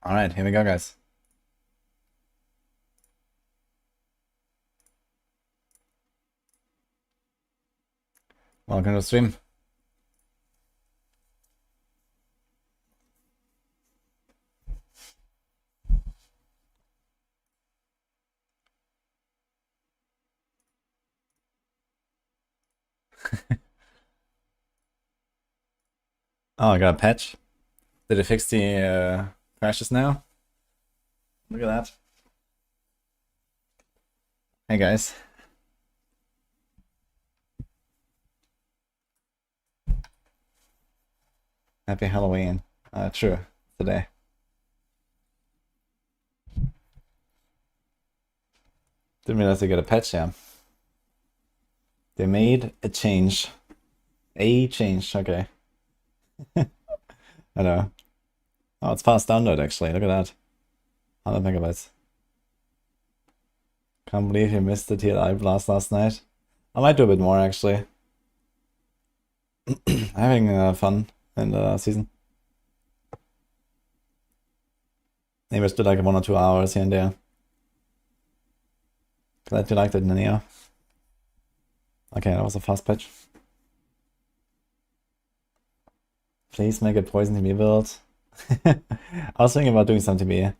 Alright, here we go, guys. Welcome to the stream. Oh, I got a patch. Did it fix the crashes now? Look at that. Hey guys. Happy Halloween. True, today. Didn't realize they got a patch, yeah. They made a change. A change, okay. I know. Oh, it's fast download actually, look at that. 100 megabytes. Can't believe you missed the TLI blast last night. I might do a bit more actually. Having fun in the season. Maybe just do like 1 or 2 hours here and there. Glad you liked it, Nania. Okay, that was a fast patch. Please make it poison TB build. I was thinking about doing some TB.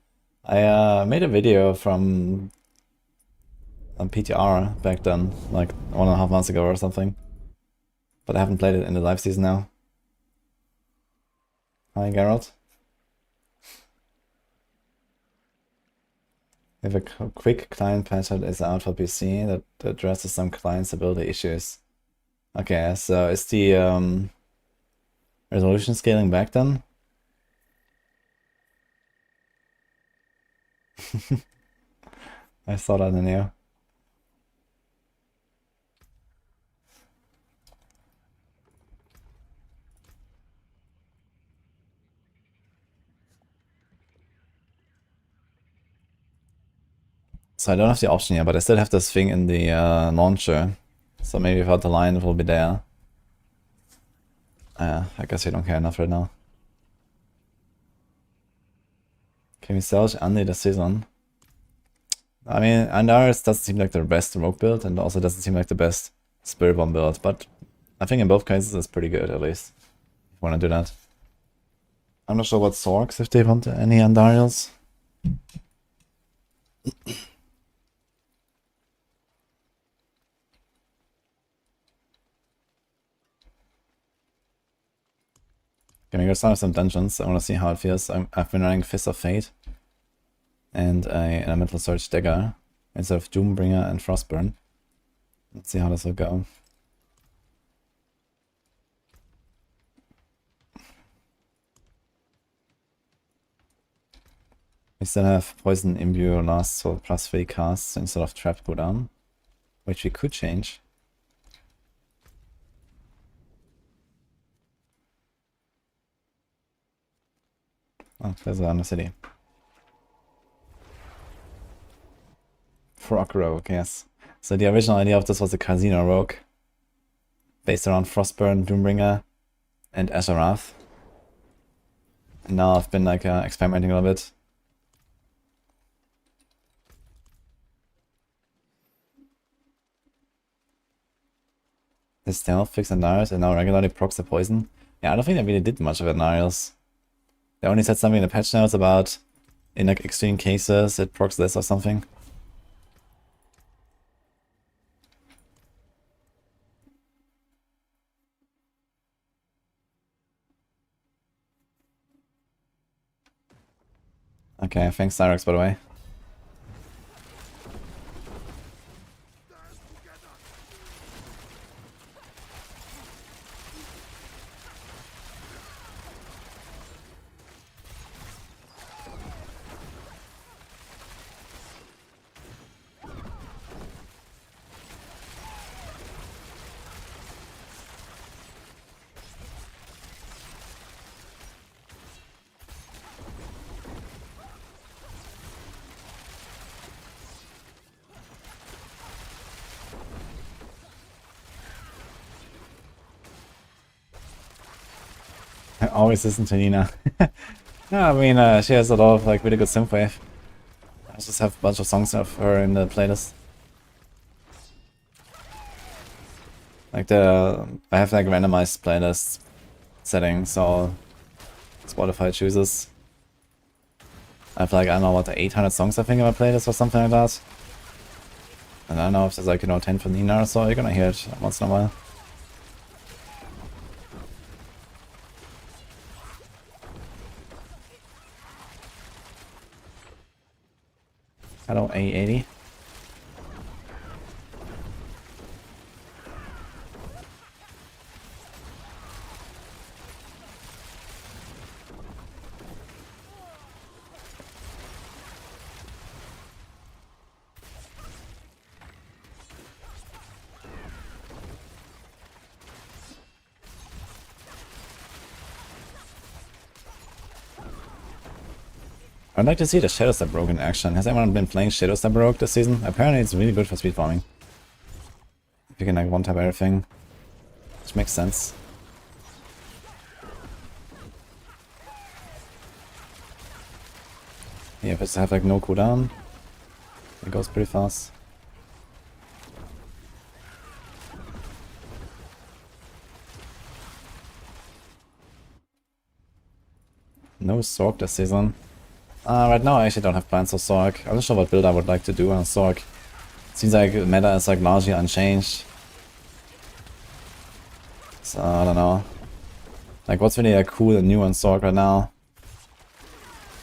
I made a video from PTR back then, like 1.5 months ago or something. But I haven't played it in the live season now. Hi, Geralt. If a quick client patch is out for PC that addresses some client stability issues. Okay, so is the resolution scaling back then? I saw that in here. So I don't have the option here, but I still have this thing in the launcher. So maybe without the line it will be there. I guess I don't care enough right now. Can we salvage Andy this season? I mean, Andariel doesn't seem like the best rogue build, and also doesn't seem like the best Spiritborn build, but I think in both cases it's pretty good, at least. If you want to do that. I'm not sure what Sorks, if they want any Andariels. Can we go start some dungeons? I want to see how it feels. I've been running Fist of Fate and an Elemental Surge Dagger instead of Doombringer and Frostburn. Let's see how this will go. We still have Poison Imbue lasts for +3 casts instead of Trap cooldown, which we could change. Oh, there's another city. Frog Rogue, yes. So the original idea of this was a Casino Rogue, based around Frostburn, Doombringer, and Azarath. And now I've been like experimenting a little bit. The stealth fix Andariels and now regularly procs the poison. Yeah, I don't think they really did much of Andariels. They only said something in the patch notes about in like extreme cases it procs this or something. Okay, thanks Cyrex by the way. I always listen to Nina. Yeah, I mean, she has a lot of like really good synthwave. I just have a bunch of songs of her in the playlist. Like I have like randomized playlist settings, so Spotify chooses. I have like, I don't know what, 800 songs I think in my playlist or something like that. And I don't know if there's like, 10 for Nina or so, you're gonna hear it once in a while. Hello, A80. I'd like to see the Shadow Step Rogue in action. Has anyone been playing Shadow Step Rogue this season? Apparently it's really good for speed farming. If you can like one-tap everything. Which makes sense. Yeah, if it's have like no cooldown, it goes pretty fast. No Sork this season. Right now I actually don't have plans for Sork. I'm not sure what build I would like to do on Sork. Seems like the meta is like largely unchanged. So I don't know. Like what's really like cool and new on Sork right now?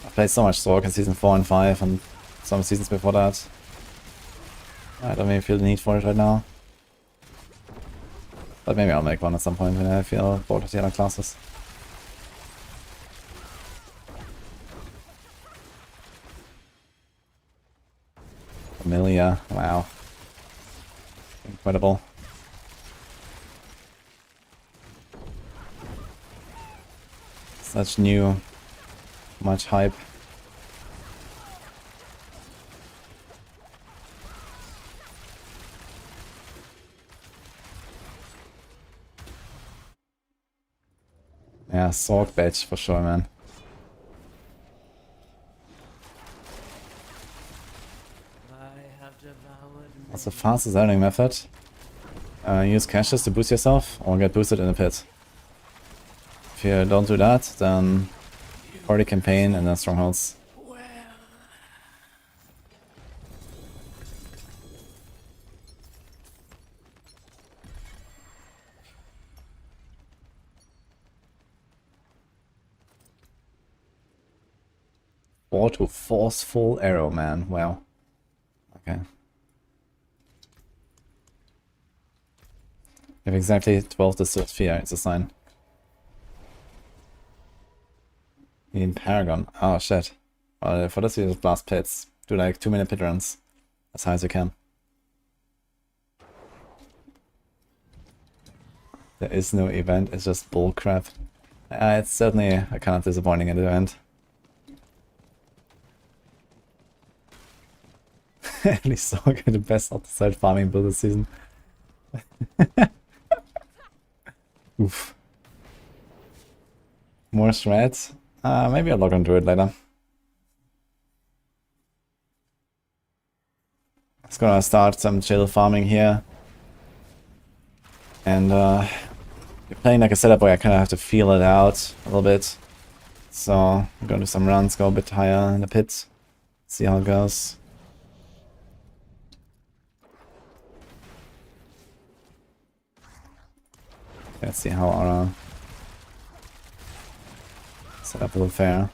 I played so much Sork in season 4 and 5 and some seasons before that. I don't really feel the need for it right now. But maybe I'll make one at some point when I feel bored of the other classes. Amelia, wow. Incredible. Such new, much hype. Yeah, Sork badge for sure, man. What's the fastest earning method? Use caches to boost yourself or get boosted in a pit. If you don't do that, then party campaign and then strongholds. Or to forceful arrow, man. Wow. Okay. You have exactly 12 distilled sphere, it's a sign. You need Paragon. Oh shit. For this you just blast pits. Do like 2-minute pit runs. As high as you can. There is no event, it's just bullcrap. It's certainly a kind of disappointing at the end. At least so get the best outside farming build this season. Oof. More shreds? Maybe I'll log on to it later. Just gonna start some chill farming here. And you're playing like a setup where I kind of have to feel it out a little bit. So I'm gonna do some runs, go a bit higher in the pit, see how it goes. Let's see how our setup will fare.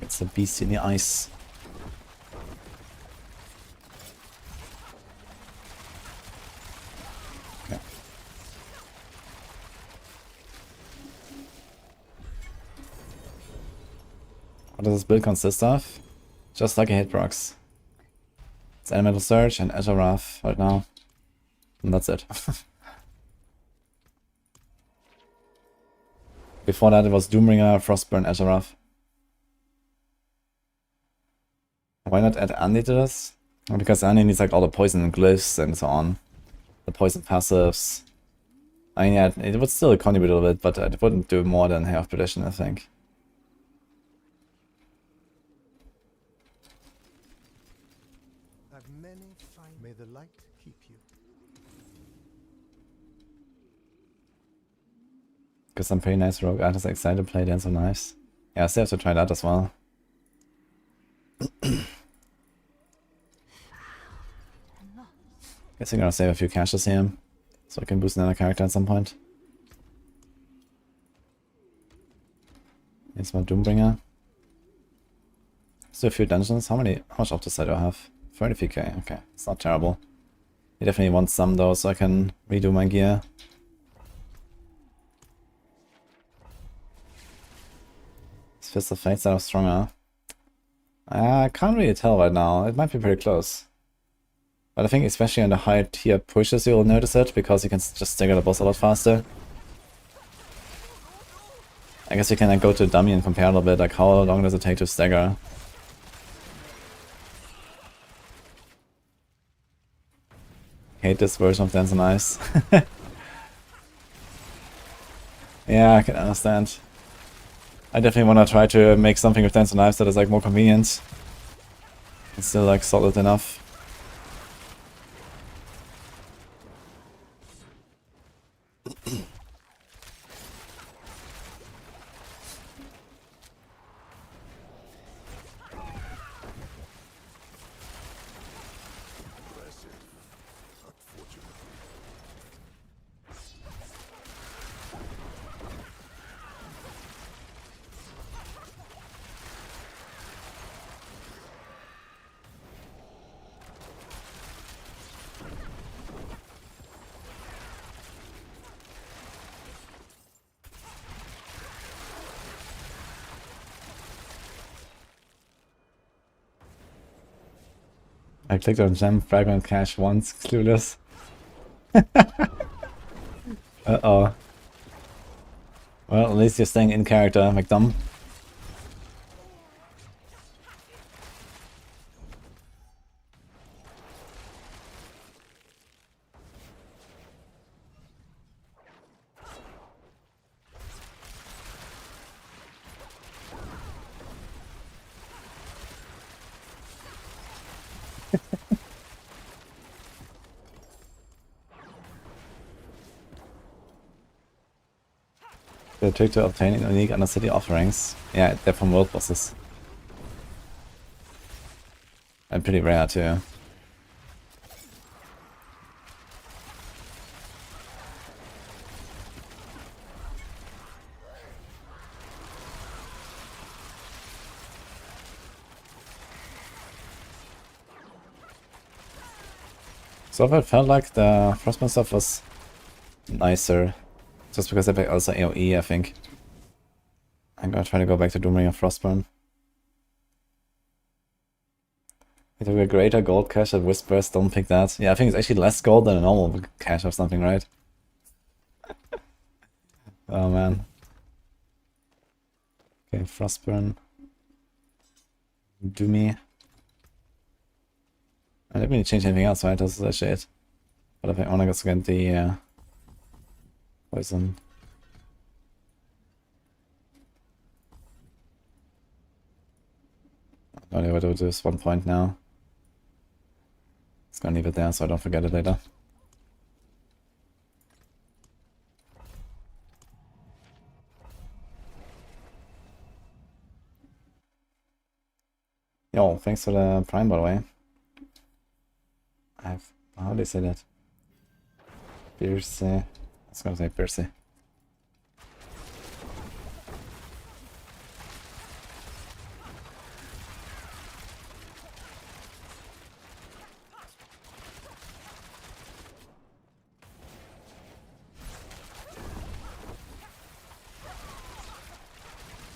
It's a beast in the ice. Okay. What does this build consist of? Just like a hitbox. It's Elemental Surge and Azure Wrath right now. And that's it. Before that it was Doombringer, Frostburn, Azure Wrath. Why not add Andy to this? Because Andy needs like all the poison glyphs and so on. The poison passives. I mean, yeah, it would still contribute a little bit, but it wouldn't do more than half predation, I think. May the light keep you. Got some pretty nice rogue artists excited to play Dance of Knives. Yeah, I still have to try that as well. Guess I'm gonna save a few caches here, so I can boost another character at some point. It's my Doombringer. Still a few dungeons. How much Opticide do I have? 33k, okay. It's not terrible. You definitely want some though, so I can redo my gear. Is Fist of Fate that are stronger? I can't really tell right now. It might be pretty close. But I think especially on the higher tier pushes you'll notice it, because you can just stagger the boss a lot faster. I guess you can like, go to a dummy and compare a little bit, like how long does it take to stagger. Hate this version of Dance and Ice. Yeah, I can understand. I definitely want to try to make something with Dance and Knives that is like more convenient. It's still like solid enough. I clicked on Gem, Paragon Cash once, clueless. Uh-oh. Well, at least you're staying in character, McDum. The trick to obtaining unique Undercity offerings. Yeah, they're from world bosses. And pretty rare too. So far it felt like the Frostburn stuff was nicer. Just because they play also AoE, I think. I'm gonna try to go back to Doombringer Frostburn. It will be a greater gold cache at Whispers, don't pick that. Yeah, I think it's actually less gold than a normal cache or something, right? Oh man. Okay, Frostburn. Doomy. I didn't really change anything else, right? This is actually it. But I think I wanna go get the poison. I'll only do this 1 point now. Just gonna leave it there so I don't forget it later. Yo, thanks for the prime, by the way. How do they say that? Pierce. I was gonna say Percy.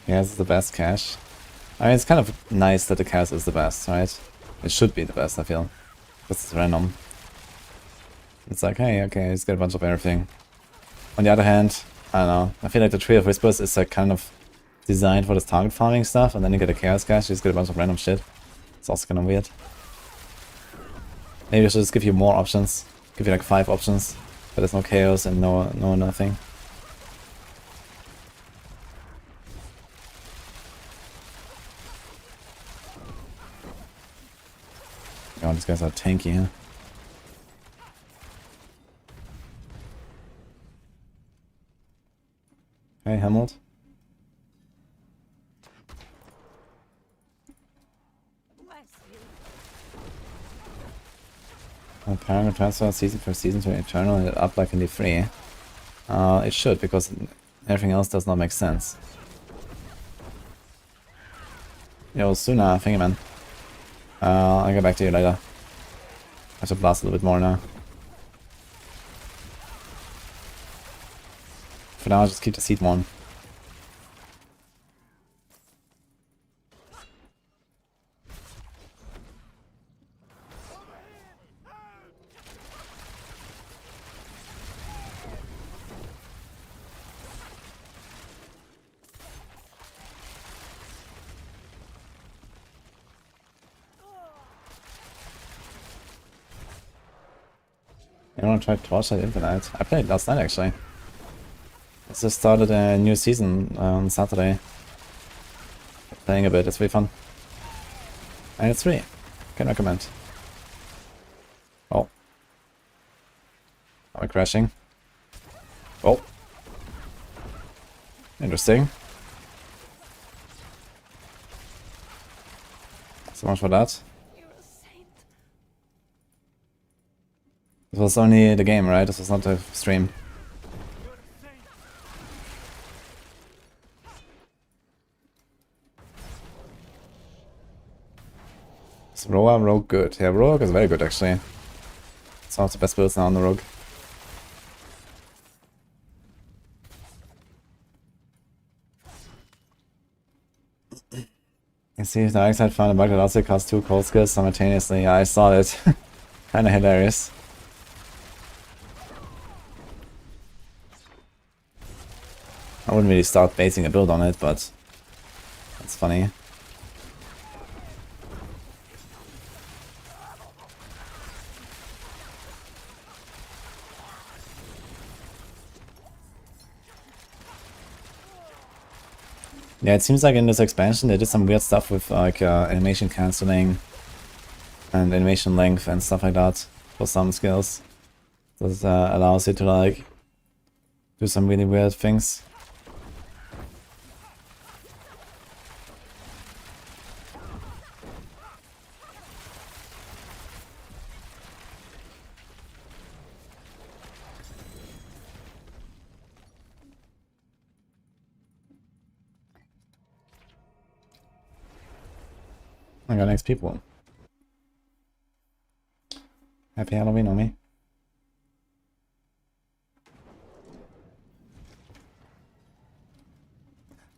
Yeah, this is the best cache. I mean, it's kind of nice that the cache is the best, right? It should be the best, I feel. This is random. It's like, hey, okay, just get a bunch of everything. On the other hand, I don't know. I feel like the Tree of Whispers is like kind of designed for this target farming stuff, and then you get a Chaos Cache, you just get a bunch of random shit. It's also kind of weird. Maybe I should just give you more options. Give you like 5 options. But there's no chaos and no nothing. Oh, these guys are tanky, huh? Hey, Hamlet. Paragon transfer season for season to Eternal and it up like in the free. It should, because everything else does not make sense. Yo, Suna, thank you, man. I'll get back to you later. I have to blast a little bit more now. For now, I'll just keep the seed one. I want to try Torchlight Infinite. I played last night actually. I just started a new season on Saturday. Playing a bit, it's really fun. And it's free. Can recommend. Oh. Am I crashing? Oh. Interesting. So much for that. This was only the game, right? This was not the stream. Is Rogue good? Yeah, Rogue is very good actually. It's one of the best builds now on the Rogue. You see, the Dark Side found a bug that also casts 2 cold skills simultaneously. Yeah, I saw it. Kinda hilarious. I wouldn't really start basing a build on it, but that's funny. Yeah, it seems like in this expansion they did some weird stuff with like animation cancelling and animation length and stuff like that for some skills. That allows you to like do some really weird things. I got nice people. Happy Halloween on me.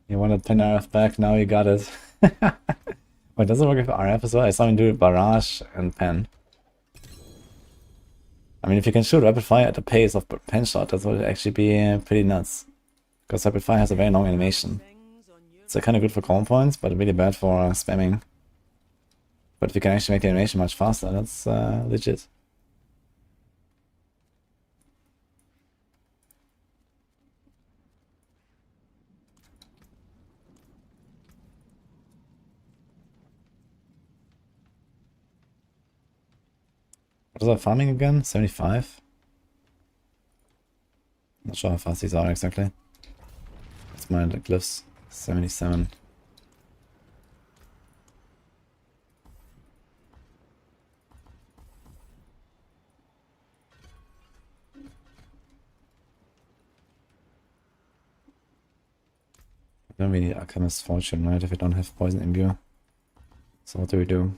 You wanted Pin RF back, now you got it. Wait, does it work with RF as well? I saw him do Barrage and Pen. I mean, if you can shoot Rapid Fire at the pace of Pen Shot, that would actually be pretty nuts. Because Rapid Fire has a very long animation. It's kind of good for calm points, but really bad for spamming. But if you can actually make the animation much faster, that's legit. What is our farming again? 75? Not sure how fast these are exactly. It's my glyphs. 77. Don't really Alchemist's Fortune, right? If we don't have Poison Imbue. So what do we do?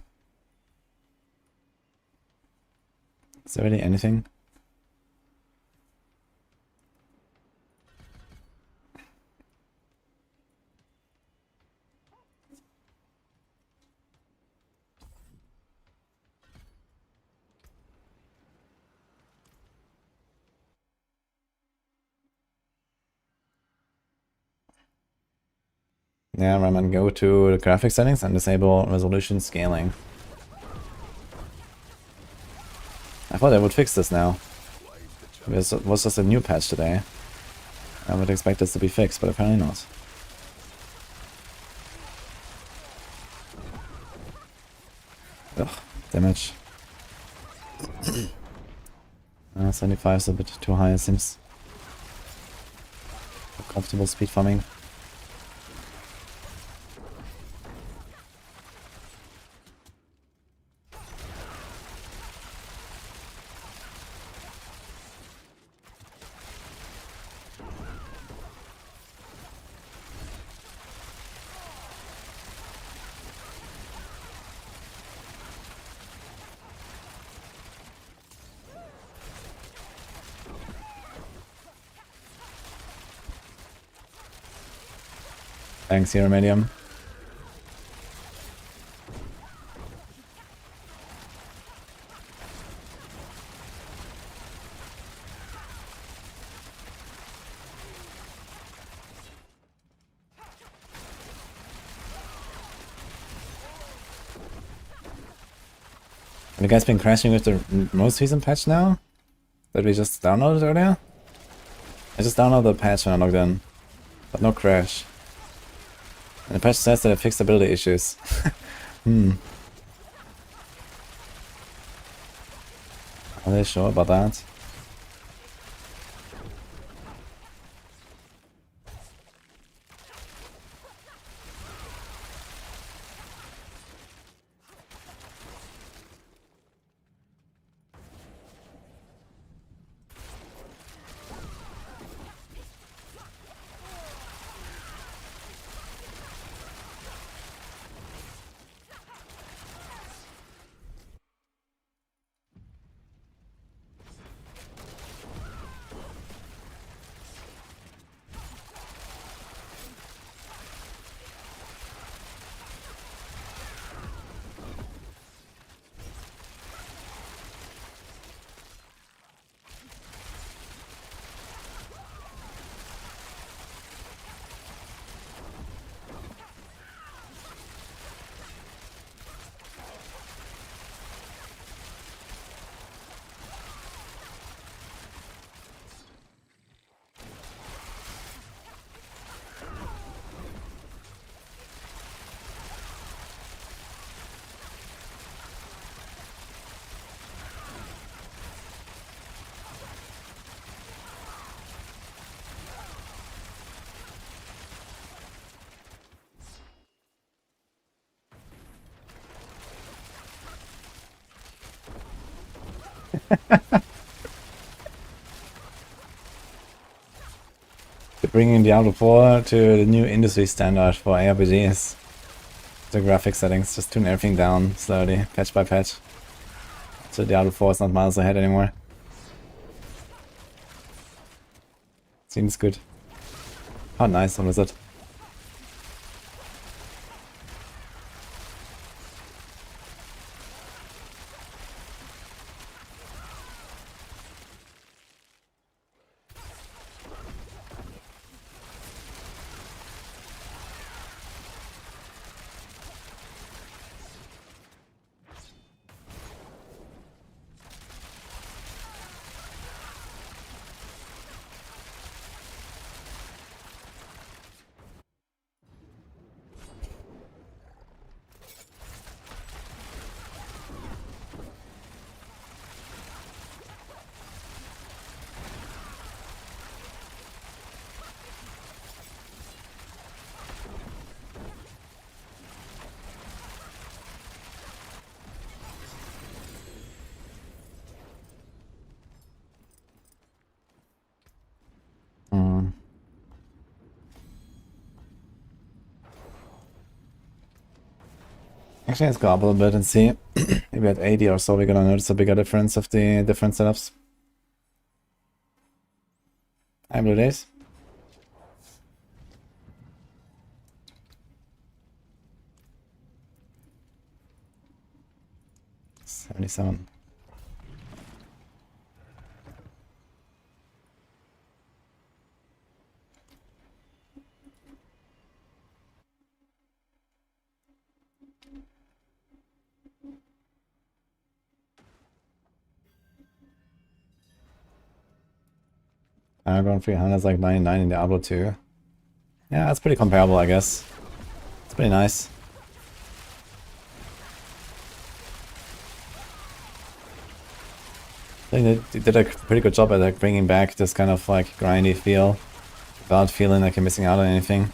Is there really anything? Yeah, I'm gonna go to the graphic settings and disable resolution scaling. I thought I would fix this now. It was just a new patch today. I would expect this to be fixed, but apparently not. Ugh, damage. 75 is a bit too high, it seems. Comfortable speed farming. Thanks, Hero Medium. Have you guys been crashing with the most recent patch now? That we just downloaded earlier? I just downloaded the patch when I logged in, but no crash. And the patch says that it fixed ability issues. Are they sure about that? They're bringing Diablo 4 to the new industry standard for ARPGs. The graphic settings, just tune everything down slowly, patch by patch. So Diablo 4 is not miles ahead anymore. Seems good. How nice, what was it? Actually, let's go up a little bit and see. Maybe at 80 or so we're gonna notice a bigger difference of the different setups. Hi, Blue Days. 77. Paragon 300 is like 99 in Diablo 2. Yeah, that's pretty comparable, I guess. It's pretty nice. I think they did a pretty good job at like bringing back this kind of like grindy feel without feeling like you're missing out on anything.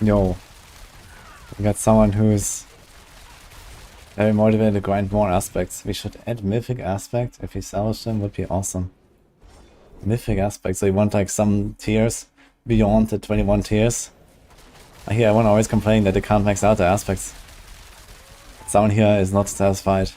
Yo, we got someone who's very motivated to grind more aspects. We should add Mythic aspect. If we salvage them, would be awesome. Mythic aspect, so you want like some tiers beyond the 21 tiers. I hear everyone always complaining that they can't max out the aspects. Someone here is not satisfied.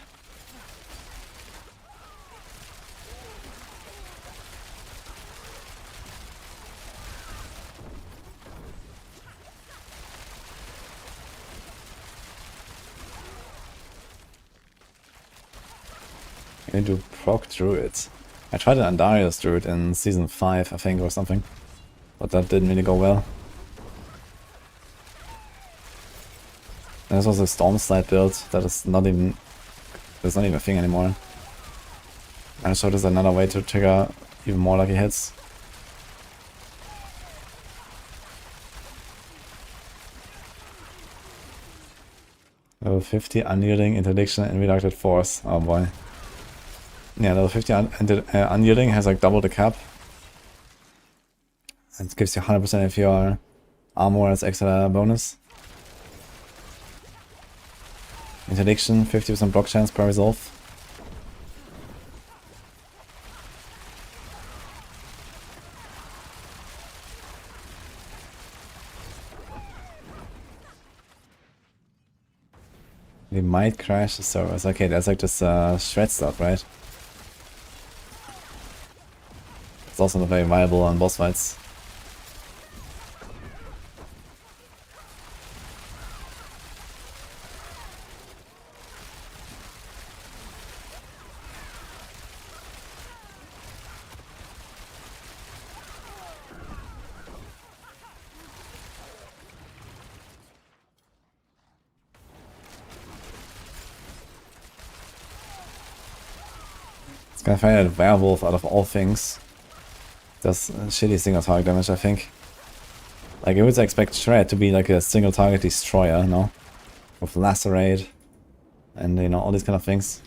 I need to proc Druid. I tried an Andariel Druid in season 5, I think, or something. But that didn't really go well. And this was a Storm Slide build that is not even... There's not even a thing anymore. I showed us another way to trigger even more lucky hits. Level 50 unyielding interdiction and reducted force. Oh boy. Yeah, level 50 unyielding has like double the cap. And it gives you 100% if your armor has extra bonus. Interdiction, 50% block chance per resolve. We might crash the servers. Okay, that's like just shred stuff, right? It's also not very viable on boss fights. It's gonna find a werewolf out of all things. Does shitty single target damage, I think. Like, I would expect Shred to be like a single target destroyer, no? with Lacerate, and you know, all these kind of things.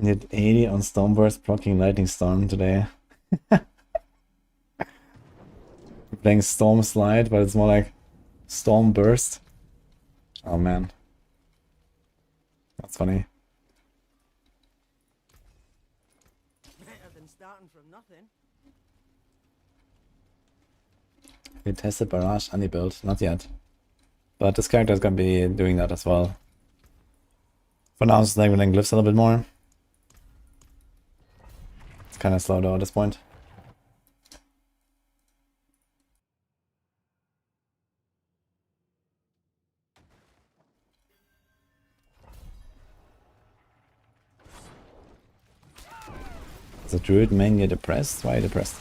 Did 80 on Stormburst blocking Lightning Storm today. Playing Storm Slide, but it's more like Storm Burst. Oh man. That's funny. Better than starting from nothing. We tested Barrage Anti-build, not yet. But this character is gonna be doing that as well. For now, it's leveling Glyphs a little bit more. It's kind of slow though at this point. Is the Druid mainly depressed? Why depressed?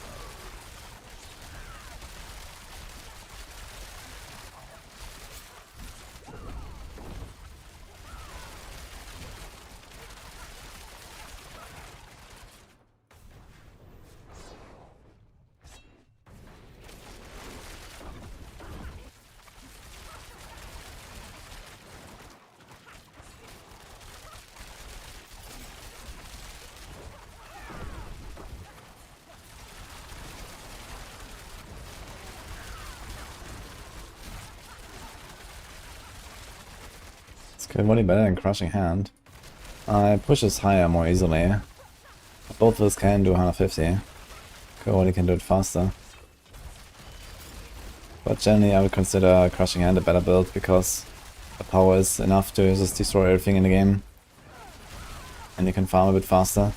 Good, what better than Crushing Hand. It pushes higher more easily. Both of us can do 150. Cool, can do it faster. But generally I would consider Crushing Hand a better build because the power is enough to just destroy everything in the game. And you can farm a bit faster.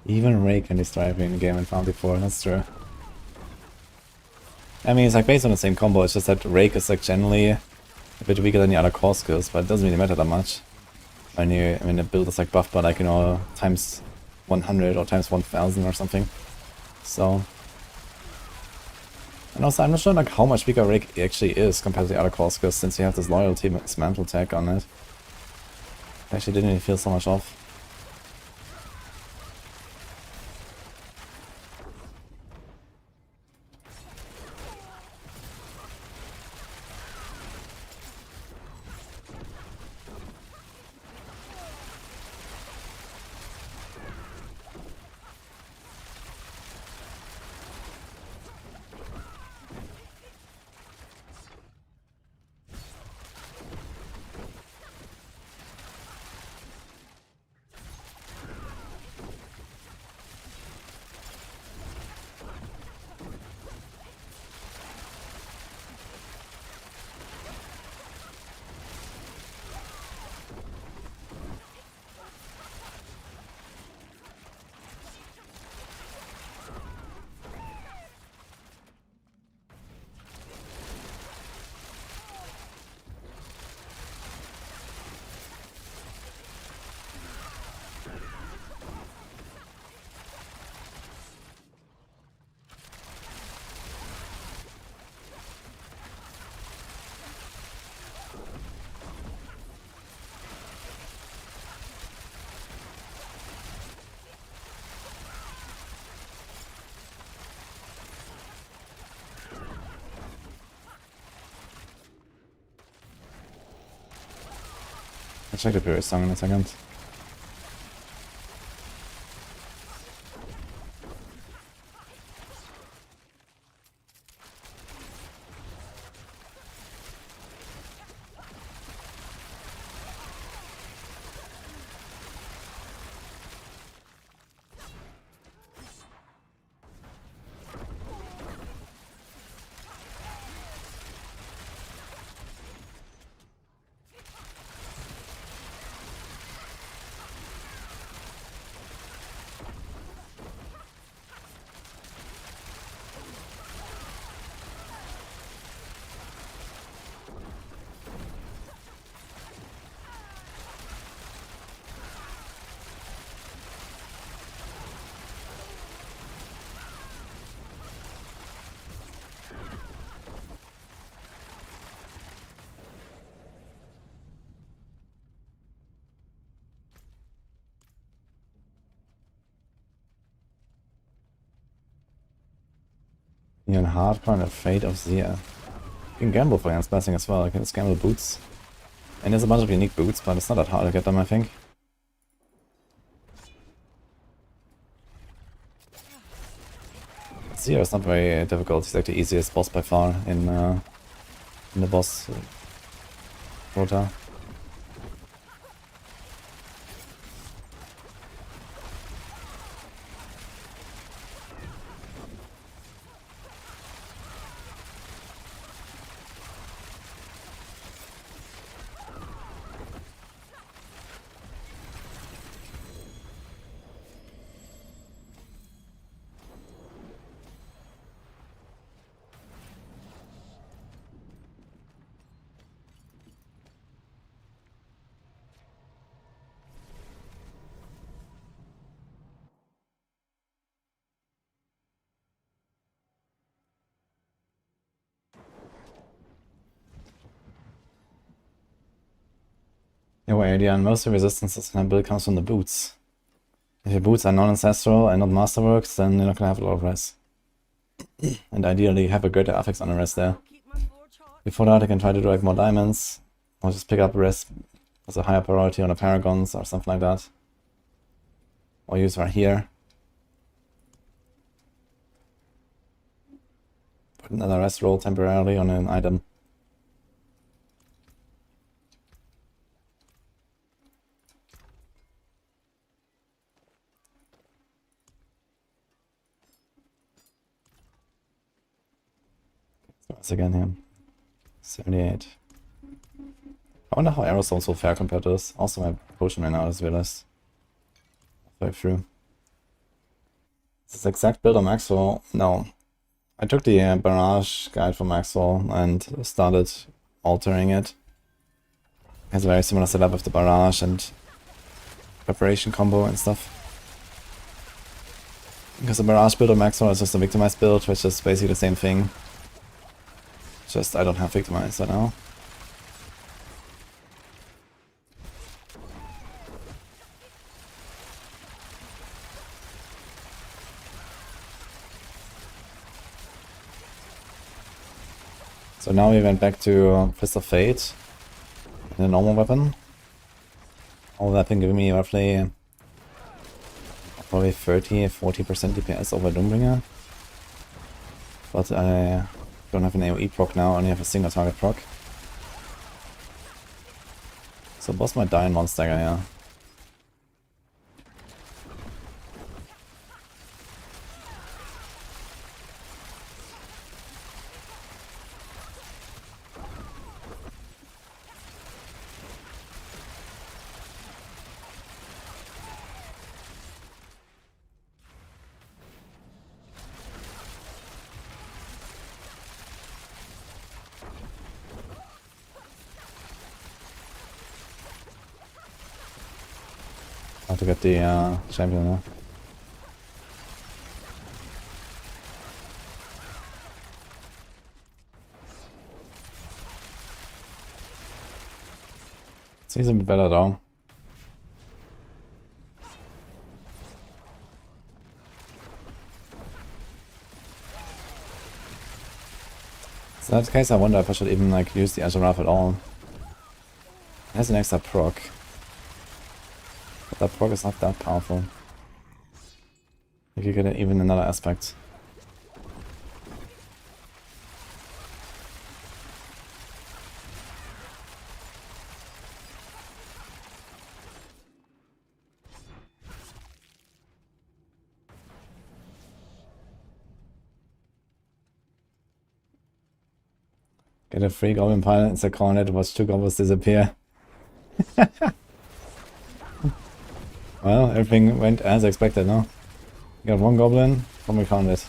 Even Ray can destroy everything in the game in Farm before, that's true. I mean, it's like based on the same combo, it's just that Rake is like generally a bit weaker than the other core skills, but it doesn't really matter that much. When the build is like buffed by like, you know, times 100 or times 1000 or something. So. And also, I'm not sure like how much weaker Rake actually is compared to the other core skills since you have this loyalty dismantle tag on it. I actually didn't even feel so much off. I'll check the previous song in a second. You're in hardcore and afraid of Zia. You can gamble for against blessing as well. You can just gamble boots. And there's a bunch of unique boots, but it's not that hard to get them, I think. Zia is not very difficult. He's like the easiest boss by far in the boss rota. Your idea and most of the resistances in a build comes from the boots. If your boots are non-ancestral and not masterworks, then you're not gonna have a lot of res. And ideally have a greater affix on the res there. Before that I can try to do like more diamonds, or just pick up res as a higher priority on the Paragons or something like that. Or use right here. Put another res roll temporarily on an item. Once again here. 78. I wonder how aerosols will fare compared to this. Also my potion right now, I just realized. Halfway through. Is this exact build on Maxroll? No. I took the barrage guide from Maxroll and started altering it. It has a very similar setup with the barrage and preparation combo and stuff. Because the barrage build on Maxroll is just a victimized build, which is basically the same thing. Just I don't have victimized right now. So now we went back to Fist of Fate and a normal weapon. All weapon giving me roughly probably 30-40% DPS over Doombringer. But I don't have an AoE proc now, I only have a single target proc. So boss might die in one stagger, yeah. How to get the champion now. Seems a bit better though. So in that case I wonder if I should even like use the Azure Wrath at all. It has an extra proc. that proc is not that powerful. You could get even another aspect. Get a free goblin pilot, it's a cornet, watch 2 goblins disappear. Well, everything went as expected, no? You got 1 goblin, from a cornet.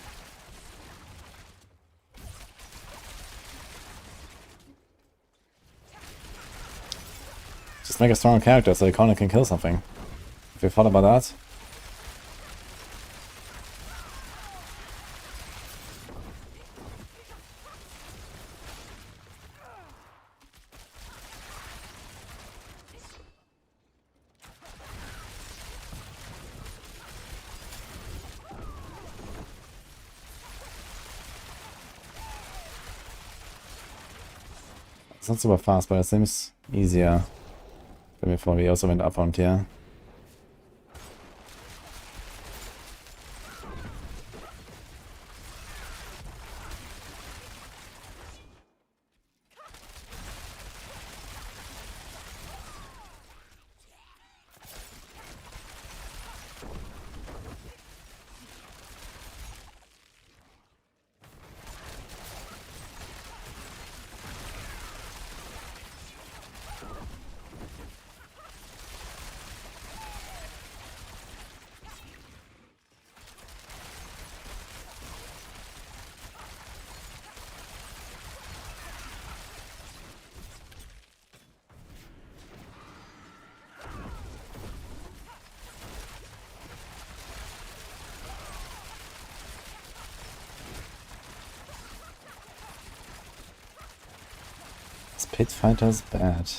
Just make a strong character so the cornet can kill something. Have you thought about that? It's not super fast, but it seems easier than before we also went up on tier. Pit Fighter's bad.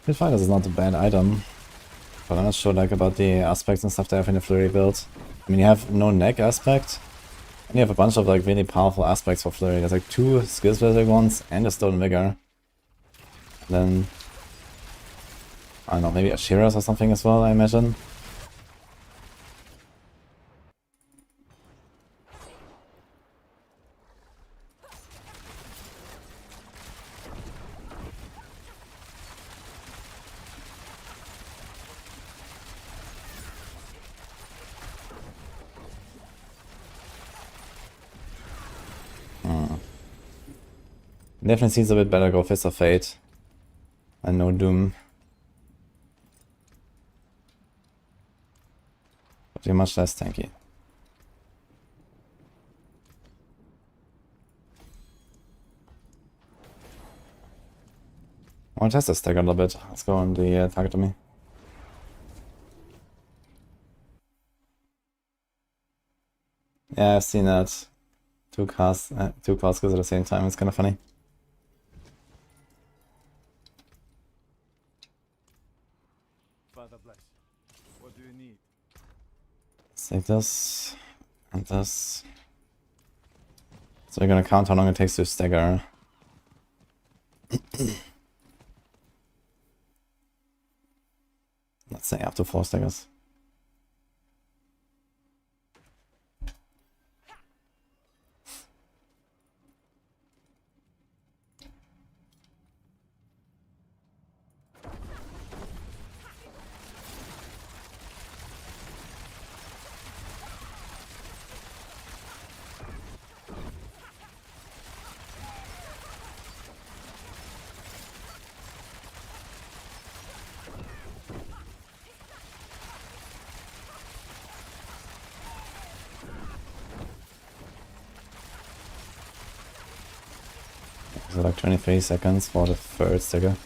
Pit Fighters is not a bad item, but I'm not sure like about the aspects and stuff they have in the Flurry build. I mean, you have no neck aspect, and you have a bunch of like really powerful aspects for Flurry. There's like 2 skill specific ones and a Stolen Vigor. And then, I don't know, maybe Ashiras or something as well, I imagine. Definitely seems a bit better go Fist of Fate and no Doom. But you're much less tanky. I want to test this stack a little bit. Let's go on the target to me. Yeah, I've seen that. 2 cast skills at the same time. It's kind of funny. Father bless. What do you need? Save this and this. So we're gonna count how long it takes to stagger. Let's say up to 4 staggers. So like 23 seconds for the 3rd stagger.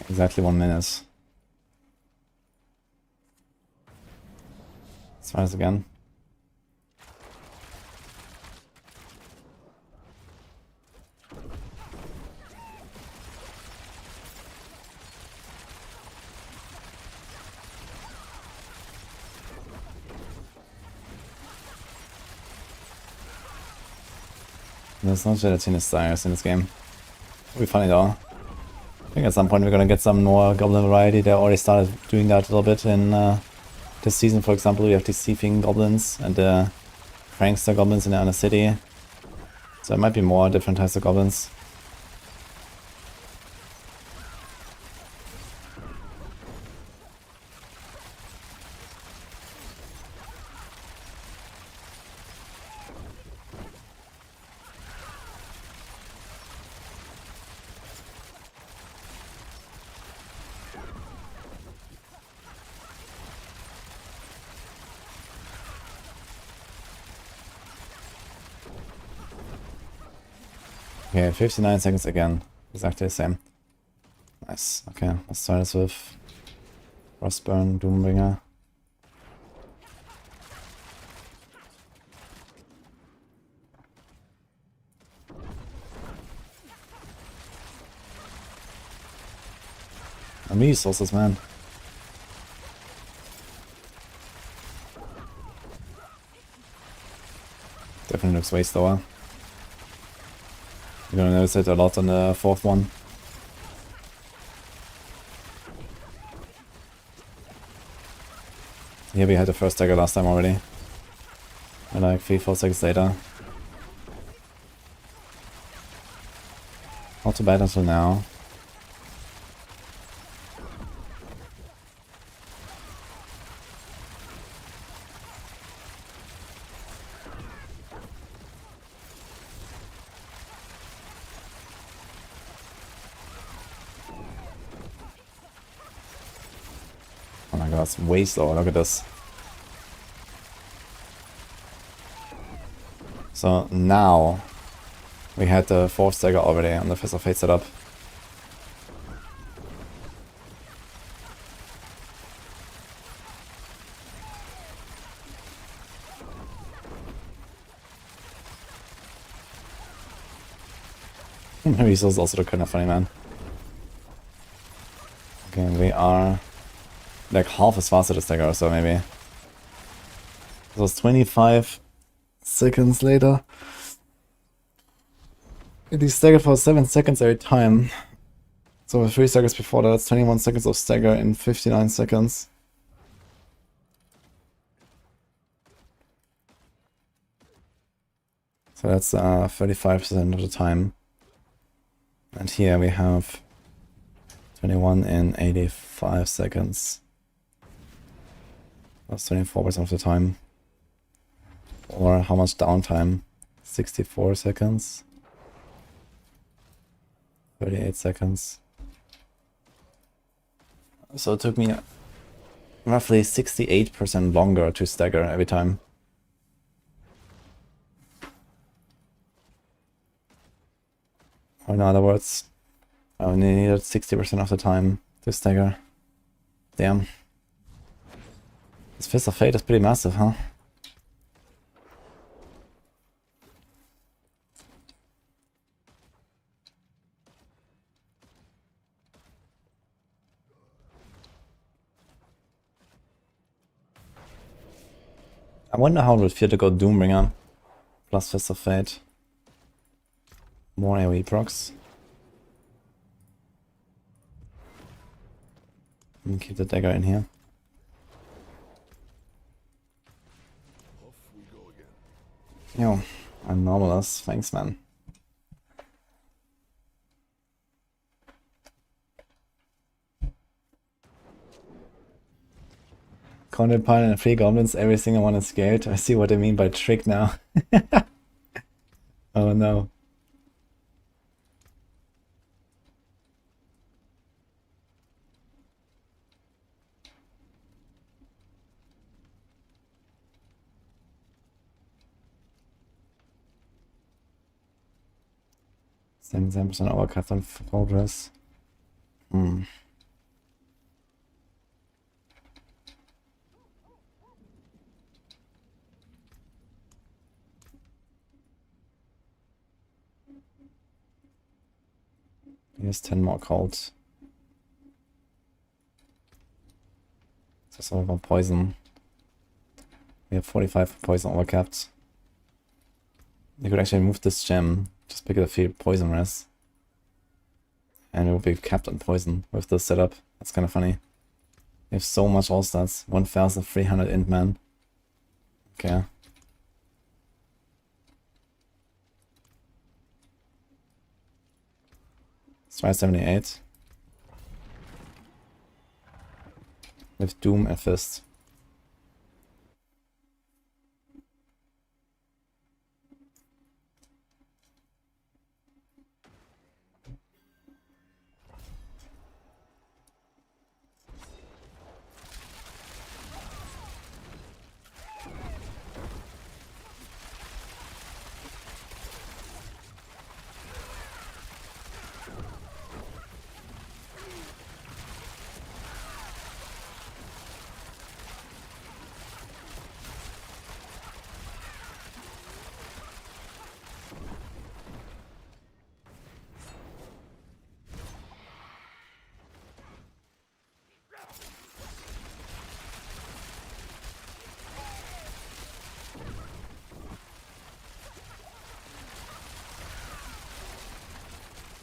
Exactly 1 minute. Let's try this again. There's no gelatinous styles in this game. It'll be funny though. I think at some point we're gonna get some more goblin variety. They already started doing that a little bit in this season, for example. We have the thieving goblins and the prankster goblins in the inner city. So there might be more different types of goblins. Okay, 59 seconds again. Exactly the same. Nice. Okay, let's try this with Frostburn, Doombringer. And resources, man. Definitely looks way slower. You're gonna notice it a lot on the fourth one. Here we had the first dagger last time already. And like 3-4 seconds later. Not too bad until now. Oh my god, it's way slower, look at this. So now we had the fourth dagger already on the Fist of Fate setup. Resource also kind of funny, man. Okay, we are like half as fast as this dagger or so, maybe. It was 25 seconds later. He staggered for 7 seconds every time. So 3 seconds before that, that's 21 seconds of stagger in 59 seconds. So that's 35% of the time. And here we have 21 in 85 seconds. That's 24% of the time. Or how much downtime? 64 seconds. 38 seconds. So it took me roughly 68% longer to stagger every time. Or in other words, I only needed 60% of the time to stagger. Damn. This Fist of Fate is pretty massive, huh? I wonder how it would feel to go Doombringer plus Fist of Fate. More AoE procs. And keep the dagger in here. Yo, I'm Normalus. Thanks, man. Content Pine and 3 goblins, every single one is scared. I see what they mean by trick now. Oh no. Same 10% overcut on progress. He has 10 more cold. That's all about poison. We have 45 for poison overcapped. You could actually move this gem, just pick it a few poison res. And it will be capped on poison with this setup. That's kind of funny. We have so much all stats. 1300 int man. Okay. Let's try 78. With Doom and Fist.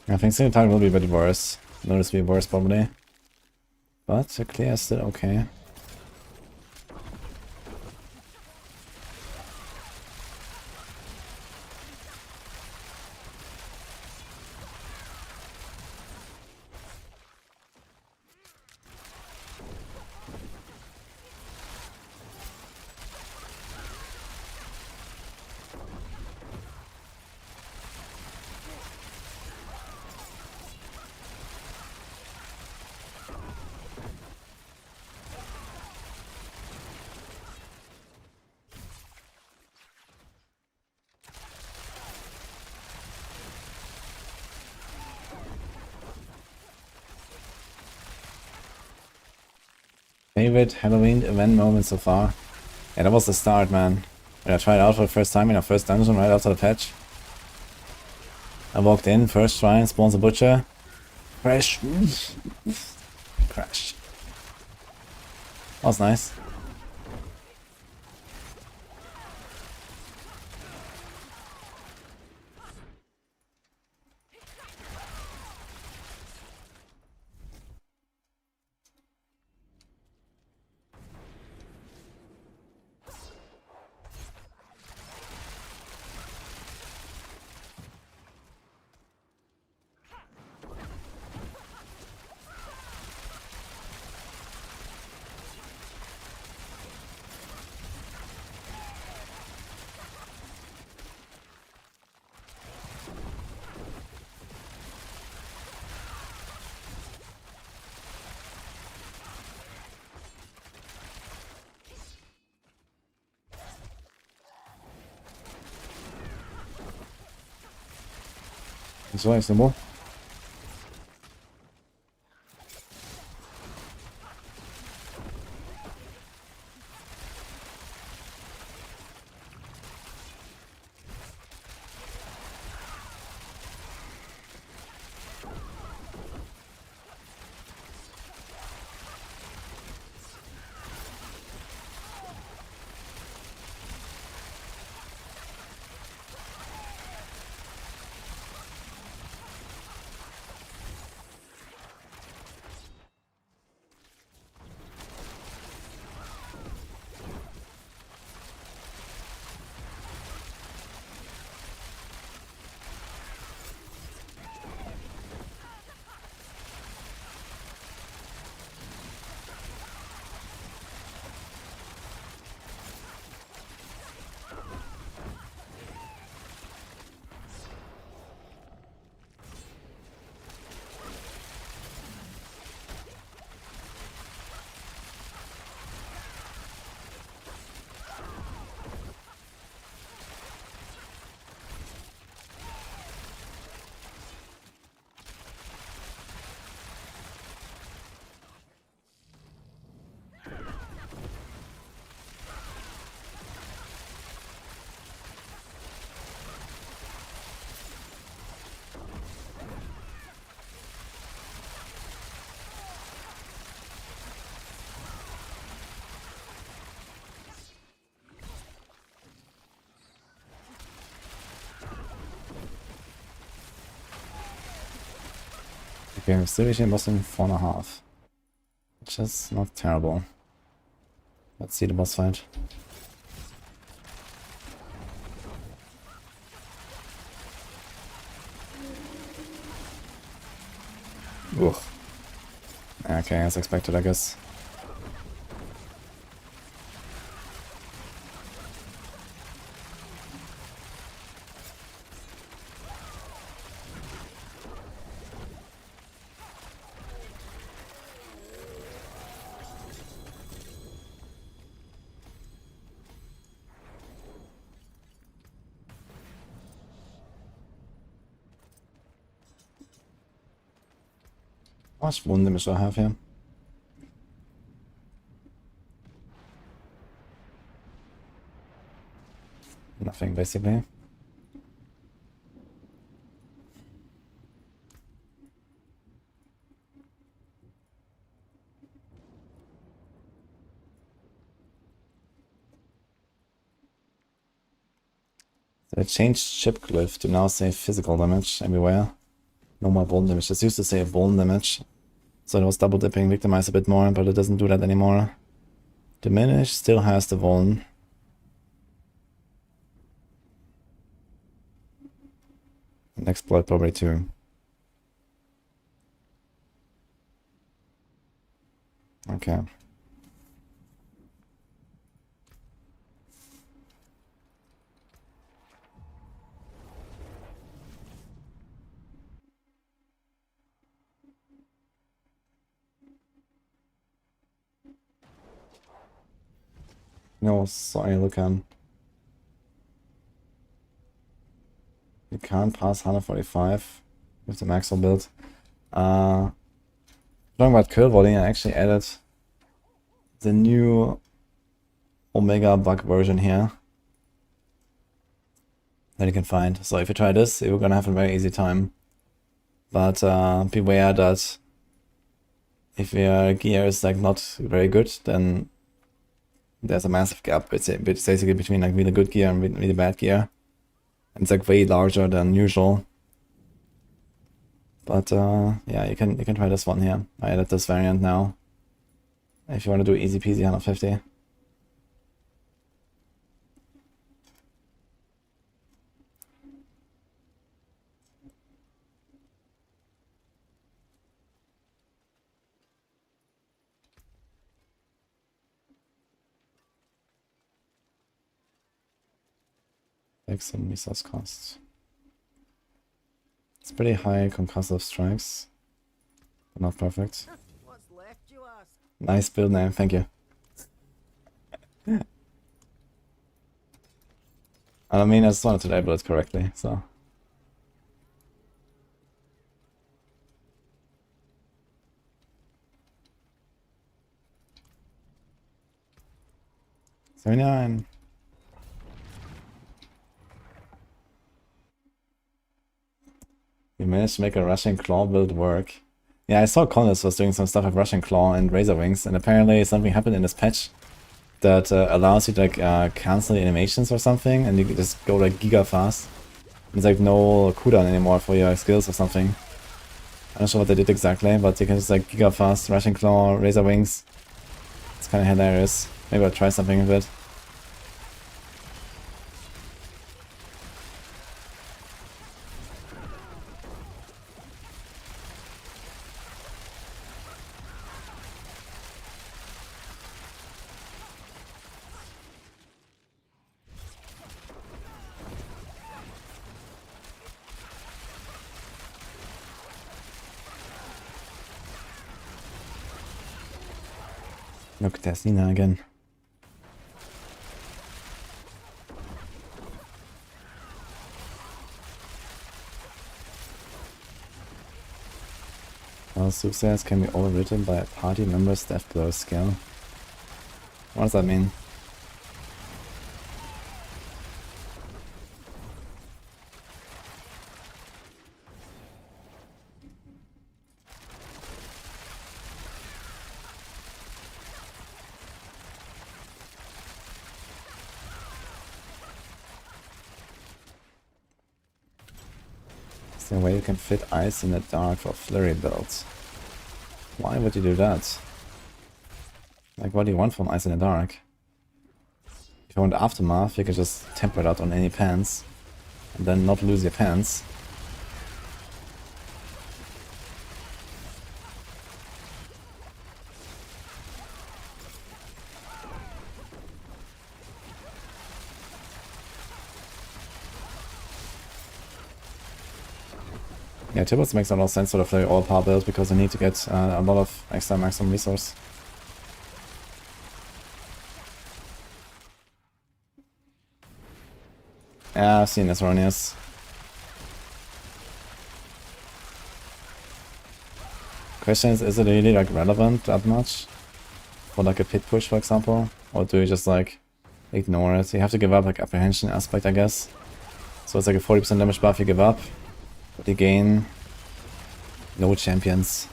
I think single target will be a bit worse. Noticeably worse probably. But the clear is still okay. Favorite Halloween event moment so far? Yeah, that was the start, man. When I tried it out for the first time in our first dungeon right after the patch. I walked in, first shrine, spawns a butcher. Crash. Crash. That was nice. So nice, no more. Okay, we're still reaching boss in 4.5. Which is not terrible. Let's see the boss fight. Oof. Okay, as expected, I guess. How much wound damage do I have here? Nothing, basically. So I changed ship Glyph to now say physical damage everywhere. No more bone damage. This used to say bone damage. So it was double dipping victimize a bit more, but it doesn't do that anymore. Diminish still has the bone. And exploit probably too. Okay. No, sorry, Lucan. You can't pass 145 with the Maxroll build. Talking about kill volley, I actually added the new Omega bug version here that you can find. So if you try this, you're gonna have a very easy time. But beware that if your gear is like not very good, then there's a massive gap. It's basically between like really good gear and really bad gear. And it's like way larger than usual. But yeah, you can try this one here. I added this variant now. If you want to do easy peasy 150. Excellent resource costs. It's pretty high concussive strikes, but not perfect. What's left, you ask? Nice build name, thank you. I mean, I just wanted to label it correctly, so. $79. You managed to make a Russian Claw build work. Yeah, I saw Connors was doing some stuff with Russian Claw and Razor Wings, and apparently something happened in this patch that allows you to like cancel the animations or something, and you can just go like giga fast. There's like no cooldown anymore for your skills or something. I'm not sure what they did exactly, but you can just like giga fast, Russian Claw, Razor Wings. It's kind of hilarious. Maybe I'll try something with it. Look, there's Nina again. Well, success can be overwritten by a party member's death blow skill. What does that mean? Is there a way you can fit Ice in the Dark for flurry builds? Why would you do that? Like, what do you want from Ice in the Dark? If you want Aftermath, you can just temper that on any pants, and then not lose your pants. Yeah, Tibbets makes a lot of sense for the flurry all-power build because they need to get a lot of extra maximum resource. Yeah, I've seen this run, yes. Question is it really like relevant that much? For like a pit push, for example? Or do you just like ignore it? You have to give up like apprehension aspect, I guess. So it's like a 40% damage buff you give up. But you gain no champions.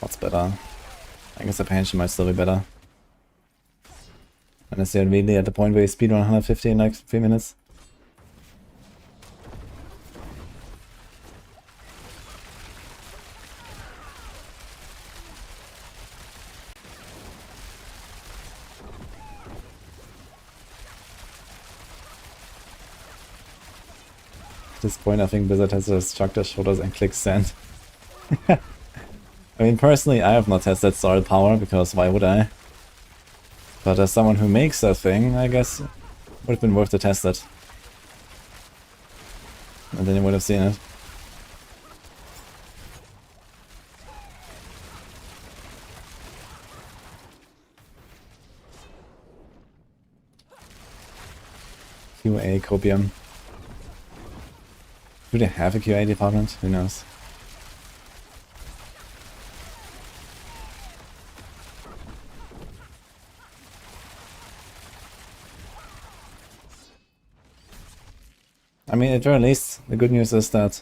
What's better? I guess apprehension might still be better. Unless you're really at the point where you speedrun 150 in like 3 minutes. At this point, I think Blizzard has to shrug their shoulders and click send. I mean, personally, I have not tested Soil Power, because why would I? But as someone who makes that thing, I guess it would have been worth to test it. And then you would have seen it. QA Copium. Do they have a QA department? Who knows? I mean, at very least, the good news is that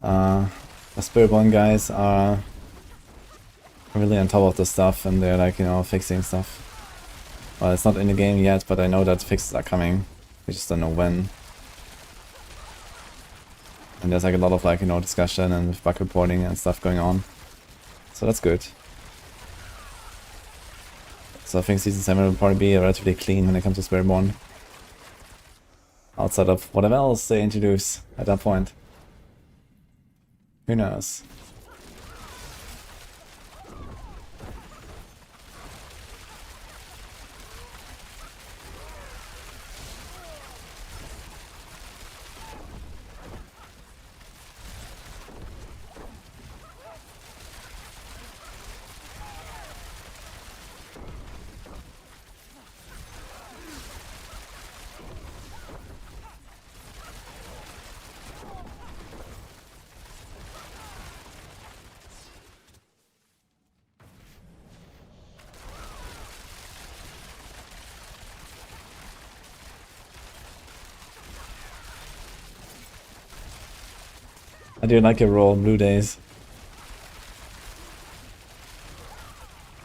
the Spiritborn guys are really on top of the stuff, and they're like, you know, fixing stuff. Well, it's not in the game yet, but I know that fixes are coming. We just don't know when. And there's like a lot of like, you know, discussion and bug reporting and stuff going on. So that's good. So I think Season 7 will probably be relatively clean when it comes to Spiritborn. Outside of whatever else they introduce at that point. Who knows? I do like your role, Blue Days.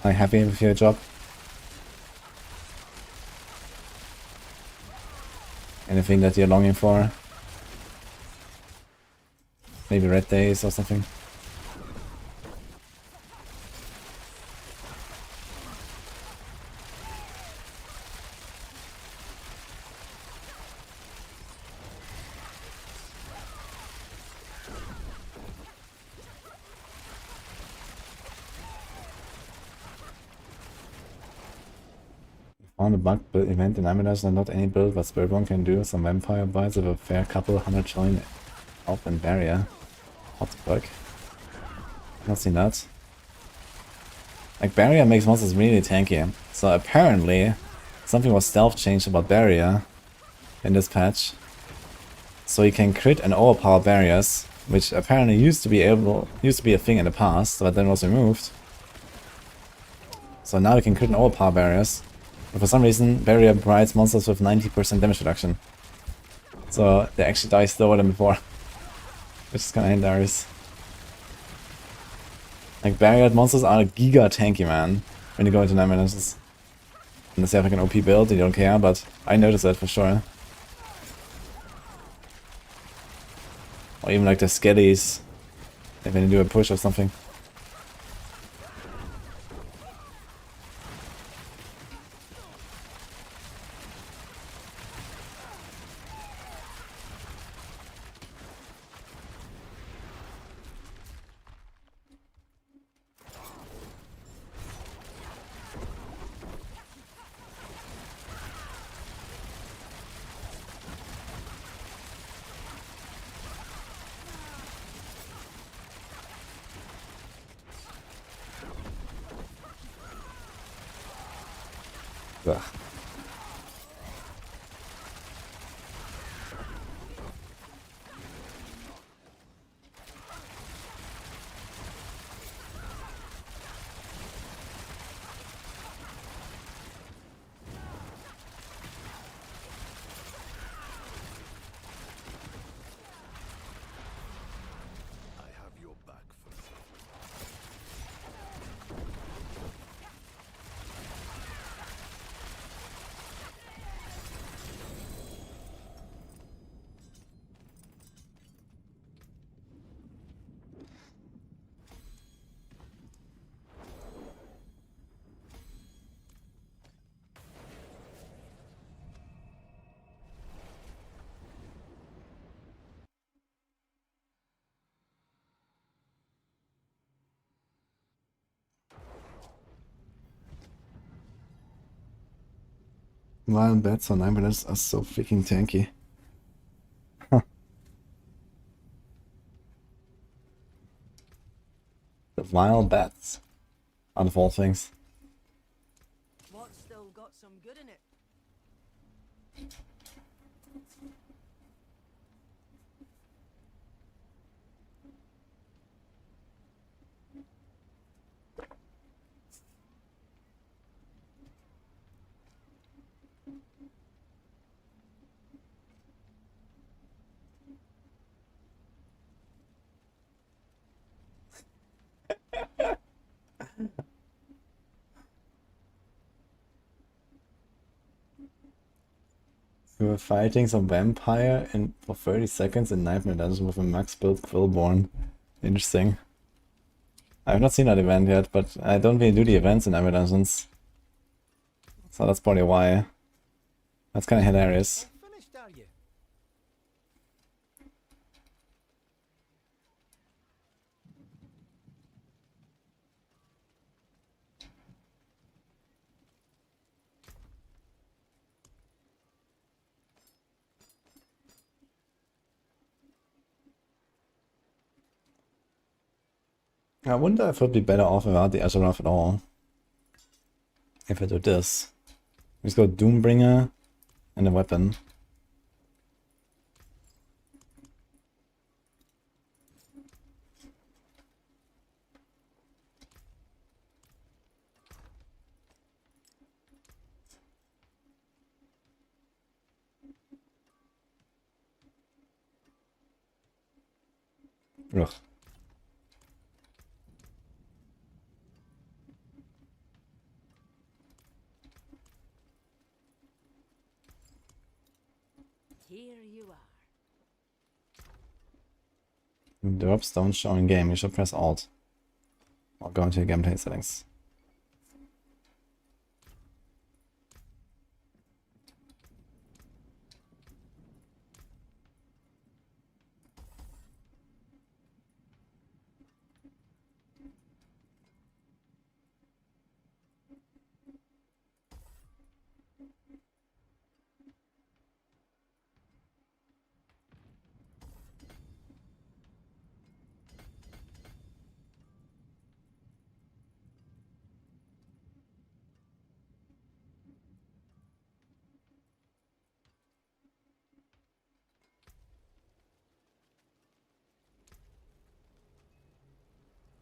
Are you happy with your job? Anything that you're longing for? Maybe Red Days or something? Found a bug build event in itemization, not any build, but Spiritborn can do some vampire bites with a fair couple 100 showing up and barrier. Hot bug. Not seen that. Like, barrier makes monsters really tanky. So apparently something was stealth changed about barrier in this patch. So you can crit and overpower barriers, which apparently used to be a thing in the past, but then was removed. So now you can crit and overpower barriers. But for some reason, barrier provides monsters with 90% damage reduction. So they actually die slower than before. Which is kinda hilarious. Like, barrier monsters are giga tanky, man, when you go into 9 minutes. Unless you have like an OP build, you don't care, but I noticed that for sure. Or even like the skellies. If they do a push or something. Ugh. I have your back for Violent bats on 9 minutes are so freaking tanky. The vile bats. Out of all things. What's still got some good in it? We were fighting some vampire for 30 seconds in Nightmare Dungeon with a max build Quillborn. Interesting. I have not seen that event yet, but I don't really do the events in Nightmare Dungeons. So that's probably why. That's kind of hilarious. all finished, are you? I wonder if it would be better off without the Azeroth at all. If I do this. We just go Doombringer and a weapon. Ugh. Here you are. Drops don't show in game. You should press Alt. Or go into your gameplay settings.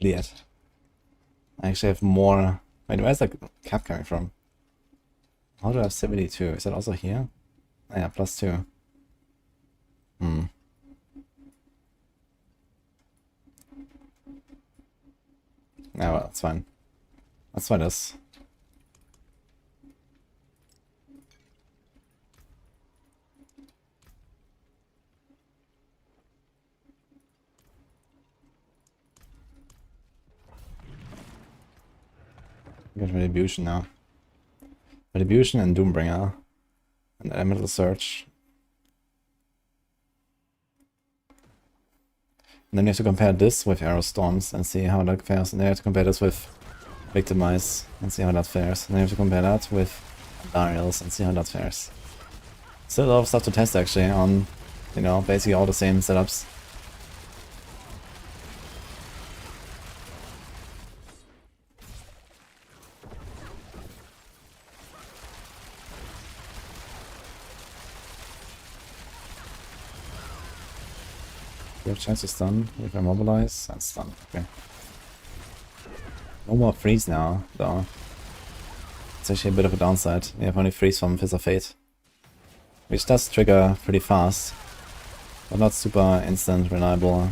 Yet. I actually have more. Wait, where's the cap coming from? How do I have 72? Is that also here? Oh, yeah, +2. Hmm. Yeah, well, that's fine. Let's try this. Get Retribution now. Retribution and Doombringer. And Elemental Surge. And then you have to compare this with Arrow Storms and see how that fares. And then you have to compare this with Victimize and see how that fares. And then you have to compare that with Andariels and see how that fares. Still a lot of stuff to test actually on, you know, basically all the same setups. We have chance to stun with Immobilize and stun. Okay. No more freeze now, though. It's actually a bit of a downside. We have only freeze from Fist of Fate. Which does trigger pretty fast, but not super instant reliable.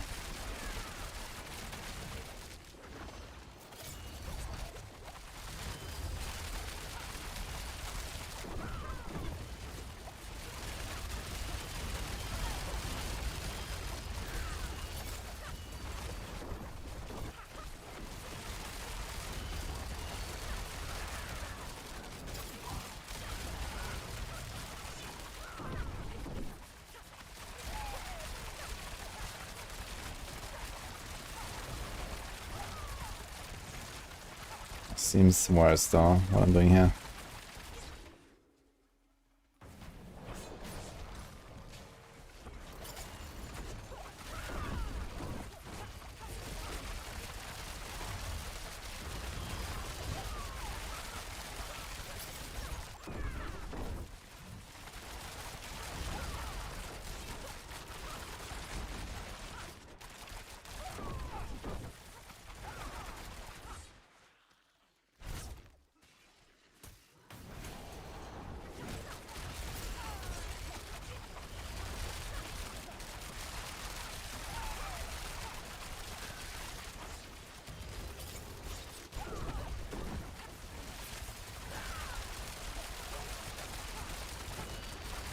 Seems worse though, what I'm doing here.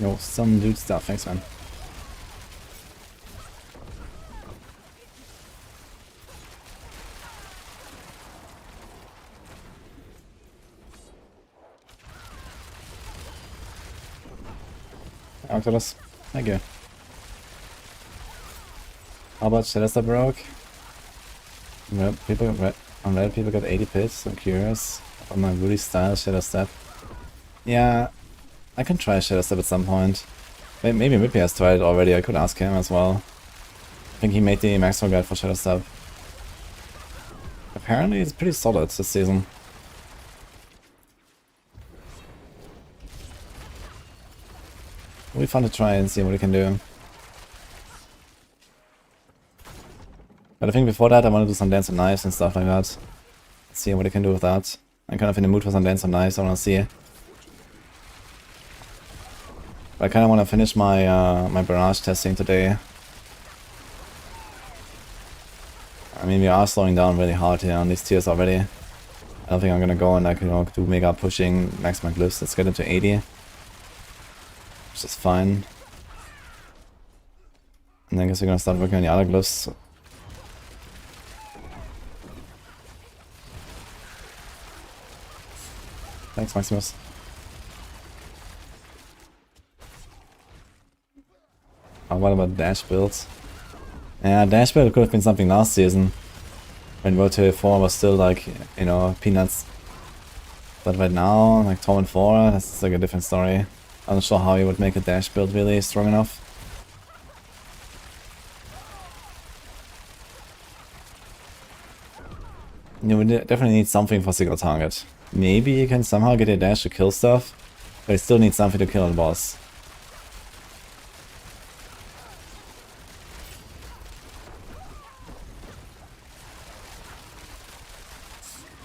Yo, some dude stuff, thanks man. Octopus, thank you. How about Shadowstep broke? On red people got 80 pits, I'm curious. On my Woody style Shadowstep. Yeah, I can try Shadowstep at some point. Maybe Mippy has tried it already, I could ask him as well. I think he made the Maxroll guide for Shadowstep. Apparently it's pretty solid this season. It'll be fun to try and see what we can do. But I think before that I want to do some Dance on Knives and stuff like that. See what I can do with that. I'm kind of in the mood for some Dance on Knives, I want to see. But I kind of want to finish my my barrage testing today. I mean, we are slowing down really hard here on these tiers already. I don't think I'm gonna go and like, you know, do mega pushing maximum glyphs. Let's get into 80. Which is fine. And then I guess we're gonna start working on the other glyphs. Thanks, Maximus. What about dash builds? Yeah, dash build could have been something last season. When World Tier 4 was still like, you know, peanuts. But right now, like Torment 4, that's like a different story. I'm not sure how you would make a dash build really strong enough. You would definitely need something for single target. Maybe you can somehow get a dash to kill stuff, but you still need something to kill a boss.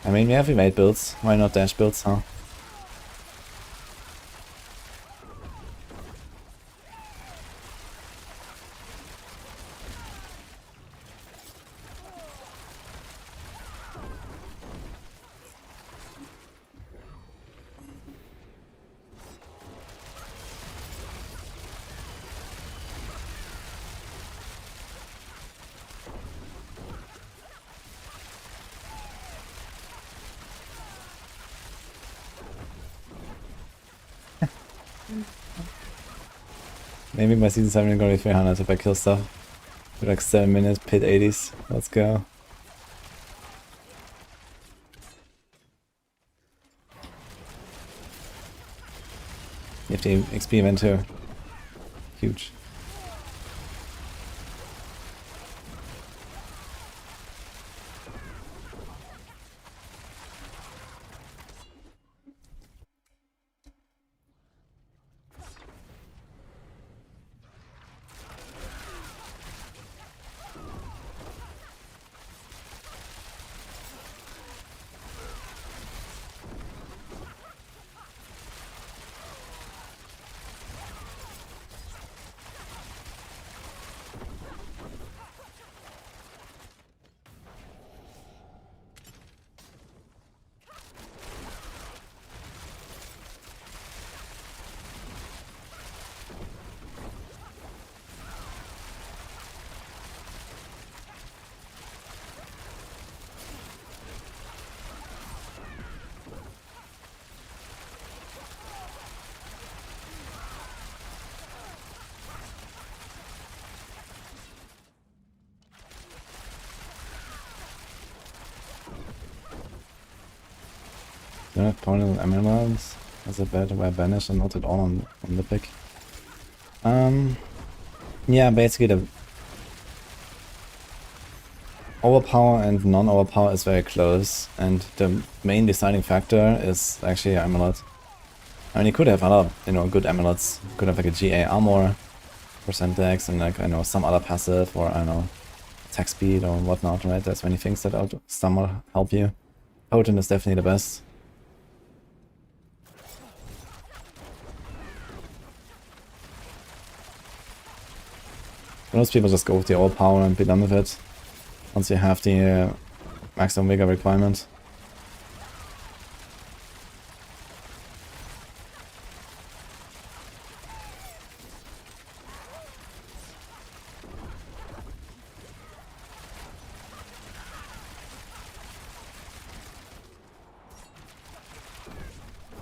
I mean, we have evade builds, why not dash builds, huh? Maybe by season 7 I'm gonna be 300 if I kill stuff. For like 7 minutes, pit 80s. Let's go. You have to XP event too. Huge. Do I have pointed emeralds? Is it better by banish and not at all on Mythic? Yeah, basically the overpower and non-overpower is very close, and the main deciding factor is actually amulet. I mean, you could have other, good amulets. You could have like a GA armor, percentage, and like, some other passive, or I don't know, attack speed or whatnot, right? There's many things that somewhat help you. Potent is definitely the best. Most people just go with the overpower and be done with it. Once you have the maximum vigor requirement.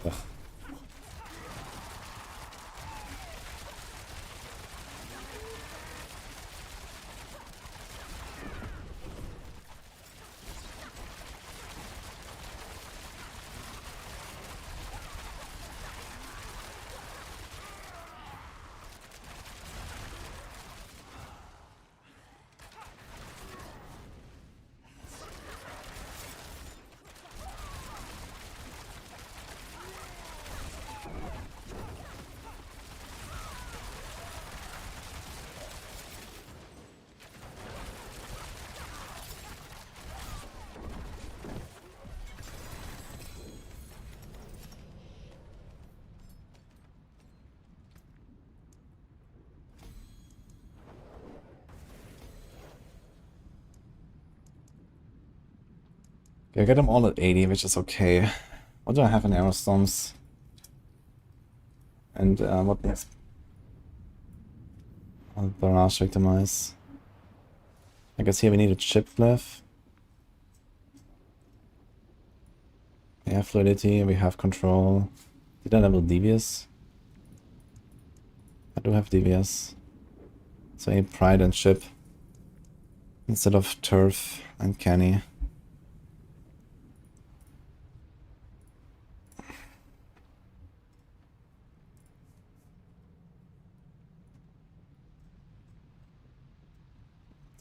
Ugh. Okay, I got them all at 80, which is okay. What do I have in Aerostorms? And what next? Barrage victimize. I guess here we need a chip Glyph. We have fluidity, we have control. Did I level devious? I do have devious. So I need pride and chip instead of turf and canny.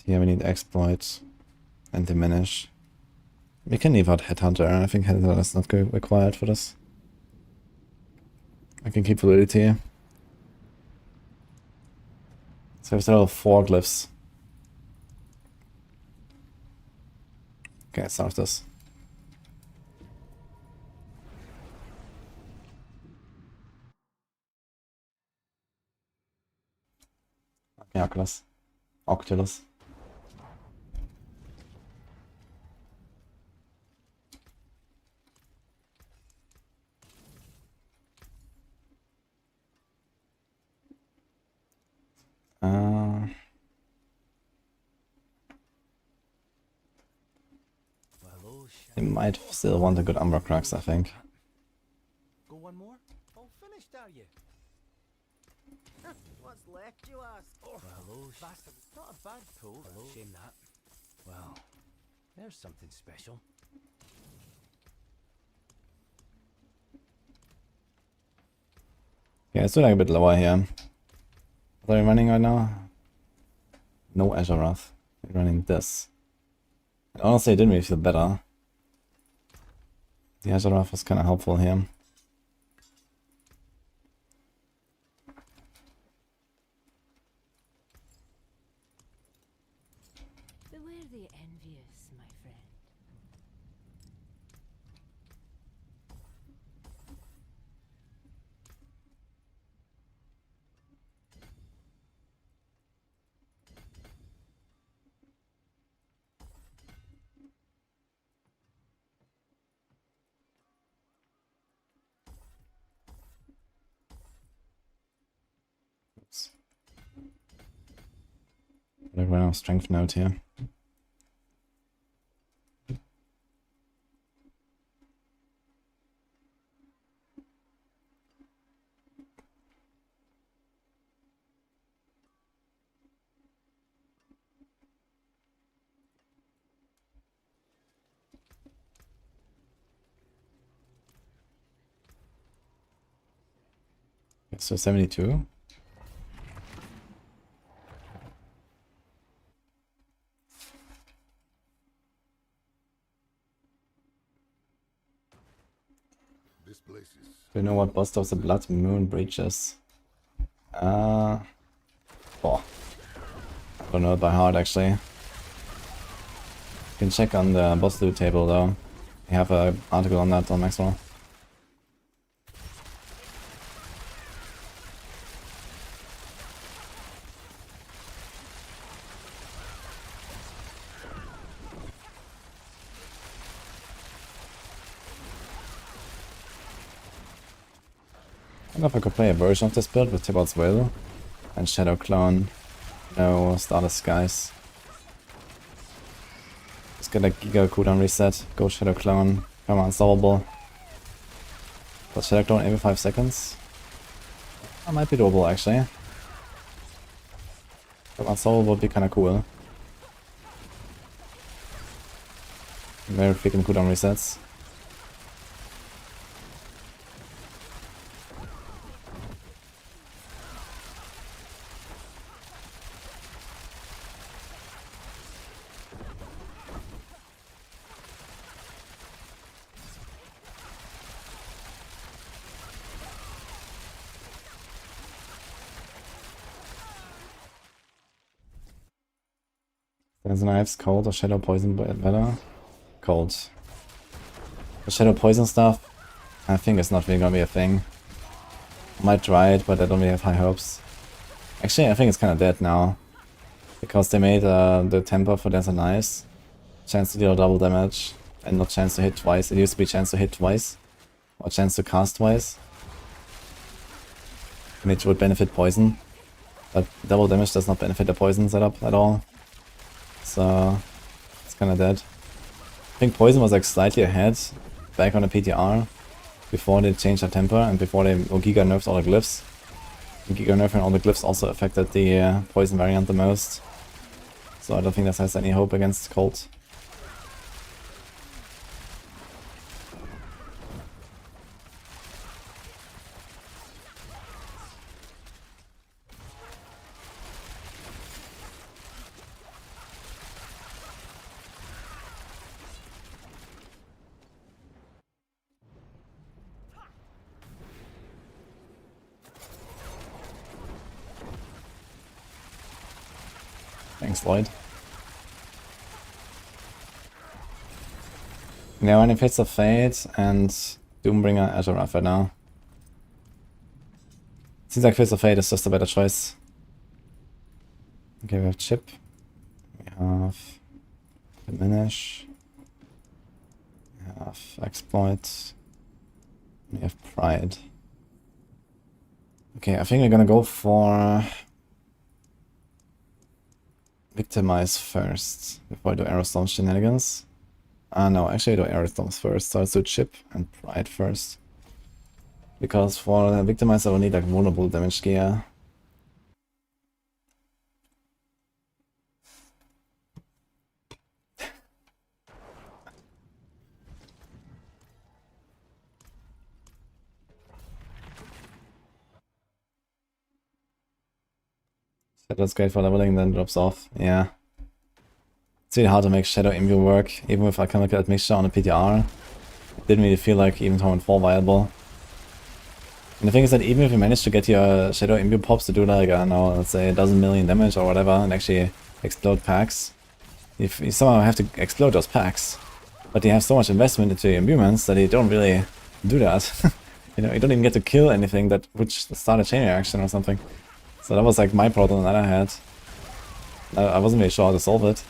Here we need exploit and diminish. We can leave out headhunter. I think headhunter is not required for this. I can keep fluidity. So we still have 4 glyphs. Okay, let's start this. Okay, Oculus. Octulus. They might still want a good Umbra Crux, I think. Go one more? All finished, are you? What's left, you ask? Oh, hello, bastard. Not a bad pull. Hello. Shame that. Well, there's something special. Yeah, it's doing like a bit lower here. What are we running right now? No Azeroth. We're running this. And honestly, it didn't really feel better. The Azeroth was kind of helpful here. Beware the envious, my friend. Oops. We're running out of strength note here. So 72. This place is. Do you know what boss of the Blood Moon breaches? Oh, I don't know it by heart actually. You can check on the boss loot table though. We have an article on that on Maxroll. I don't know if I could play a version of this build with Tibalt's Will and Shadow Clone. No Starless Skies. Just get a Giga cooldown reset, go Shadow Clone, become unsolvable. But Shadow Clone every 5 seconds? That might be doable actually. But unsolvable would be kinda cool. Very frequent cooldown resets. There's knives, cold or shadow poison better? Cold. The shadow poison stuff, I think it's not really gonna be a thing. Might try it, but I don't really have high hopes. Actually, I think it's kind of dead now. Because they made the temper for Dance and Knives. Chance to deal double damage, and not chance to hit twice. It used to be chance to hit twice, or chance to cast twice. Which would benefit poison. But double damage does not benefit the poison setup at all. So it's kinda dead. I think poison was like slightly ahead back on the PTR before they changed their temper and before they Giga nerfed all the glyphs. And Giga nerfing all the glyphs also affected the poison variant the most. So I don't think this has any hope against cold. Thanks, Lloyd. Now, any Fates of Fate and Doombringer Azeroth right now. Seems like Fates of Fate is just a better choice. Okay, we have Chip. We have Diminish. We have Exploit. We have Pride. Okay, I think we're gonna go for Victimize first, before I do Aerostorm shenanigans. No, actually I do Aerostorms first, so I'll do Chip and Pride first. Because for Victimize I will need like vulnerable damage gear. That's great for leveling, then drops off. Yeah. It's really hard to make Shadow Imbue work, even with Alchemical Admixture on a PTR. It didn't really feel like even Torrent 4 viable. And the thing is that even if you manage to get your Shadow Imbue pops to do like, I don't know, let's say a dozen million damage or whatever, and actually explode packs, you somehow have to explode those packs. But you have so much investment into your imbuements that you don't really do that. You know, you don't even get to kill anything that would start a chain reaction or something. So that was like my problem that I had. I wasn't really sure how to solve it.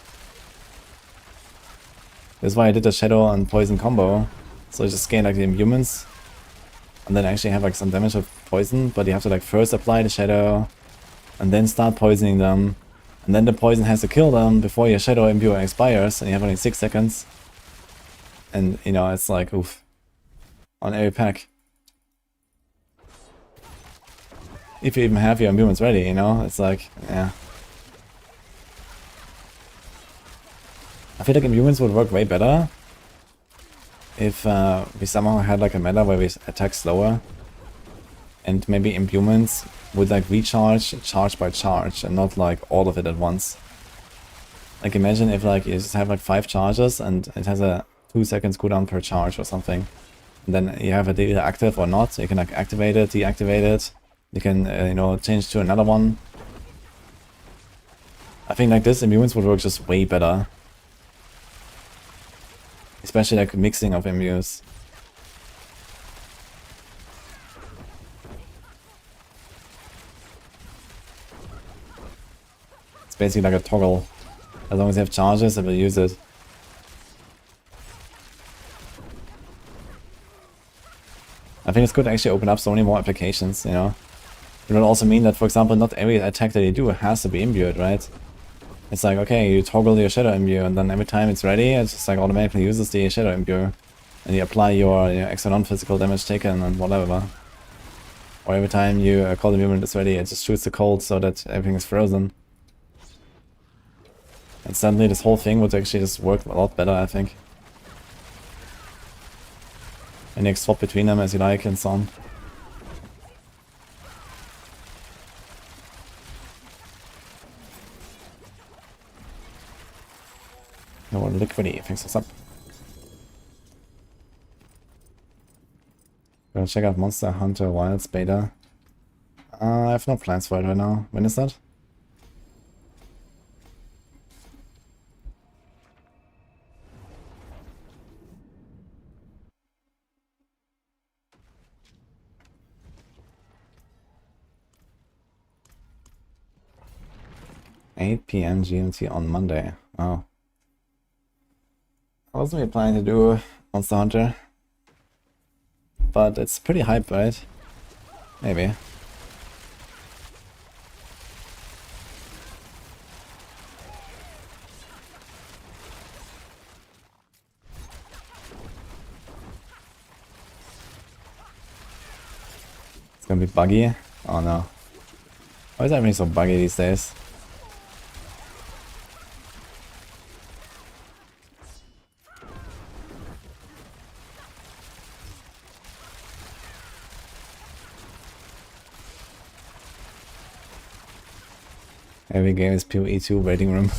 That's why I did the Shadow and Poison combo. So you just gain like the imbuements, and then actually have like some damage with poison, but you have to like first apply the Shadow, and then start poisoning them. And then the poison has to kill them before your Shadow Imbue expires, and you have only 6 seconds. And, you know, it's like, oof. On every pack. If you even have your imbuements ready, you know, it's like, yeah. I feel like imbuements would work way better if we somehow had like a meta where we attack slower. And maybe imbuements would like recharge charge by charge and not like all of it at once. Like imagine if like you just have like 5 charges and it has a 2 seconds cooldown per charge or something. And then you have it either active or not. You can like activate it, deactivate it. You can, you know, change to another one. I think like this imbuements would work just way better. Especially like mixing of imbues. It's basically like a toggle. As long as you have charges, it will use it. I think this could actually open up so many more applications, you know. It would also mean that, for example, not every attack that you do has to be imbued, right? It's like, okay, you toggle your Shadow Imbue, and then every time it's ready, it just like automatically uses the Shadow Imbue. And you apply your extra non-physical damage taken and whatever. Or every time you call the movement is ready, it just shoots the cold so that everything is frozen. And suddenly this whole thing would actually just work a lot better, I think. And you swap between them as you like and so on. No liquidy, thanks for up. Gonna check out Monster Hunter Wilds beta. I have no plans for it right now. When is that? (8 PM GMT on Monday. Oh. I wasn't really planning to do Monster Hunter. But it's pretty hype, right? Maybe. It's gonna be buggy? Oh no. Why is everything so buggy these days? Every game is PoE 2 waiting room.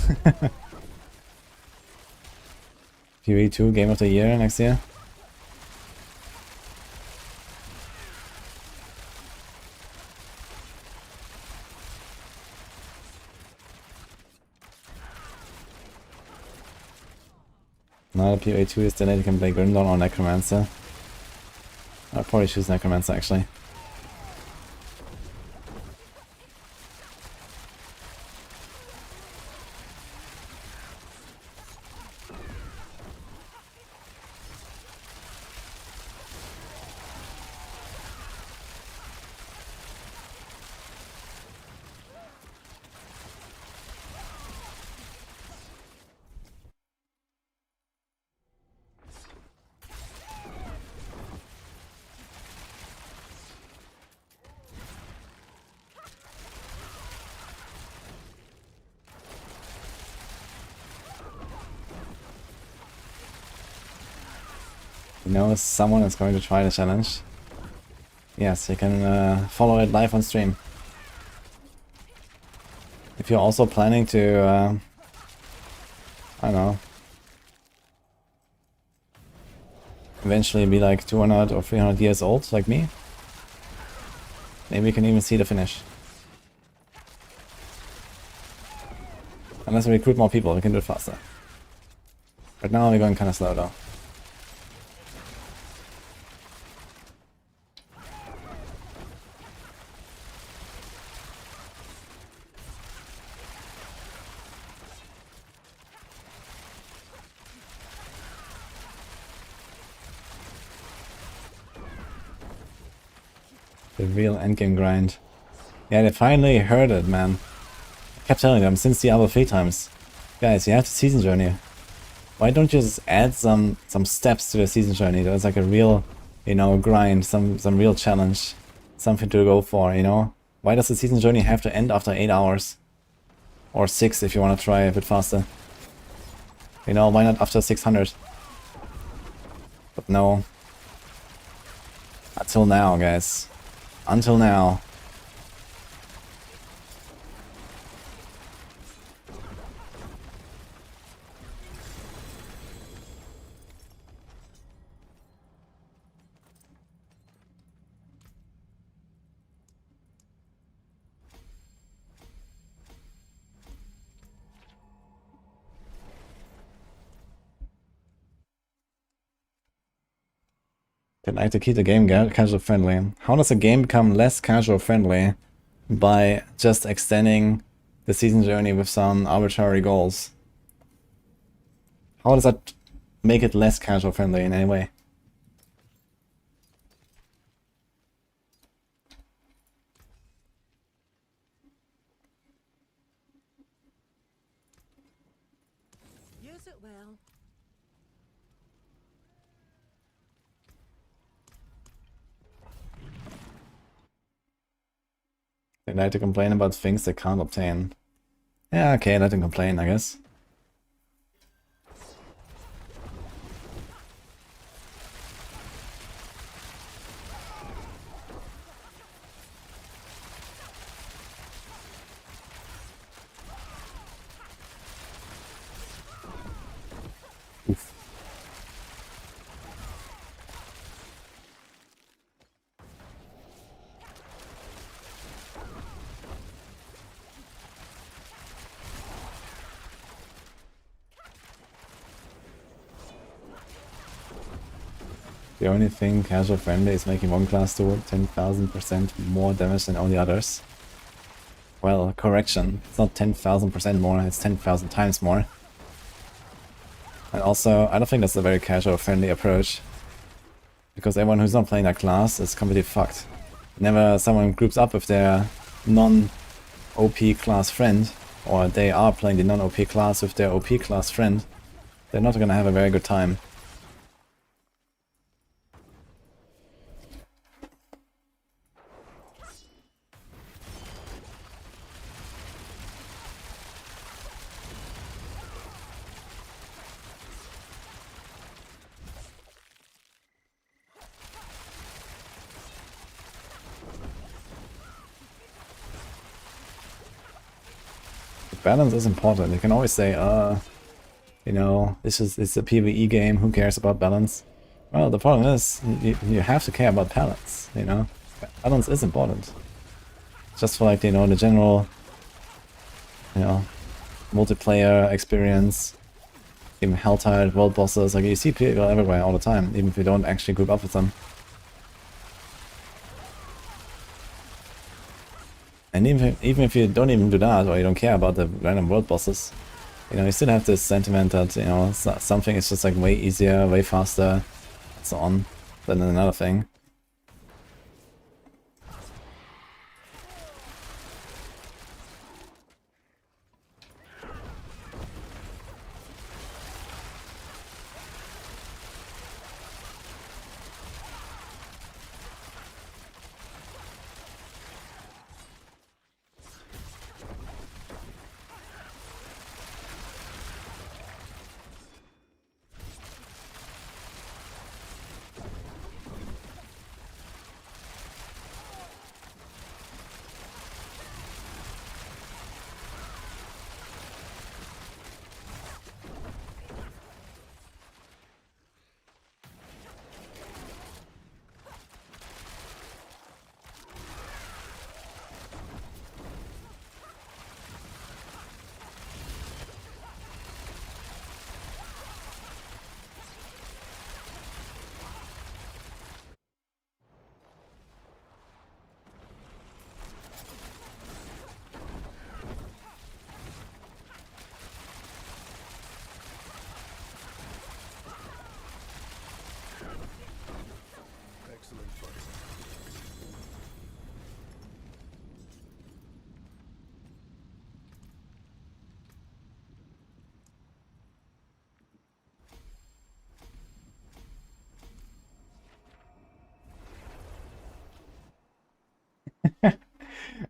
PoE 2 game of the year next year. Now the PoE 2 is delayed, you can play Grimdawn or Necromancer. I'll probably choose Necromancer actually. You know someone is going to try the challenge. Yes, you can follow it live on stream. if you're also planning to, I don't know, eventually be like 200 or 300 years old, like me, maybe you can even see the finish. Unless we recruit more people, we can do it faster. Right now we're going kind of slow though. The real endgame grind. Yeah, they finally heard it, man. I kept telling them since Diablo 3 times. Guys, you have the season journey. Why don't you just add some steps to the season journey? There's like a real, you know, grind, some real challenge. Something to go for, you know? Why does the season journey have to end after 8 hours? Or 6 if you want to try a bit faster. You know, why not after 600? But no. Until now, guys. Until now. I'd like to keep the game casual friendly. How does a game become less casual friendly? By just extending the season journey with some arbitrary goals. How does that make it less casual friendly in any way? Use it well. They like to complain about things they can't obtain. Yeah, okay, let them complain, I guess. Oof. The only thing casual friendly is making one class do 10,000% more damage than all the others. Well, correction. It's not 10,000% more, it's 10,000 times more. And also, I don't think that's a very casual friendly approach. Because everyone who's not playing that class is completely fucked. Whenever someone groups up with their non-OP class friend, or they are playing the non-OP class with their OP class friend, they're not gonna have a very good time. Balance is important. You can always say, you know, it's a PvE game, who cares about balance? Well, the problem is, you have to care about balance, you know? Balance is important. Just for like, you know, the general, you know, multiplayer experience, even Helltide, world bosses, like you see people everywhere all the time, even if you don't actually group up with them. And even if you don't even do that, or you don't care about the random world bosses, you know, you still have this sentiment that, you know, something is just like way easier, way faster, and so on, than another thing.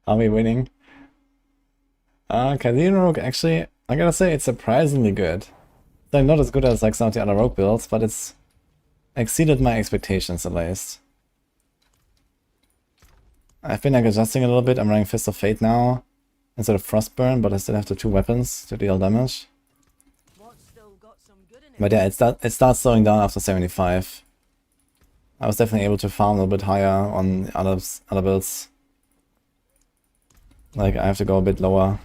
Are we winning? Casino Rogue, actually, I gotta say, it's surprisingly good. It's like not as good as like some of the other Rogue builds, but it's exceeded my expectations at least. I've been like adjusting a little bit. I'm running Fist of Fate now instead of Frostburn, but I still have the 2 weapons to deal damage. What's still got some good in it? But yeah, it starts slowing down after 75. I was definitely able to farm a little bit higher on other builds. Like I have to go a bit lower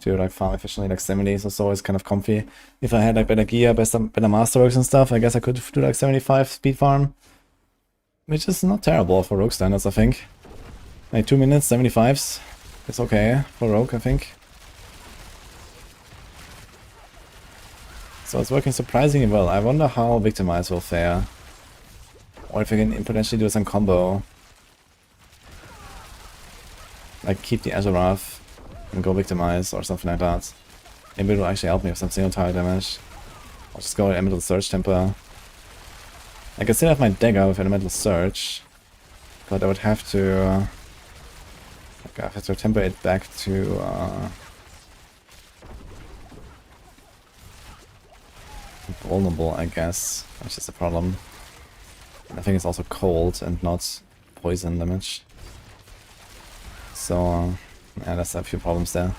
to like farm efficiently, like 70s or so is kind of comfy. If I had like better gear, better masterworks and stuff, I guess I could do like 75 speed farm. Which is not terrible for Rogue standards, I think. Like 2 minutes, 75s. It's okay for Rogue, I think. So it's working surprisingly well. I wonder how Victimize will fare. Or if I can potentially do some combo. Like keep the Azurath and go Victimize or something like that. Maybe it will actually help me with some single target damage. I'll just go Elemental Surge temper. I can still have my dagger with Elemental Surge. But I would have to... I have to temper it back to... vulnerable, I guess, which is a problem. I think it's also cold and not poison damage. So, yeah, there's a few problems there.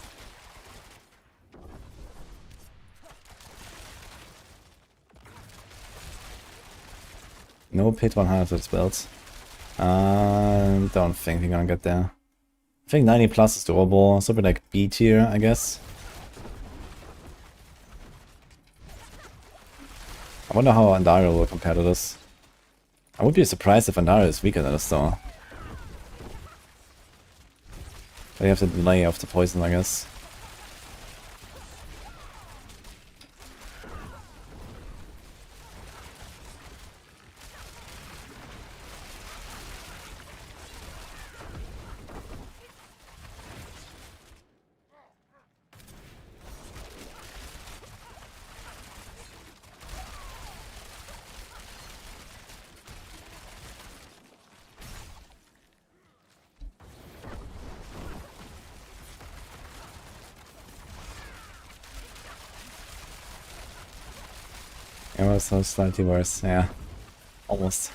No pit 100 to this build. Don't think we're gonna get there. I think 90 plus is doable, so a bit like B tier, I guess. I wonder how Andariel will compare to this. I would be surprised if Andariel is weaker than this though. But you have the delay of the poison, I guess. It was so slightly worse, yeah. Almost.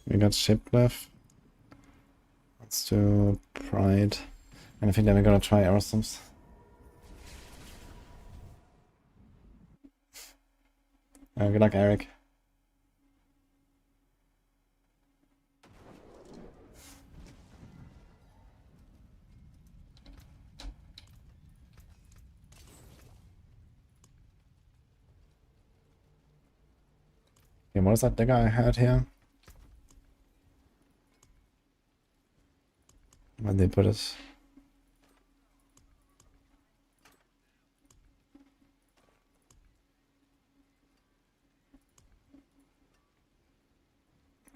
We got Glyph. Let's do Pride. And I think then we're gonna try Aerostoms. Good luck, Eric. Okay, what is that dagger I had here? Where did they put it?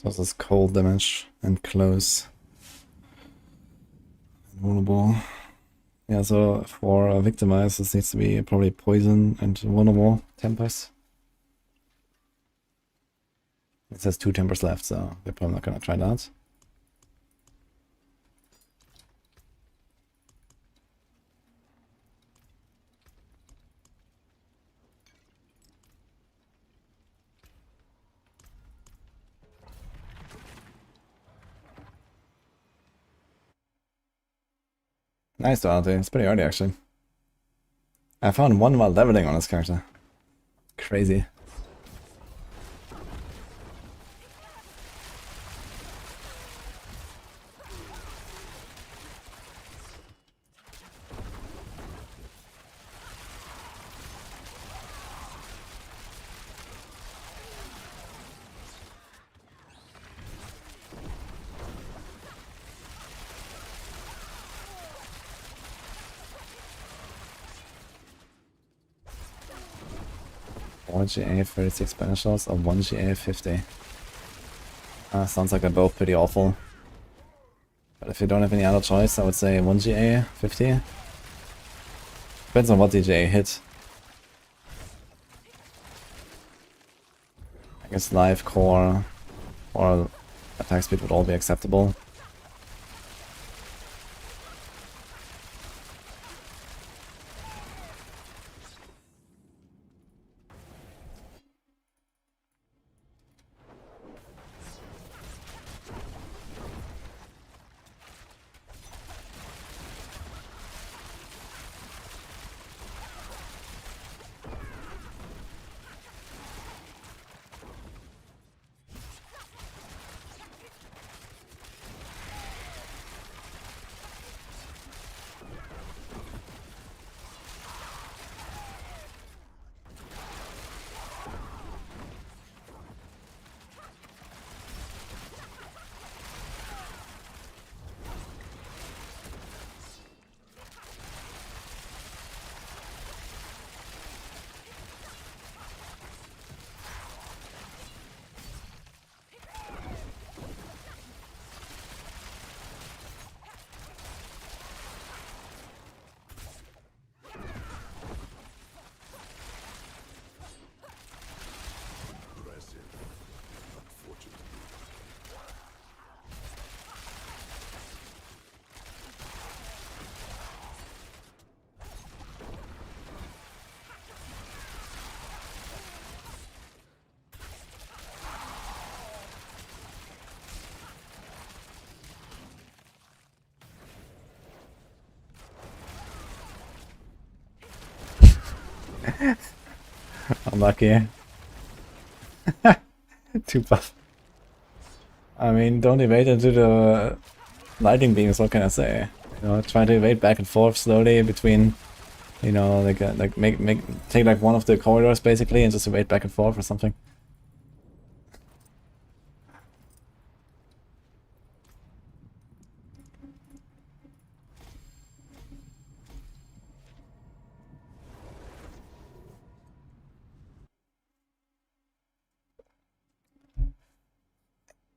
This is cold damage and close. And vulnerable. Yeah, so for Victimize, this needs to be probably poison and vulnerable tempers. It says 2 tempers left, so we're probably not gonna try that. Nice duality, it's pretty early actually. I found one while leveling on this character. Crazy. 4 GA 36 beneficials or 1 GA 50. Sounds like they're both pretty awful. But if you don't have any other choice, I would say 1 GA 50. Depends on what the GA hit. I guess life, core, or attack speed would all be acceptable. Unlucky. Too buff. I mean, don't evade into the lightning beams, what can I say? You know, try to evade back and forth slowly between, you know, like take like one of the corridors basically and just evade back and forth or something.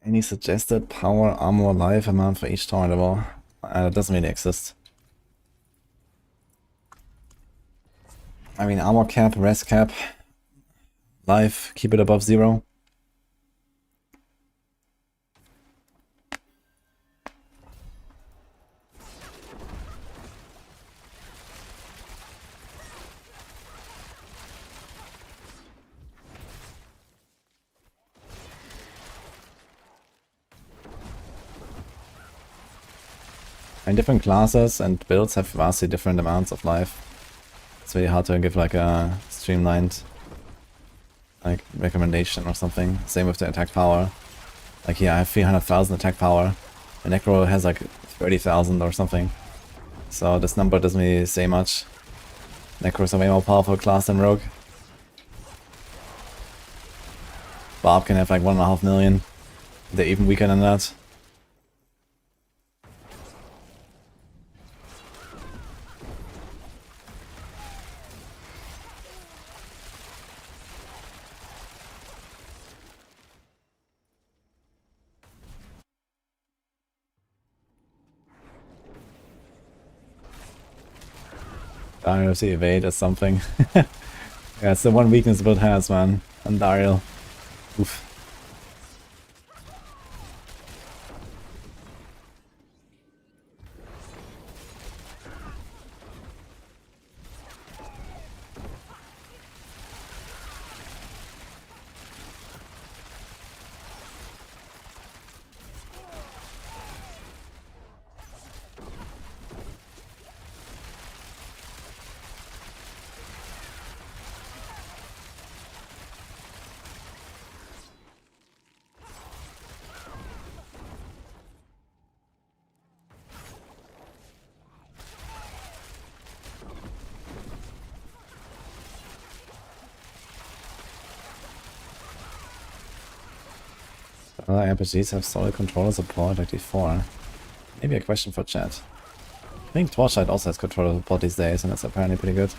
Any suggested power, armor, life amount for each target? It doesn't really exist. I mean, armor cap, rest cap, life, keep it above 0. And different classes and builds have vastly different amounts of life. It's really hard to give like a streamlined like recommendation or something. Same with the attack power. Like here I have 300,000 attack power. The Necro has like 30,000 or something. So this number doesn't really say much. Necro's a way more powerful class than Rogue. Barb can have like 1.5 million. They're even weaker than that. I don't know, see evade or something. Yeah, it's the one weakness the build has, man. Andariel. Oof. Other RPGs have solid controller support like before. Maybe a question for chat. I think Torchlight also has controller support these days, and that's apparently pretty good.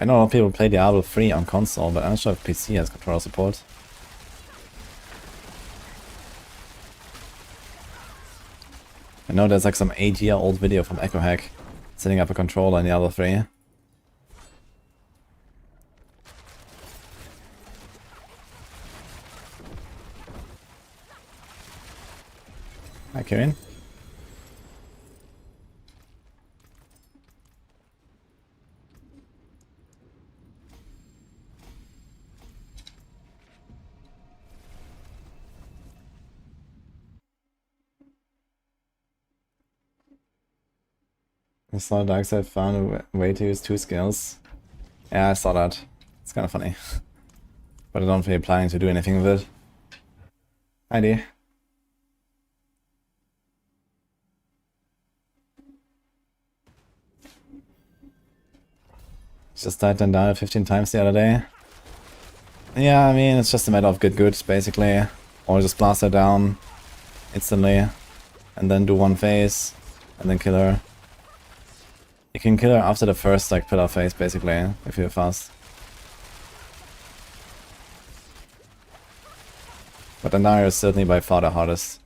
I know a lot of people play Diablo 3 on console, but I'm not sure if PC has controller support. I know there's like some 8-year-old video from Echo Hack setting up a controller in Diablo 3. Hi, Kieran. I saw Darkseid found a way to use 2 skills. Yeah, I saw that. It's kind of funny. But I don't really planning to do anything with it. Hi, dear. Just died and died 15 times the other day. Yeah, I mean, it's just a matter of get good, basically. Or just blast her down instantly. And then do one phase. And then kill her. You can kill her after the first, like, pillar phase, basically, if you're fast. But Andariel is certainly by far the hardest.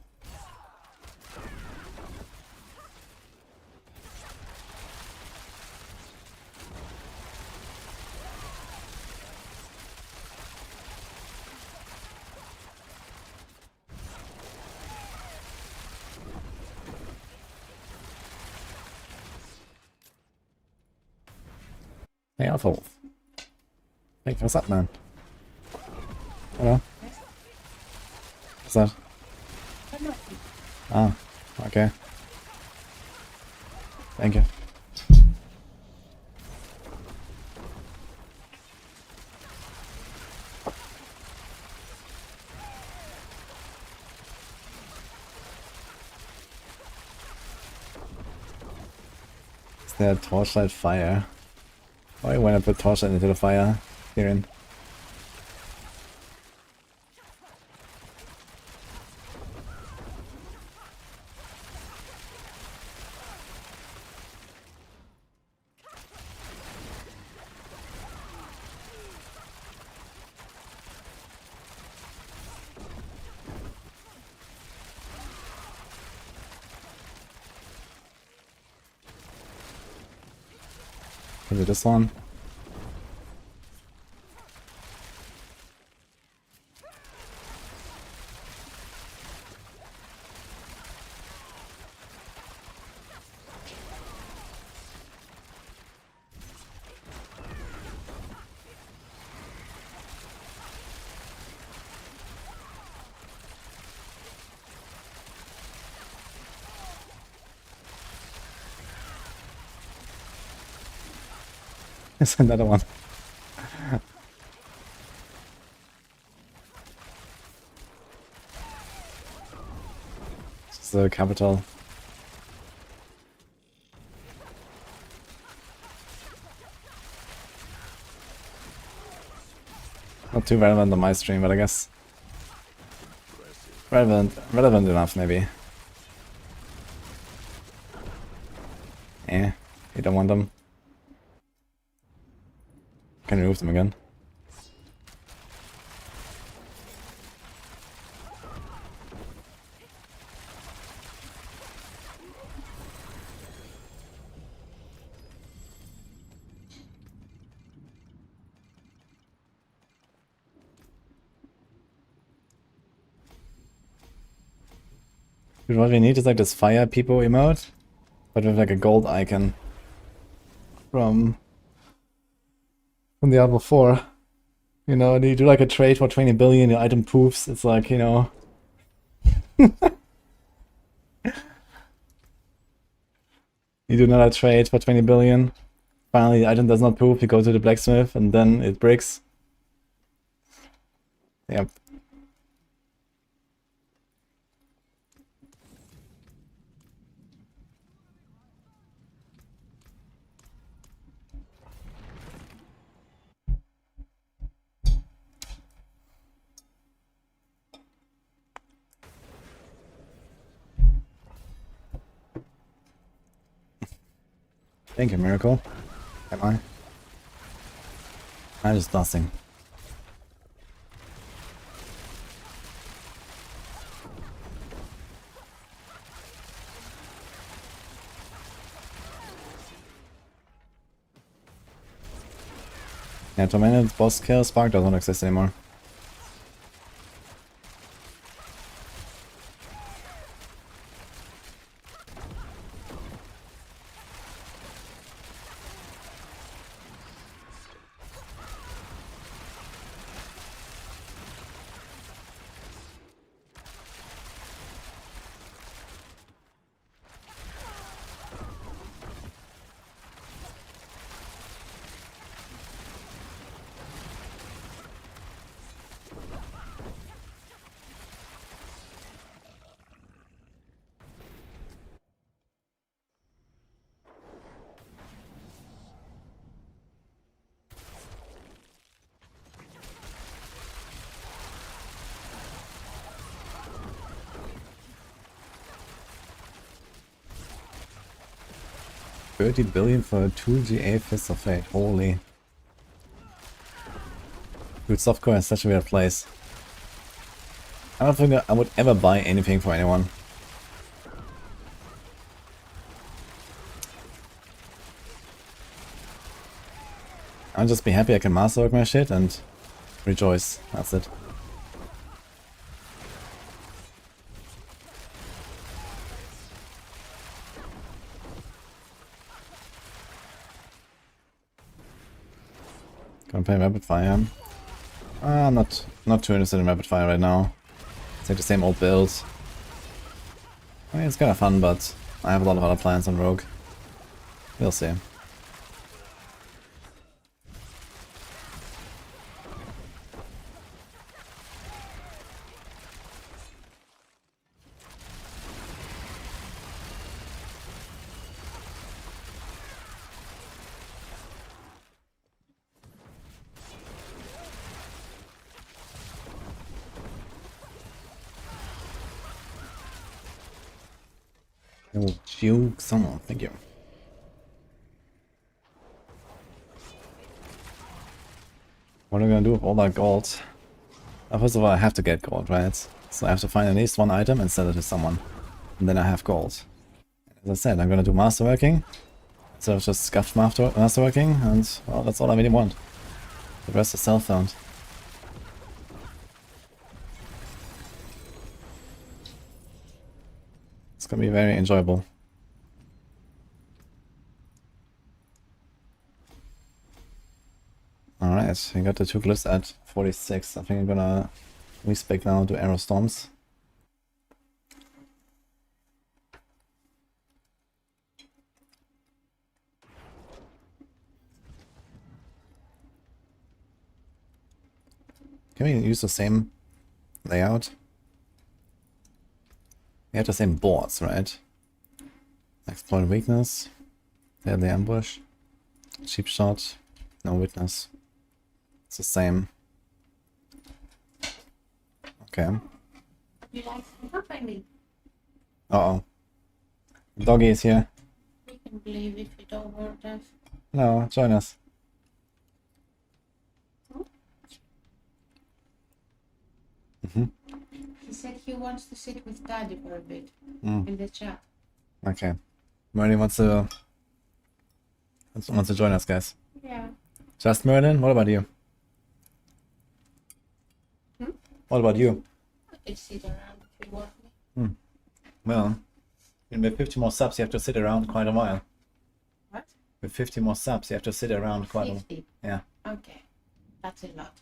Hey, Alpha Wolf. Hey, what's up, man? Hello? What's that? Ah, okay. Thank you. Is there a torchlight fire? Why when I put torchlight into the fire? Kieran. Is it this one? It's another one. It's the capital. Not too relevant on my stream, but I guess relevant enough maybe. Eh, you don't want them. Can remove them again. Dude, what we need is like this fire people emote, but with like a gold icon from Diablo 4. You know, you do like a trade for 20 billion, your item poofs, it's like, you know. You do another trade for 20 billion. Finally, the item does not poof, you go to the blacksmith, and then it breaks. Yep. Thank you, Miracle. Am I? I'm just blasting. Yeah, Tormented boss kill spark doesn't exist anymore. $30 billion for a 2 GA Fist of Fate. Holy. Dude, softcore is such a weird place. I don't think I would ever buy anything for anyone. I'll just be happy I can masterwork my shit and rejoice. That's it. Gonna play rapid fire. I'm not too interested in rapid fire right now. It's like the same old build. I mean, it's kind of fun, but I have a lot of other plans on Rogue. We'll see. Oh, juke someone, thank you. What am I gonna do with all that gold? First of all, I have to get gold, right? So I have to find at least one item and sell it to someone. And then I have gold. As I said, I'm gonna do masterworking. Instead of just scuffed masterworking, and well, that's all I really want. The rest is self-found. It's gonna be very enjoyable. Alright, we got the 2 glyphs at 46. I think I'm gonna respec now to arrow storms. Can we use the same layout? We have the same boards, right? Exploit weakness, deadly ambush, cheap shot, no witness. It's the same. Okay. You like some company? Uh-oh. Doggy is here. We can believe if you don't want us. No, join us. He said he wants to sit with Daddy for a bit in the chat. Okay. Merlin wants to join us, guys. Yeah. Just Merlin, what about you? Hmm? What about you? I can sit around if you want me. Well, with 50 more subs, you have to sit around quite a while. What? With 50 more subs, you have to sit around quite a while. 50? Yeah, Okay. That's a lot.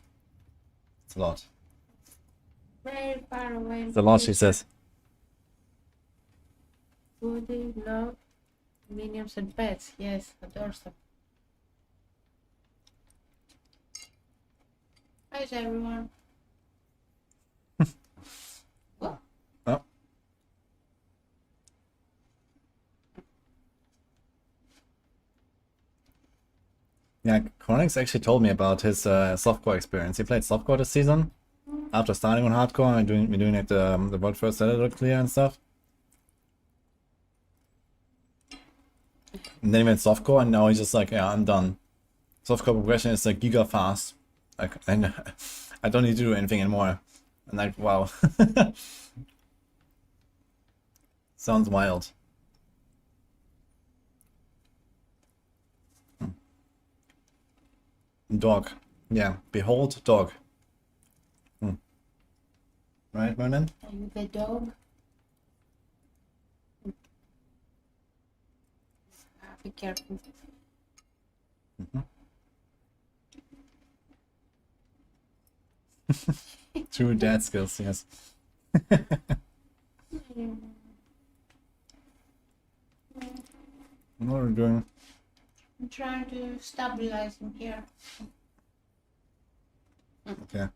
it's a lot. Very far away. It's a lot, she says. Woody, love, minions and pets. Yes, adores them. Hi everyone. What? Oh. Yeah, Chronix actually told me about his softcore experience. He played softcore this season. After starting on hardcore and doing like the world first Citadel clear and stuff. And then he went softcore and now he's just like, yeah, I'm done. Softcore progression is like giga fast. Like, and I don't need to do anything anymore. And like, wow. Sounds wild. Dog. Yeah. Behold dog. Right, Merlin? Are you the dog? Be careful. True dad skills, yes. What are we doing? I'm trying to stabilize him here. Okay.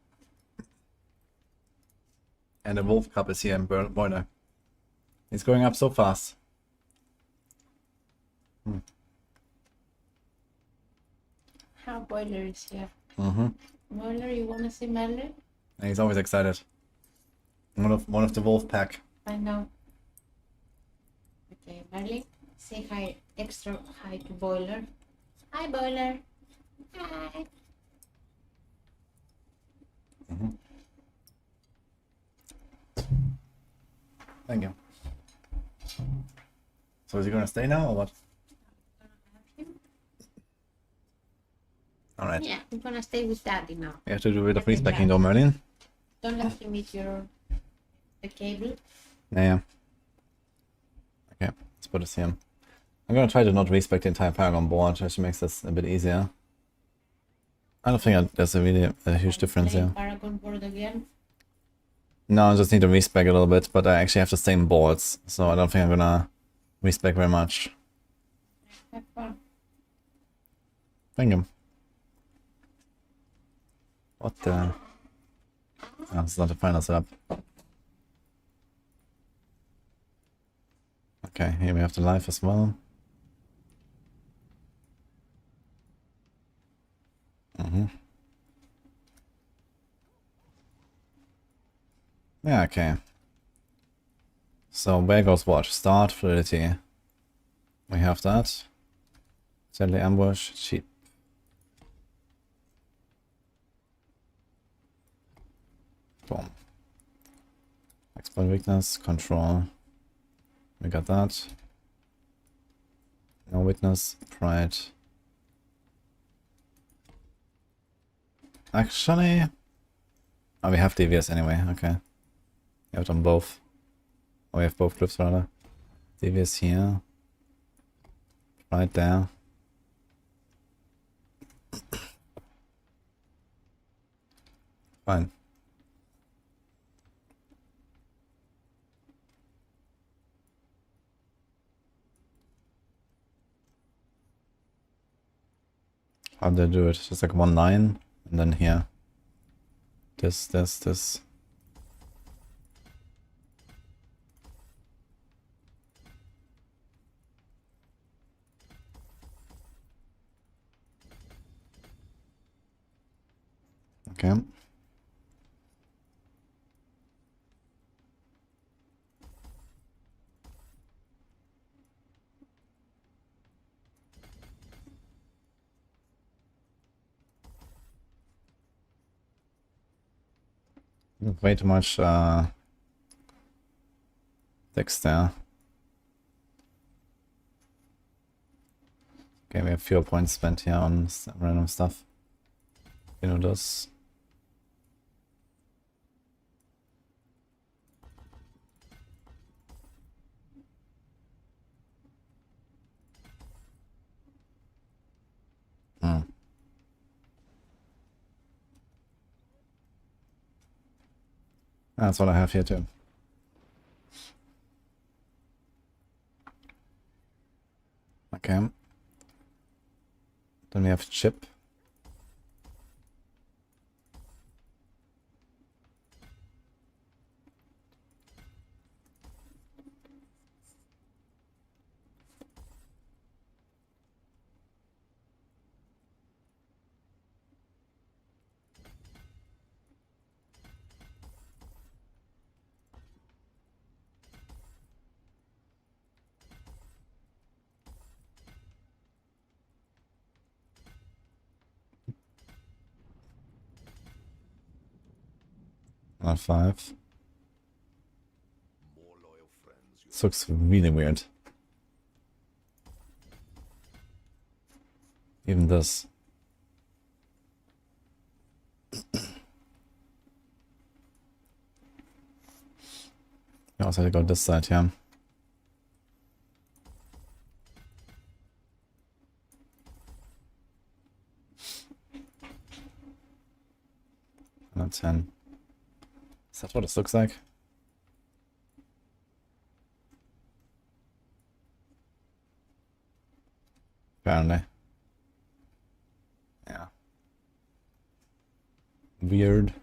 And the wolf cup is here in boiler. He's going up so fast. How Boiler is here. Mm-hmm. Boiler, you wanna see Merlin? And he's always excited. One of the wolf pack. I know. Okay, Merlin, say hi, extra hi to Boiler. Hi, Boiler. Hi. Thank you. So is he gonna stay now or what? Alright. Yeah, I'm gonna stay with Daddy now. You have to do a bit of Okay, respecking yeah. though, Merlin. Don't let him eat the cable. Yeah. Okay, let's put this here. I'm gonna try to not respec the entire Paragon board, just makes this a bit easier. I don't think there's a really a huge difference Play here. Paragon board again. No, I just need to respec a little bit, but I actually have the same boards, so I don't think I'm gonna respec very much. Have fun. Thank you. What the? Oh, it's not the final setup. Okay, here we have the life as well. Yeah, okay. So where goes what? Start, fluidity. We have that. Deadly ambush, cheap. Boom. Exploit weakness, control. We got that. No witness, pride. Actually... Oh, we have DVS anyway, okay. We have them both. Oh, we have both glyphs rather. DVS here. Right there. Fine. How do they do it? Just like 1-9 and then here. This. Okay. Way too much text there. Okay, we have fewer points spent here on random stuff. You know this. That's what I have here too. Okay. Then we have chip. Not 5. This looks really weird. Even this. I also have to go this side here. Not 10. Is that what this looks like? Apparently. Yeah. Weird.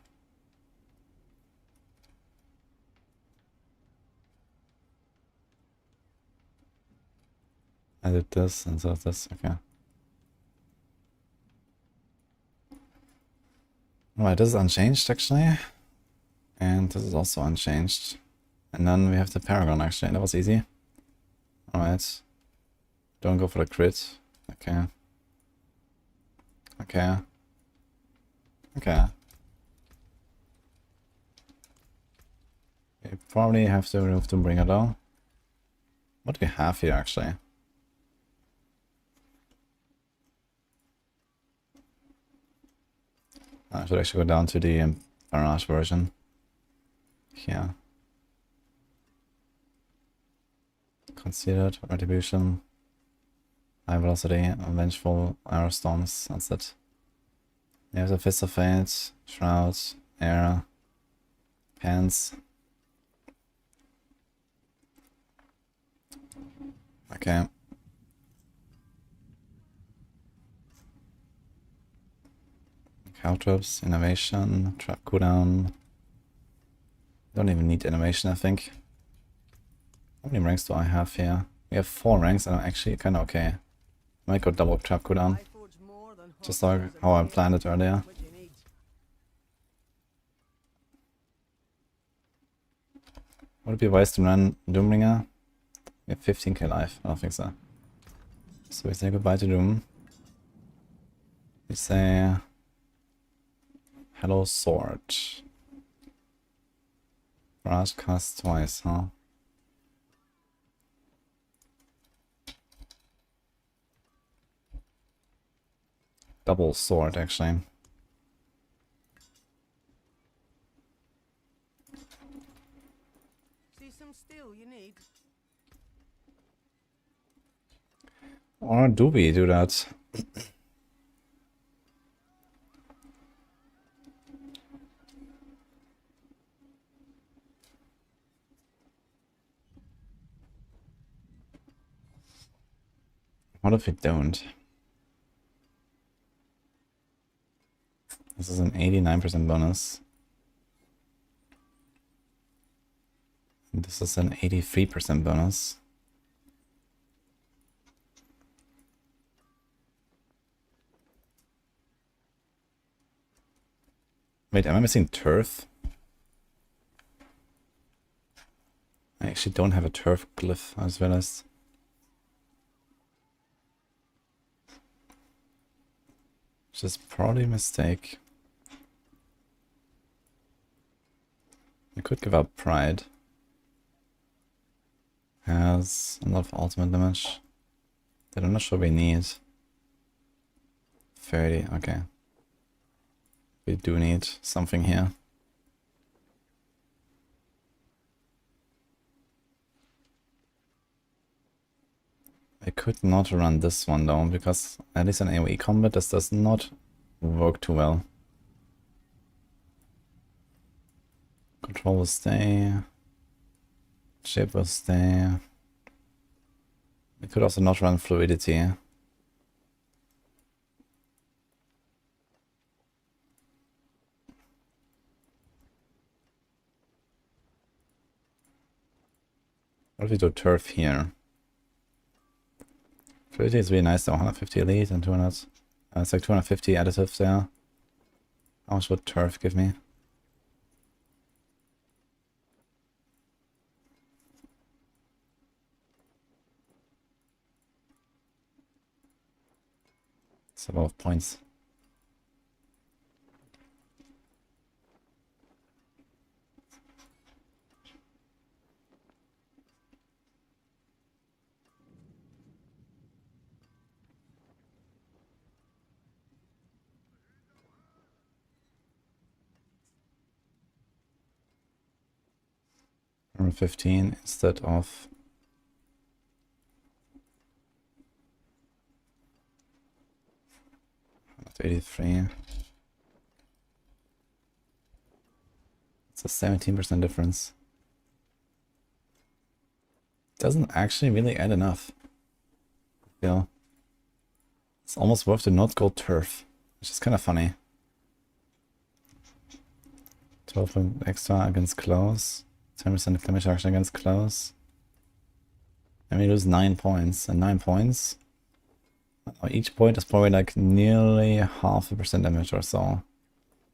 I did this and so this, okay. Alright, this is unchanged actually. And this is also unchanged. And then we have the Paragon actually, that was easy. Alright. Don't go for the crit. Okay. Okay. Okay. We probably have to remove the bringer though. What do we have here actually? I should actually go down to the Barrage version. Here. Concealed, Retribution, High Velocity, Vengeful, Arrow Storms, that's it. We have the Fist of Fate, Shroud, Air, Pants. Okay. Caltrops, Innovation, Trap Cooldown. Don't even need Innovation, I think. How many ranks do I have here? We have 4 ranks and I'm actually kinda okay. Might go double Trap Cooldown. Just like how I planned it earlier. Would it be wise to run Doombringer? We have 15k life, I don't think so. So we say goodbye to Doom. We say hello sword. Barrage cast twice, huh? Double sword actually. See some steel you need. Or do we do that? What if we don't? This is an 89% bonus. And this is an 83% bonus. Wait, am I missing turf? I actually don't have a turf glyph, I just realized. Which is probably a mistake. I could give up Pride. Has a lot of ultimate damage that I'm not sure we need. 30, okay. We do need something here. I could not run this one though, because at least in AoE combat this does not work too well. Control will stay. Shape will stay. We could also not run Fluidity. What if we do Turf here? Fluidity is really nice though, 150 elite and 200. It's like 250 additive there. How much would Turf give me? It's a lot of points. 115 instead of 183. It's a 17% difference. Doesn't actually really add enough. Yeah. It's almost worth to not go turf, which is kind of funny. 12 extra against close. 10% damage reduction against close. And we lose 9 points. And 9 points. Each point is probably like nearly 0.5% damage or so.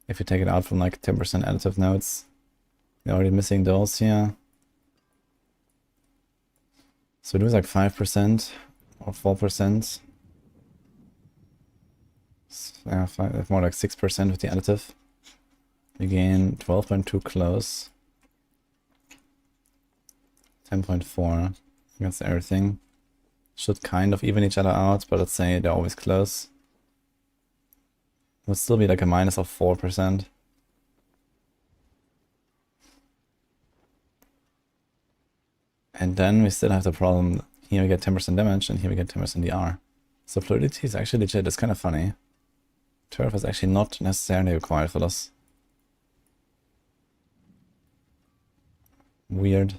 If you take it out from like 10% additive nodes. We're already missing those here. So we lose like 5% or 4%. Yeah, more like 6% with the additive. We gain 12.2 close. 10.4 against everything. Should kind of even each other out, but let's say they're always close. Would still be like a minus of 4%. And then we still have the problem, here we get 10% damage and here we get 10% DR. So fluidity is actually legit, it's kind of funny. Turf is actually not necessarily required for this. Weird.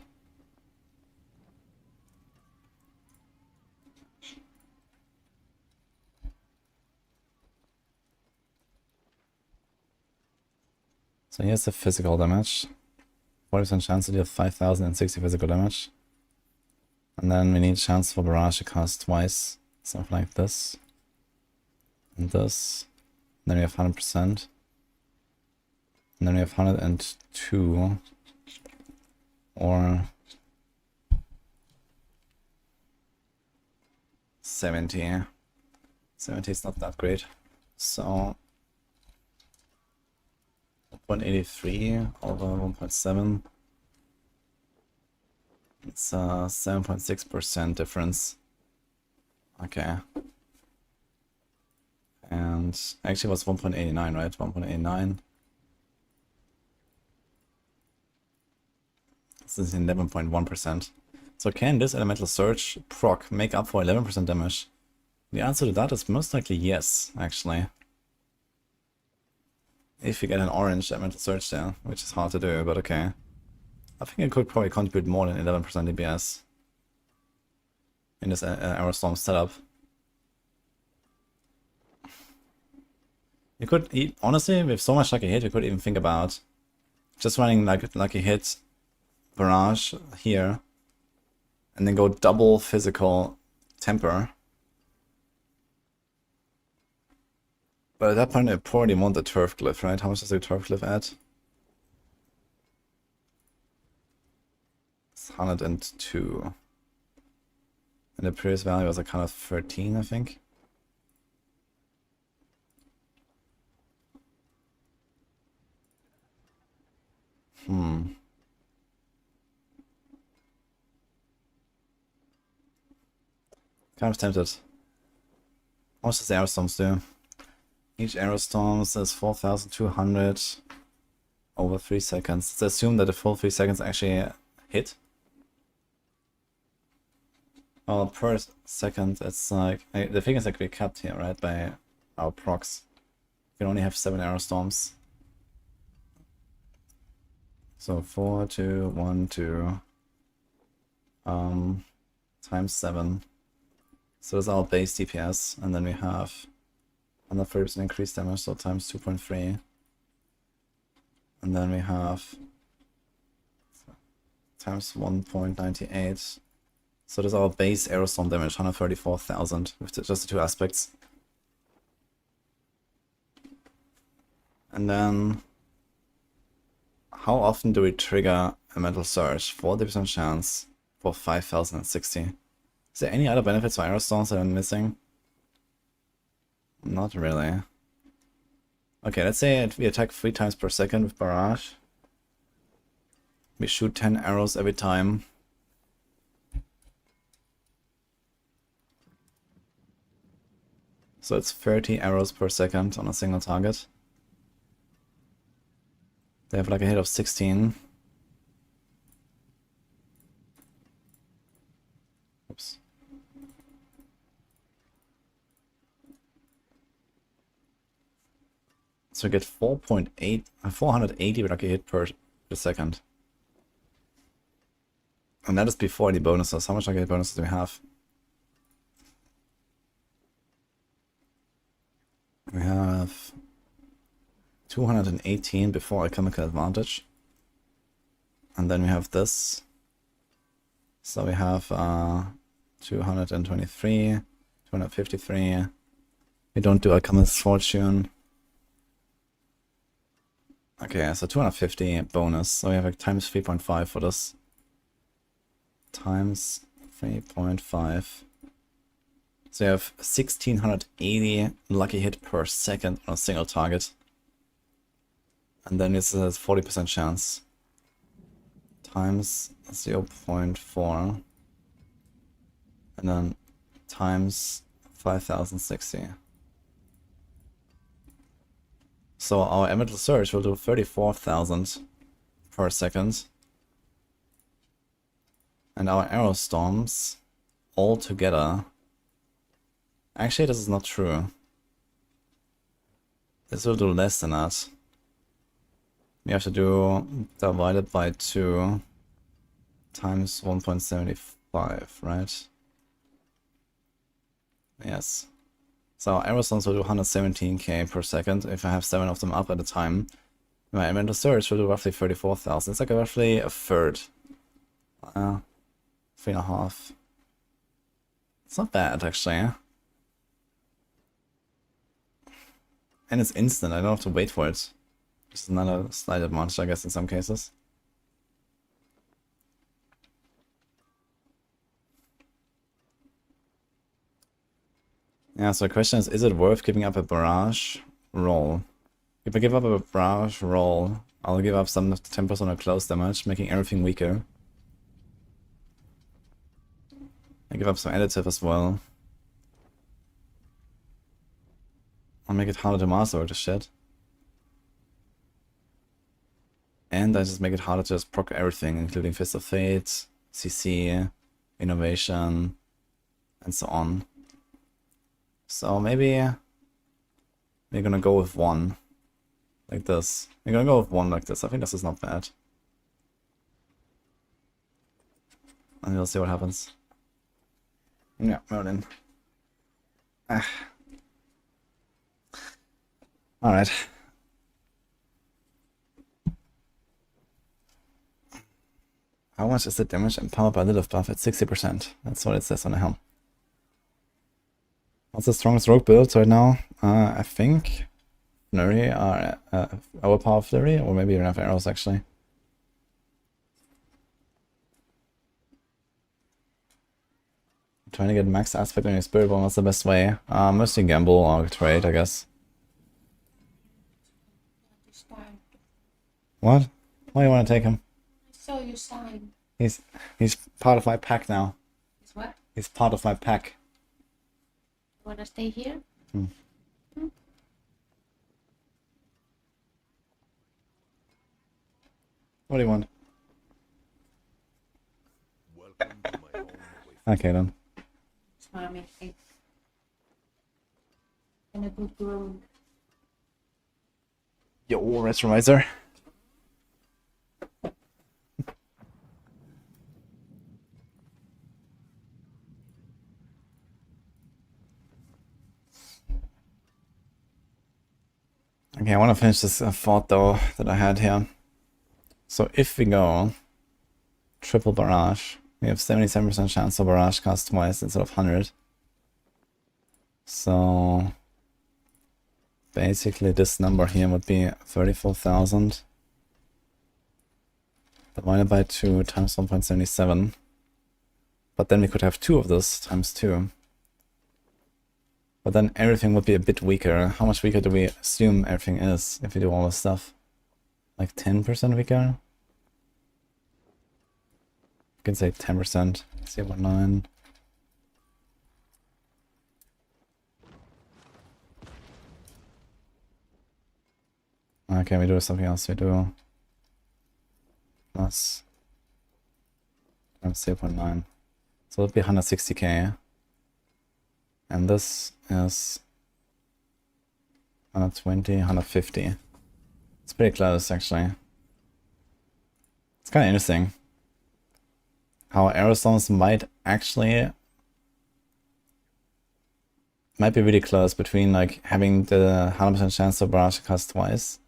So here's the physical damage. 40% chance to deal 5060 physical damage. And then we need chance for barrage to cast twice. Something like this. And this. And then we have 100%. And then we have 102. Or 70. 70 is not that great. So 1.83 over 1.7. It's a 7.6% difference. Okay. And actually it was 1.89, right? 1.89. This is 11.1%. So can this elemental surge proc make up for 11% damage? The answer to that is most likely yes, actually. If you get an orange elemental surge there, which is hard to do, but okay. I think it could probably contribute more than 11% DPS in this Aerostorm setup. You could, honestly, with so much Lucky Hit, you could even think about just running like Lucky Hit Barrage here, and then go double physical temper. But at that point, I probably want the turf glyph, right? How much does the turf glyph add? It's 102. And the previous value was a kind of 13, I think. Kind of tempted. How much does the Aerostorms do? Each Aerostorm says 4,200 over 3 seconds. Let's assume that the full 3 seconds actually hit. Well, per second, it's like... the thing is like we're capped here, right, by our procs. We can only have 7 Aerostorms. So 4, 2, 1, 2... times 7. So that's our base DPS, and then we have 130% increased damage, so times 2.3. And then we have times 1.98. So that's our base Aerostorm damage, 134,000 with just the 2 aspects. And then how often do we trigger a Mental Surge? 40% chance for 5,060. Is there any other benefits for Aerostorms that I'm missing? Not really. Okay, let's say we attack 3 times per second with Barrage. We shoot 10 arrows every time. So it's 30 arrows per second on a single target. They have like a hit of 16. So we get 480 lucky hit per second. And that is before any bonuses. How much lucky hit bonuses do we have? We have 218 before alchemical advantage. And then we have this. So we have 223, 253. We don't do alchemist's fortune. Okay, so 250 bonus. So we have like times 3.5 for this. Times 3.5. So you have 1680 lucky hit per second on a single target. And then this has 40% chance. Times 0.4. And then times 5060. So our elemental surge will do 34,000 per second. And our arrow storms all together. Actually, this is not true. This will do less than that. We have to do divided by 2 times 1.75, right? Yes. So arrow storms will do 117k per second if I have 7 of them up at a time. My elemental surge will do roughly 34,000. It's like roughly a third. 3.5. It's not bad, actually. And it's instant, I don't have to wait for it. Which is another slight advantage, I guess, in some cases. Yeah, so the question is it worth giving up a barrage roll? If I give up a barrage roll, I'll give up some 10% of close damage, making everything weaker. I give up some additive as well. I'll make it harder to master this shit. And I just make it harder to just proc everything, including Fist of Fate, CC, Innovation, and so on. So maybe we're gonna go with 1. Like this. We're gonna go with 1 like this. I think this is not bad. And we'll see what happens. Yeah, Merlin. Alright. How much is the damage empowered by Lilith buff? At 60%. That's what it says on the helm. What's the strongest rogue build right now? I think Flurry are overpower Flurry, or maybe enough arrows actually. Trying to get max aspect on your Spiritborn, what's the best way? Mostly gamble or trade, I guess. What? Why do you want to take him? I saw you sign. He's part of my pack now. It's what? He's part of my pack. You wanna stay here? Hmm. What do you want? Welcome to my own way. Okay then. Mommy, it's in a good groove. Yo, Retromizer. Okay, I want to finish this thought though that I had here. So if we go triple barrage, we have 77% chance of barrage cast twice instead of 100. So basically this number here would be 34,000 divided by 2 times 1.77. But then we could have 2 of this times 2. But then everything would be a bit weaker. How much weaker do we assume everything is if we do all this stuff? Like 10% weaker? You can say 10%. 0.9. Okay, we do something else. We do plus 0.9. So it'll be 160k. And this is 120, 150. It's pretty close, actually. It's kind of interesting how aerostones might be really close between like having the 100% chance to barrage cast twice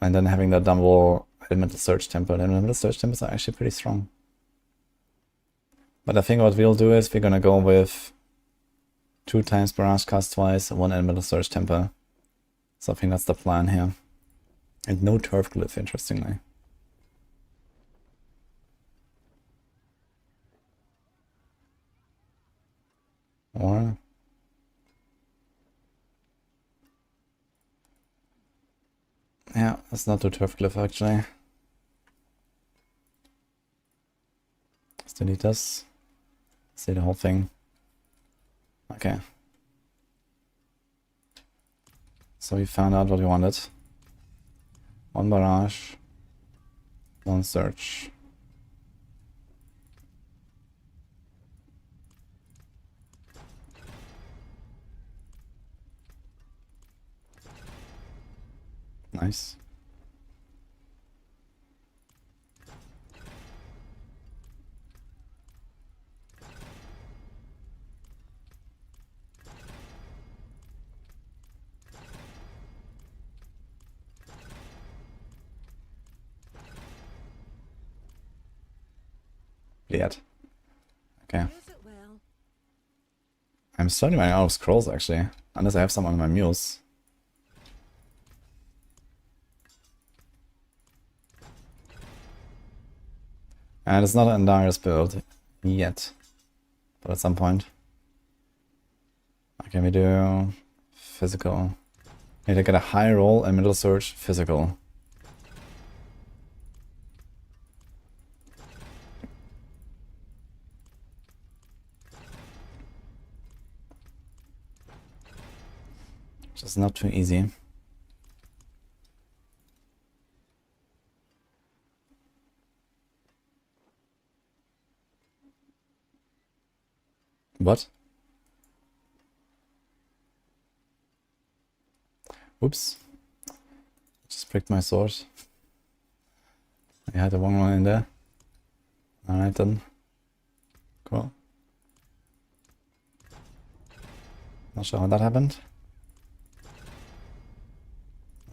and then having that double elemental surge tempo. The elemental surge tempos are actually pretty strong. But I think what we'll do is we're gonna go with 2 times barrage cast twice and 1 elemental surge tempo. So I think that's the plan here. And no turf glyph, interestingly. Or yeah, let's not do turf glyph actually. Let's delete this. See the whole thing. Okay. So we found out what we wanted. 1 barrage, 1 search. Nice. Yet. Okay. Use it well. I'm starting running out of scrolls actually, unless I have some on my mules. And it's not an Andariel's build yet, but at some point. Okay, we do physical. Need to get a high roll and middle surge physical. Just not too easy. What? Oops. Just pricked my sword. I had the wrong one in there. Alright then. Cool. Not sure how that happened.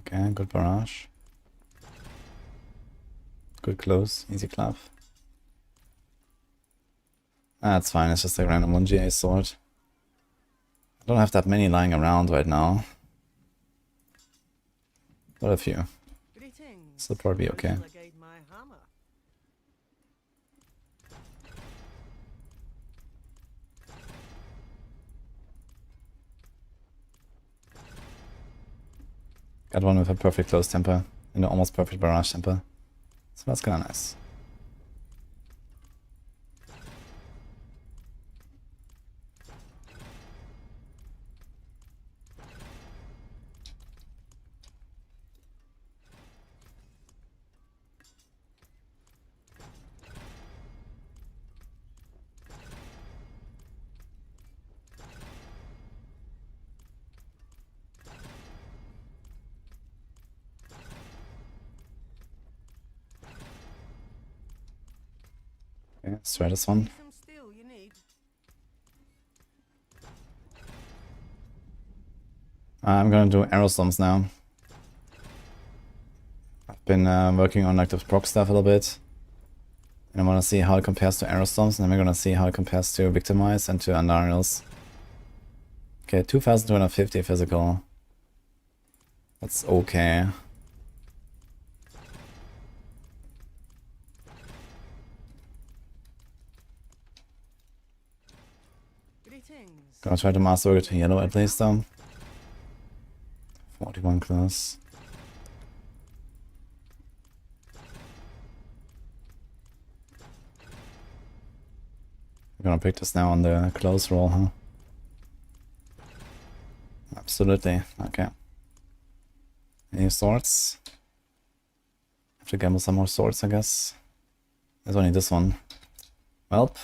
Okay, good barrage. Good close, easy clap. That's fine, it's just a random 1GA sword. I don't have that many lying around right now. But a few. Greetings. So it'll probably be okay. Shall I guide my hammer? Got one with a perfect close temper and an almost perfect barrage temper. So that's kinda nice. Okay, let's try this one. Some steel you need. I'm gonna do aerostoms now. I've been working on like the proc stuff a little bit. And I wanna see how it compares to aerostoms, and then we're gonna see how it compares to victimize and to Andariels. Okay, 2250 physical. That's okay. Greetings. Gonna try to master it to yellow at least though. 41 class. We're gonna pick this now on the close roll, huh? Absolutely, okay. Any swords? Have to gamble some more swords, I guess. There's only this one. Welp.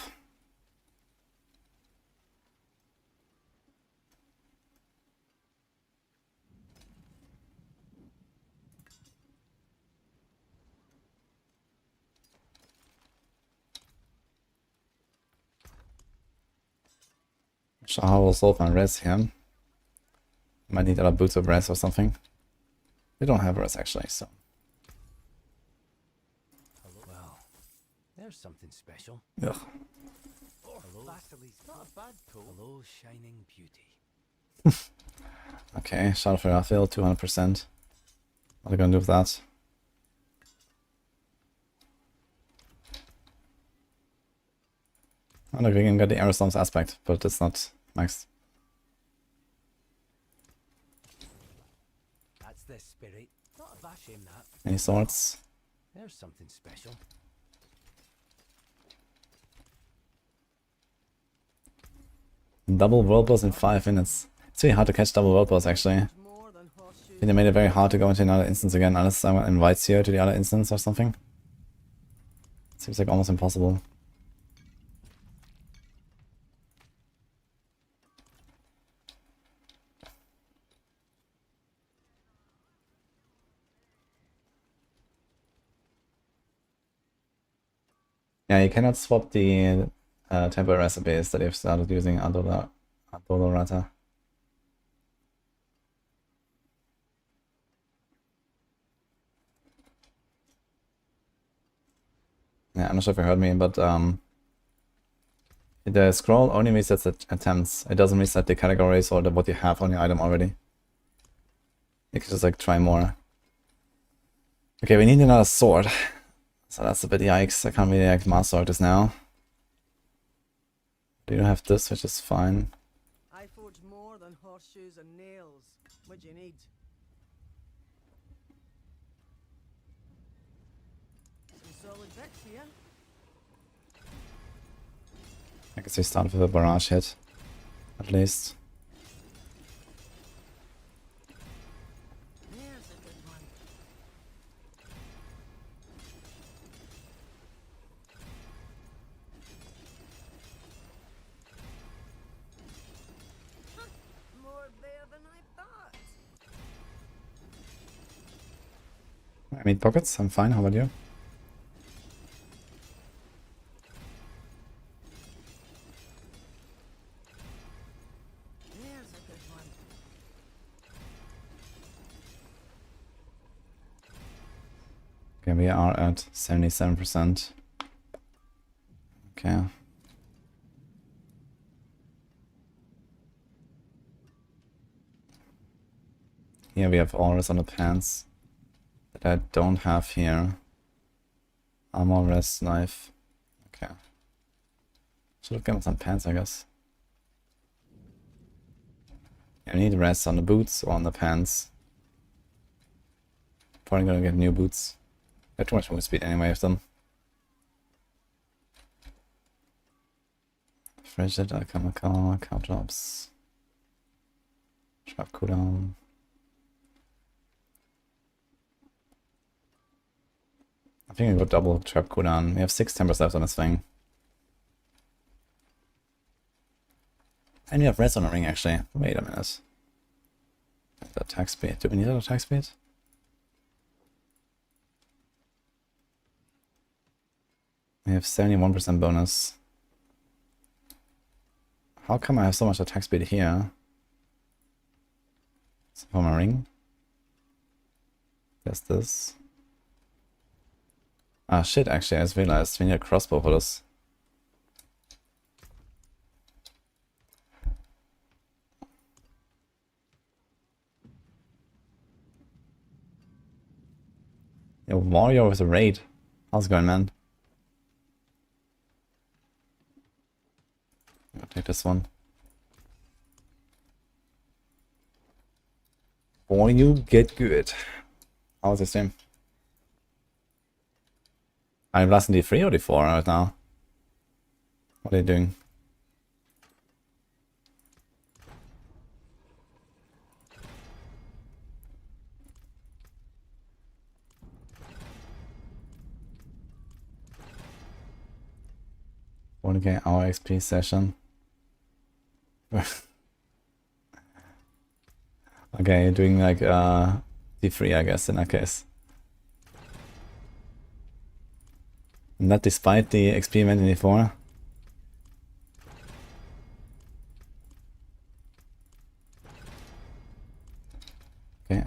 Sure, how will solve my res here. Might need other boots of res or something. We don't have res actually, so. Well, there's something special. Ugh. Hello, Vasily's not a bad pull. Hello, shining beauty. Okay, Shadow for Raphael, 200%. What are we gonna do with that? Oh look, we can get the Aerostorm's aspect, but it's not maxed. That's the spirit. Not a bad shame that. Any swords? There's something special. Double world boss in 5 minutes. It's really hard to catch double world boss actually. More than horseshoes. They made it very hard to go into another instance again unless someone invites you to the other instance or something. Seems like almost impossible. Yeah, you cannot swap the temporary recipes that you've started using Adolorata. Yeah, I'm not sure if you heard me, but the scroll only resets the attempts. It doesn't reset the categories or what you have on your item already. You can just like try more. Okay, we need another sword. So that's a bit yikes. I can't really like master this now. Do you have this, which is fine. I forge more than horseshoes and nails. What do you need? Some solid bits here. I guess we start with a barrage hit, at least. There's a good one. More there than I thought. I mean pockets, I'm fine, how about you? There's a good one. Okay, we are at 77%. Okay. Here we have auras on the pants that I don't have here. Armor, rest, knife. Okay. Should have gotten some pants, I guess. I need rest on the boots or on the pants. Probably gonna get new boots. Got too much move speed anyway with them. Frigid, alchemical, count drops. Sharp cooldown. I think we got double trap cooldown. We have 6 tempers left on this thing. And we have rest on the ring actually. Wait a minute. The attack speed. Do we need an attack speed? We have 71% bonus. How come I have so much attack speed here? Is it for my ring? There's this. Ah shit, actually I just realized we need a crossbow for this. Yo, warrior with a raid. How's it going, man? I'll take this one. Boy, you get good. How's this stream? I'm blasting D3 or D4 right now? What are you doing? Okay, our XP session. Okay, you're doing like D3 I guess in that case. And that despite the XP event in D4.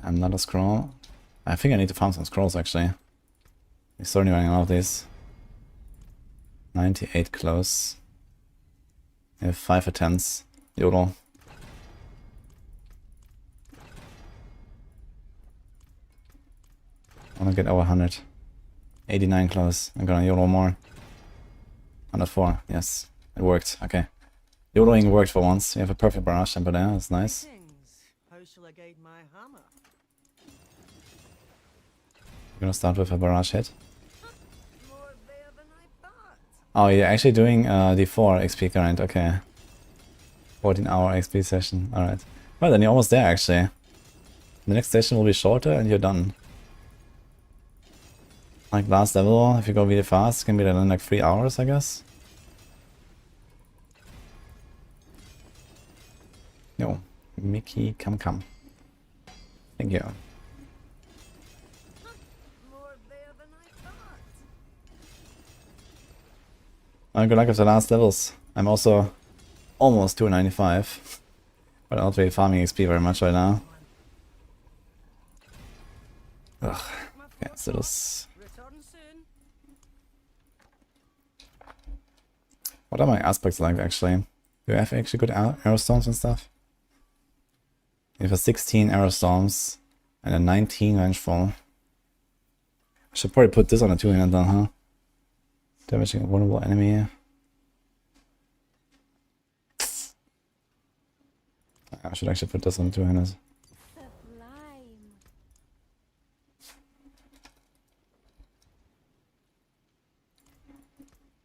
Another scroll. I think I need to farm some scrolls actually. We're certainly running out of these. 98 close. We have 5 attempts. YOLO. I wanna get over 100. 89 close. I'm gonna YOLO more. 104. Yes. It worked. Okay. YOLOing worked for once. We have a perfect barrage tempo there. That's nice. Things. How shall I guide my hammer? We're gonna start with a barrage hit. More there than I thought. Oh, you're actually doing D4 XP current. Okay. 14-hour XP session. Alright. Well, then you're almost there actually. The next session will be shorter and you're done. Like last level, if you go really fast, it can be done in like 3 hours, I guess. Yo, Mickey, come. Thank you. More there than I thought. Good luck with the last levels. I'm also almost 295. But I'm not really farming XP very much right now. Ugh. Okay, so this... Return soon. What are my aspects like actually? Do I have actually good arrow storms and stuff? We have a 16 arrow storms and a 19 vengeful. I should probably put this on a 2-handed then, huh? Damaging a vulnerable enemy. I should actually put this on 2-handed. Sublime.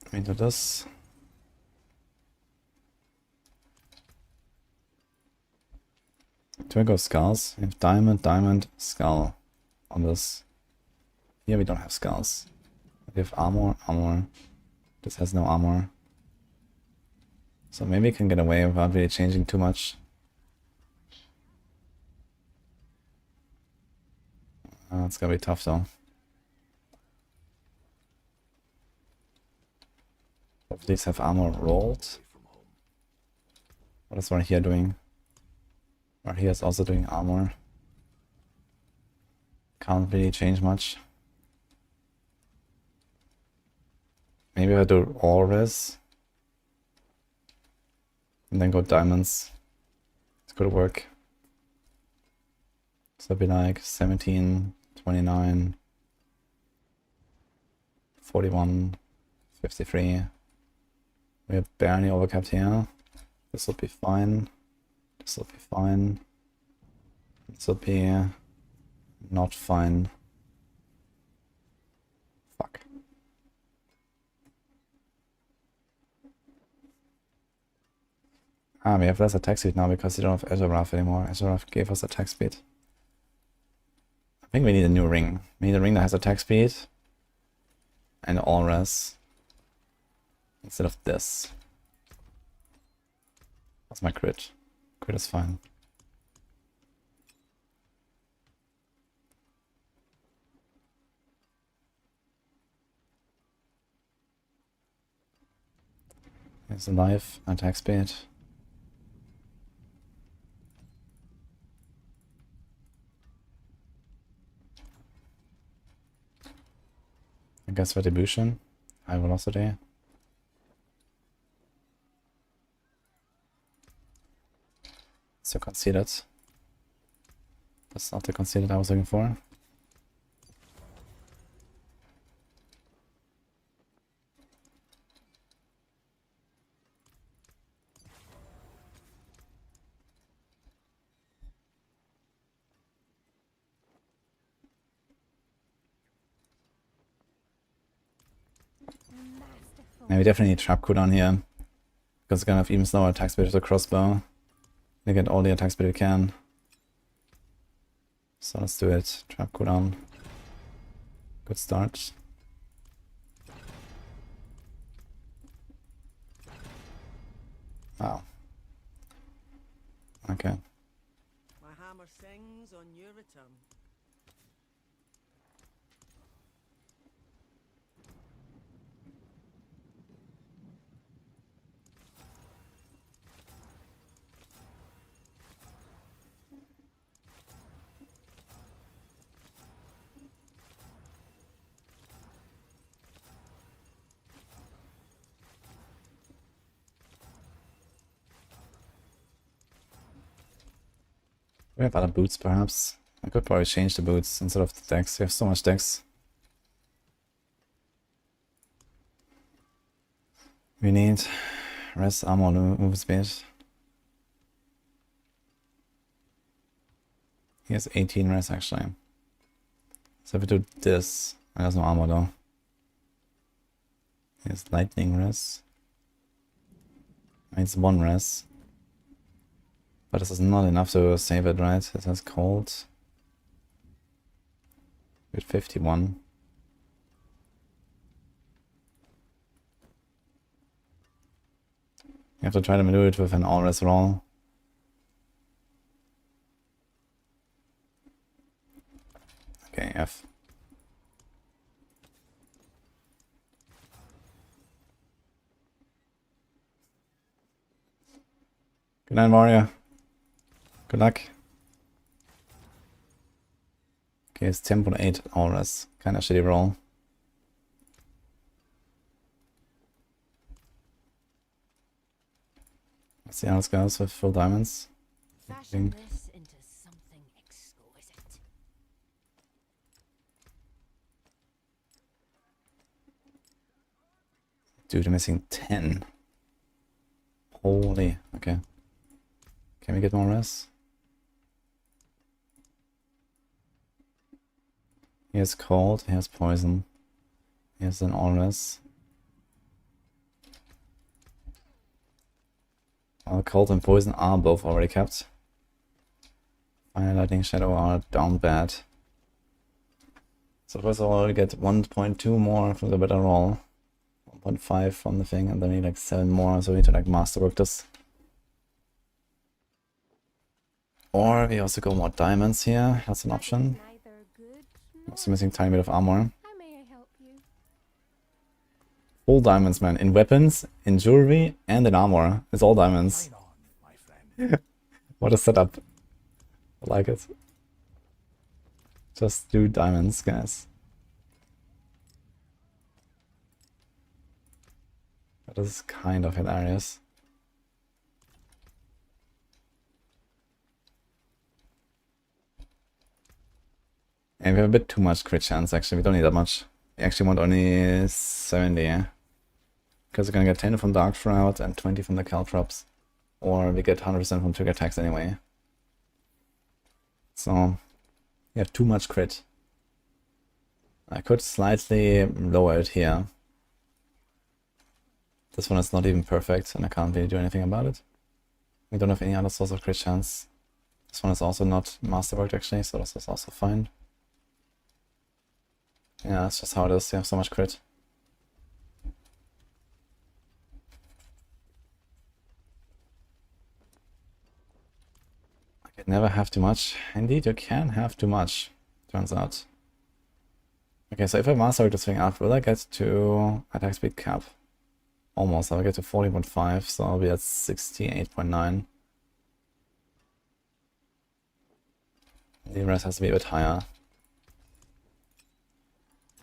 Let me do this. Do I go skulls? We have diamond, skull on this. Here we don't have skulls. We have armor. This has no armor. So maybe we can get away without really changing too much. It's gonna be tough though. Both of these have armor rolled. What is one here doing? Or he is also doing armor. Can't really change much. Maybe I do all res. And then go diamonds. It could work. So it'd be like 17, 29, 41, 53. We are barely overcapped here. This will be fine. This will be fine. This will be not fine. Fuck. Ah, we have less attack speed now because we don't have Azurath anymore. Azurath gave us attack speed. I think we need a new ring. We need a ring that has attack speed and all res instead of this. That's my crit. Crit is fine. Here's the life, attack speed. I guess retribution, high velocity. So conceded. That's not the conceded I was looking for. Yeah, we definitely need trap cooldown here. Because it's gonna have even slower attack speed with the crossbow. We get all the attack speed we can. So let's do it. Trap cooldown. Good start. Wow. Okay. My hammer sings on your return. We have other boots, perhaps. I could probably change the boots instead of the decks. We have so much decks. We need rest, armor, move speed. He has 18 rest actually. So if we do this, he has no armor though. He has lightning rest. It's 1 rest. But this is not enough to save it, right? It has cold. With 51. You have to try to do it with an all-res roll. Okay, F. Good night, Mario. Good luck. Okay, it's 10.8 all-res. Kinda shitty roll. Let's see how this goes with full diamonds. Fashion this into something exquisite. Dude, I'm missing 10. Holy, okay. Can we get more res? He has cold, he has poison. He has an all res. Well, cold and poison are both already kept. Fire, lightning, shadow are down bad. So first of all, we get 1.2 more from the better roll. 1.5 from the thing, and then we need like 7 more, so we need to like masterwork this. Or we also go more diamonds here, that's an option. Neither good Also missing a tiny bit of armor. How may I help you? Full diamonds, man. In weapons, in jewelry, and in armor. It's all diamonds. Shine on, my friend. What a setup. I like it. Just do diamonds, guys. That is kind of hilarious. And we have a bit too much crit chance, actually. We don't need that much. We actually want only 70. Because we're gonna get 10 from Dark Shroud and 20 from the Caltrops. Or we get 100% from trigger attacks anyway. So, we have too much crit. I could slightly lower it here. This one is not even perfect, and I can't really do anything about it. We don't have any other source of crit chance. This one is also not masterworked actually, so this is also fine. Yeah, that's just how it is. You have so much crit. I could never have too much. Indeed, you can have too much, turns out. Okay, so if I masterwork this thing out, will I get to attack speed cap? Almost. I'll get to 40.5, so I'll be at 68.9. The rest has to be a bit higher.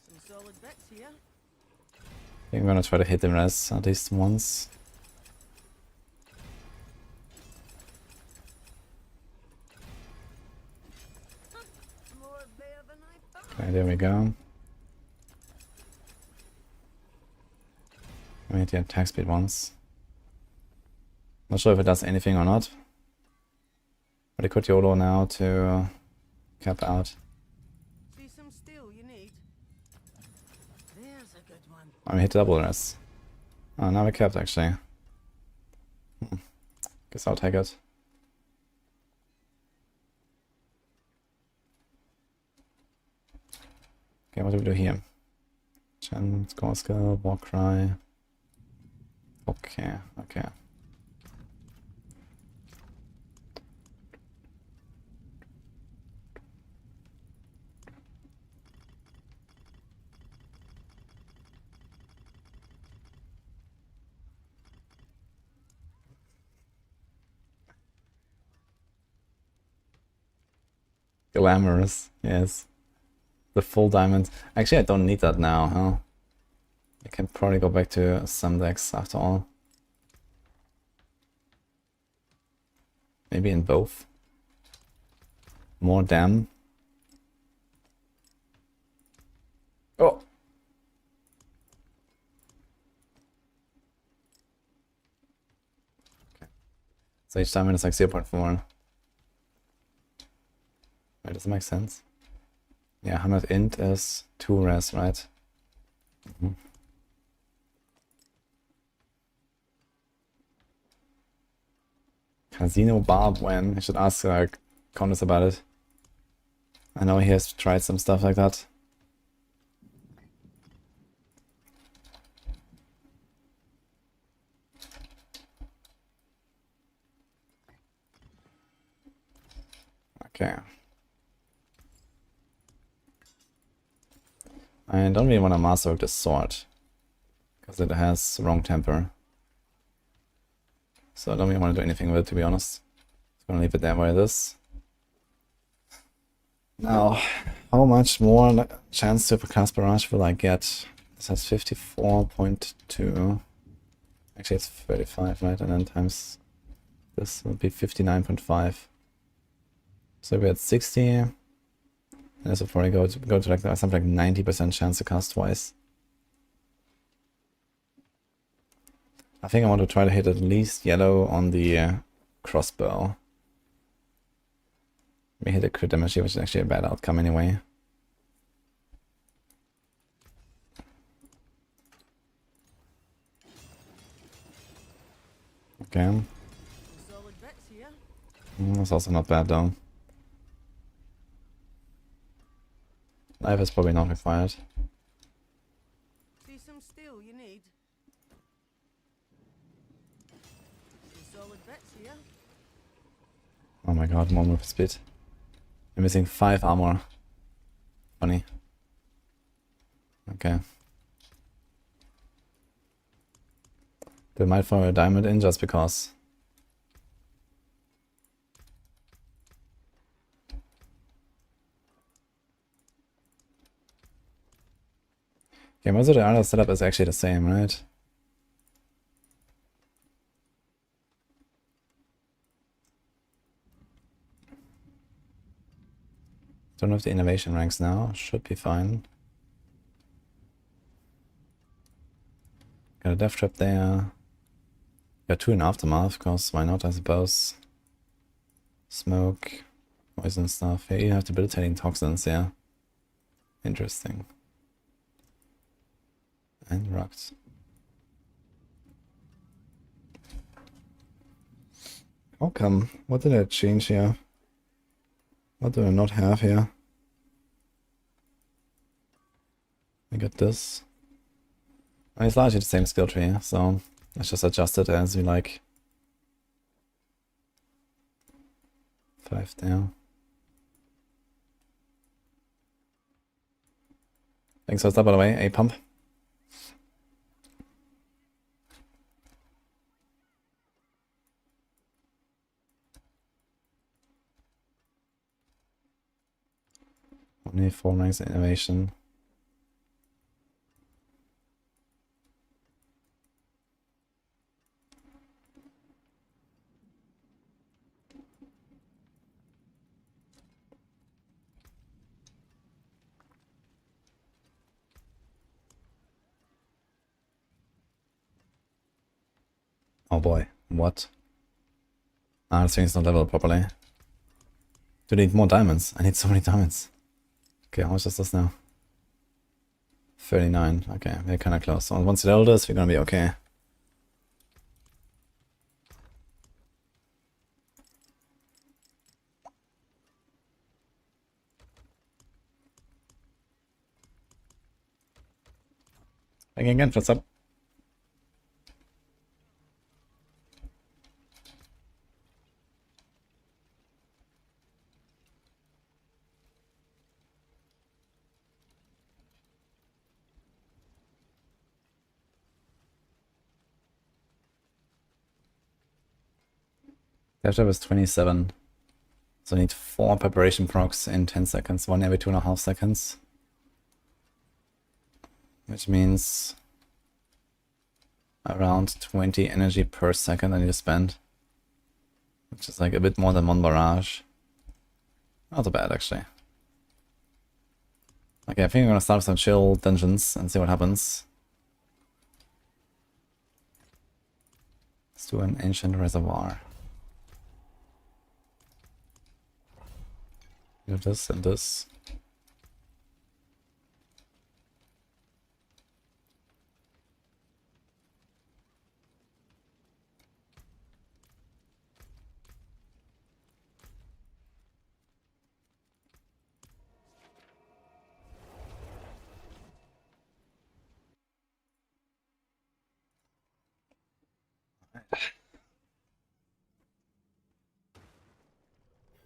Some solid bits here. I think I'm gonna try to hit the rest at least once. More there than I thought. Okay, there we go. I need the attack speed once. Not sure if it does anything or not. But I could YOLO now to cap out. See some steel you need. There's a good one. I mean, hit double rest. Oh, now we capped actually. Guess I'll take it. Okay, what do we do here? Chen, score skill, war cry. Okay, okay. Glamorous, yes. The full diamond. Actually, I don't need that now, huh? I can probably go back to some decks after all. Maybe in both. More dam. Oh! Okay. So each time it's like 0.4. Wait, does that make sense? Yeah, 100 int is 2 res, right? Mm-hmm. Casino Barb when? I should ask Conus about it. I know he has tried some stuff like that. Okay. I don't really want to masterwork this sword. Because it has wrong temper. So I don't really want to do anything with it, to be honest. Just gonna leave it there where it is. Now, how much more chance to cast barrage will I get? This has 54.2. Actually, it's 35, right? And then times this will be 59.5. So we're at 60. And this will probably go to like something like 90% chance to cast twice. I think I want to try to hit at least yellow on the crossbow. We hit a crit damage here, which is actually a bad outcome anyway. Okay. Solid bits here. That's also not bad though. Knife is probably not required. See some steel you need. Some solid bits here. Oh my god, more move speed. I'm missing 5 armor. Funny. Okay. They might throw a diamond in just because. Okay, most of the other setup is actually the same, right? Don't know if the innovation ranks now. Should be fine. Got a death trap there. Got 2 in aftermath, because why not, I suppose. Smoke, poison stuff. Yeah, you have debilitating toxins, yeah. Interesting. And rocks. How come? What did I change here? What do I not have here? I got this. It's largely the same skill tree, so let's just adjust it as we like. 5 down. Thanks for that, by the way, a pump. Only 4 ranks in innovation. Oh boy, what? Ah, this thing is not leveled properly. Do I need more diamonds? I need so many diamonds. Okay, how much is this now? 39. Okay, we're kinda close. So once you level this, we're gonna be okay. Again, what's up? That was 27. So I need 4 preparation procs in 10 seconds, 1 every 2.5 seconds. Which means around 20 energy per second I need to spend. Which is like a bit more than 1 barrage. Not so bad, actually. Okay, I think I'm gonna start with some chill dungeons and see what happens. Let's do an ancient reservoir. Do this and this.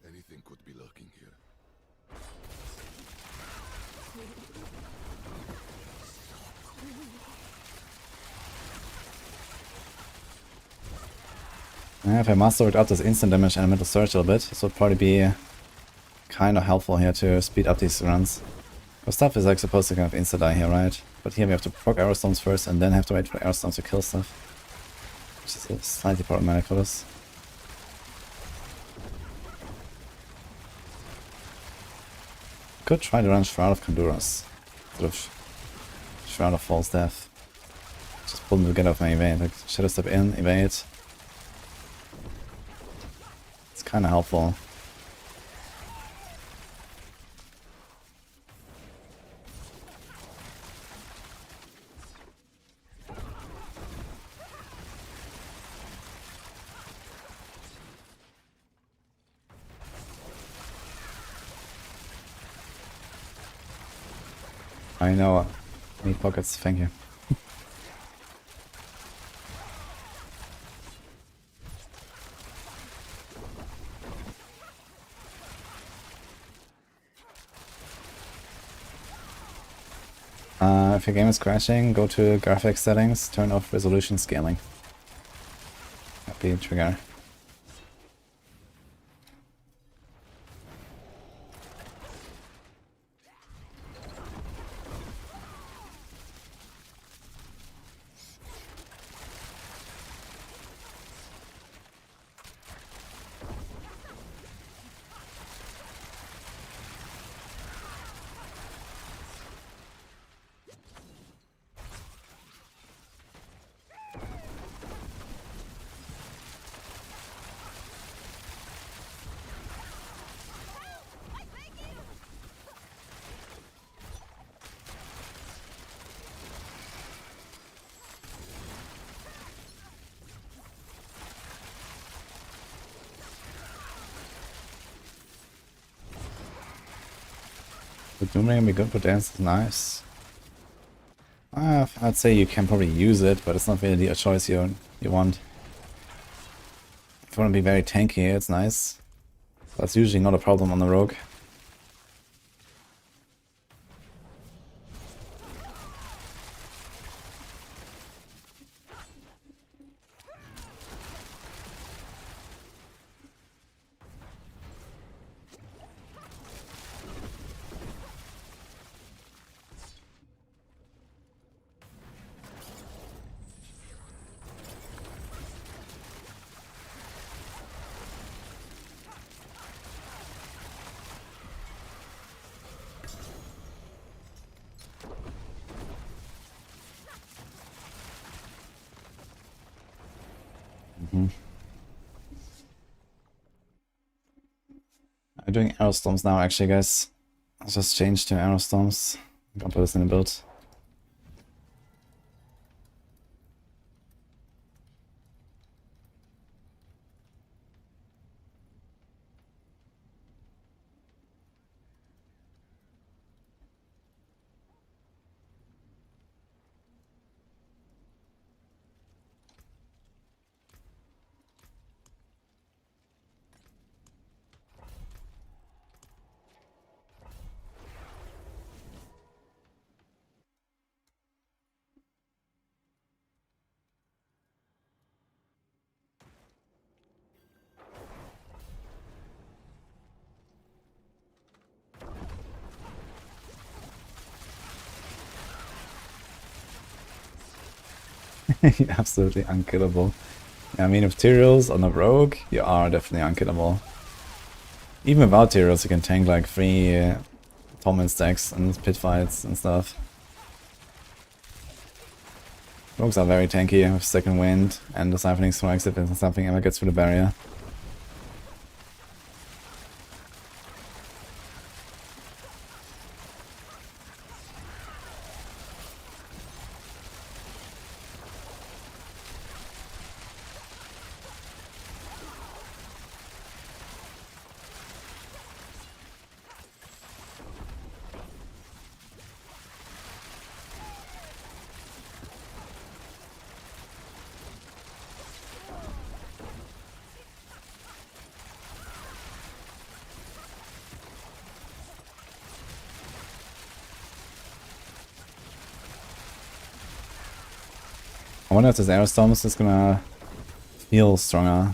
Anything could be lurking here. If I mastered out this instant damage and elemental surge a little bit, this would probably be kind of helpful here to speed up these runs. Because stuff is like supposed to kind of insta-die here, right? But here we have to proc arrow storms first and then have to wait for arrow storms to kill stuff. Which is slightly problematic for this. Could try to run Shroud of Conduras. Sort of Shroud of False Death. Just pull them to get off my evade. Like Shadow Step in, evade. It's kinda helpful. I know. Meat pockets, thank you. If your game is crashing, go to graphics settings, turn off resolution scaling. That'd be a trigger. The Doomring can be good, but dance is nice. I'd say you can probably use it, but it's not really a choice you want. If you want to be very tanky, it's nice. That's usually not a problem on the rogue. I'm doing arrow storms now, actually, guys. I'll just change to arrow storms. I'm gonna put this in the build. You're absolutely unkillable. Yeah, I mean, with Tyraels on a rogue, you are definitely unkillable. Even without heroes, you can tank like 3 torment stacks and pit fights and stuff. Rogues are very tanky with second wind and the siphoning strikes if something ever gets through the barrier. I wonder if this Aerostorms is gonna feel stronger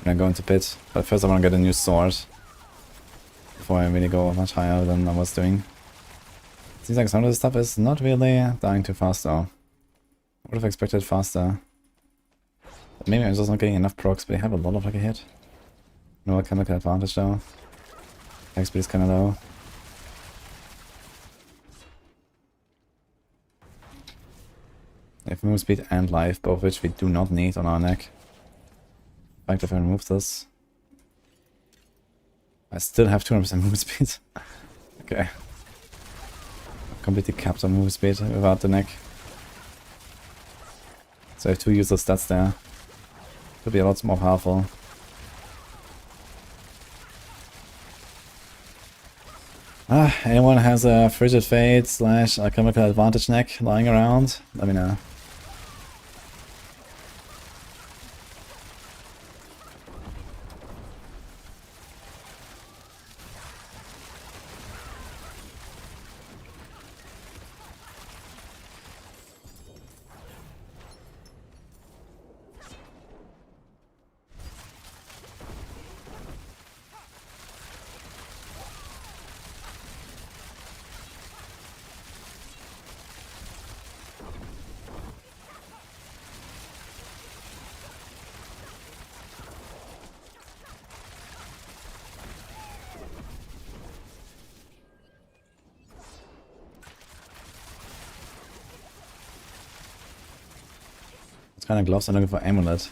when I go into pit. But first I wanna get a new sword before I really go much higher than I was doing. Seems like some of this stuff is not really dying too fast though. I would have expected faster. But maybe I'm just not getting enough procs, but they have a lot of like a hit. No chemical advantage though. Attack speed is kinda low. They have move speed and life, both of which we do not need on our neck. In fact, if I remove this, I still have 200% move speed. Okay. I'm completely capped on move speed without the neck. So I have 2 useless stats there. Could be a lot more powerful. Anyone has a Frigid Fate / Alchemical Advantage neck lying around? Let me know. What kind of gloves I'm looking for? Amulet.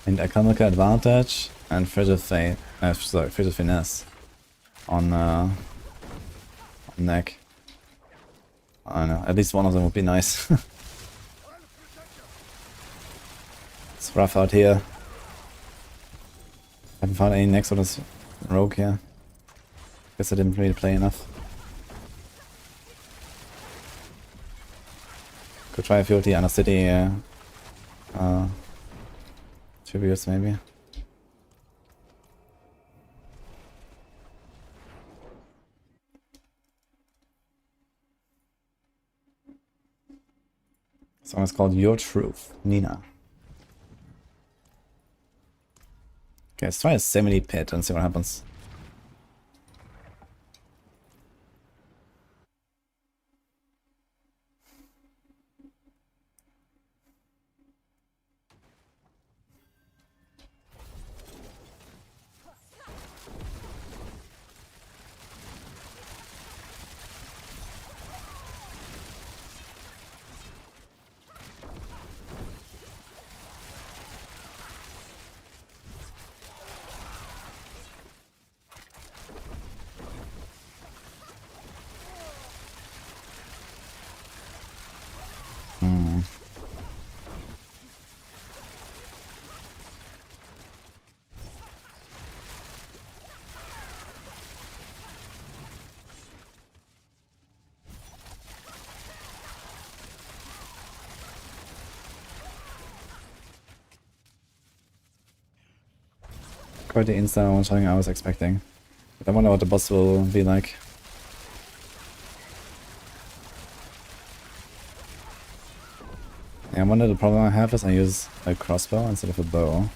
And Alchemical Advantage and Frigid Fate. Sorry, Frigid Finesse. On neck. I don't know, at least one of them would be nice. It's rough out here. Haven't found any necks on this rogue here. Guess I didn't really play enough. Could try a few of the Inner City tributes maybe. This song is called Your Truth, Nina. Okay, let's try a 70 pit and see what happens. Quite the insta one-shotting I was expecting. But I wonder what the boss will be like. Yeah, I wonder the problem I have is I use a crossbow instead of a bow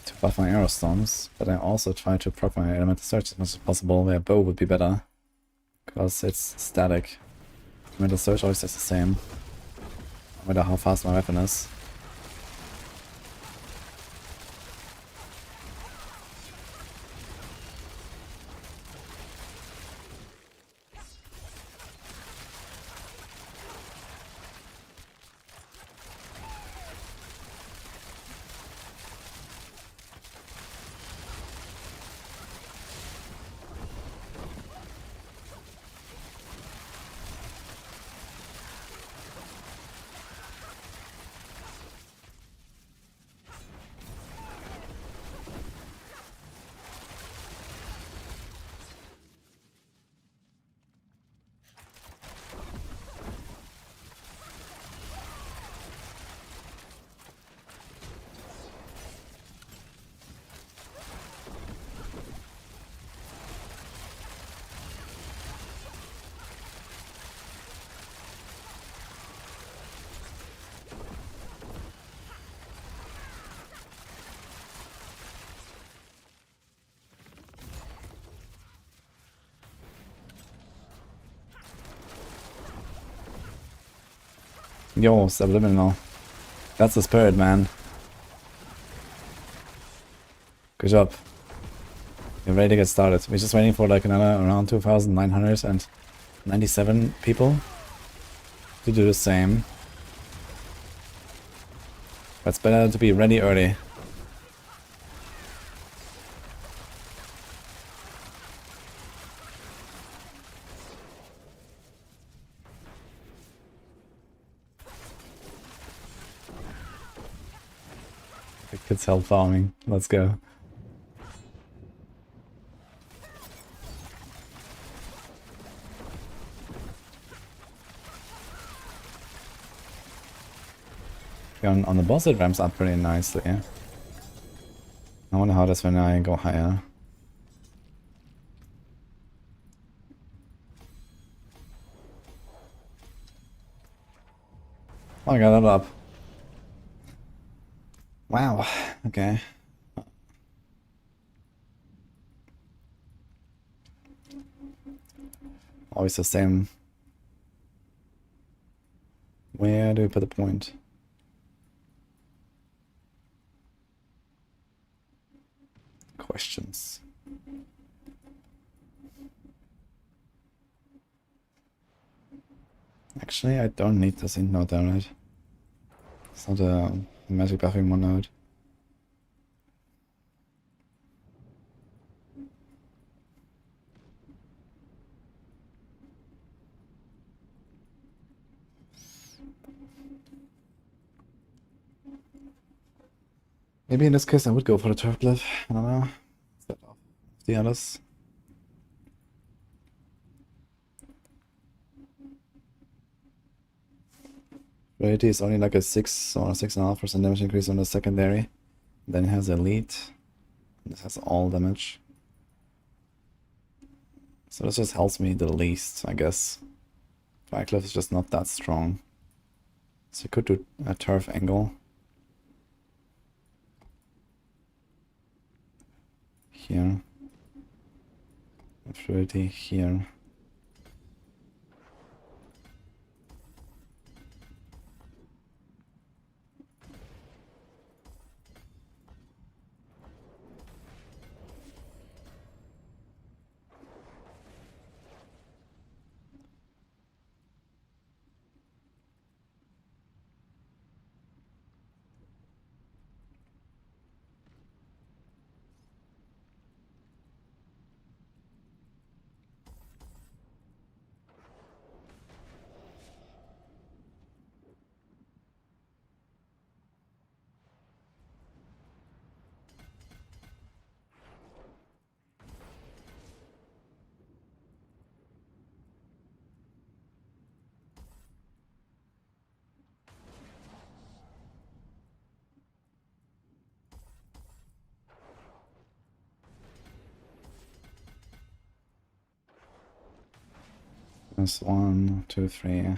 to buff my arrow storms, but I also try to proc my elemental surge as much as possible, where a bow would be better. Because it's static. Elemental surge always does the same. No matter how fast my weapon is. Yo, subliminal. That's the spirit, man. Good job. We're ready to get started. We're just waiting for like another around 2,997 people to do the same. But it's better to be ready early. The kids help farming. Let's go. On the boss it ramps up pretty nicely. I wonder how that's when I go higher. Oh, I got it up. Wow, okay. Always the same. Where do we put the point? Questions. Actually, I don't need this int node there, right? It's not a magic buffing one node. Maybe in this case I would go for the turf glyph. I don't know. Instead of the others. Rarity is only like a 6 or 6.5% damage increase on the secondary. Then it has elite. This has all damage. So this just helps me the least, I guess. Glyph is just not that strong. So you could do a turf angle. Here. Fluidity here. That's 1, 2, 3.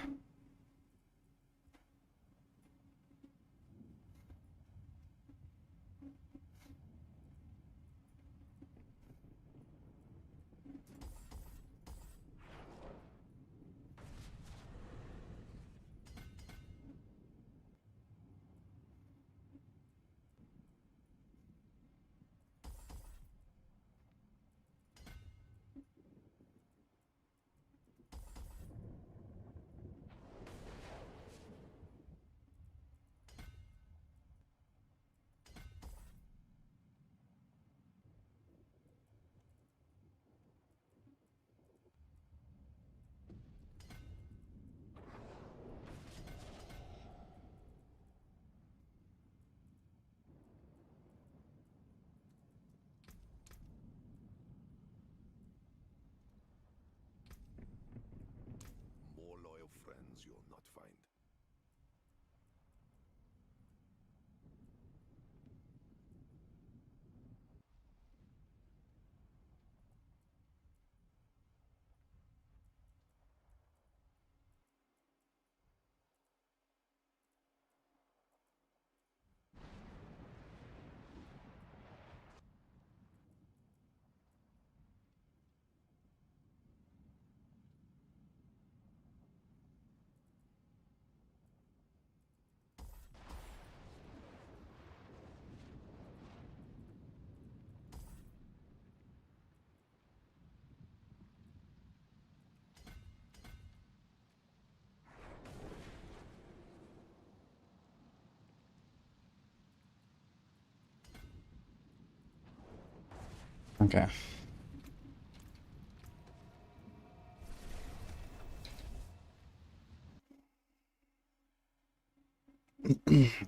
Okay.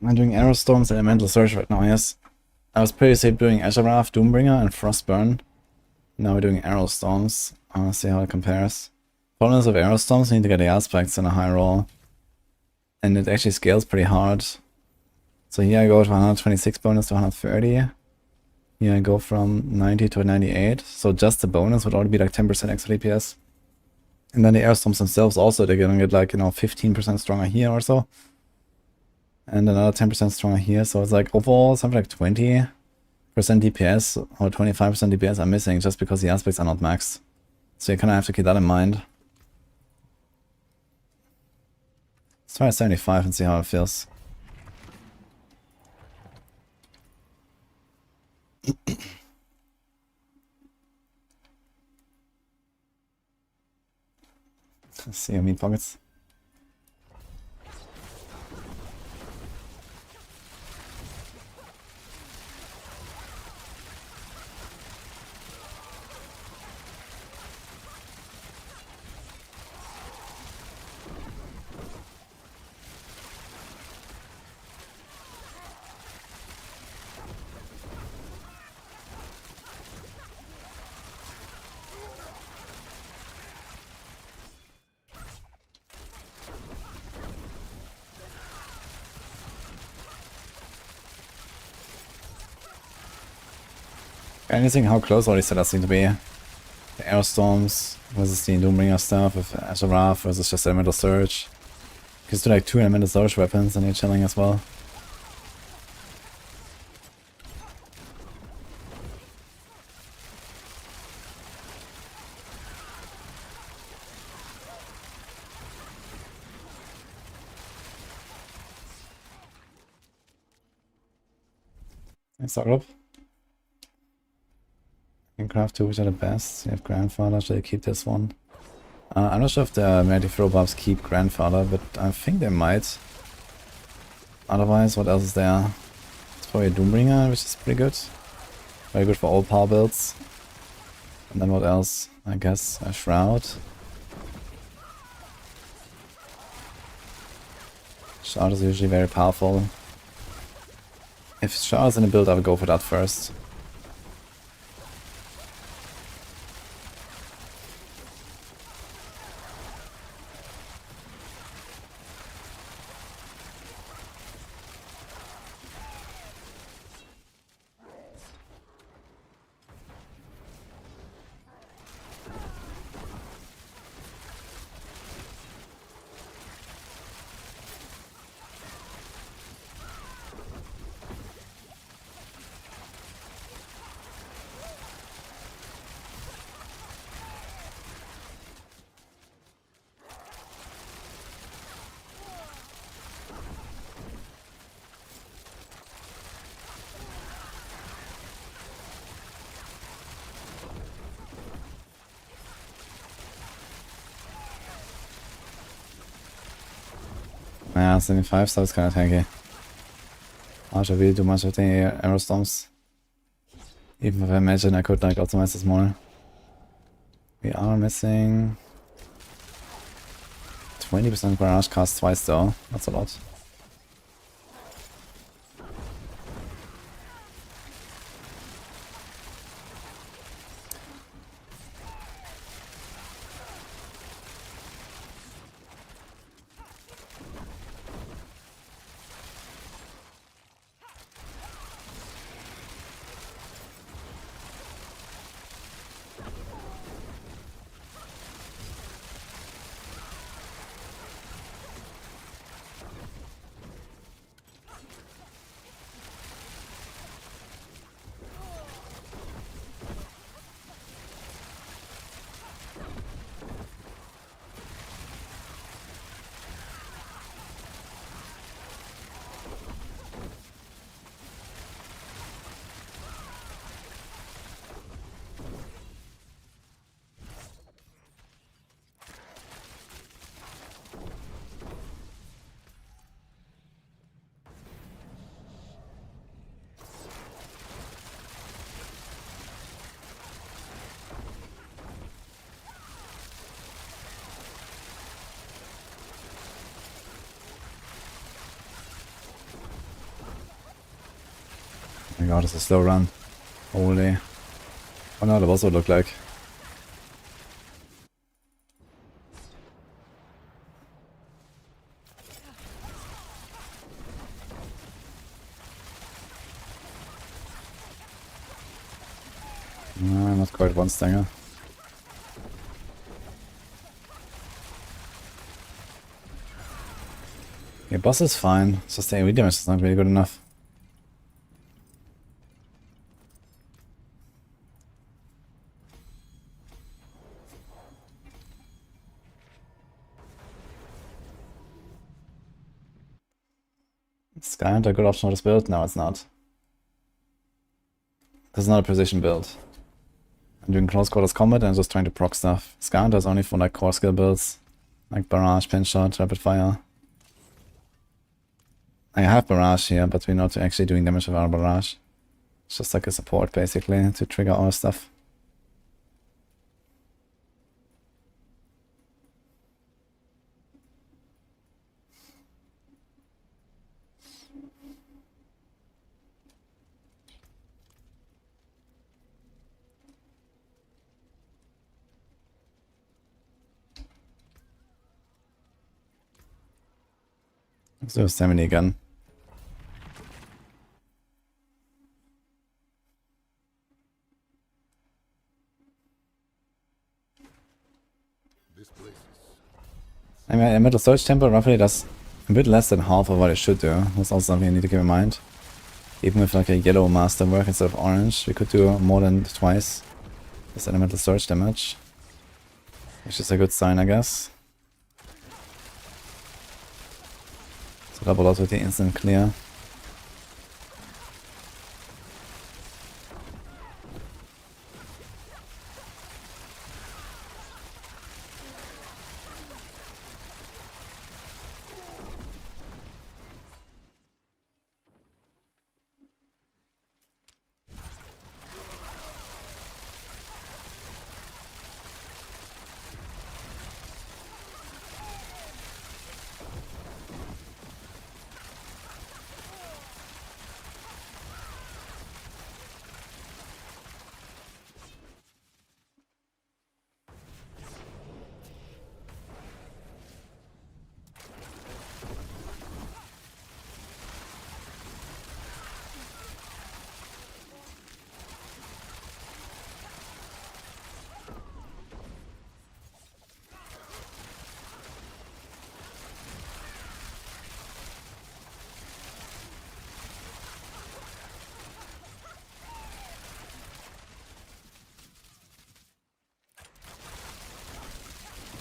I'm doing Arrow Storms and Elemental Surge right now, yes. I was previously doing Azarath, Doombringer, and Frostburn. Now we're doing Arrow Storms. See how it compares. Problem is with Arrow Storms, you need to get the aspects in a high roll. And it actually scales pretty hard. So here I go to 126 bonus to 130. Here I go from 90 to 98. So just the bonus would already be like 10% extra DPS. And then the Arrow Storms themselves also, they're gonna get like, 15% stronger here or so. And another 10% stronger here. So it's like overall something like 20% DPS or 25% DPS I'm missing just because the aspects are not maxed. So you kind of have to keep that in mind. Let's try 75 and see how it feels. See your meat pockets. Anything how close all these setups seem to be. The Air Storms versus the Doombringer stuff with Azarath versus just Elemental Surge. You can do like 2 Elemental Surge weapons and you're chilling as well. Nice up. In craft 2, which are the best? You have Grandfather, should I keep this one? I'm not sure if the Magic Throw buffs keep Grandfather, but I think they might. Otherwise, what else is there? It's probably a Doombringer, which is pretty good. Very good for all power builds. And then what else? I guess a Shroud. Shroud is usually very powerful. If Shroud is in a build, I would go for that first. Yeah, 75 so it's kinda tanky. I should really do much of the Arrow Storms. Even if I imagine I could like optimize this more. We are missing 20% barrage cast twice though. That's a lot. my god, it's a slow run. Holy. Oh no, that was what it looked like. Not quite one stanger. Okay, boss is fine. It's just the AoE damage is not really good enough. Skyhunt a good option for this build? No, it's not. This is not a precision build. I'm doing close quarters combat and just trying to proc stuff. Skyhunt is only for like core skill builds, like barrage, pinch shot, rapid fire. I have barrage here, but we're not actually doing damage with our barrage. It's just like a support basically to trigger our stuff. Let's do a 70 again. This place is... I mean, a Metal Surge Temple roughly does a bit less than half of what it should do. That's also something you need to keep in mind. Even with like a yellow masterwork instead of orange, we could do more than twice this elemental surge damage. Which is a good sign, I guess. So double out with the instant clear.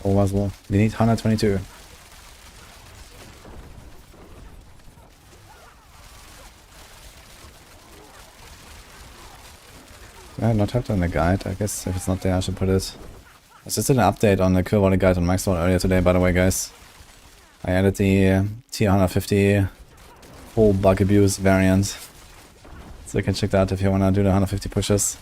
Oh, as well. We need 122. Yeah, not have in the guide. I guess if it's not there, I should put it. I just did an update on the kill volley guide on Maxroll earlier today, by the way, guys. I added the tier 150 full bug abuse variant. So you can check that out if you want to do the 150 pushes.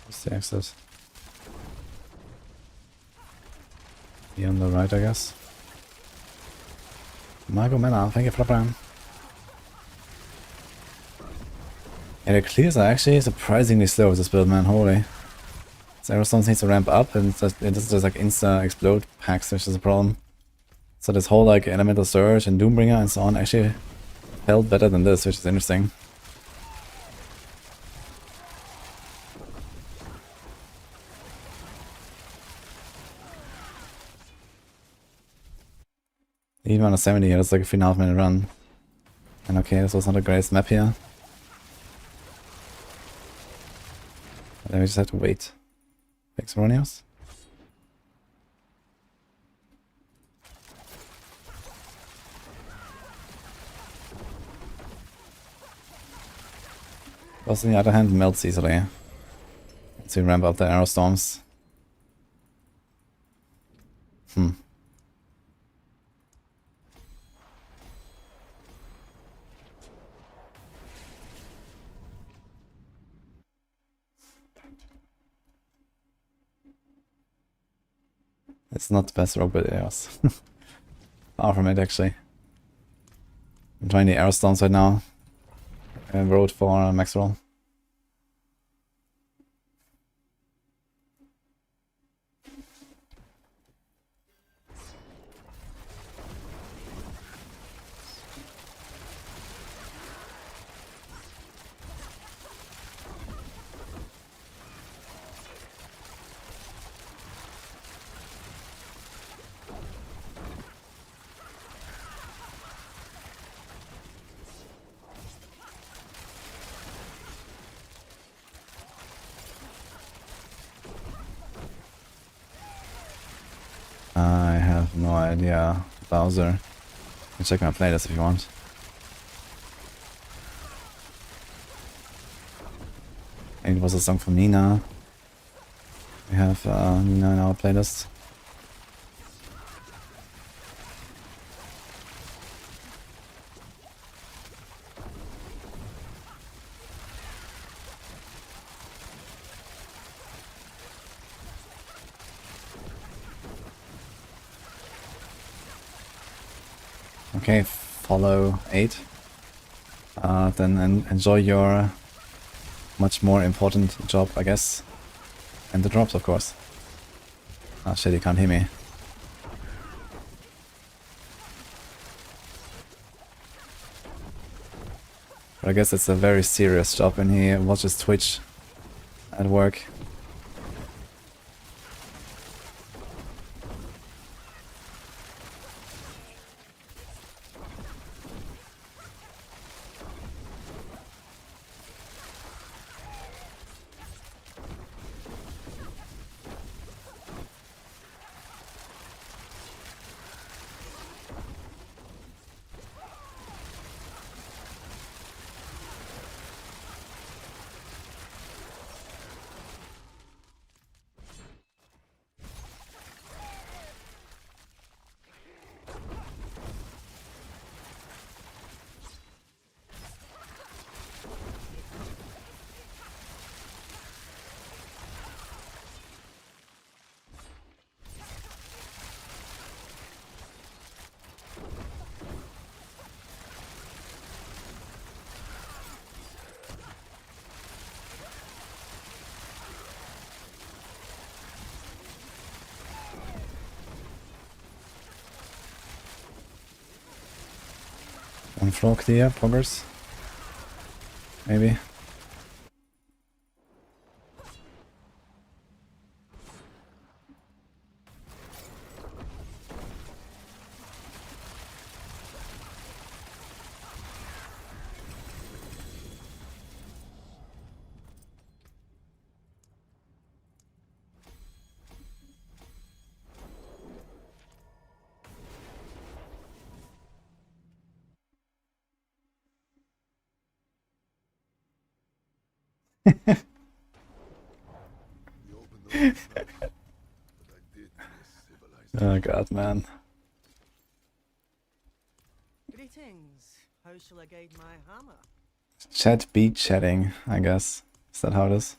What's the exit? Here on the right, I guess. Margo Manor, thank you for the plan. Yeah, the clears are actually surprisingly slow with this build, man, holy. So Aerostorm needs to ramp up and it doesn't just like insta explode packs, which is a problem. So this whole like Elemental Surge and Doombringer and so on actually felt better than this, which is interesting. Even on a 70, that's like a 3.5 minute run. And okay, this was not the greatest map here. But then we just have to wait. Thanks, Ronios. Plus, on the other hand, melts easily. So we ramp up the arrow storms. It's not the best rogue build arrows. Far from it, actually. I'm trying the arrow storms right now. I wrote for Maxroll. I have no idea. Bowser. You can check my playlist if you want. I think it was a song from Nina. We have Nina in our playlist. Okay, follow 8. Then enjoy your much more important job, I guess. And the drops, of course. Ah shit, he can't hear me. But I guess it's a very serious job when he watches Twitch at work. One floor clear, poggers. Maybe. We opened the door, but I did miss civilized. Oh god, man. Greetings. How shall I guide my hammer? Chat beat chatting, I guess. Is that how it is?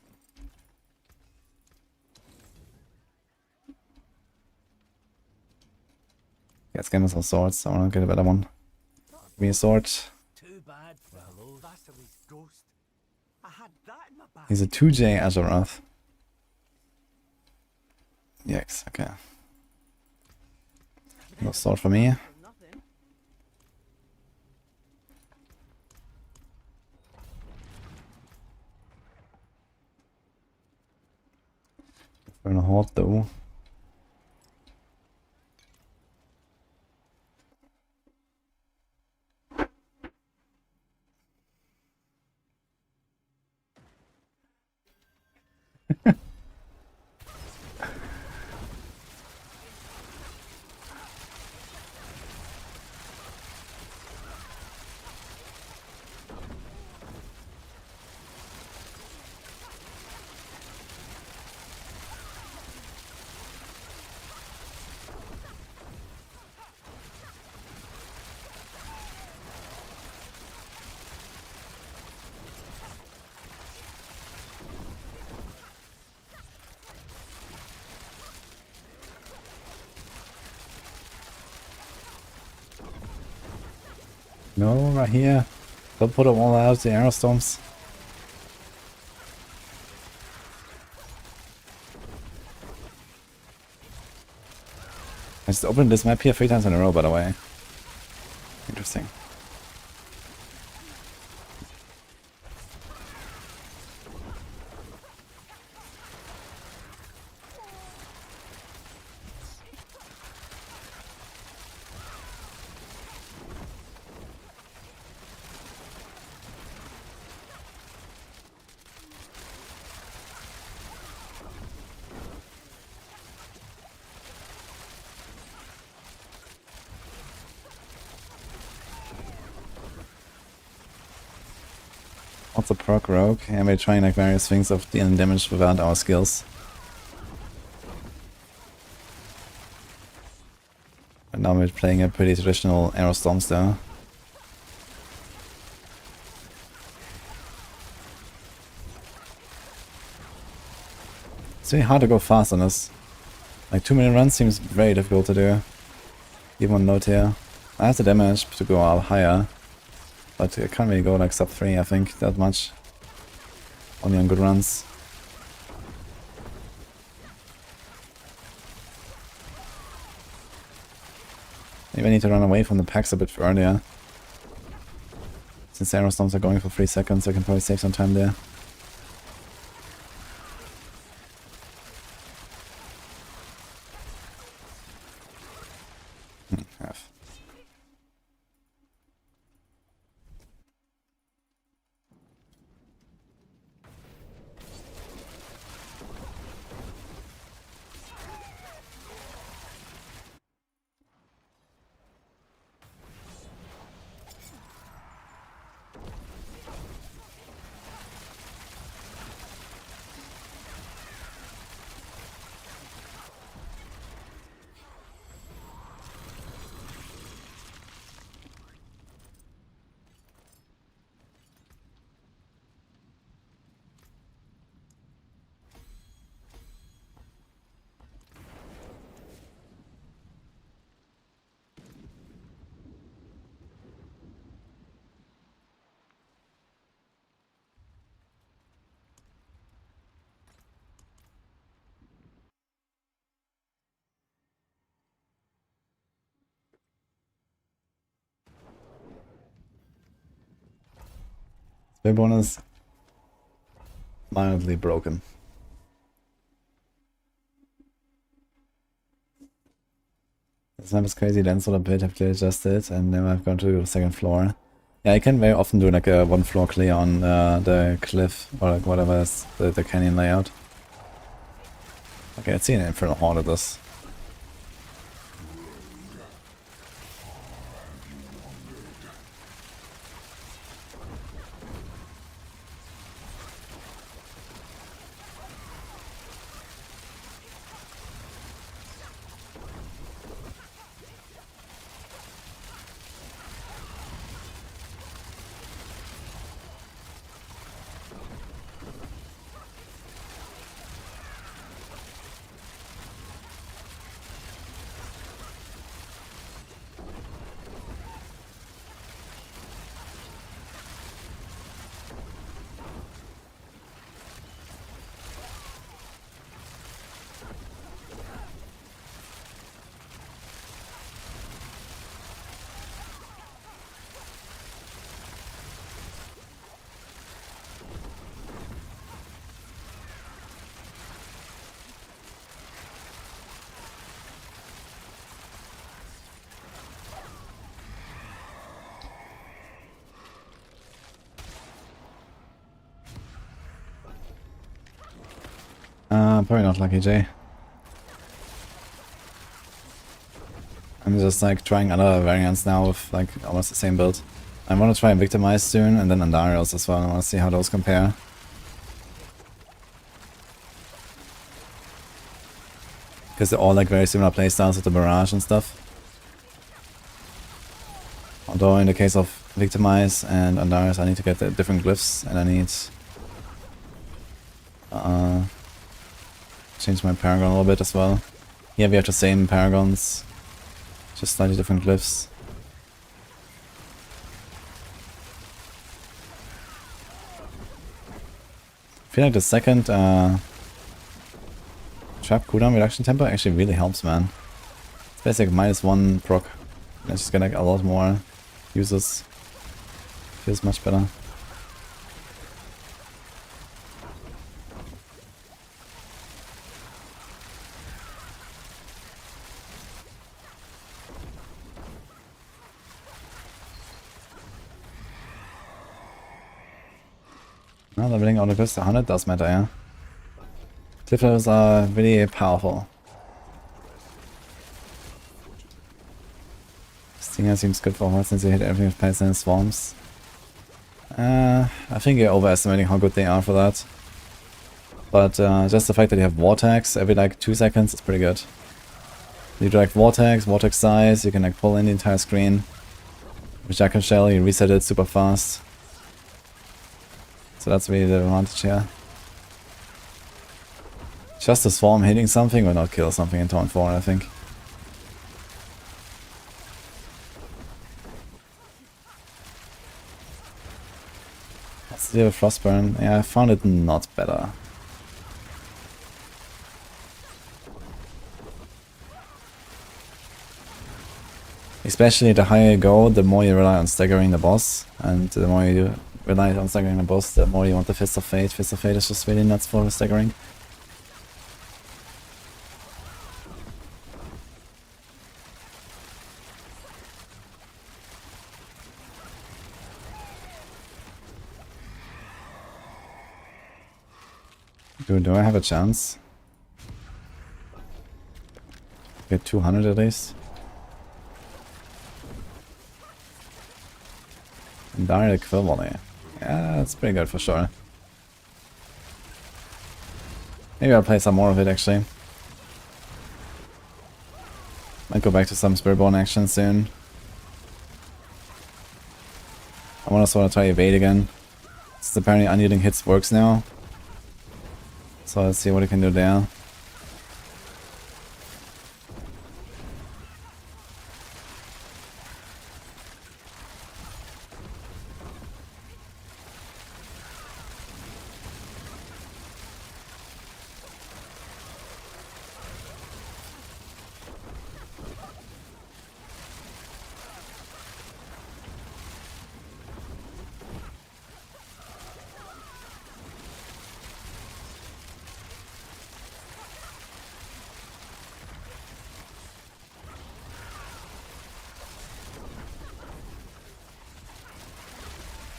Let's get me some swords. I wanna get a better one. Give me a sword. Too bad for hello. Vassal's ghost. I had that in my bag. He's a 2J Azeroth. Yikes, okay. No sword for me. For nothing. We're gonna hold though. No, right here. Don't put them all out, the arrow storms. I just opened this map here 3 times in a row, by the way. Interesting. Also proc rogue, and we're trying like various things of dealing damage without our skills. But now we're playing a pretty traditional arrow storms though. It's really hard to go fast on this. Like 2-minute runs seems very difficult to do. Even on low tier. I have the damage to go up higher. But I can't really go like sub 3, I think, that much. Only on good runs. Maybe I need to run away from the packs a bit earlier. Since arrow storms are going for 3 seconds, I can probably save some time there. Half. Spiritborn is mildly broken. This map is crazy dense a little bit, I've clearly adjusted, and now I've gone to the second floor. Yeah, I can very often do like a 1 floor clear on the Glyph, or like whatever is the canyon layout. Okay, let's see an Infernal Horde of this. Probably not Lucky J. I'm just like trying other variants now with like almost the same build. I want to try and Victimize soon, and then Andariels as well. I want to see how those compare. Because they're all like very similar playstyles with the Barrage and stuff. Although in the case of Victimize and Andariels I need to get the different glyphs, and I need change my Paragon a little bit as well. Here we have the same Paragons, just slightly different glyphs. I feel like the second trap cooldown reduction tempo actually really helps, man. It's basically -1 proc. And it's just get like a lot more uses. Feels much better. Now leveling out of this 100 does matter, yeah. Glyph levels are really powerful. Stinger seems good for horse since you hit everything with Pest and Swarms. I think you're overestimating how good they are for that. But just the fact that you have Vortex every like 2 seconds is pretty good. You do like Vortex size, you can like pull in the entire screen. With Jackal Shell, you reset it super fast. So that's really the advantage here. Just a Swarm hitting something will not kill something in turn 4, I think. What's the deal with Frostburn? Yeah, I found it not better. Especially the higher you go, the more you rely on staggering the boss. And the more you rely on staggering the boss, the more you want the Fist of Fate. Fist of Fate is just really nuts for staggering. Do I have a chance? Get 200 at least. Andariel Quill Volley. Yeah, that's pretty good for sure. Maybe I'll play some more of it actually. Might go back to some Spiritborn action soon. I also want to try evade again. Since apparently unyielding hits works now. So let's see what we can do there.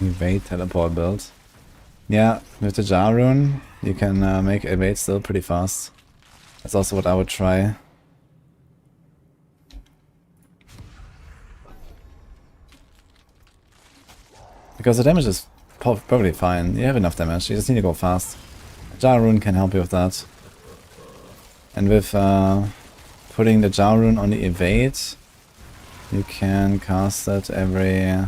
Evade teleport build. Yeah, with the Jar Rune, you can make evade still pretty fast. That's also what I would try. Because the damage is probably fine. You have enough damage, you just need to go fast. Jar Rune can help you with that. And with putting the Jar Rune on the evade, you can cast it every...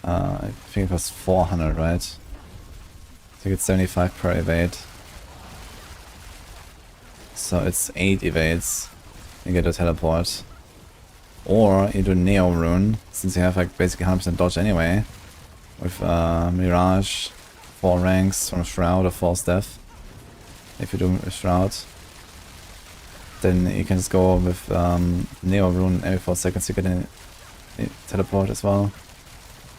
I think it was 400, right? I think it's 75 per evade. So it's 8 evades. You get a teleport. Or you do Neo Rune, since you have like basically 100% dodge anyway. With Mirage, 4 ranks from Shroud or False Death. If you do Shroud. Then you can just go with Neo Rune every 4 seconds you get a teleport as well.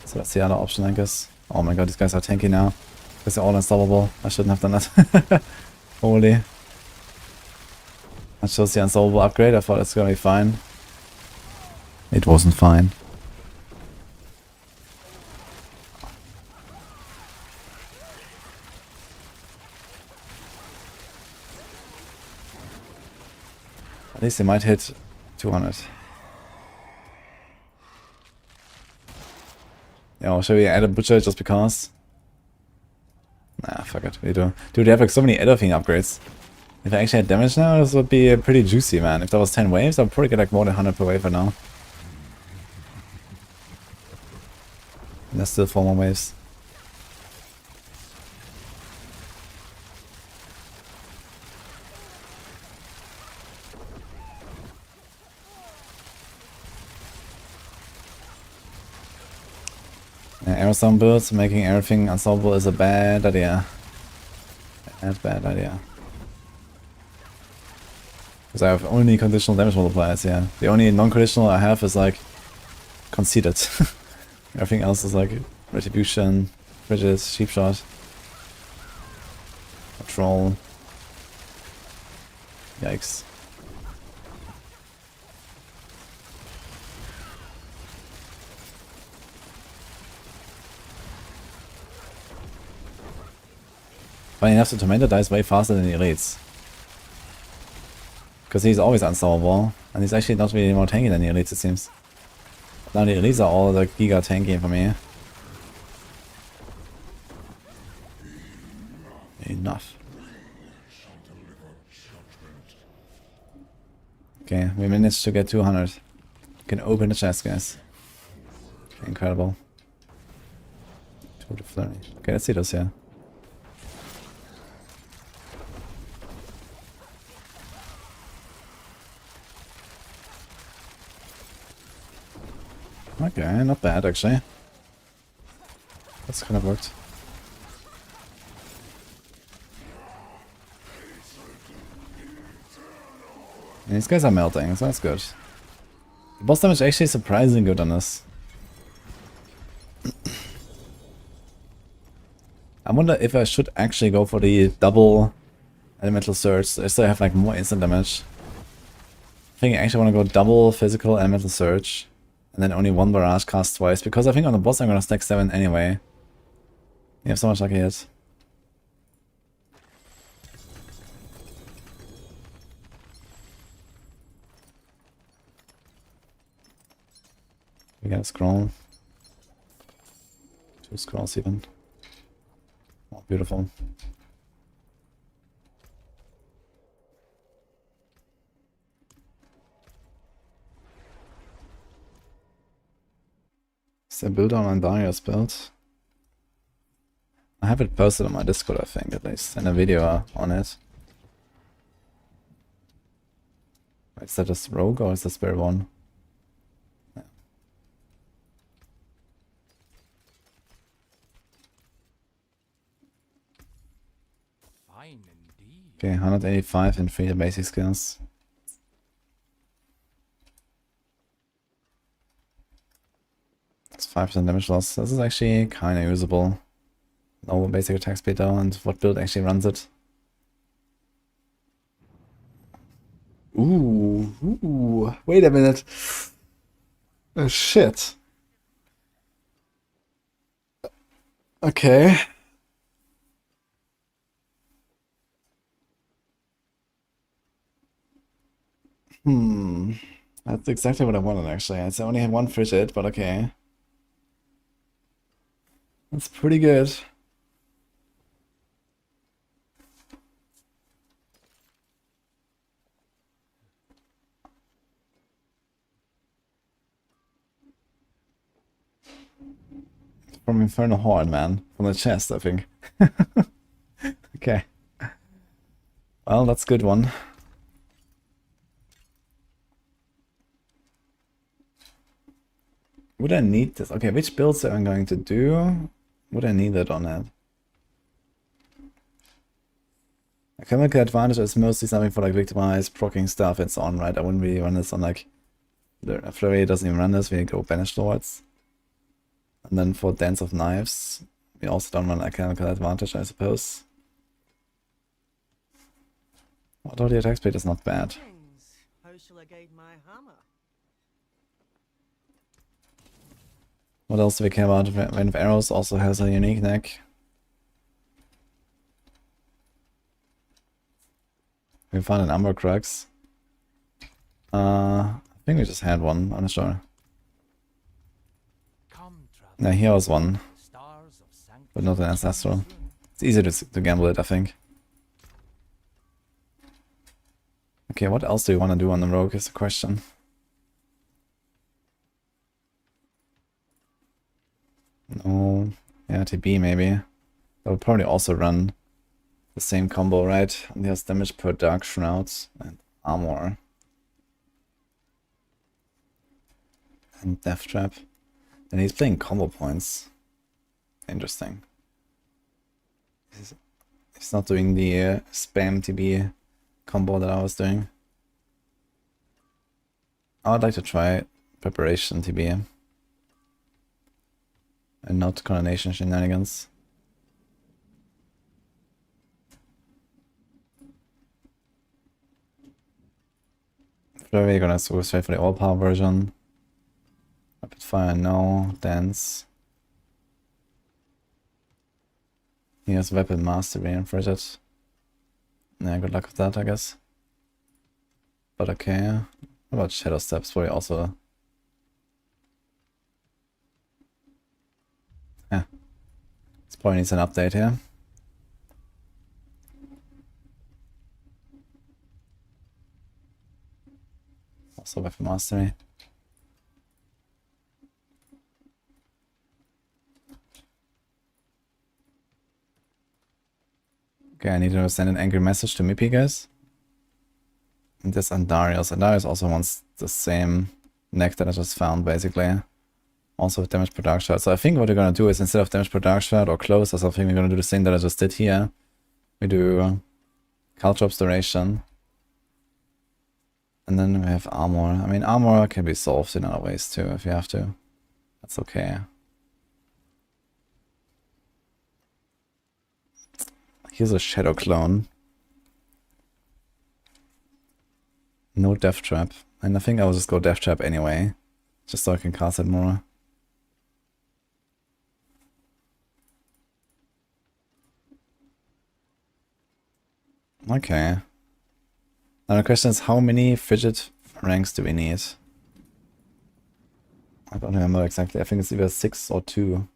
So that's the other option, I guess. Oh my god, these guys are tanky now. Because they're all unstoppable. I shouldn't have done that. Holy. That shows the unstoppable upgrade. I thought it's gonna be fine. It wasn't fine. At least they might hit 200. Yeah, should we add a butcher just because? Nah, fuck it, we do. Dude, they have like so many everything upgrades. If I actually had damage now, this would be pretty juicy, man. If that was 10 waves, I'd probably get like more than 100 per wave for now. And there's still 4 more waves. Aerosol builds, making everything unsolvable is a bad idea. Bad idea. Because I have only conditional damage multipliers, yeah. The only non-conditional I have is like conceded. Everything else is like retribution, frigid, sheep shot, patrol. Yikes. Funny enough, the Tormentor dies way faster than the elites. Because he's always unsolvable, and he's actually not really more tanky than the elites, it seems. Now the elites are all like giga tanky for me. Enough. Okay, we managed to get 200. We can open the chest, guys. Incredible. 2 to 30. Okay, let's see those here. Okay, not bad actually. That's kind of worked. And these guys are melting, so that's good. The boss damage actually is surprisingly good on this. I wonder if I should actually go for the double elemental surge, so I have like more instant damage. I think I actually want to go double physical elemental surge. And then only one barrage cast twice, because I think on the boss I'm gonna stack 7 anyway. You have so much lucky hit. We got a scroll. 2 scrolls even. Oh, beautiful. Is there a build on Andariel's build? I have it posted on my Discord, I think, at least, and a video on it. Wait, is that just Rogue or is that Spiritborn? Yeah. Fine indeed. Okay, 185 and 3 basic skills. It's 5% damage loss. This is actually kind of usable. No basic attack speed though, and what build actually runs it? Ooh, wait a minute. Oh shit. Okay. That's exactly what I wanted actually. I only have one frigid, but okay. That's pretty good. From Infernal Horde, man. From the chest, I think. Okay. Well, that's a good one. Would I need this? Okay, which builds am I going to do? Would I need that on that? A chemical advantage is mostly something for like victimize, proccing stuff and so on, right? I wouldn't really run this on like... The Flurry doesn't even run this, we go Banish Lords. And then for Dance of Knives, we also don't run a chemical advantage, I suppose. Although the attack speed is not bad. How shall I guide my hammer? What else do we care about? Rain of Arrows also has a unique neck. We found an Umber Crux. I think we just had one, I'm not sure. No, here was one. But not an Ancestral. It's easy to gamble it, I think. Okay, what else do you want to do on the Rogue is the question. No, yeah, TB maybe. That would probably also run the same combo, right? And he has damage per Dark Shrouds and armor. And Death Trap. And he's playing combo points. interesting. He's not doing the spam TB combo that I was doing. I would like to try preparation TB. And not coronation shenanigans. Flurry, gonna go straight for the all power version. Rapid fire, no. Dance. He has weapon mastery and frigid. Yeah, good luck with that, I guess. But okay. What about shadow steps? Probably also. Yeah. This probably needs an update here. Also weapon mastery. Okay, I need to send an angry message to Mippy, guys. And this Andariel. Andariel also wants the same neck that I just found, basically. Also with damage per dark shard. So I think what we're gonna do is, instead of damage per dark shard or close or something, we're gonna do the same that I just did here. We do culture obscuration. And then we have armor. I mean, armor can be solved in other ways too, if you have to. That's okay. Here's a shadow clone. No death trap. And I think I'll just go death trap anyway. Just so I can cast it more. Okay. Now the question is, how many frigid ranks do we need? I don't remember exactly. I think it's either 6 or 2,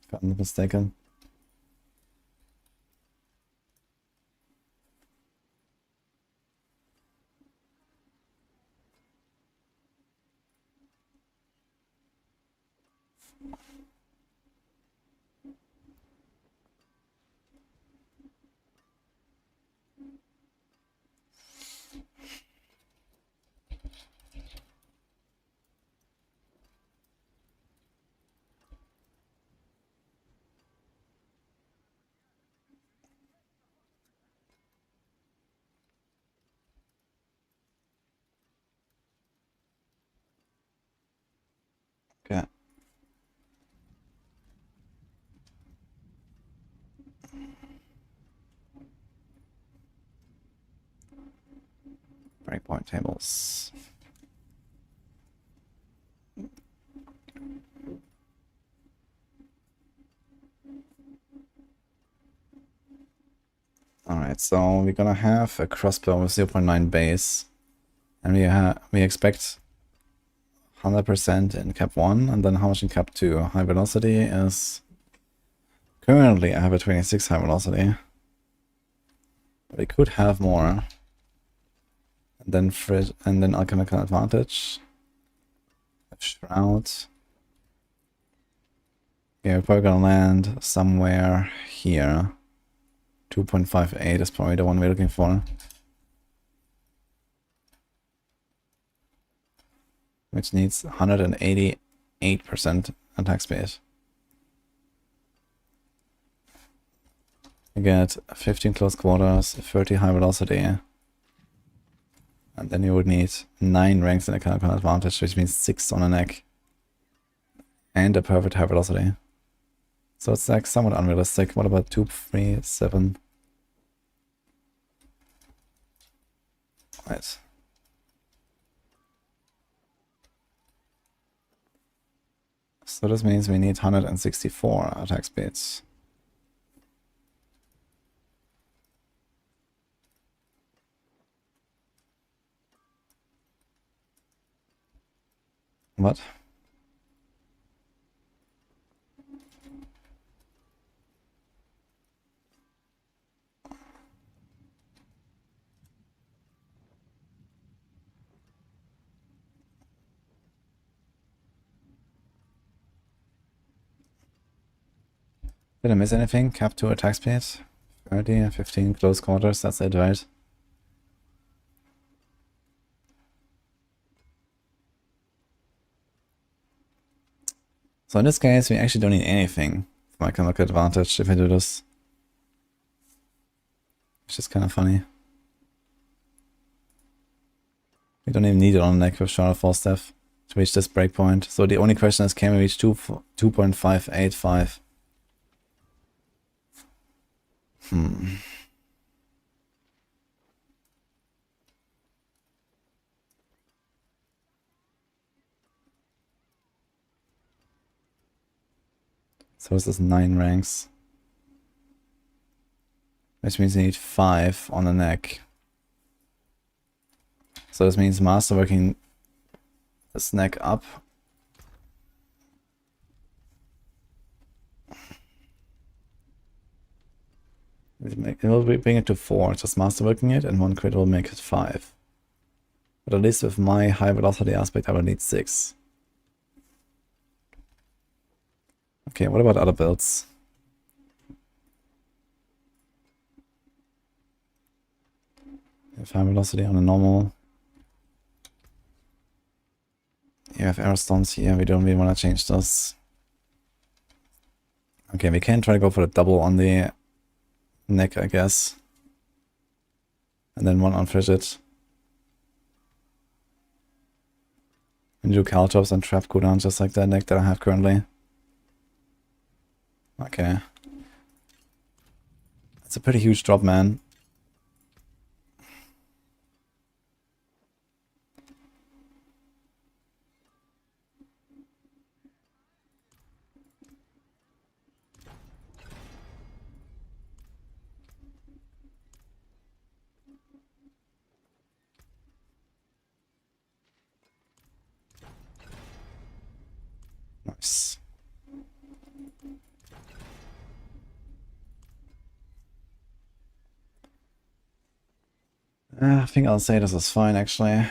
if I'm not mistaken. Okay. Breakpoint tables. Alright, so we're gonna have a crossbow with 0.9 base. And we expect 100% in cap 1, and then how much in cap 2? High velocity is... Currently I have a 26 high velocity. But we could have more. And then alchemical advantage. Shroud. Yeah, we're probably gonna land somewhere here. 2.58 is probably the one we're looking for. Which needs 188% attack speed. You get 15 close quarters, 30 high velocity. And then you would need 9 ranks in a kind of advantage, which means 6 on a neck. And a perfect high velocity. So it's like somewhat unrealistic. What about 2, 3, 7? Right. So this means we need 164 attack speeds. What? Did I miss anything? Cap 2 attack speed? 30, 15 close quarters, that's it, right? So in this case, we actually don't need anything I can look at advantage if I do this. It's just kind of funny. We don't even need it on the neck with Shard of Falstaff to reach this breakpoint. So the only question is, can we reach 2.585? So this is 9 ranks. Which means you need 5 on the neck. So this means masterworking this neck up. It will bring it to 4, just masterworking it, and 1 crit will make it 5. But at least with my high velocity aspect I will need 6. Okay, what about other builds? If high velocity on a normal. You have arrow stones here, we don't really want to change this. Okay, we can try to go for the double on the neck, I guess. And then 1 on frigid. And do caltrops and trap cooldown just like that neck that I have currently. Okay. That's a pretty huge drop, man. Nice. I think I'll say this is fine, actually.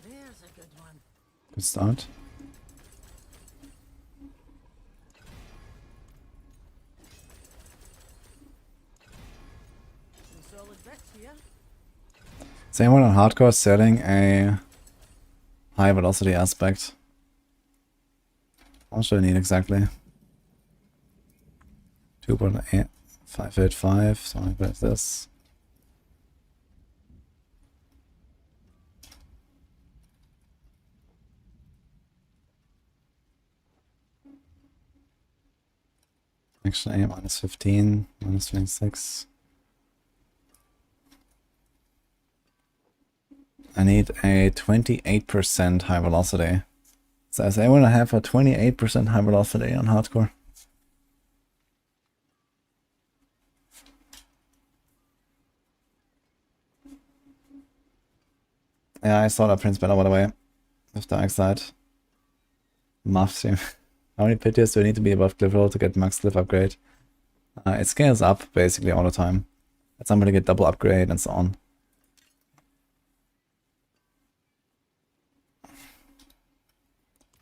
There's a good one. Good start. Some solid bits here. Is anyone on hardcore selling a high velocity aspect? How much do I need exactly? 2.585, something like this. Actually, minus 15, minus 26. I need a 28% high velocity. So does anyone have a 28% high velocity on hardcore? Yeah, I saw that Prince Bella, by the way. With Dark Side. Muff stream. How many pit tiers do I need to be above Glyph roll to get max Glyph upgrade? It scales up basically all the time. At some point I get double upgrade and so on.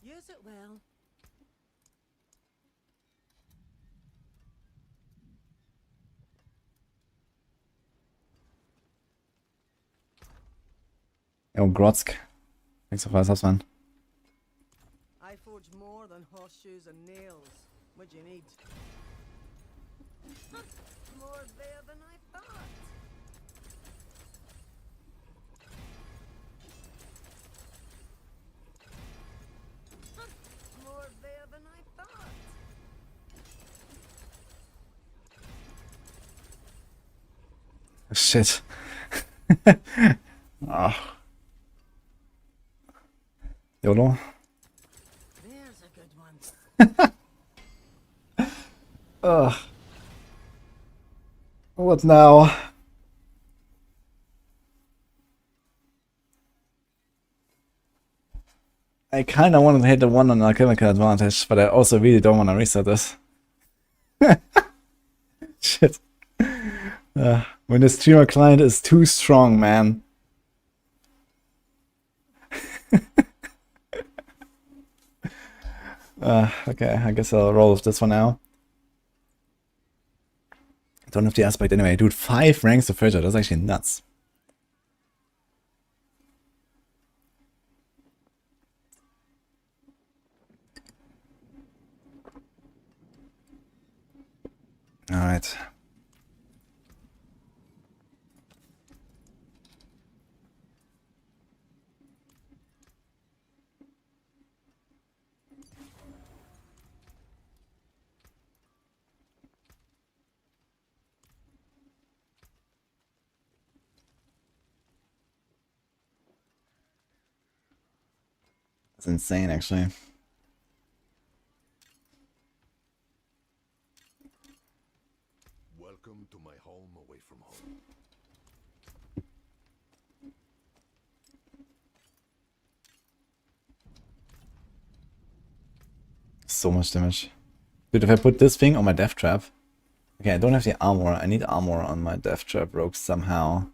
Use it well. Yo, Grotzk. Thanks for 5 subs, man. I forge more than horseshoes and nails. What do you need? More there than I thought. More there than I thought. Shit. Ah. YOLO. There's a good one. Ugh. What now? I kinda wanted to hit the one on alchemical advantage, but I also really don't want to reset this. Shit. When the streamer client is too strong, man. Okay, I guess I'll roll with this one now. Don't have the aspect anyway. Dude, 5 ranks of Fissure, that's actually nuts. Alright. That's insane, actually. Welcome to my home away from home. So much damage. Dude, if I put this thing on my death trap... Okay, I don't have the armor. I need armor on my death trap rogue somehow.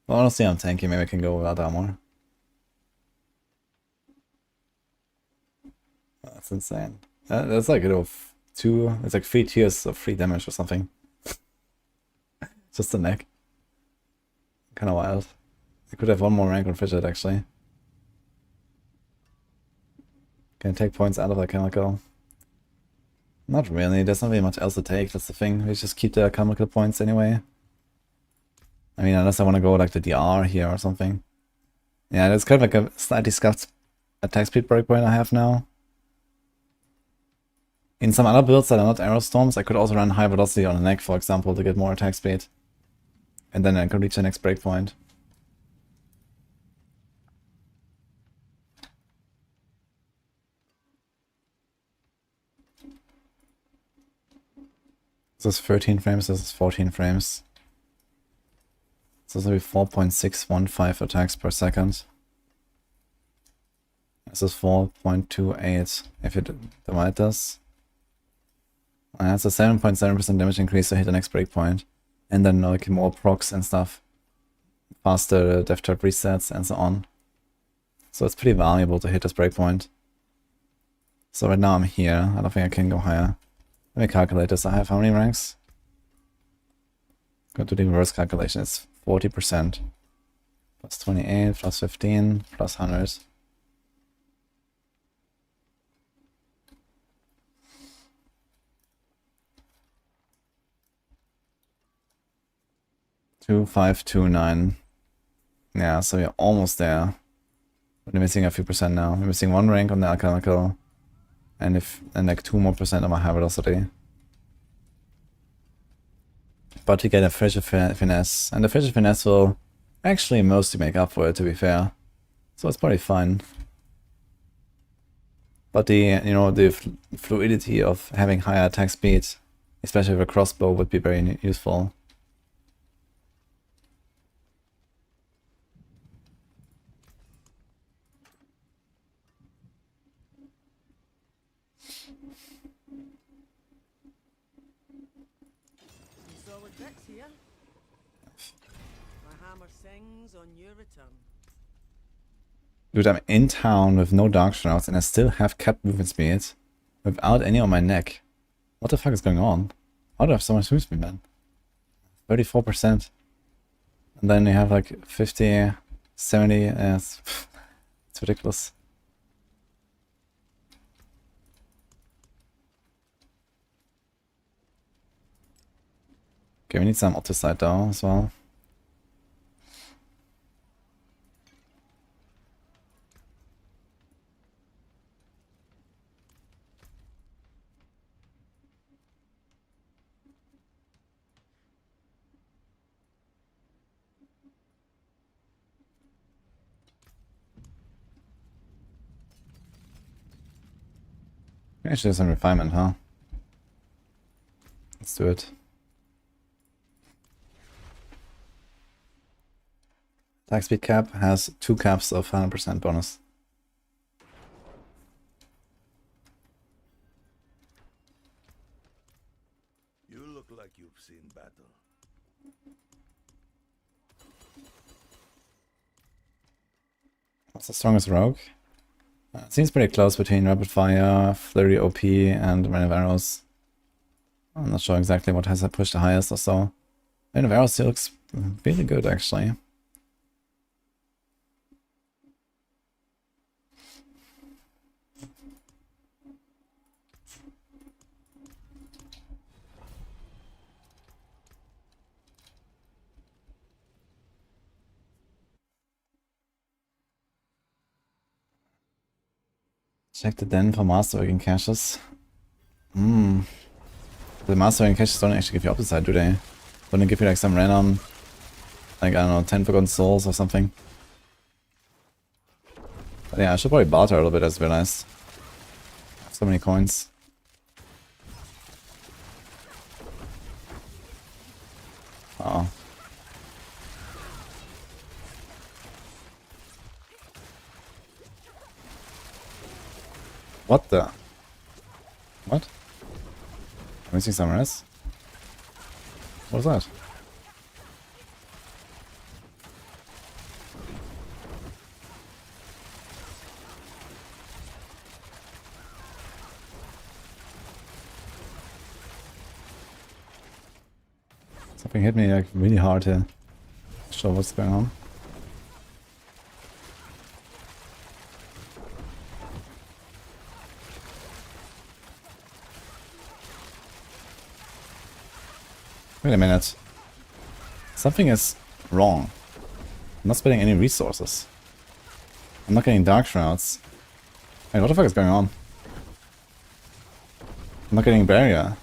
Well, honestly, I'm tanky. Maybe I can go without armor. That's insane. That's like, you know, it's like 3 tiers of free damage or something. Just the neck. Kinda wild. I could have one more rank on Fidget, actually. Can I take points out of the chemical? Not really, there's not really much else to take, that's the thing. We just keep the chemical points anyway. I mean, unless I want to go like the DR here or something. Yeah, that's kind of like a slightly scuffed attack speed breakpoint I have now. In some other builds that are not arrow storms, I could also run high velocity on the neck, for example, to get more attack speed. And then I can reach the next breakpoint. This is 13 frames, this is 14 frames. So this will be 4.615 attacks per second. This is 4.28 if you divide this. And that's a 7.7% damage increase to hit the next breakpoint. And then like more procs and stuff. Faster death trap resets and so on. So it's pretty valuable to hit this breakpoint. So right now I'm here. I don't think I can go higher. Let me calculate this. I have how many ranks? Go to the reverse calculation. It's 40%. Plus 28, plus 15, plus 100. Two, 5, 2, 9. Yeah, so we're almost there. But we're missing a few percent now. We're missing 1 rank on the alchemical. And like 2 more percent on my high velocity. But we get a Fissure Finesse. And the Fissure Finesse will actually mostly make up for it, to be fair. So it's probably fine. But the fluidity of having higher attack speed, especially with a crossbow, would be very useful. Solid bits here. My hammer sings on your return. Dude, I'm in town with no dark shrouds and I still have kept movement speed without any on my neck. What the fuck is going on? How do I have so much movement speed, man? 34%. And then you have like 50, 70, it's ridiculous. Okay, we need some opticide though as well. Actually, some refinement, huh? Let's do it. Attack speed cap has 2 caps of 100% bonus. You look like you've seen battle. What's the strongest rogue? It seems pretty close between Rapid Fire, Flurry OP, and Rain of Arrows. I'm not sure exactly what has pushed the highest or so. Rain of Arrows looks really good actually. Check the den for Masterworking caches. The Masterworking caches don't actually give you opposite, do they? Don't they give you like some random, like I don't know, 10 Forgotten Souls or something? But yeah, I should probably barter a little bit, I just realized. So many coins. Oh. What the? What? I'm missing some res? What was that? Something hit me like really hard here. Not sure what's going on. Wait a minute. Something is wrong. I'm not spending any resources. I'm not getting Dark Shrouds. Wait, what the fuck is going on? I'm not getting Barrier.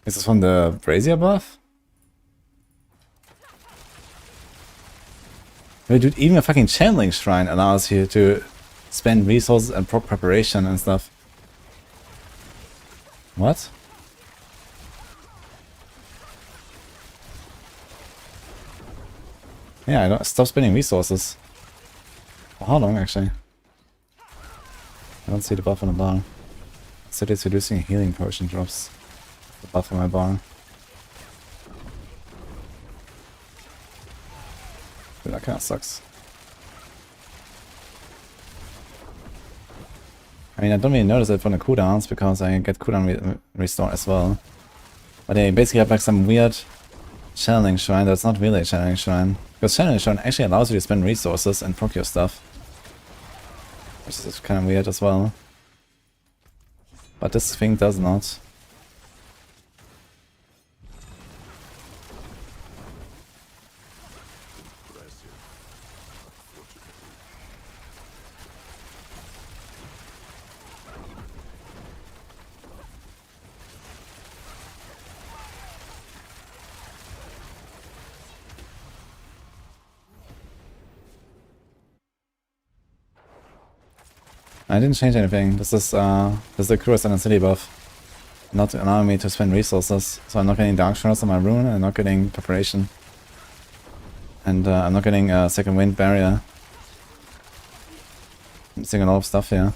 Is this from the Brazier buff? Wait, dude, even a fucking Channeling Shrine allows you to spend resources and preparation and stuff. What? Yeah, I don't stop spending resources. For how long, actually? I don't see the buff on the bar. Said it's reducing healing potion drops. The buff on my bar. Dude, that kinda sucks. I mean, I don't really notice it from the cooldowns because I get cooldown restore as well. But they basically have like some weird channeling shrine that's not really a channeling shrine. Because channeling shrine actually allows you to spend resources and procure stuff. Which is kind of weird as well. But this thing does not. I didn't change anything. This is the Cruise and City buff. Not allowing me to spend resources. So I'm not getting Dark Shards on my rune, and I'm not getting Preparation. And I'm not getting Second Wind Barrier. I'm missing a lot of stuff here.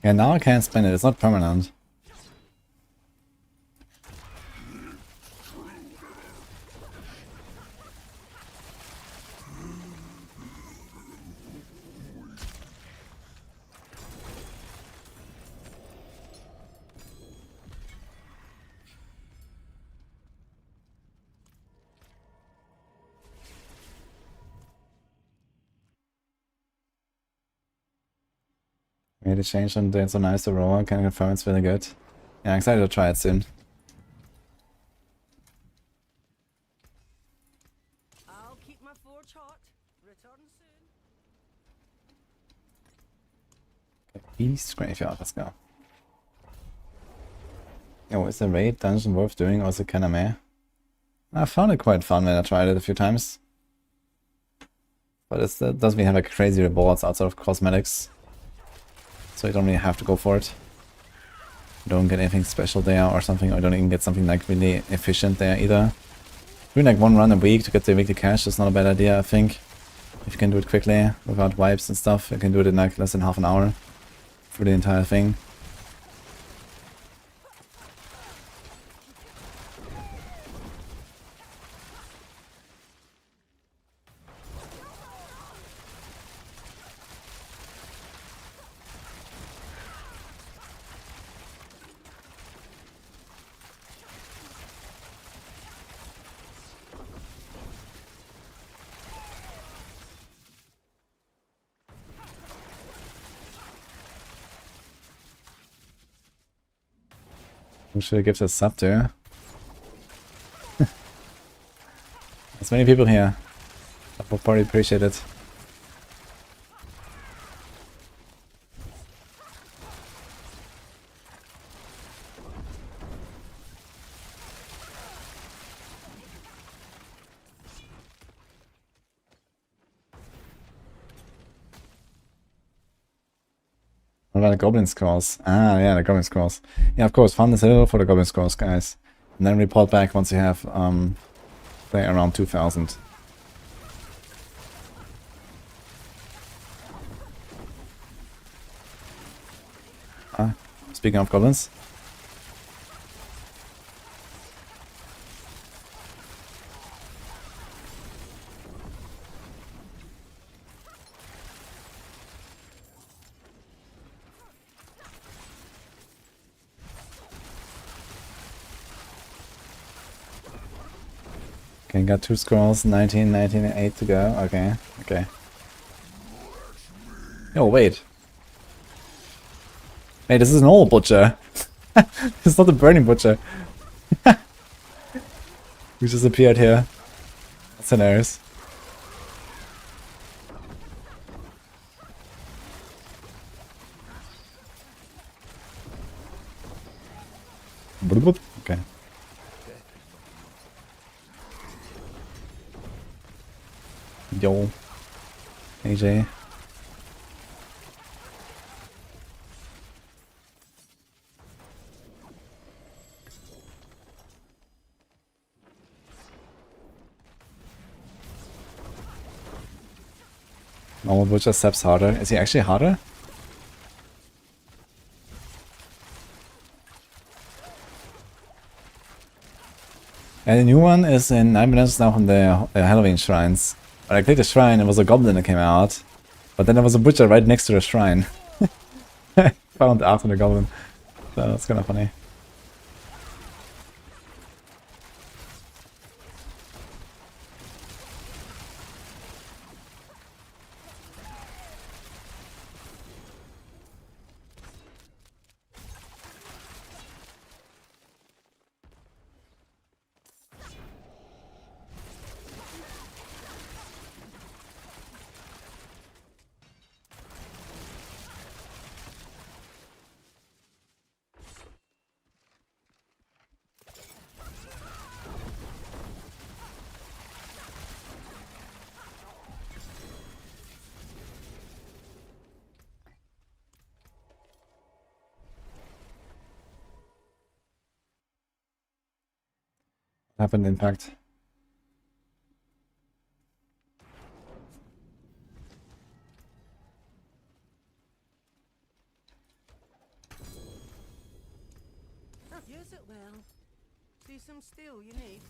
Yeah, now I can't spend it, it's not permanent. Made a change and it's a nice Aurora, can confirm it's really good. Yeah, I'm excited to try it soon. I'll keep my forge hot. Return East Graveyard, let's go. Oh, is the raid dungeon worth doing, or is it kinda meh? I found it quite fun when I tried it a few times. But it doesn't really have like crazy rewards outside of cosmetics. So you don't really have to go for it. You don't get anything special there or something, or you don't even get something like really efficient there either. Doing like 1 run a week to get the weekly cash is not a bad idea, I think. If you can do it quickly, without wipes and stuff, you can do it in like less than half an hour for the entire thing. Who should I give this sub to? There's many people here. I will probably appreciate it. What about the Goblin Scrolls? Ah, yeah, the Goblin Scrolls. Yeah, of course, fund is a little for the Goblin Scrolls, guys. And then report back once you have, say, around 2,000. Speaking of goblins. Okay, got 2 scrolls, 19, 19, and 8 to go. Okay, okay. Oh, wait. Hey, this is an old butcher. It's not the burning butcher. Who just appeared here. That's hilarious. Okay. Yo. AJ. Normal butcher steps harder. Is he actually harder? And the new one is in 9 minutes now from the Halloween shrines. When I clicked the shrine, it was a goblin that came out. But then there was a butcher right next to the shrine. Found after the goblin. So that's kind of funny. Happened impact. Use it well. See some steel you need.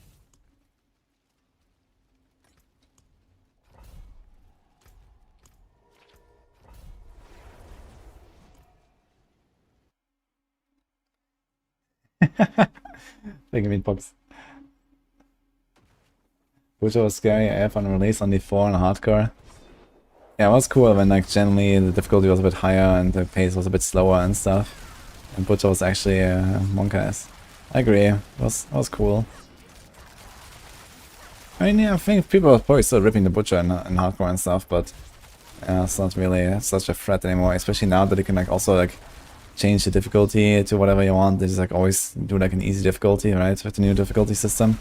Big meatbox. Which was scary AF on release on D4 and hardcore. Yeah, it was cool when like generally the difficulty was a bit higher and the pace was a bit slower and stuff. And Butcher was actually monk ass. I agree, it was cool. I mean, yeah, I think people are probably still ripping the Butcher in hardcore and stuff, but Yeah, it's not really such a threat anymore, especially now that you can like also like change the difficulty to whatever you want. They just like always do like an easy difficulty, right, with the new difficulty system.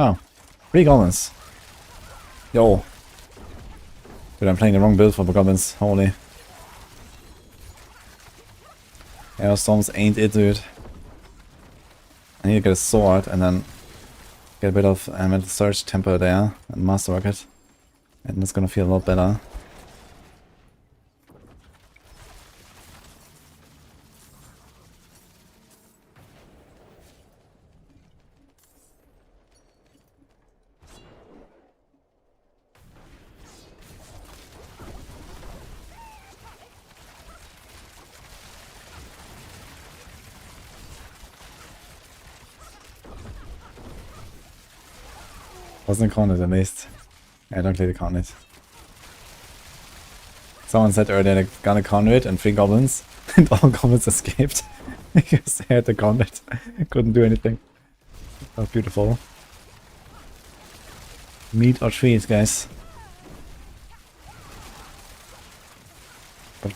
Oh, 3 goblins. Yo. Dude, I'm playing the wrong build for the goblins. Holy. Aerostorms ain't it, dude. I need to get a sword and then get a bit of Mental Surge tempo there and Master Rocket. And it's gonna feel a lot better. Wasn't counted at least. I don't really count it. Someone said earlier they're gonna counter it and 3 goblins, and all goblins escaped because they had to counter it. Couldn't do anything. Oh, beautiful. Meat or trees, guys. But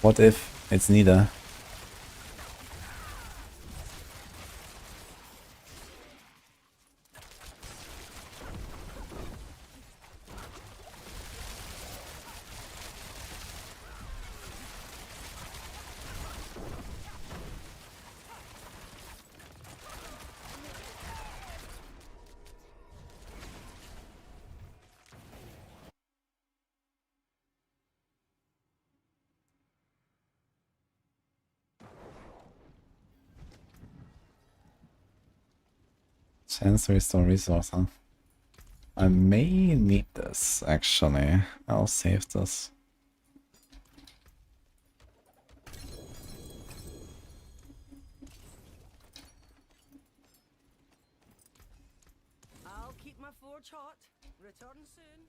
what if it's neither? Chance to restore resource, huh? I may need this, actually. I'll save this. I'll keep my forge hot. Return soon.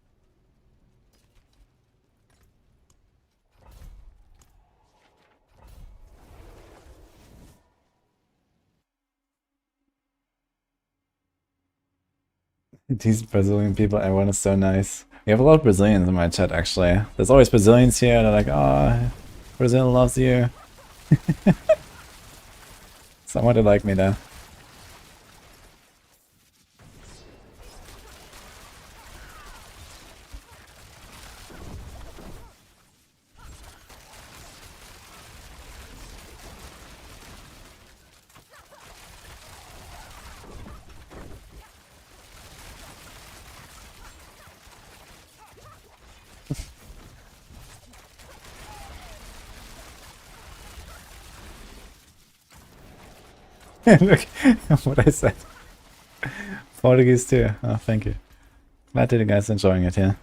These Brazilian people, everyone is so nice. We have a lot of Brazilians in my chat, actually. There's always Brazilians here, they're like, oh, Brazil loves you. Somebody like me there. Look what I said. Portuguese too. Oh, thank you. Glad that you guys are enjoying it, yeah.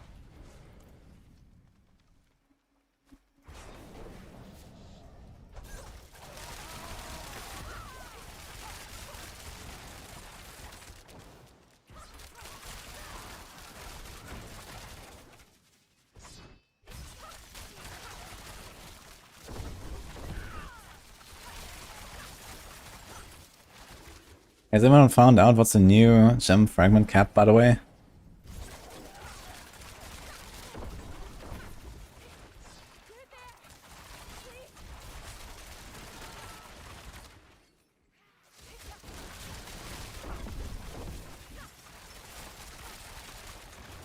Has anyone found out what's the new gem fragment cap, by the way?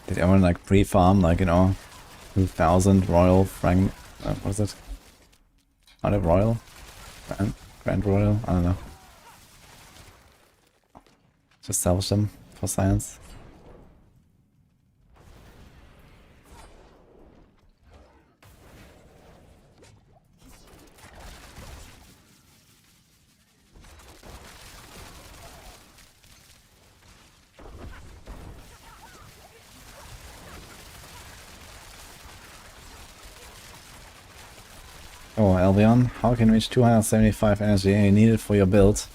Did everyone like pre-farm, like, you know, 2000 royal fragment? What is it? Not a royal? Grand royal? I don't know. Just salvage them for science. Oh, Albion, how can you reach 275 energy you need it for your build?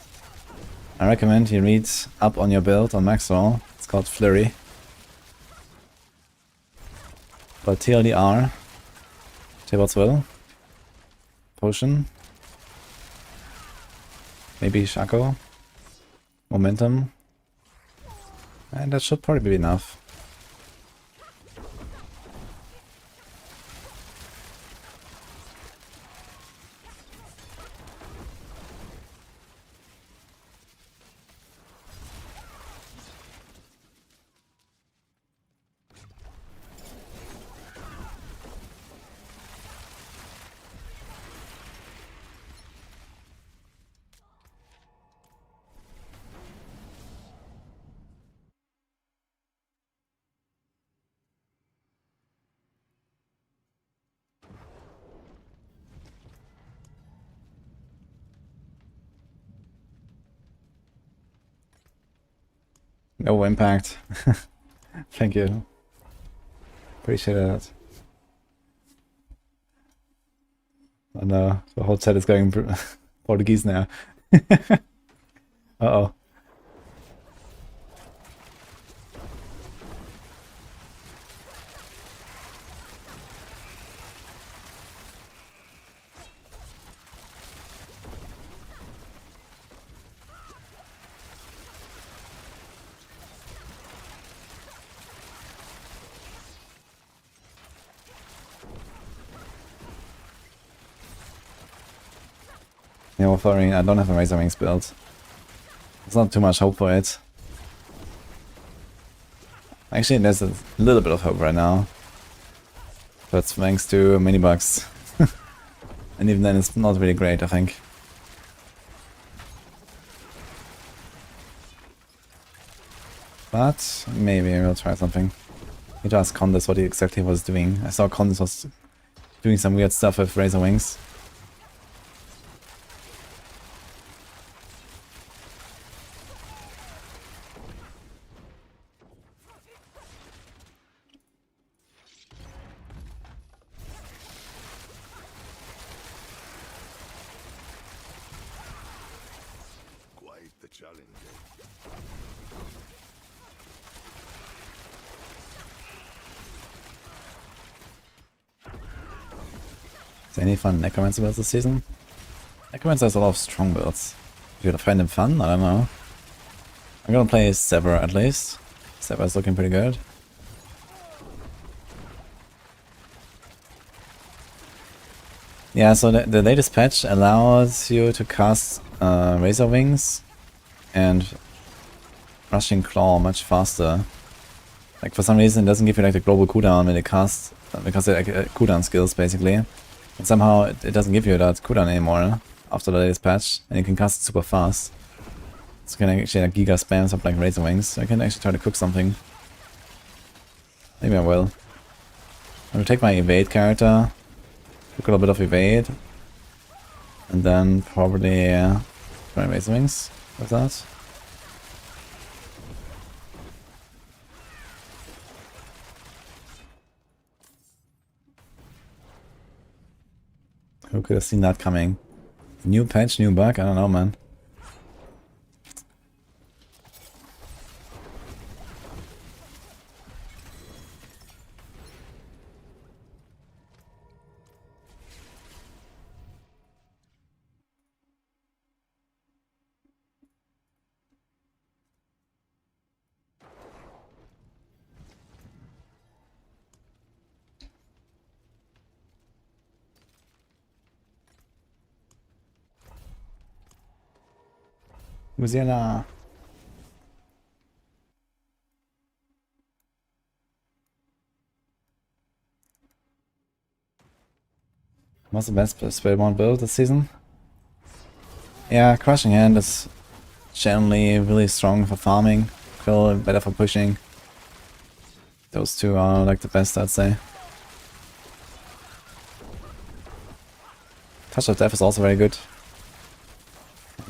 I recommend you read up on your build on Maxroll. It's called Flurry. But TLDR, Tabor's Will, Potion, maybe Shaco, Momentum, and that should probably be enough. No impact. Thank you. Appreciate that. Oh no, the whole chat is going Portuguese now. Uh-oh. Yeah, well, sorry, I don't have a Razor Wings build. There's not too much hope for it. Actually, there's a little bit of hope right now. That's thanks to mini bugs. And even then, it's not really great, I think. But maybe I will try something. I need to ask Condis what he exactly was doing. I saw Condis was doing some weird stuff with Razor Wings. Quite the challenge. Is there any fun Necromancer builds this season? Necromancer has a lot of strong builds. If you find them fun, I don't know. I'm gonna play Sever at least. Sever is looking pretty good. Yeah, so the latest patch allows you to cast Razor Wings and Rushing Claw much faster. Like for some reason it doesn't give you like the global cooldown when it casts, because they're like, cooldown skills basically. And somehow it doesn't give you that cooldown anymore after the latest patch, and you can cast it super fast. So you can actually like giga spam something like Razor Wings. I can actually try to cook something. Maybe I will. I will take my evade character, cook a little bit of evade, and then probably try Razor Wings with that. Who could have seen that coming? New patch, new bug? I don't know, man. Louisiana. What's the best Spiritborn build this season? Yeah, Crushing Hand is generally really strong for farming, Quill better for pushing. Those two are like the best, I'd say. Touch of Death is also very good.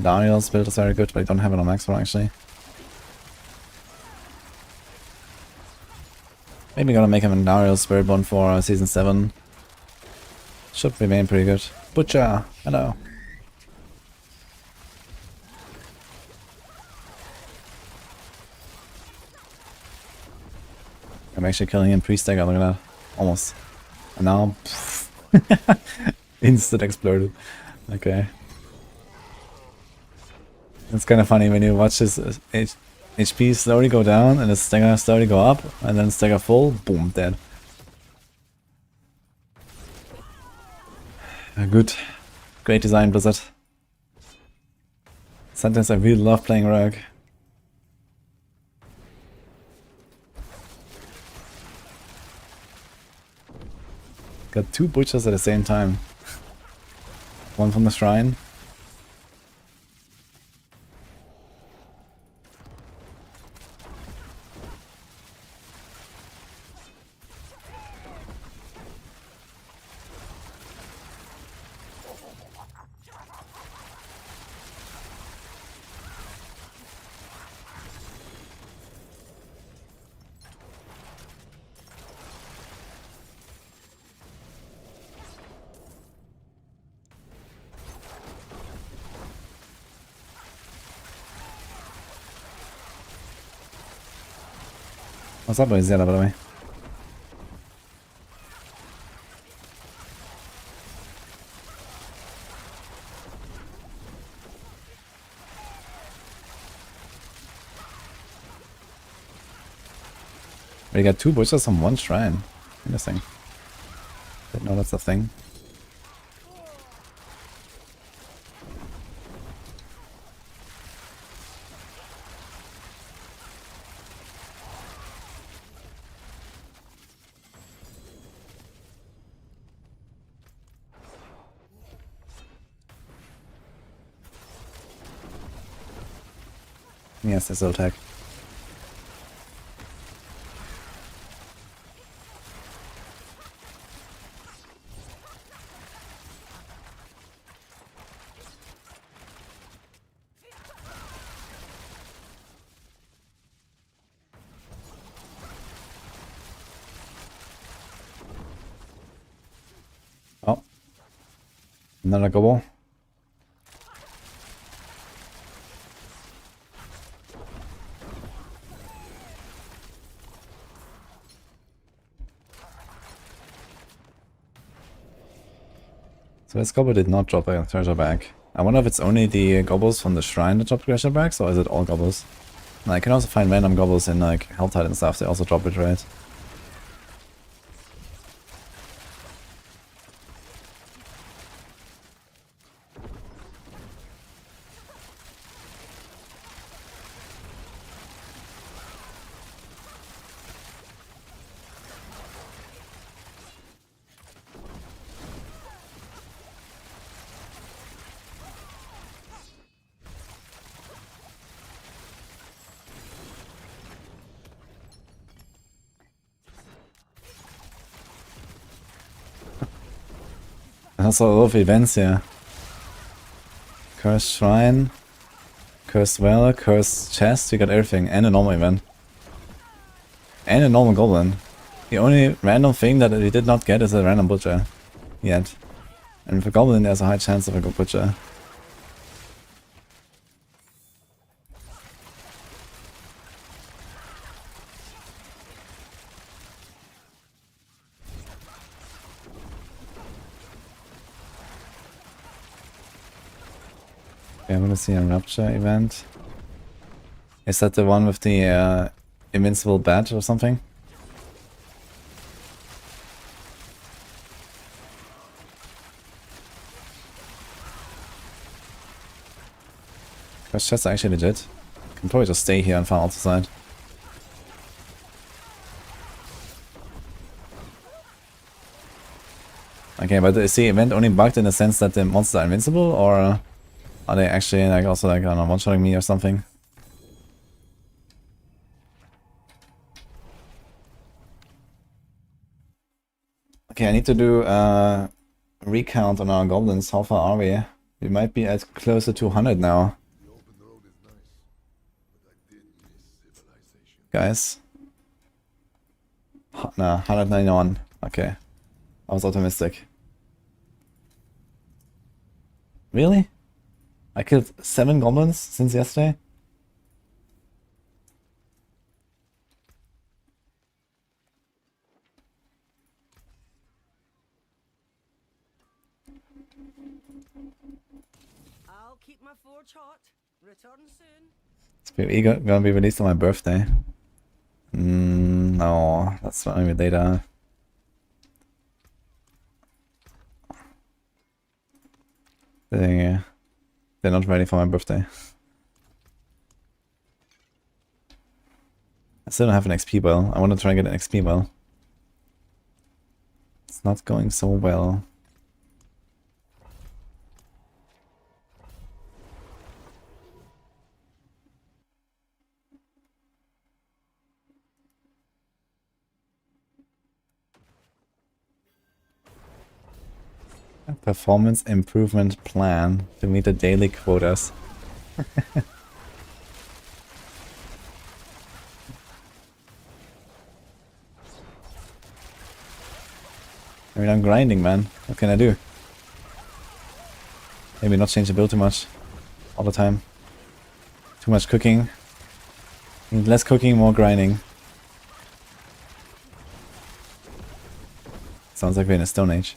Andariel's build is very good, but I don't have it on Maxroll actually. Maybe gonna make him an Andariel Spiritborn for season 7. Should remain pretty good. Butcher, hello. I'm actually killing him pre-stagger, look at that. Almost. And now... instant exploded. Okay. It's kind of funny when you watch his HP slowly go down and his stagger slowly go up, and then stagger full, boom, dead. Good. Great design, Blizzard. Sometimes I really love playing Rogue. Got 2 butchers at the same time. One from the shrine. What's up, boys? Yeah, by the way. We got 2 butchers on 1 shrine. Interesting. Didn't know that's a thing. Yes, this will attack. Oh. Another gobble. So this gobble did not drop a treasure bag. I wonder if it's only the gobbles from the shrine that drop treasure bags, or is it all gobbles? And I can also find random gobbles in like Helltide and stuff, they also drop it, right? Also a lot of events here. Cursed Shrine, Cursed Well, Cursed Chest, we got everything, and a normal event. And a normal goblin. The only random thing that we did not get is a random butcher. Yet. And with a goblin there's a high chance of a good butcher. Okay, I'm gonna see a Rapture event. Is that the one with the invincible badge or something? Because chests are actually legit. Can probably just stay here and farm outside. Okay, but is the event only bugged in the sense that the monsters are invincible, or are they actually like also like, I don't know, one-shotting me or something? Okay, I need to do a recount on our goblins. How far are we? We might be at closer to 100 now. The open road is nice, but I did miss civilization. Guys. Nah, 191. Okay. I was optimistic. Really? I killed 7 goblins since yesterday? I'll keep my forge hot. Return soon. It's gonna be released on my birthday. No, that's not maybe later. They're not ready for my birthday. I still don't have an XP well. I want to try and get an XP well. It's not going so well. Performance improvement plan to meet the daily quotas. I mean, I'm grinding, man. What can I do? Maybe not change the build too much all the time. Too much cooking. Need less cooking, more grinding. Sounds like we're in a Stone Age.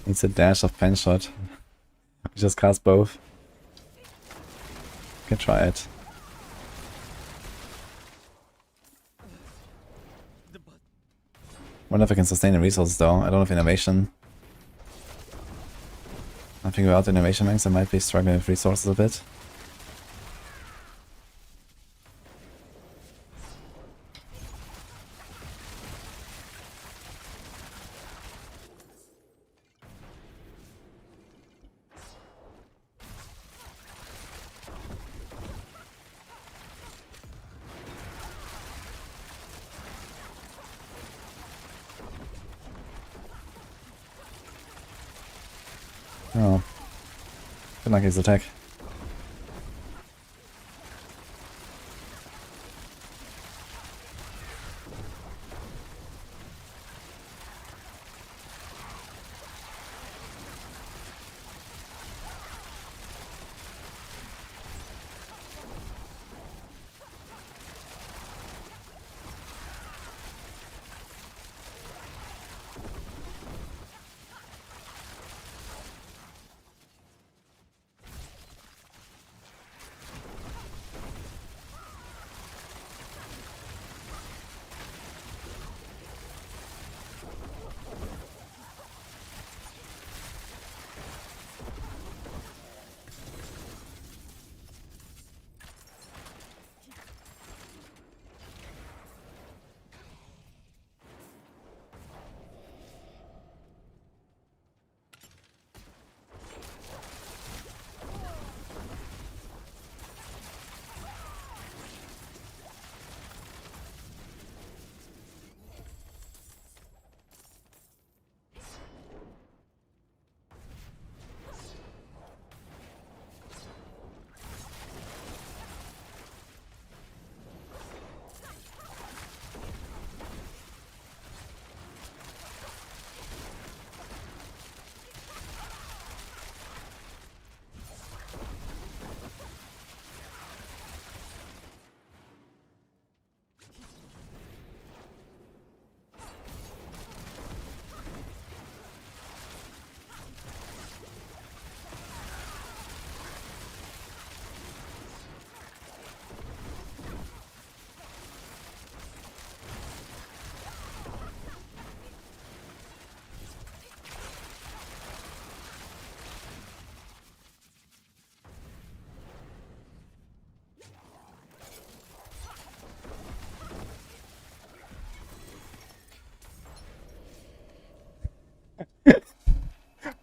Needs a dash of pen shot. We just cast both. Can try it. Wonder if I can sustain the resources though. I don't have innovation. I think without innovation banks I might be struggling with resources a bit. Oh. Good luck his attack.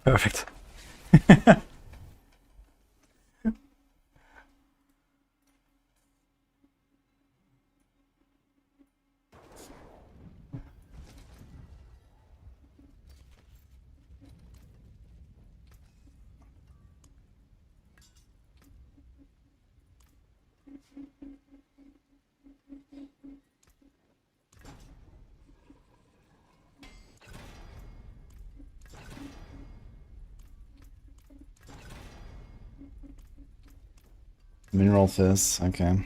Perfect. Mineral Fizz, okay.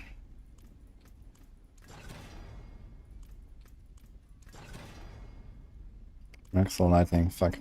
Maxroll Lightning, fuck.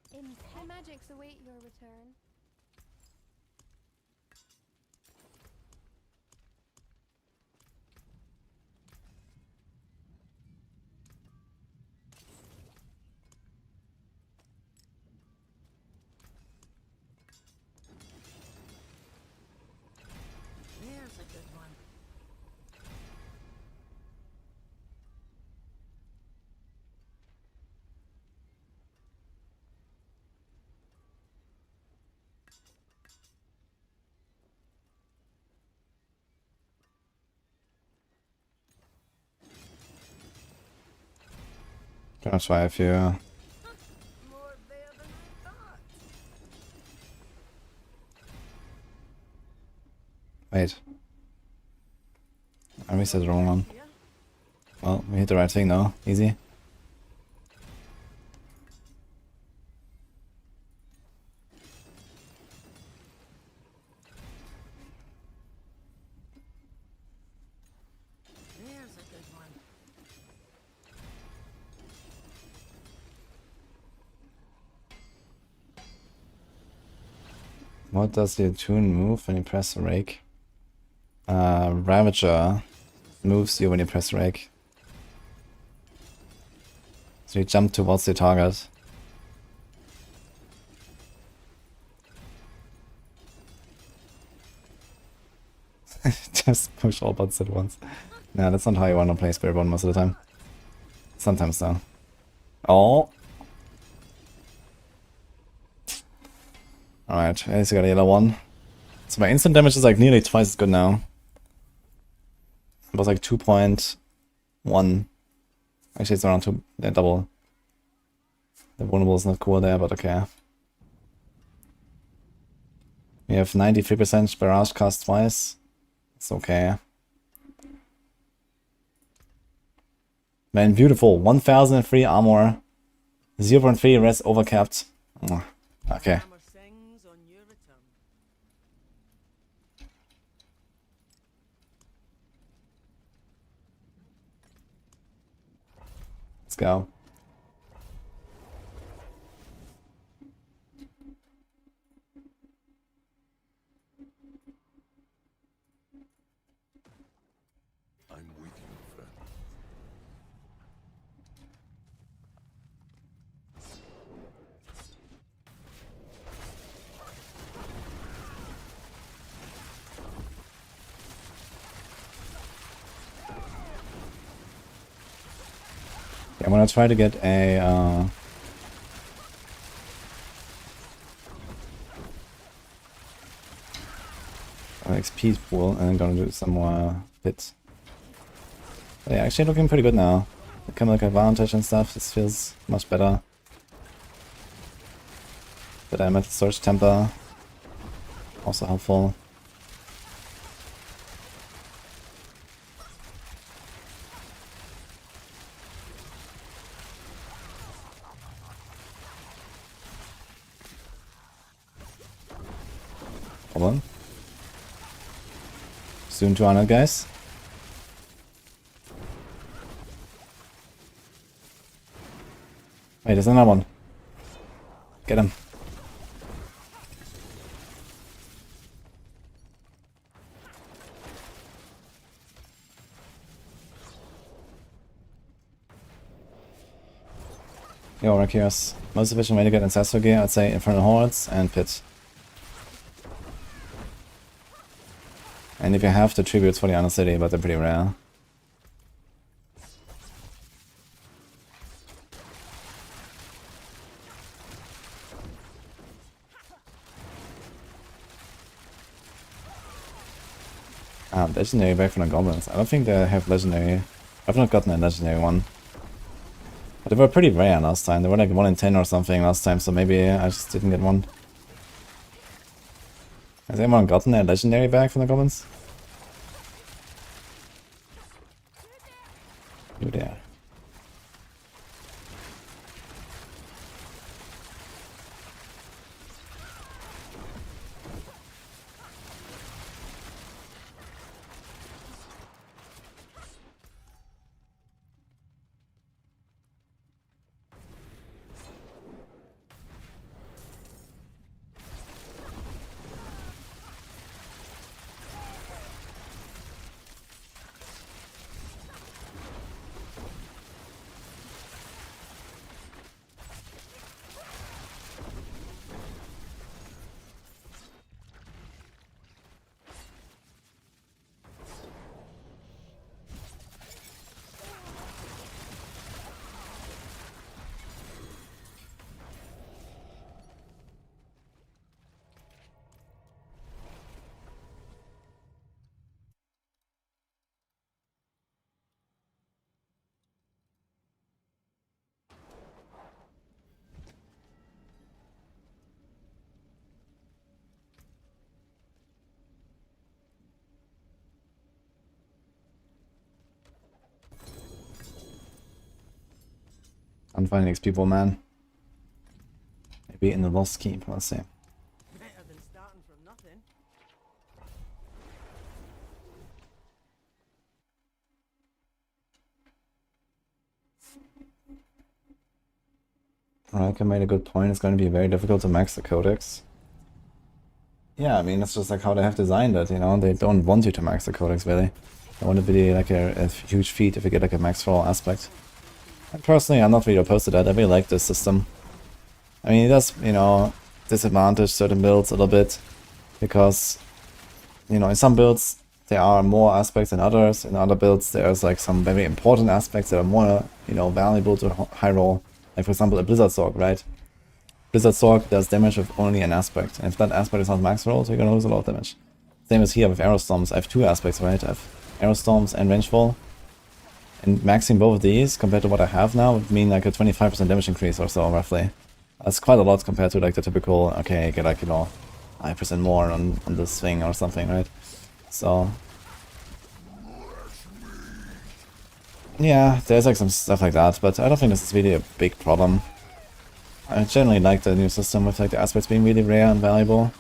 The magics await your return. There's a good one. Gonna try a few. More there than I thought. Wait. I reset the wrong one. Here. Well, we hit the right thing now. Easy. There's a good one. What does the tune move when you press the rake? Ravager moves you when you press rake. So you jump towards the target. Just push all buttons at once. Nah, that's not how you want to play Spiritborn most of the time. Sometimes though. Oh! Alright, at least I got a yellow one. So my instant damage is like nearly twice as good now. It was like 2.1. Actually, it's around 2, yeah, double. The vulnerable is not cool there, but okay. We have 93% barrage cast twice. It's okay. Man, beautiful. 1003 armor. 0.3 res overcapped. Oh, okay. Hammer sings on your return. Let's go. I'm with you, friend. Yeah, I'm gonna try to get a an XP pool and then gonna do some more hits. But yeah, actually looking pretty good now. The chemical advantage and stuff, this feels much better. that I'm at the Surge Temper. Also helpful. Come on. Soon 200, guys. Wait, there's another one. Get him. Yo, Rakios. Most efficient way to get Ancestral Gear, I'd say Infernal Hordes and Pit. And if you have the tributes for the Honor City, but they're pretty rare. Legendary back from the Goblins. I don't think they have legendary. I've not gotten a legendary one. But they were pretty rare last time. They were like 1 in 10 or something last time, so maybe I just didn't get one. Has anyone gotten a legendary bag from the Goblins? You there. I'm finding XP pool, man. Maybe in the Lost Keep, let's see. Better than starting from nothing. Rika made a good point. It's going to be very difficult to max the Codex. Yeah, I mean, that's just like how they have designed it, you know? They don't want you to max the Codex, really. They want it to be like a huge feat if you get like a Maxroll aspect. And personally, I'm not really opposed to that. I really like this system. I mean, it does, you know, disadvantage certain builds a little bit. Because, you know, in some builds, there are more aspects than others. In other builds, there's like some very important aspects that are more, you know, valuable to high roll. Like, for example, a Blizzard Sork, right? Blizzard Sork does damage with only an aspect. And if that aspect is not max rolled, you're gonna lose a lot of damage. Same as here with Aerostorms. I have 2 aspects, right? I have Aerostorms and Vengeful. And maxing both of these compared to what I have now would mean like a 25% damage increase or so, roughly. That's quite a lot compared to like the typical, okay, get like, you know, 5% more on this thing or something, right? So... yeah, there's like some stuff like that, but I don't think this is really a big problem. I generally like the new system with like the aspects being really rare and valuable.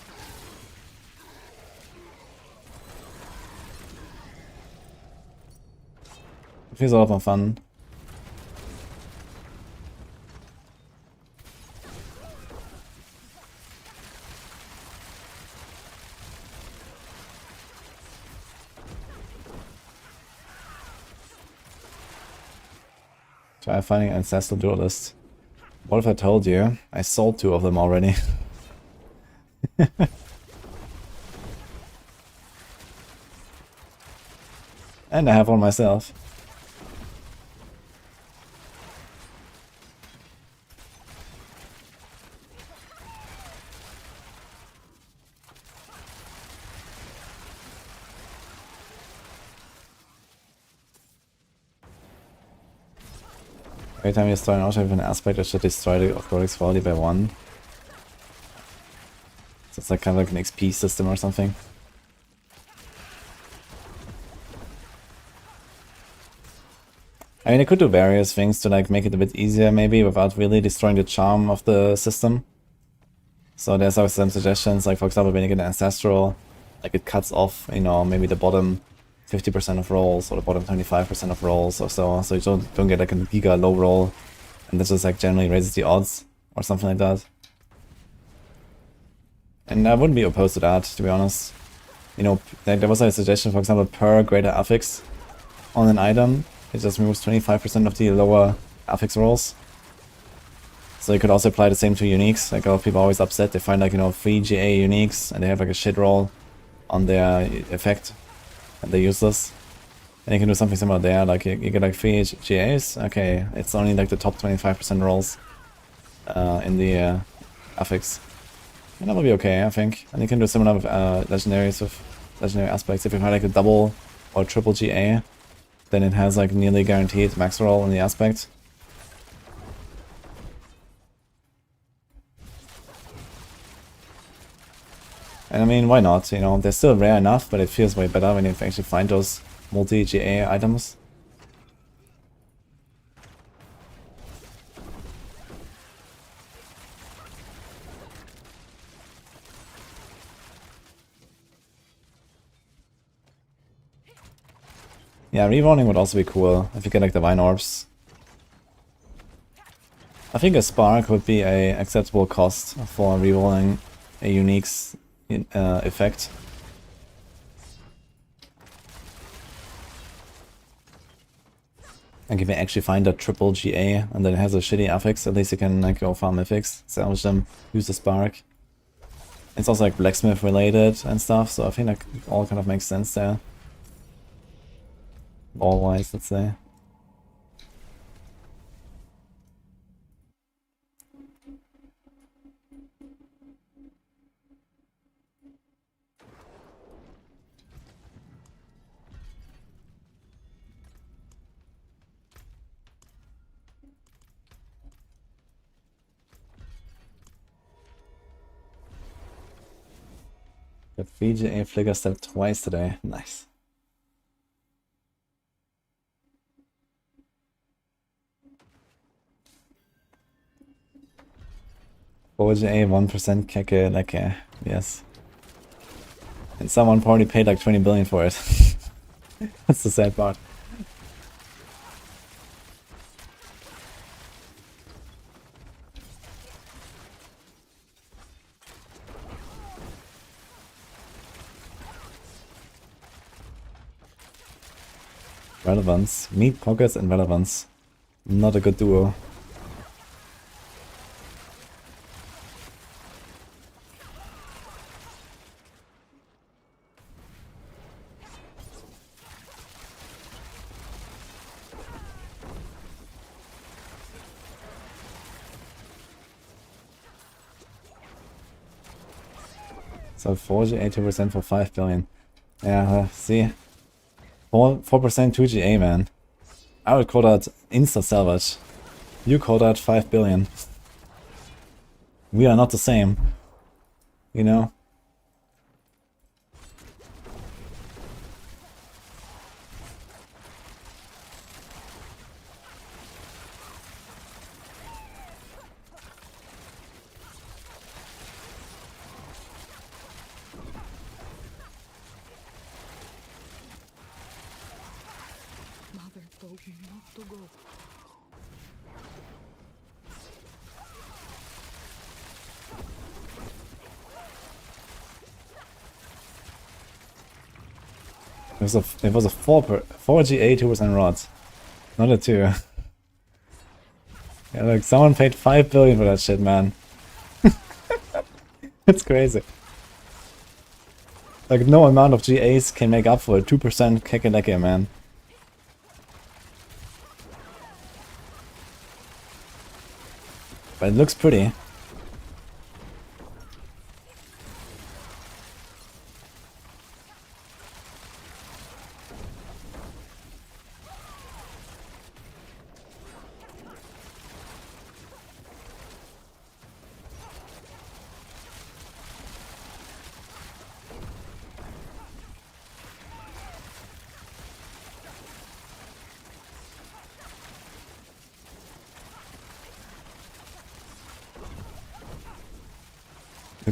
It feels a lot more fun. Try finding Ancestral Duelist. What if I told you I sold 2 of them already? And I have one myself. Every time you destroy an object with an aspect, it should destroy the Codex quality by 1. So it's like kind of like an XP system or something. I mean, it could do various things to like make it a bit easier maybe without really destroying the charm of the system. So there's also some suggestions, like for example, when you get an Ancestral, like it cuts off, you know, maybe the bottom 50% of rolls or the bottom 25% of rolls or so you don't get like a giga low roll, and this just like generally raises the odds or something like that. And I wouldn't be opposed to that, to be honest. You know, there was a suggestion, for example, per greater affix on an item, it just removes 25% of the lower affix rolls. So you could also apply the same to uniques. Like a lot of people are always upset, they find like, you know, 3 GA uniques and they have like a shit roll on their effect and they're useless. And you can do something similar there, like you get like 3 GAs, okay, it's only like the top 25% rolls in the affix. And that will be okay, I think. And you can do similar with legendaries with legendary aspects. If you find like a double or triple GA, then it has like nearly guaranteed Maxroll in the aspect. And I mean, why not? You know, they're still rare enough, but it feels way better when you actually find those multi-GA items. Yeah, rerolling would also be cool if you get like the Vine Orbs. I think a Spark would be a acceptable cost for rerolling a unique's effect. Like if you actually find a triple GA and then it has a shitty affix, at least you can like go farm mythics, salvage them, use the Spark. It's also like blacksmith related and stuff, so I think like all kind of makes sense there. All-wise, let's say. The VGA flicker step twice today. Nice. VGA 1% keke like yes. And someone probably paid like 20 billion for it. That's the sad part. Relevance. Meat pockets and relevance. Not a good duo. So 80% for 5 billion. Yeah, see. 4% 2GA, man. I would call that insta-salvage. You call that 5 billion. We are not the same. You know? It was a 4GA 2% rod. Not a 2. Yeah, like someone paid 5 billion for that shit, man. It's crazy. Like no amount of GAs can make up for a 2% kekeleke, man. But it looks pretty.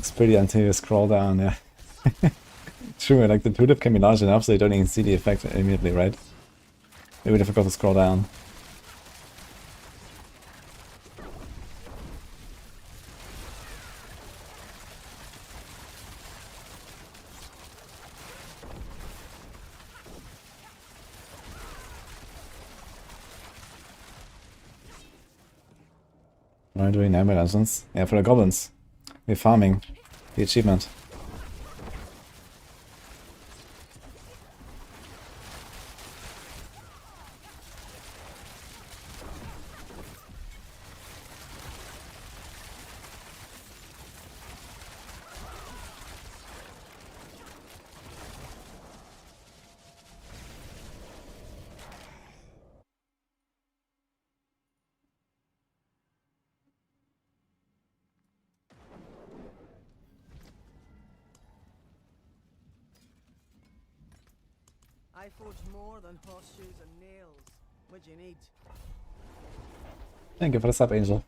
looks pretty until you scroll down, yeah. True, like the tulip can be large enough so you don't even see the effect immediately, right? Maybe I forgot to scroll down. What are we doing now, legends? Yeah, for the goblins. We're farming the achievement. I forge more than horseshoes and nails. What do you need? Thank you for the sub, Angel.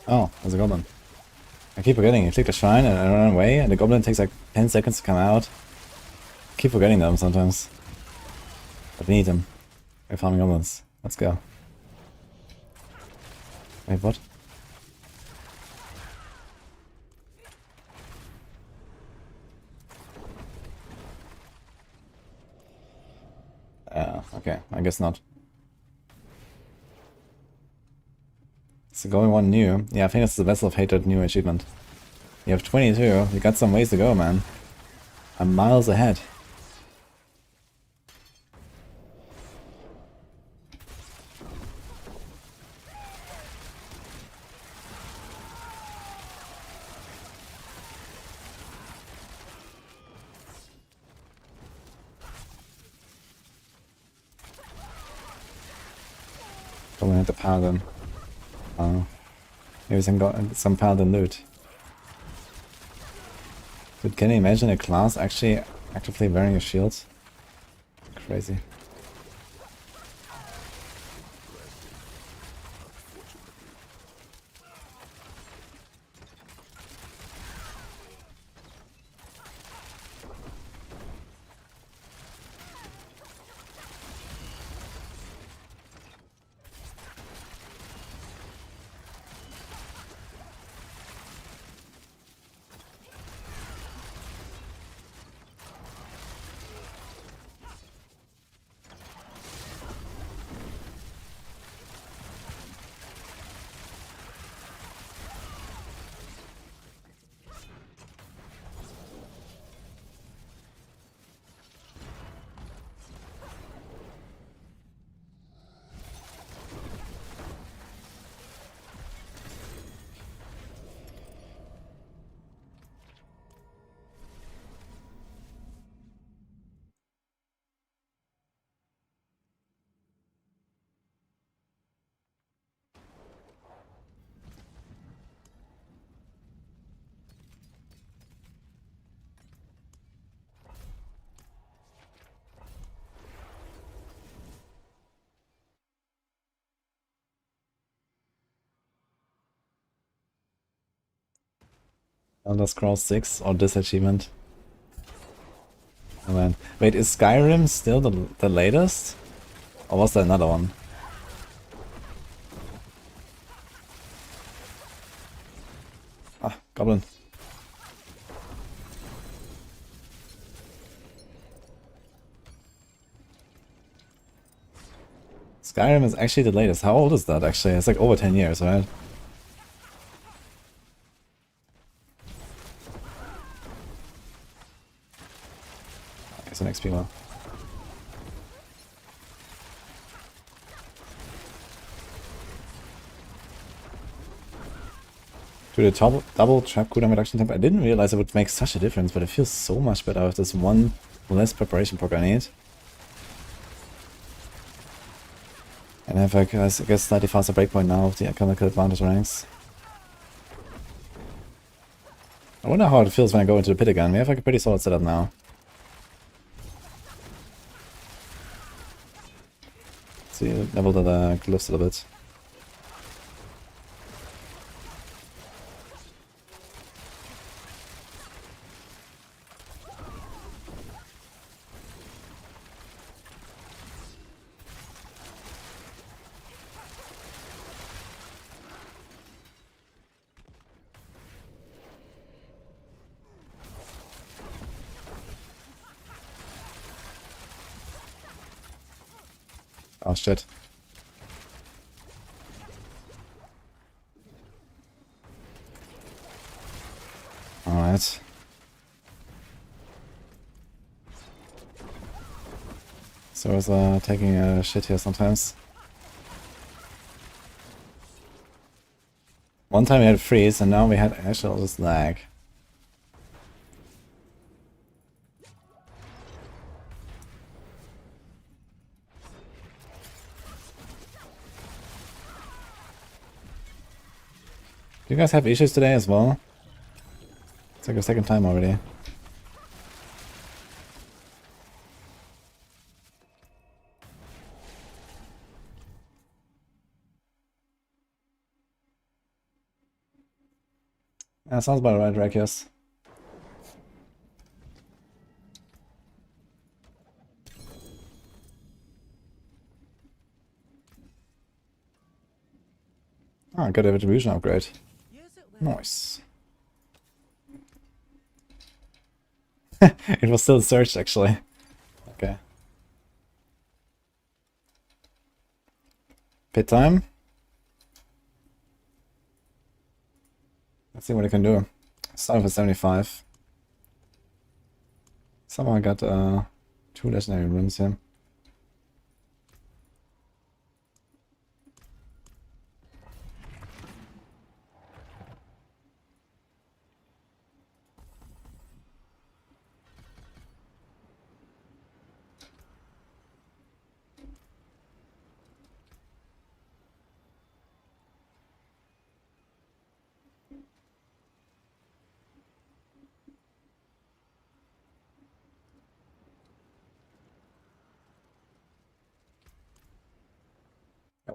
Oh, there's a goblin. I keep forgetting. You click the shrine and I run away, and the goblin takes like 10 seconds to come out. Keep forgetting them sometimes. But we need them. We're farming goblins. Let's go. Wait, what? Okay, I guess not. So going one new. Yeah, I think it's the Vessel of Hatred new achievement. You have 22. You got some ways to go, man. I'm miles ahead. Probably hit the Paragon. Maybe some Paladin loot. Dude, can you imagine a class actually actively wearing a shield? Crazy. Elder Scrolls 6 or this achievement. Oh man. Wait, is Skyrim still the latest? Or was there another one? Ah, goblin. Skyrim is actually the latest. How old is that actually? It's like over 10 years, right? It's an XP one. To the double trap cooldown reduction tempo. I didn't realize it would make such a difference, but it feels so much better with this one less preparation proc I need. And I have, I guess, slightly faster breakpoint now with the economical advantage ranks. I wonder how it feels when I go into the pit again. We have like a pretty solid setup now. Let's see, level the glyphs a little bit. Oh shit. Alright. So I was taking a shit here sometimes. One time we had freeze and now we had actually all this lag. Do you guys have issues today as well? It's like a second time already. Yeah, sounds about right, Rakios. Ah, got a retribution upgrade. Nice. It was still searched actually. Okay. Pit time. Let's see what I can do. Start with 75. Somehow I got 2 legendary runes here.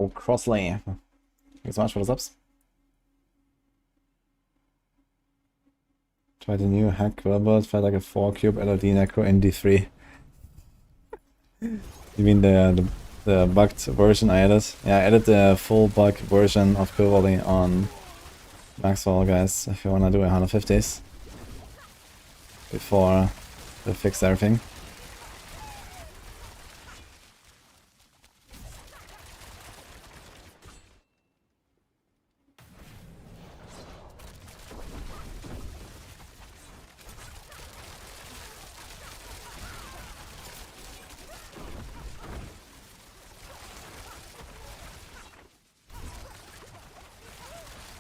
Oh, Crossley. Thanks so much for the subs. Try the new hack build, felt like a 4 cube LOD necro in D3. You mean the bugged version I added? Yeah, I added the full bug version of Kill Volley on Maxroll, guys, if you wanna do 150s. Before they fix everything.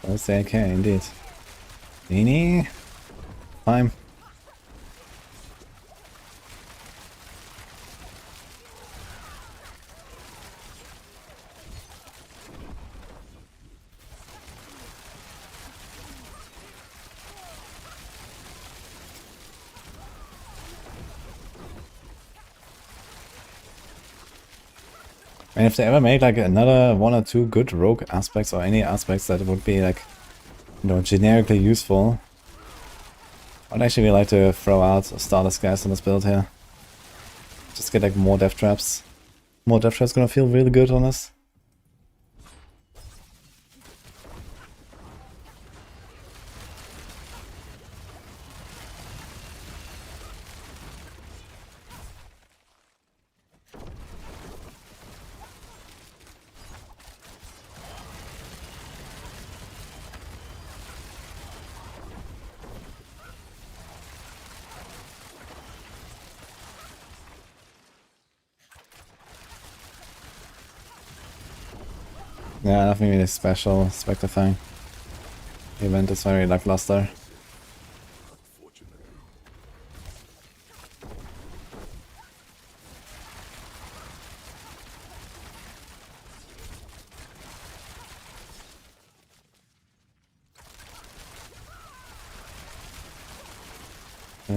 That's AK indeed. Nini, time. And if they ever make like another 1 or 2 good rogue aspects or any aspects that would be like, you know, generically useful, I'd actually like to throw out Starless Gas on this build here. Just get like more death traps. More death traps gonna feel really good on this. Yeah, nothing really special, Spectrifying. The event is very lackluster. Unfortunately.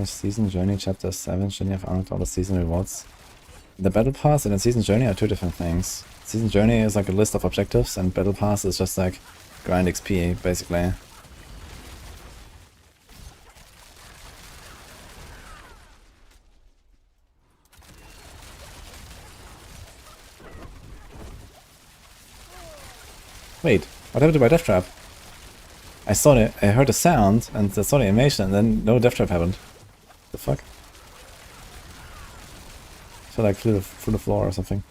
Season Journey Chapter 7 shouldn't have unlocked all the season rewards. The Battle Pass and the Season Journey are two different things. Season Journey is like a list of objectives, and Battle Pass is just like grind XP, basically. Wait, what happened to my death trap? I saw it, I heard a sound, and I saw the animation, and then no death trap happened. The fuck? I feel like through the floor or something.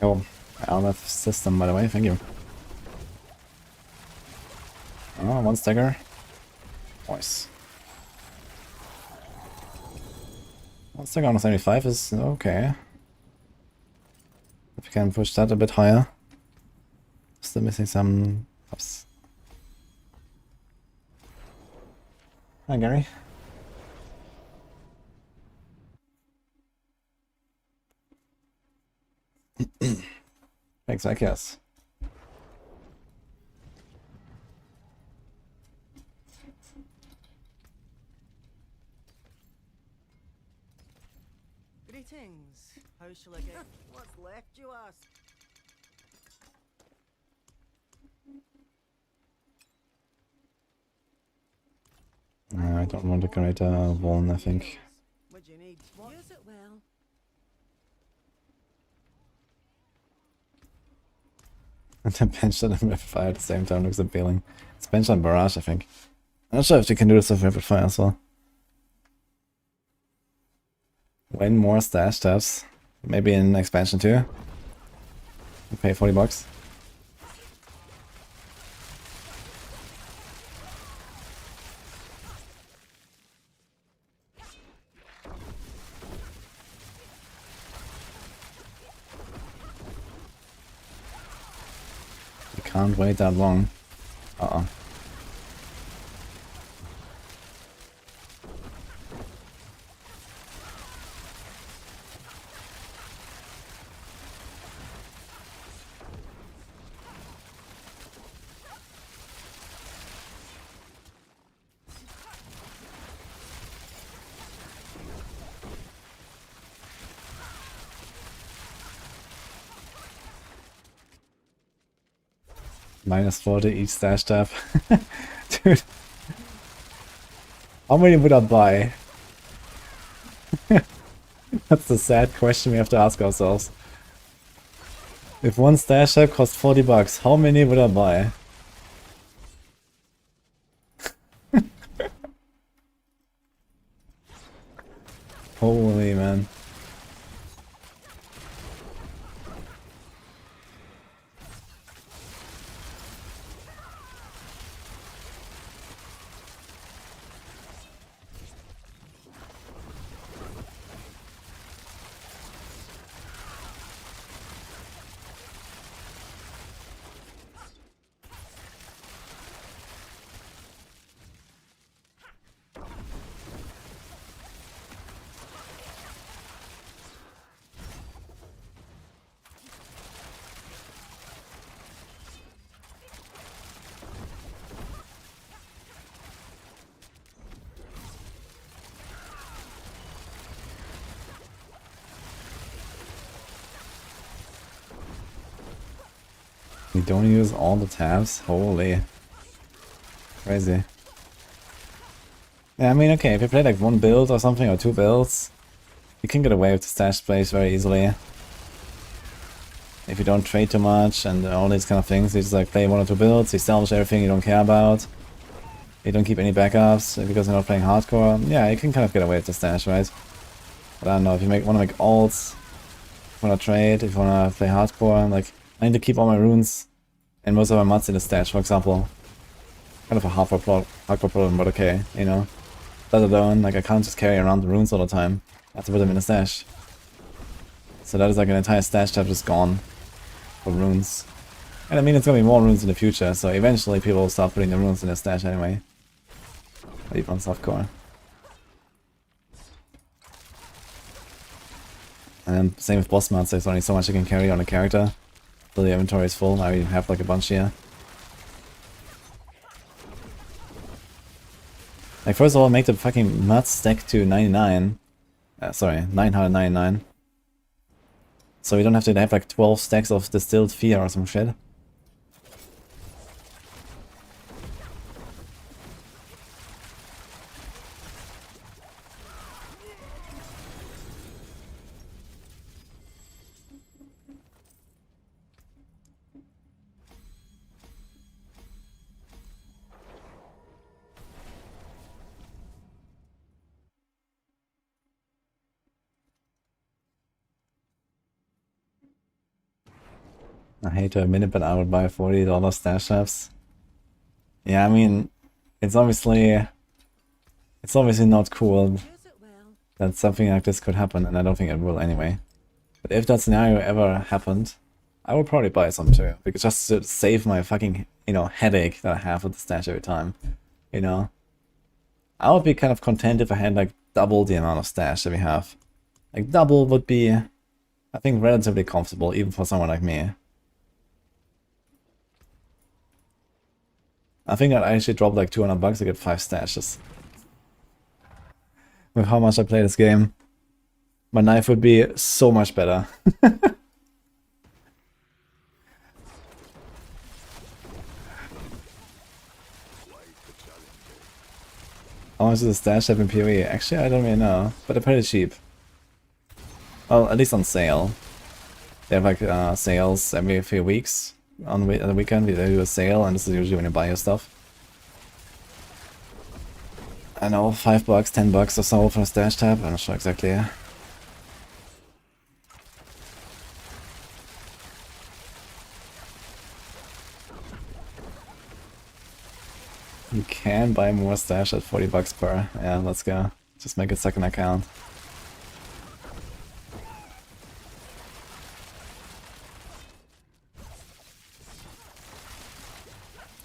Oh, LMF system, by the way, thank you. Oh, one stagger. Nice. One stagger on 75 is okay. If you can push that a bit higher. Still missing some ups. Hi, Gary. Thanks, I guess. Greetings. How shall I get? What's left, you ask? I don't want to create a wall, I think. What do you need? Use it well. And then bench and rapid fire at the same time looks appealing. It's bench and barrage, I think. I'm not sure if you can do this with rapid fire as well. When more stash tabs. Maybe in expansion too. You pay 40 bucks. You can't wait that long. Uh-oh. Minus 40 each stash tab. Dude. How many would I buy? That's the sad question we have to ask ourselves. If one stash tab costs 40 bucks, how many would I buy? Holy man. We don't use all the tabs? Holy. Crazy. Yeah, I mean, okay, if you play like one build or something, or two builds, you can get away with the stash plays very easily. If you don't trade too much and all these kind of things, you just like play one or two builds, you salvage everything you don't care about. You don't keep any backups because you're not playing hardcore. Yeah, you can kind of get away with the stash, right? But I don't know, if you want to make alts, if you want to trade, if you want to play hardcore, like, I need to keep all my runes and most of my mods in the stash, for example. Kind of a hardcore problem, but okay, you know. Let alone, like, I can't just carry around the runes all the time. I have to put them in the stash. So that is like an entire stash tab just gone for runes. And I mean, it's gonna be more runes in the future, so eventually people will start putting the runes in their stash anyway. Even on softcore. And same with boss mods, there's only so much you can carry on a character. Till the inventory is full, now you have like a bunch here. Like, first of all, make the fucking mod stack to 99. Sorry, 999. So we don't have to have like 12 stacks of distilled fear or some shit. I hate to admit it, but I would buy $40 stash tabs. Yeah, I mean, it's obviously not cool that something like this could happen, and I don't think it will anyway. But if that scenario ever happened, I would probably buy some too, because just to save my fucking, you know, headache that I have with the stash every time, you know. I would be kind of content if I had like double the amount of stash that we have. Like double would be, I think, relatively comfortable, even for someone like me. I think I'd actually drop like $200 to get 5 stashes. With how much I play this game, my knife would be so much better. How much does a stash have in PoE? Actually, I don't really know, but they're pretty cheap. Well, at least on sale. They have like sales every few weeks. On the weekend they do a sale, and this is usually when you buy your stuff. I know, $5, $10 or so for a stash tab, I'm not sure exactly. You can buy more stash at $40 per. Yeah, let's go. Just make a second account.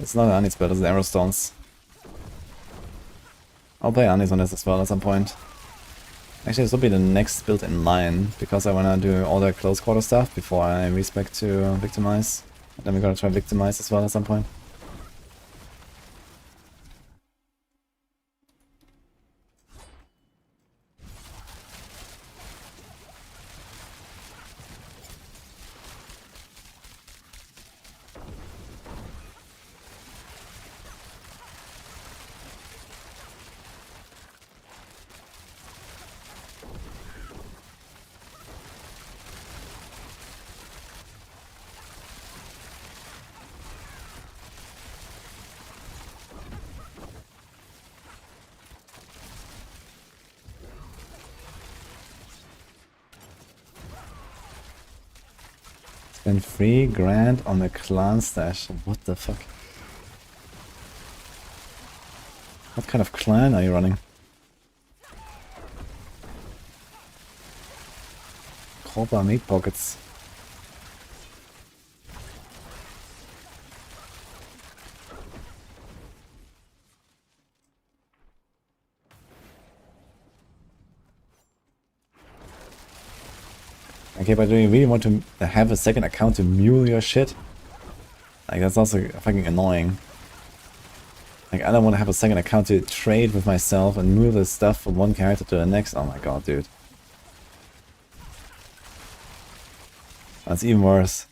It's not Anis build, it's the Arrowstones. I'll play Anis on this as well at some point. Actually, this will be the next build in line, because I wanna do all the close quarter stuff before I respec to Victimize. And then we're gonna try Victimize as well at some point. Spend $3,000 on the clan stash. What the fuck? What kind of clan are you running? Copper meat pockets. Okay, but do you really want to have a second account to mule your shit? Like, that's also fucking annoying. Like, I don't want to have a second account to trade with myself and move the stuff from one character to the next. Oh my god, dude. That's even worse.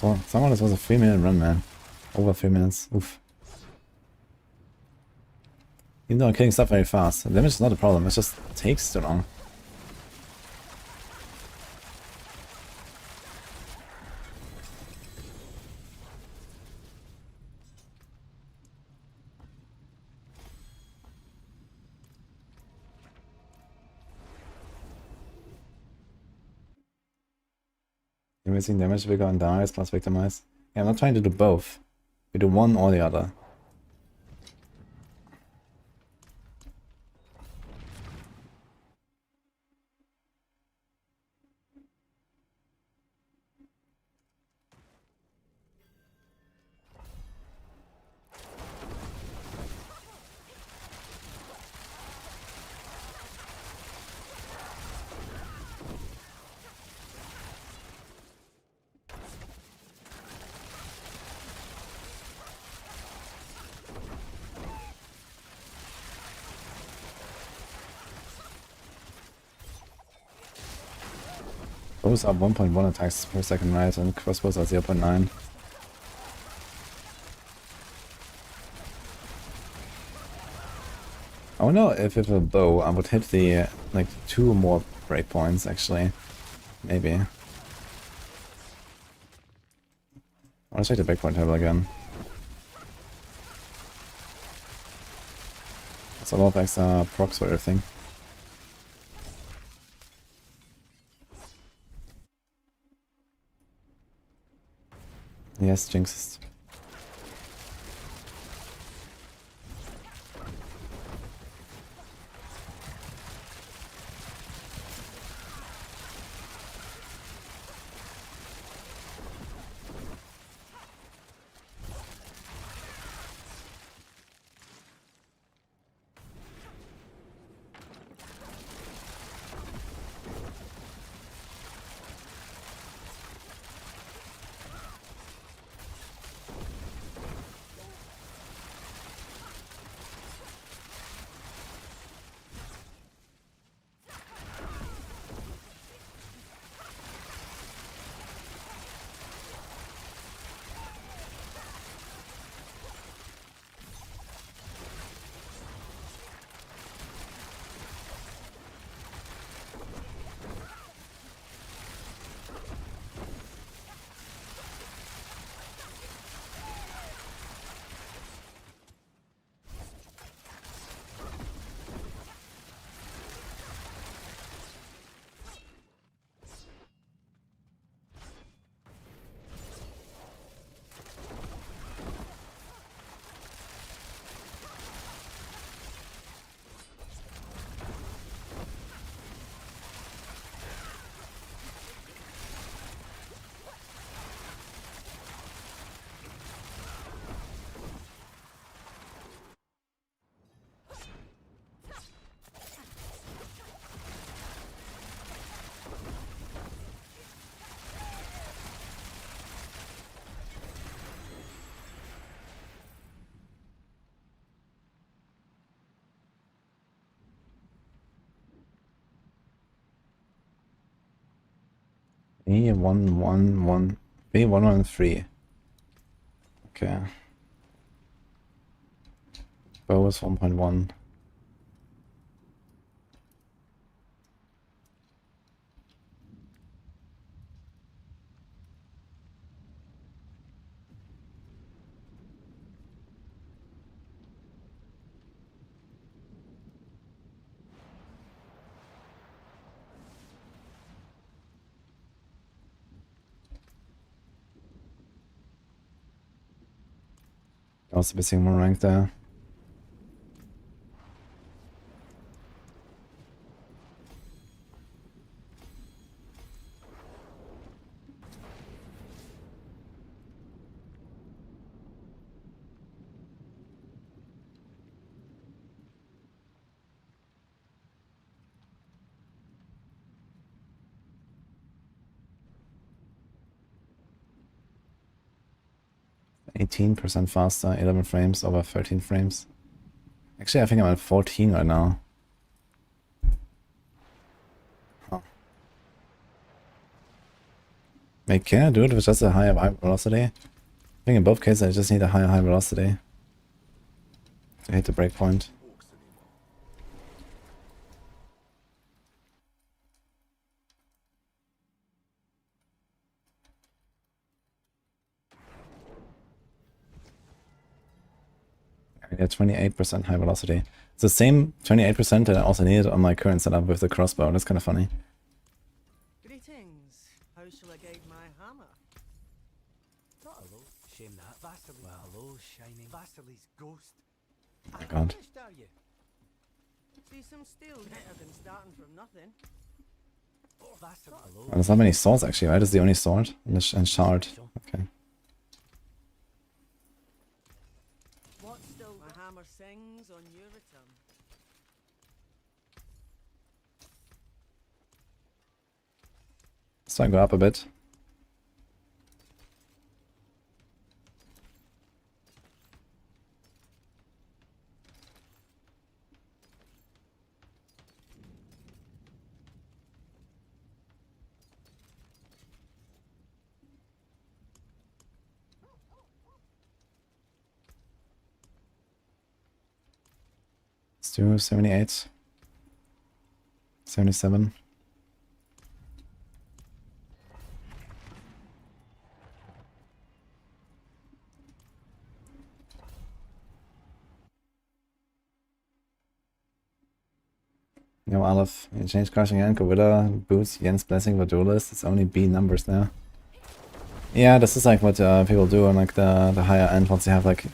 So somehow this was a 3-minute run, man. Over 3 minutes. Oof. Even though I'm killing stuff very fast. The damage is not a problem, it just takes too long. Increasing damage vigor and dies plus victimize. Yeah, I'm not trying to do both. We do one or the other. Bows are 1.1 attacks per second, right? And crossbows are 0.9. I wonder if with a bow I would hit the like 2 or more breakpoints actually. Maybe. I want to check the breakpoint table again. That's a lot of extra procs for everything. Yes, jinxed. B111 B113. Okay. Bow is 1.1. Also missing one rank there. %, faster, 11 frames over 13 frames. Actually, I think I'm at 14 right now. Huh. Wait, can I do it with just a higher high velocity? I think in both cases I just need a higher high velocity to hit the breakpoint. I get 28% high velocity. It's the same 28% that I also needed on my current setup with the crossbow. That's kind of funny. Greetings. How shall I guide my hammer? Not hello. Shame that. Vasily. Well, hello, shining. Vasily's ghost. Oh my god. Finished, are you? See some steel better than starting from nothing. Oh, Vasily. Hello. There's not many swords actually, right? It's the only sword and shard. Okay. What still? My hammer sings on your return. So I go up a bit. Let's do 78. 77. No, Aleph. You change crushing and Gorilla, boots, Jens blessing for duelist. It's only B numbers now. Yeah, this is like what people do on like the higher end once you have like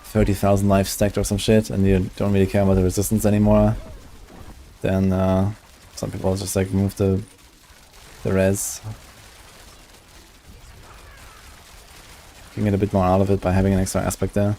30,000 life stacked or some shit and you don't really care about the resistance anymore. Then some people just like move the res. You can get a bit more out of it by having an extra aspect there.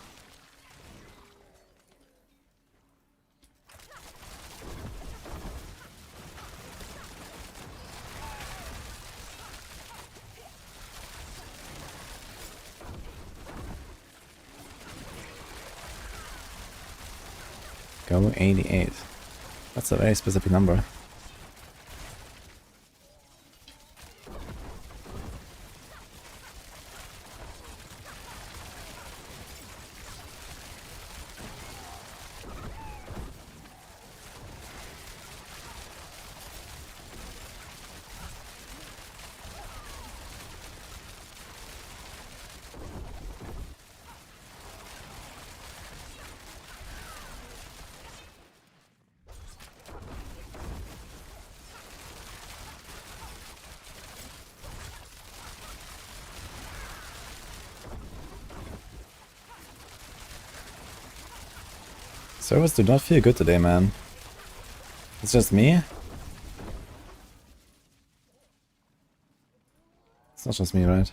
Go 88. That's a very specific number. Servers do not feel good today, man. It's just me? It's not just me, right?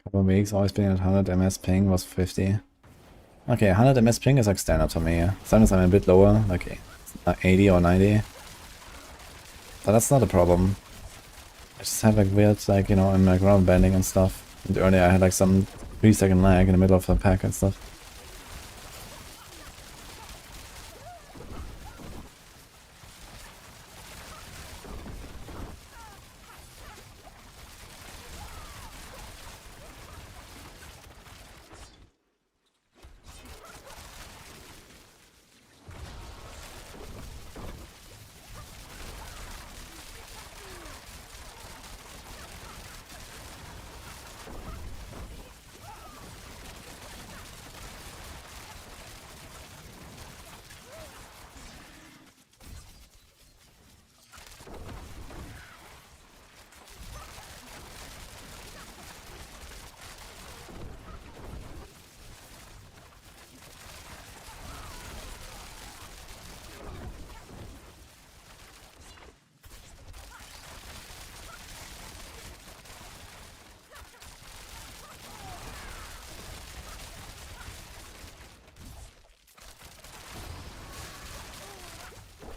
Couple of weeks, always been at 100 ms ping, was 50. Okay, 100 ms ping is like standard for me. Sometimes I'm a bit lower, like 80 or 90. But that's not a problem. I just have like weird, like, you know, in my ground bending and stuff. And earlier I had like some 3-second lag in the middle of the pack and stuff.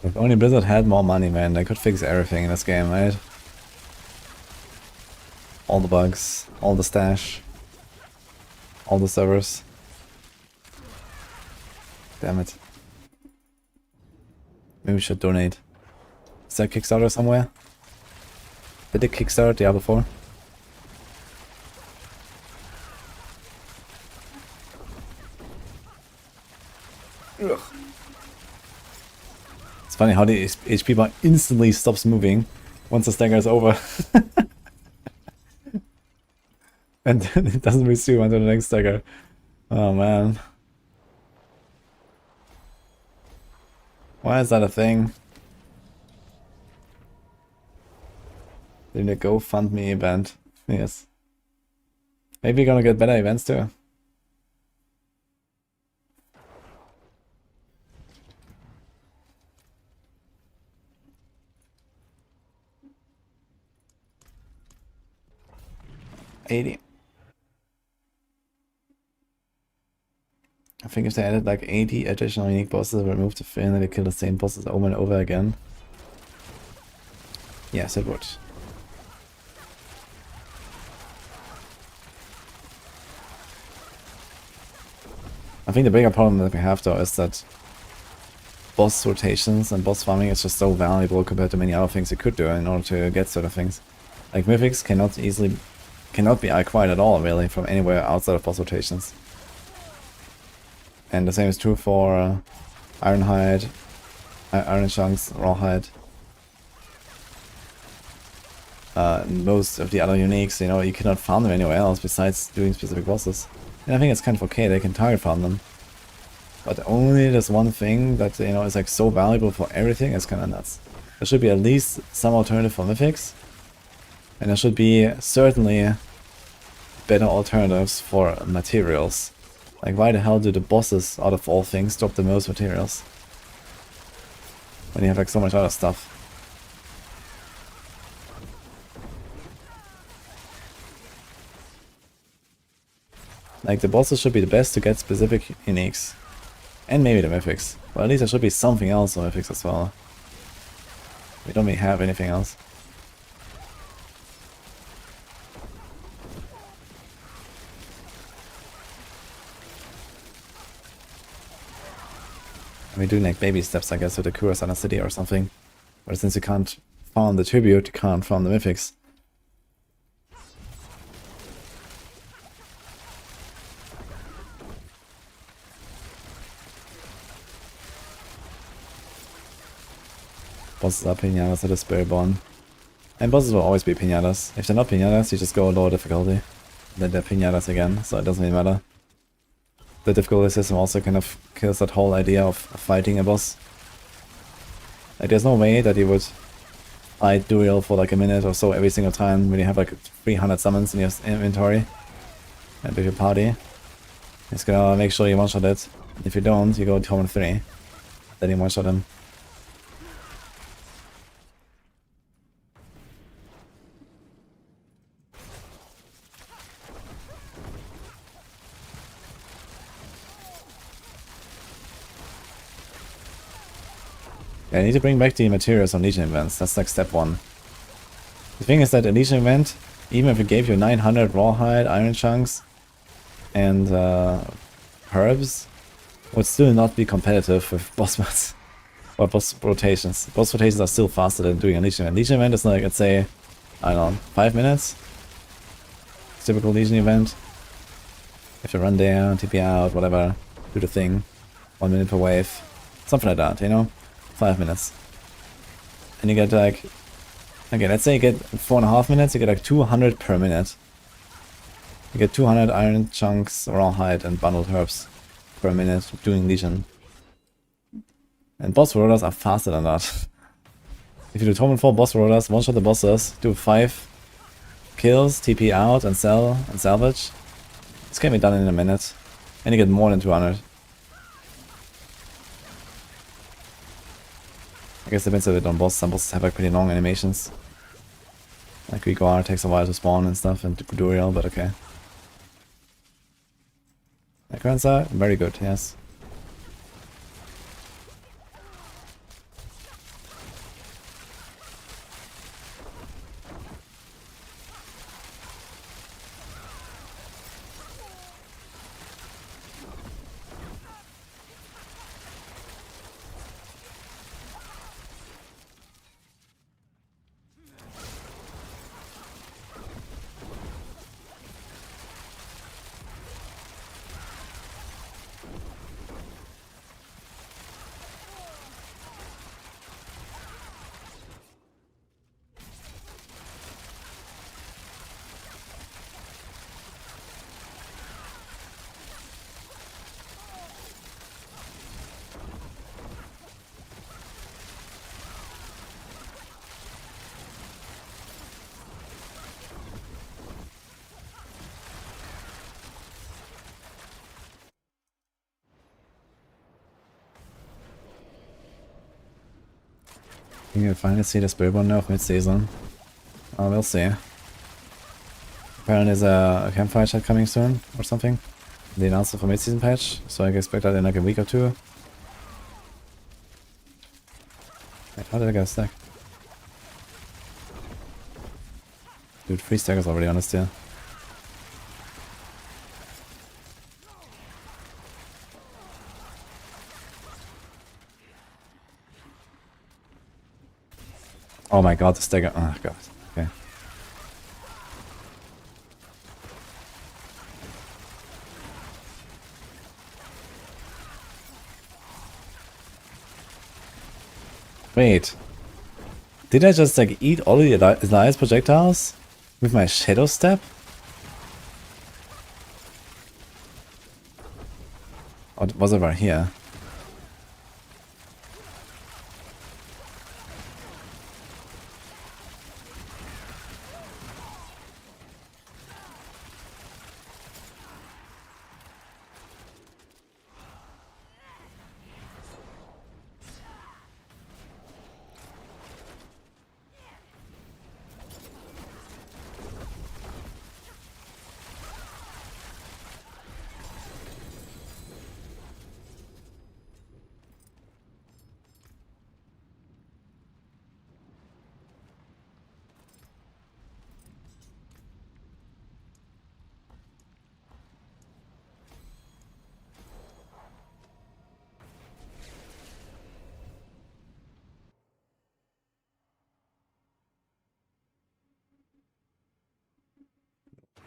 If only Blizzard had more money, man, they could fix everything in this game, right? All the bugs, all the stash, all the servers. Damn it. Maybe we should donate. Is there a Kickstarter somewhere? Did they Kickstarter Diablo 4? Ugh. It's funny how the HP bar instantly stops moving once the stagger is over. And then it doesn't resume until the next stagger. Oh man. Why is that a thing? Did the GoFundMe event? Yes. Maybe we're gonna get better events too. $80. I think if they added like 80 additional unique bosses, removed the feeling that they kill the same bosses over and over again. Yes, it would. I think the bigger problem that we have though is that boss rotations and boss farming is just so valuable compared to many other things you could do in order to get certain things. Like Mythics cannot be acquired at all really from anywhere outside of boss rotations. And the same is true for Ironhide, Iron Chunks, Rawhide. Most of the other uniques, you know, you cannot farm them anywhere else besides doing specific bosses. And I think it's kind of okay, they can target farm them. But only this one thing that, you know, is like so valuable for everything is kind of nuts. There should be at least some alternative for Mythics. And there should be certainly better alternatives for materials. Like why the hell do the bosses, out of all things, drop the most materials? When you have like so much other stuff. Like the bosses should be the best to get specific uniques. And maybe the Mythics. But at least there should be something else on Mythics as well. We don't really have anything else. We're doing like baby steps, I guess, with the Kurasana City or something. But since you can't farm the tribute, you can't farm the Mythics. Bosses are pinatas at the Spiritborn. And bosses will always be pinatas. If they're not pinatas, you just go lower difficulty. Then they're pinatas again, so it doesn't really matter. The difficulty system also kind of kills that whole idea of fighting a boss. Like there's no way that you would fight Duriel for like a minute or so every single time when you have like 300 summons in your inventory. And with your party. It's gonna make sure you one-shot it. If you don't, you go to 3. Then you one-shot him. Yeah, I need to bring back the materials on Legion events. That's like step 1. The thing is that a Legion event, even if it gave you 900 rawhide, iron chunks, and herbs, would still not be competitive with boss mods or boss rotations. Boss rotations are still faster than doing a Legion event. Legion event is like, let's say, I don't know, 5 minutes? Typical Legion event. If you run there, TP out, whatever, do the thing. 1 minute per wave. Something like that, you know? 5 minutes. And you get like, okay, let's say you get 4.5 minutes, you get like 200 per minute. You get 200 iron chunks, rawhide, and bundled herbs per minute doing Legion. And boss rollers are faster than that. If you do Torment 4 boss rollers, one-shot the bosses, do 5 kills, TP out, and sell, and salvage, this can be done in a minute. And you get more than 200. I guess it depends a bit on boss. Some bosses have like pretty long animations. Like Vigor takes a while to spawn and stuff, and Duriel, but okay. Necrancer, very good, yes. You can finally see the Spiritborn now mid-season. We'll see. Apparently there's a campfire chat coming soon, or something. They announced it for mid-season patch, so I can expect that in like a week or two. Wait, how did I get a stack? Dude, 3 stackers already on this tier. Oh my god, the stagger. Oh god. Okay. Wait. Did I just like eat all the Elias projectiles with my shadow step? Or was it right here?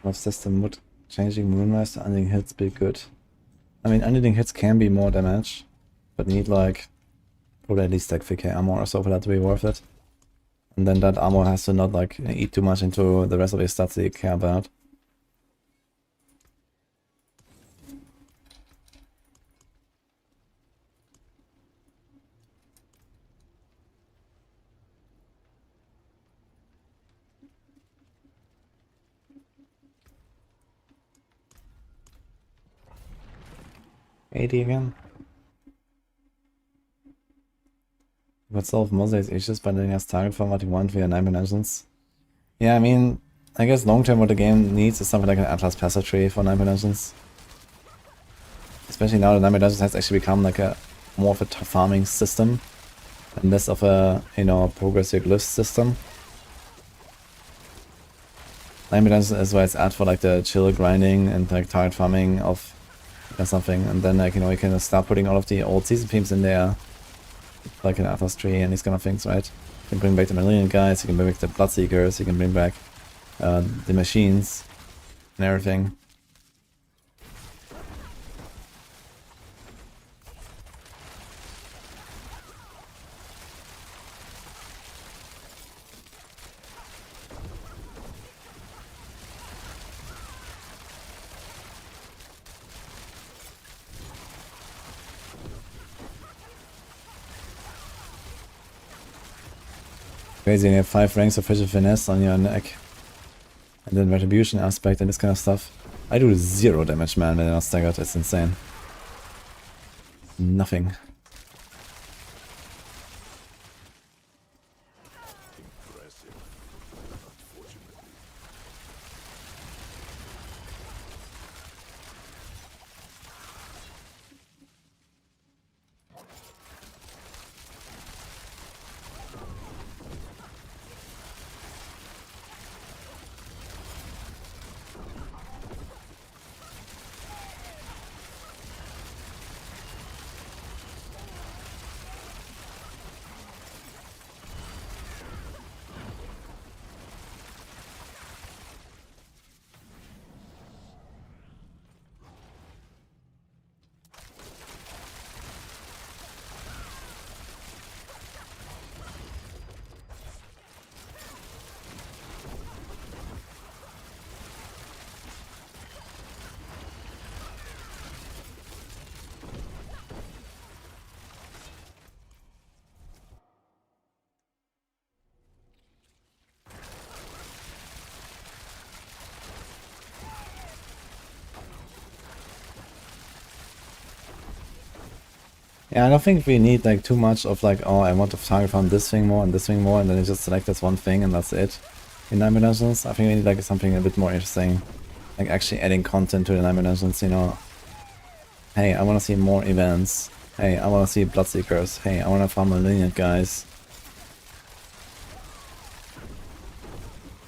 What's this the mood? Changing Moonrise to unending hits be good. I mean, unending hits can be more damage, but need like probably at least like 3k armor or so for that to be worth it. And then that armor has to not like eat too much into the rest of your stats that you care about. $80 again. You could solve most of these issues by letting us target formatting 1 via 9 dimensions. Yeah, I mean, I guess long term what the game needs is something like an Atlas passive tree for 9 dimensions. Especially now that 9 dimensions has actually become like a more of a farming system and less of a, you know, progressive glyph system. 9 dimensions is why it's at for like the chill grinding and like target farming of or something, and then like, you know, you can start putting all of the old season themes in there, like an Atlas tree and these kind of things, right? You can bring back the Marillion guys, you can bring back the Bloodseekers, you can bring back the machines and everything. Crazy, you have 5 ranks of Fisher Finesse on your neck. And then Retribution aspect and this kind of stuff. I do 0 damage, man, when I'm staggered. It's insane. Nothing. Yeah, I don't think we need like too much of like, oh, I want to target farm this thing more and this thing more, and then you just select this one thing and that's it. In Nightmare Dungeons, I think we need like something a bit more interesting, like actually adding content to the Nightmare Dungeons. You know, hey, I want to see more events. Hey, I want to see Bloodseekers. Hey, I want to farm a lineage, guys.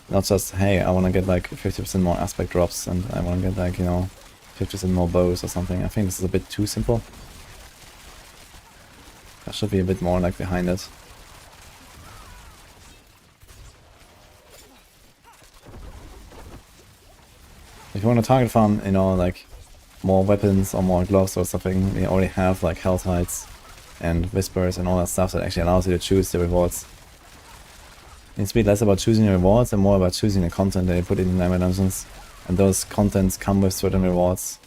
Not just, hey, I want to get like 50% more aspect drops and I want to get like, you know, 50% more bows or something. I think this is a bit too simple. There should be a bit more like behind it. If you want to target farm, you know, like more weapons or more gloves or something, we already have like Hell Tides and Whispers and all that stuff that actually allows you to choose the rewards. It needs to be less about choosing the rewards and more about choosing the content that you put in the Nightmare Dungeons. And those contents come with certain rewards.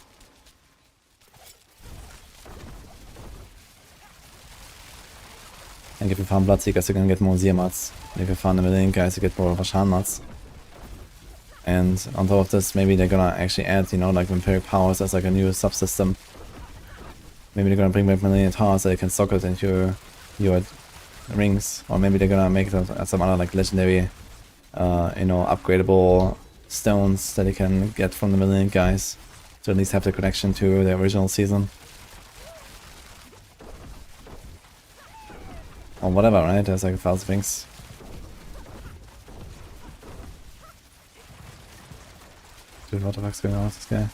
Like if you farm Bloodseekers, you're gonna get more Seer mats. If you farm the Millennium guys, you get more Vashan mats. And on top of this, maybe they're gonna actually add, you know, like Vampiric powers as like a new subsystem. Maybe they're gonna bring back Millennium towers so you can socket into your rings. Or maybe they're gonna make some other like legendary, you know, upgradable stones that you can get from the Millennium guys. To at least have the connection to the original season. Or whatever, right? There's like 1,000 things. Dude, what the fuck's going on with this guy?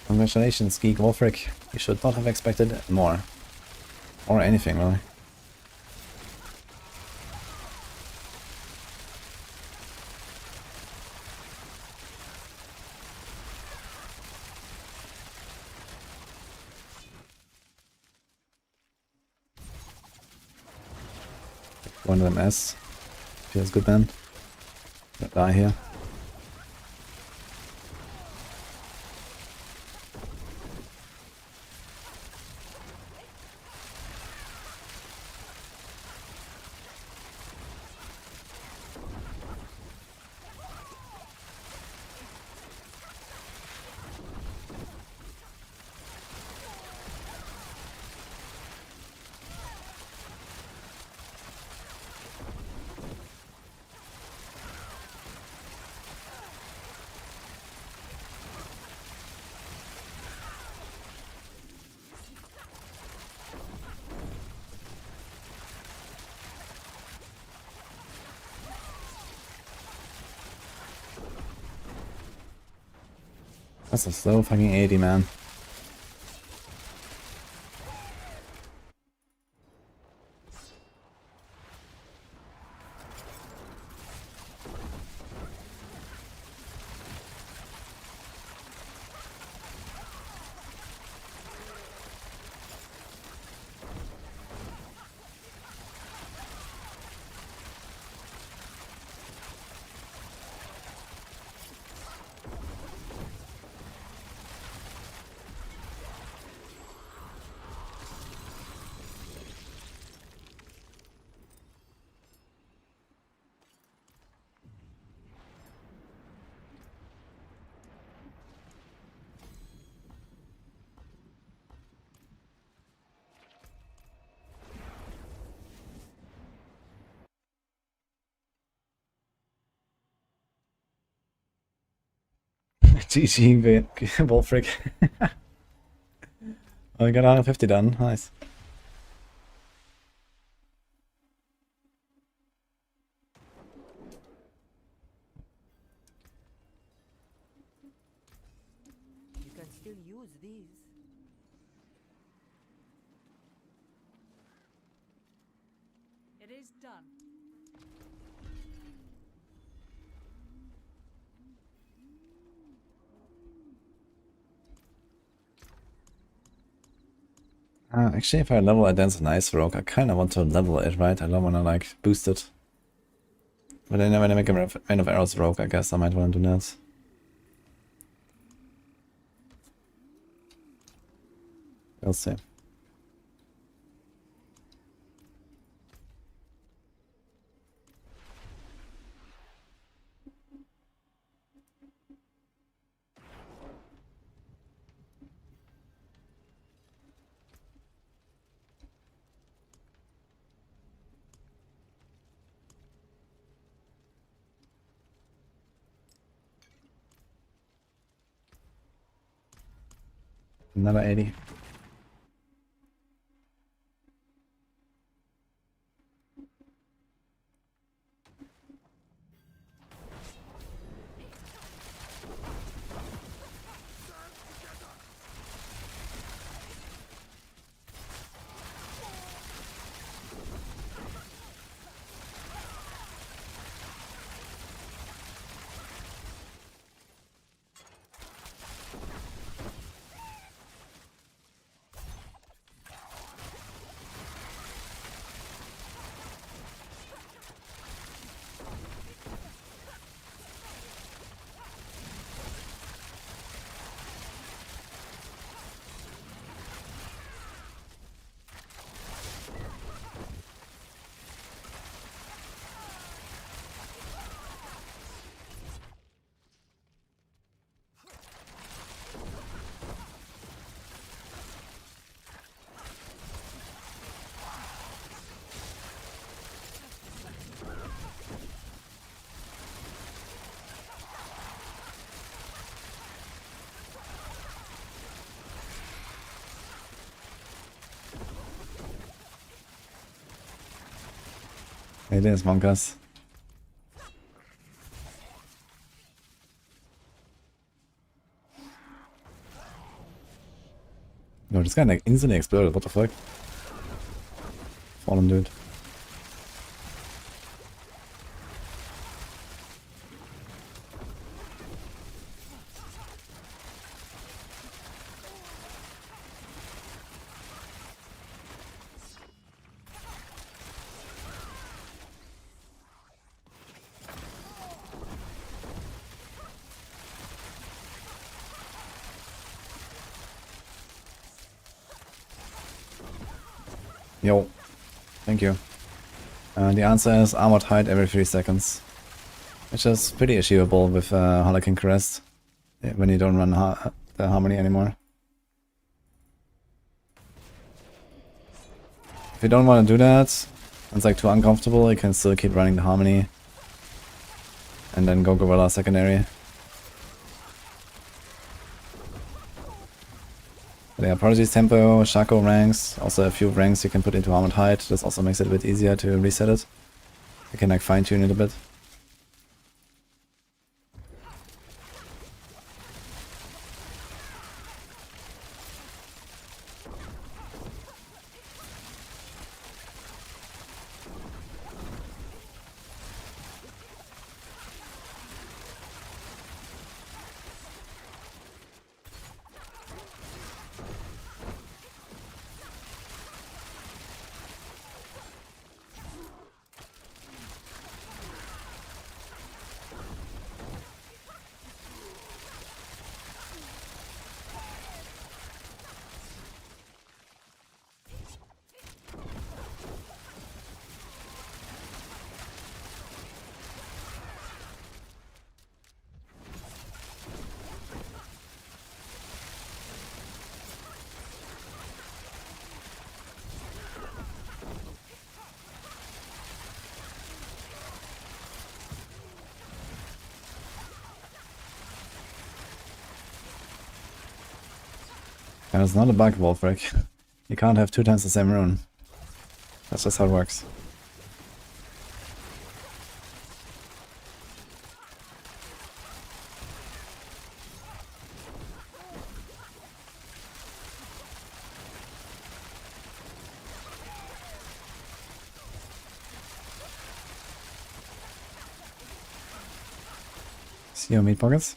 Congratulations, Geek Wolfric. You should not have expected more. Or anything, really. One of them S. Feels good, man. Gonna die here. That's a slow fucking 80, man. GG, Wolfric. Oh, we got 150 done. Nice. You can still use these. It is done. Actually, if I level it, then it's a nice rogue. I kind of want to level it, right? I don't want to like boost it. But then when I make a Man of Arrows rogue, I guess I might want to do that. We'll see. Another 80. It is, Monkas. No, this guy like instantly exploded, what the fuck? Fallen dude. Yo, thank you. The answer is armored height every 3 seconds. Which is pretty achievable with Harlequin Crest when you don't run the Harmony anymore. If you don't want to do that, it's like too uncomfortable, you can still keep running the Harmony. And then go Gorilla secondary. But yeah, Prodigy's tempo, Shaco ranks, also a few ranks you can put into armored height. This also makes it a bit easier to reset it. You can like fine tune it a bit. And it's not a bug, Wolfric. You can't have 2 times the same rune. That's just how it works. See your meat pockets?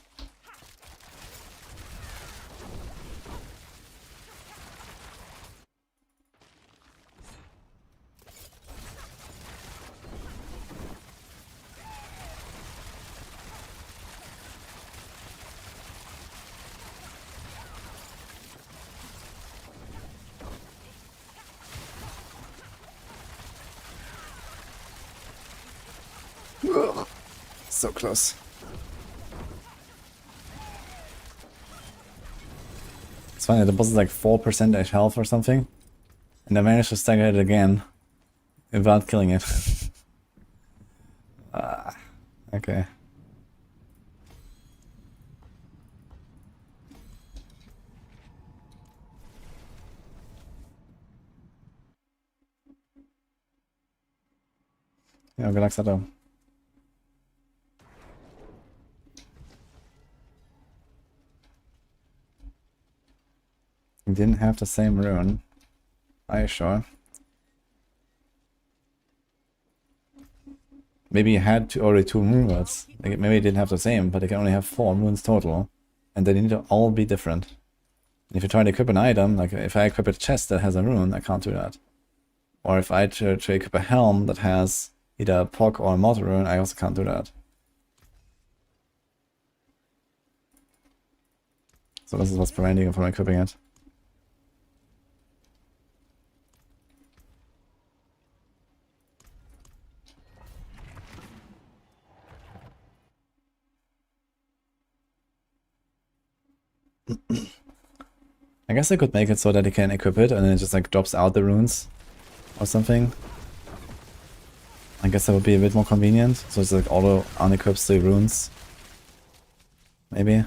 Ugh. So close. It's funny, the boss is like 4% health or something. And I managed to stagger it again without killing it. Okay. Ja, good luck, Sato. You didn't have the same rune. Are you sure? Maybe you had already 2 rune words. Like, maybe you didn't have the same, but you can only have 4 runes total. And they need to all be different. And if you try to equip an item, like if I equip a chest that has a rune, I can't do that. Or if I try to equip a helm that has either a POC or a mortal rune, I also can't do that. So this is what's preventing you from equipping it. I guess I could make it so that you can equip it and then it just like drops out the runes or something. I guess that would be a bit more convenient. So it's like auto unequips the runes. Maybe.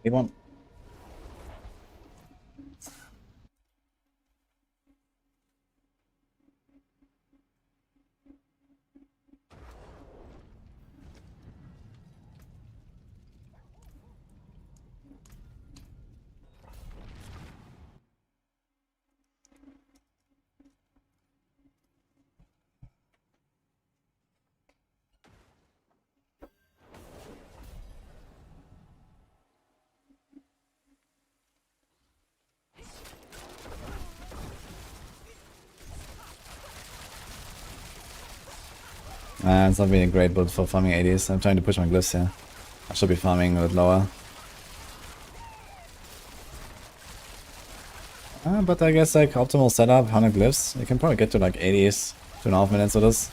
Big one. It's not being a great build for farming 80s. I'm trying to push my glyphs here. I should be farming a bit lower. But I guess like optimal setup, 100 glyphs. You can probably get to like 80s, 2.5 minutes with this.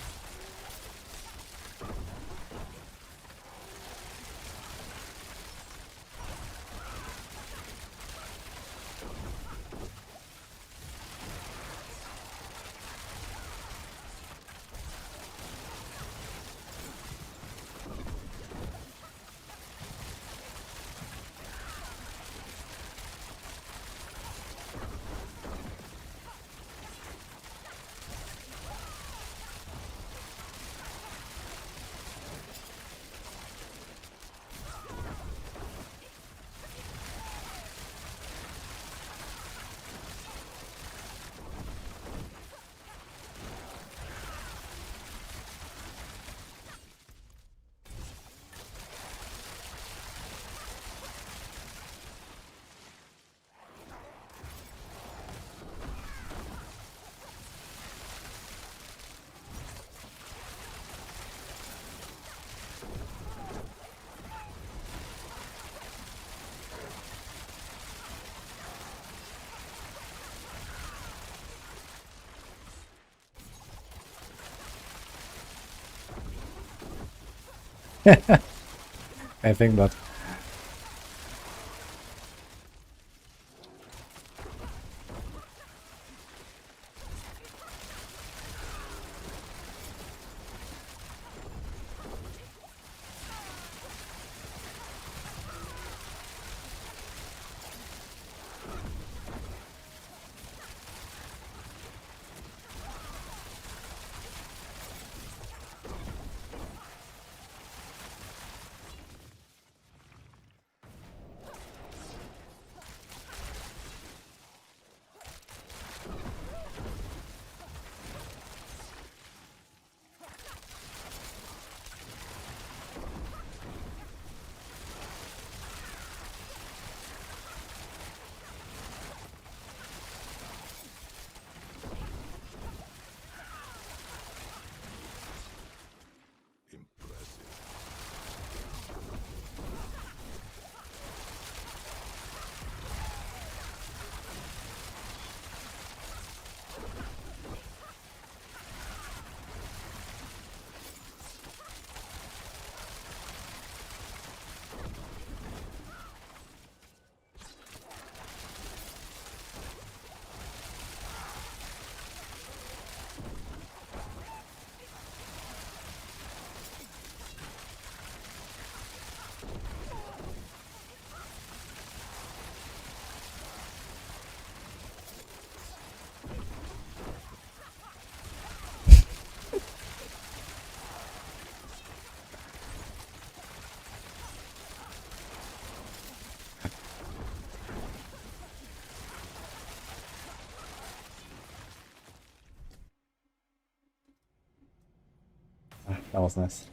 I think that. That was nice.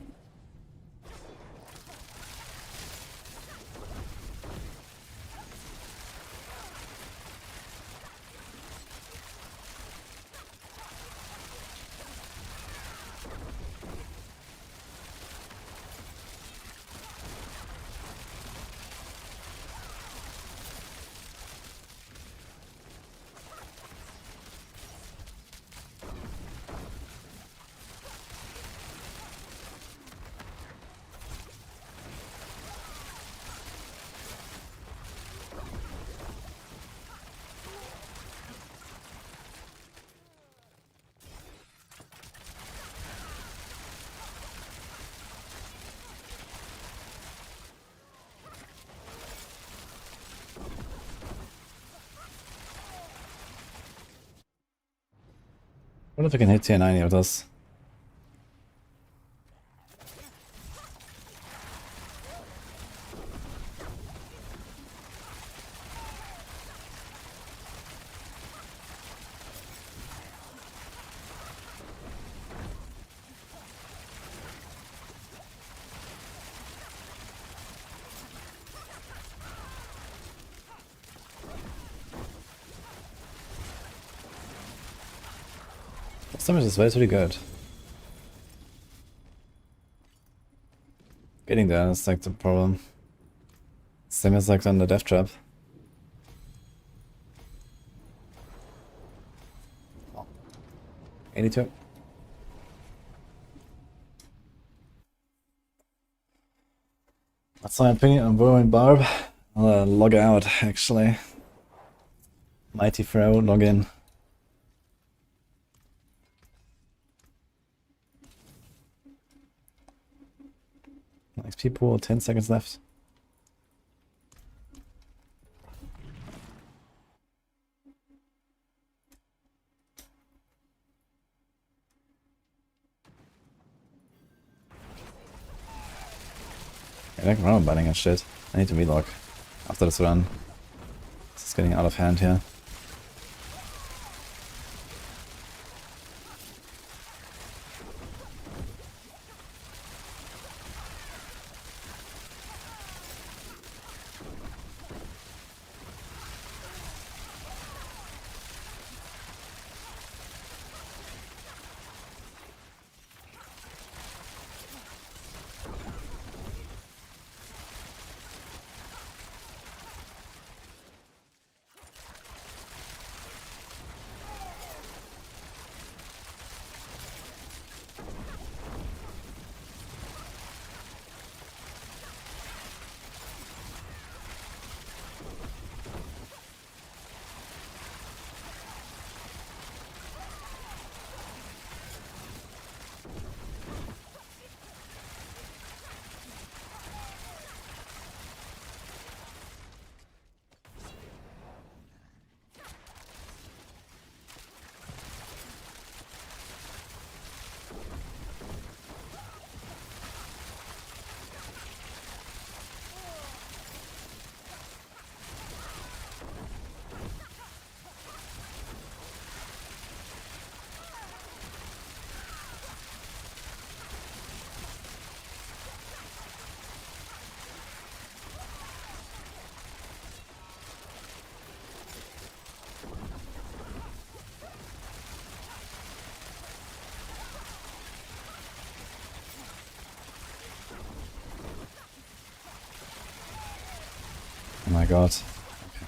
wonder if I can hit tier 90 with this. This damage is pretty good. Getting there is like the problem. Same as like on the death trap. Oh. 82. That's my opinion on Whirlwind Barb. I'll log out actually. Mighty Throw, log in. XP pool, 10 seconds left. Yeah, I can run on banning and shit. I need to relog after this run. This is getting out of hand here. Oh my god. Okay.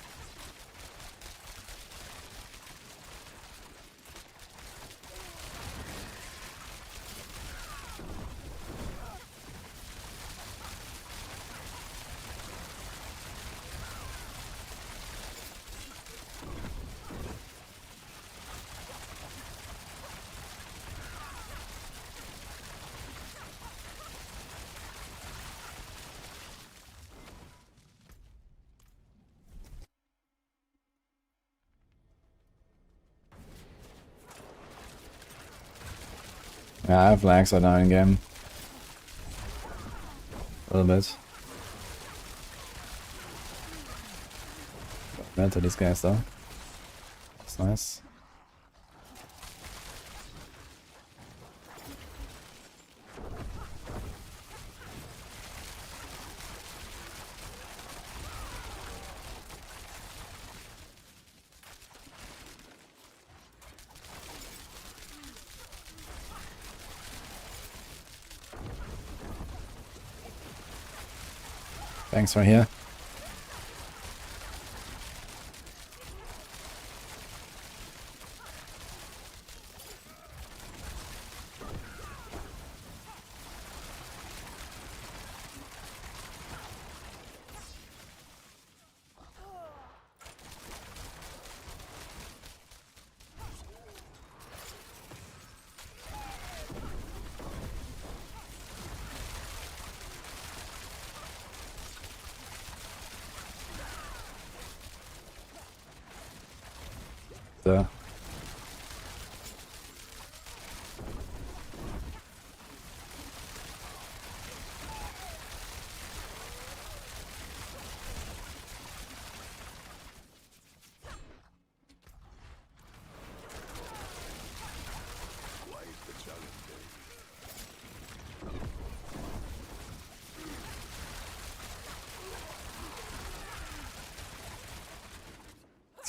Yeah, I have lags right now in game. A little bit. Got to these guys though. That's nice. Thanks right here.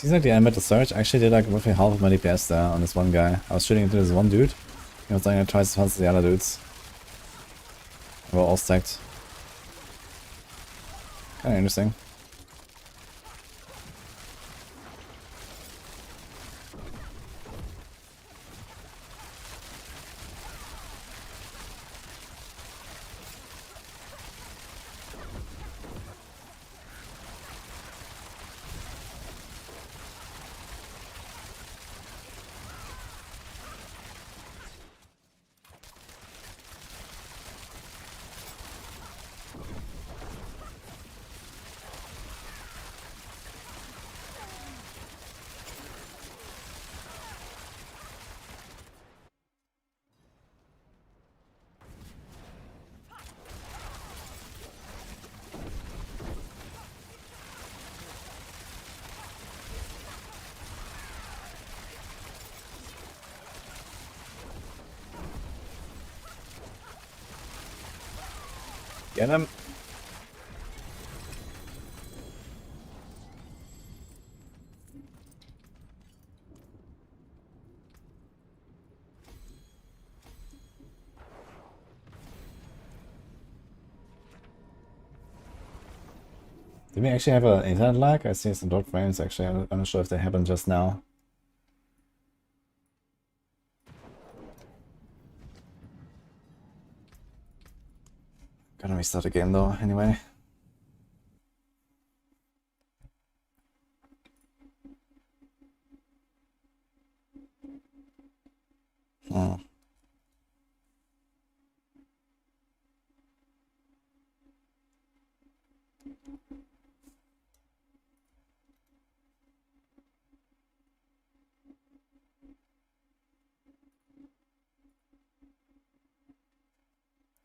Seems like the animated search actually did like roughly half of my DPS there on this one guy. I was shooting into this one dude. He was dying twice as fast as the other dudes. They were all stacked. Kinda interesting. Get him! Did we actually have an internet lag? I see some dot frames actually. I'm not sure if they happened just now. Gonna restart the game though, anyway. Hmm.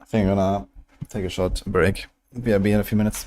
I think I'm gonna take a short break. BRB in a few minutes.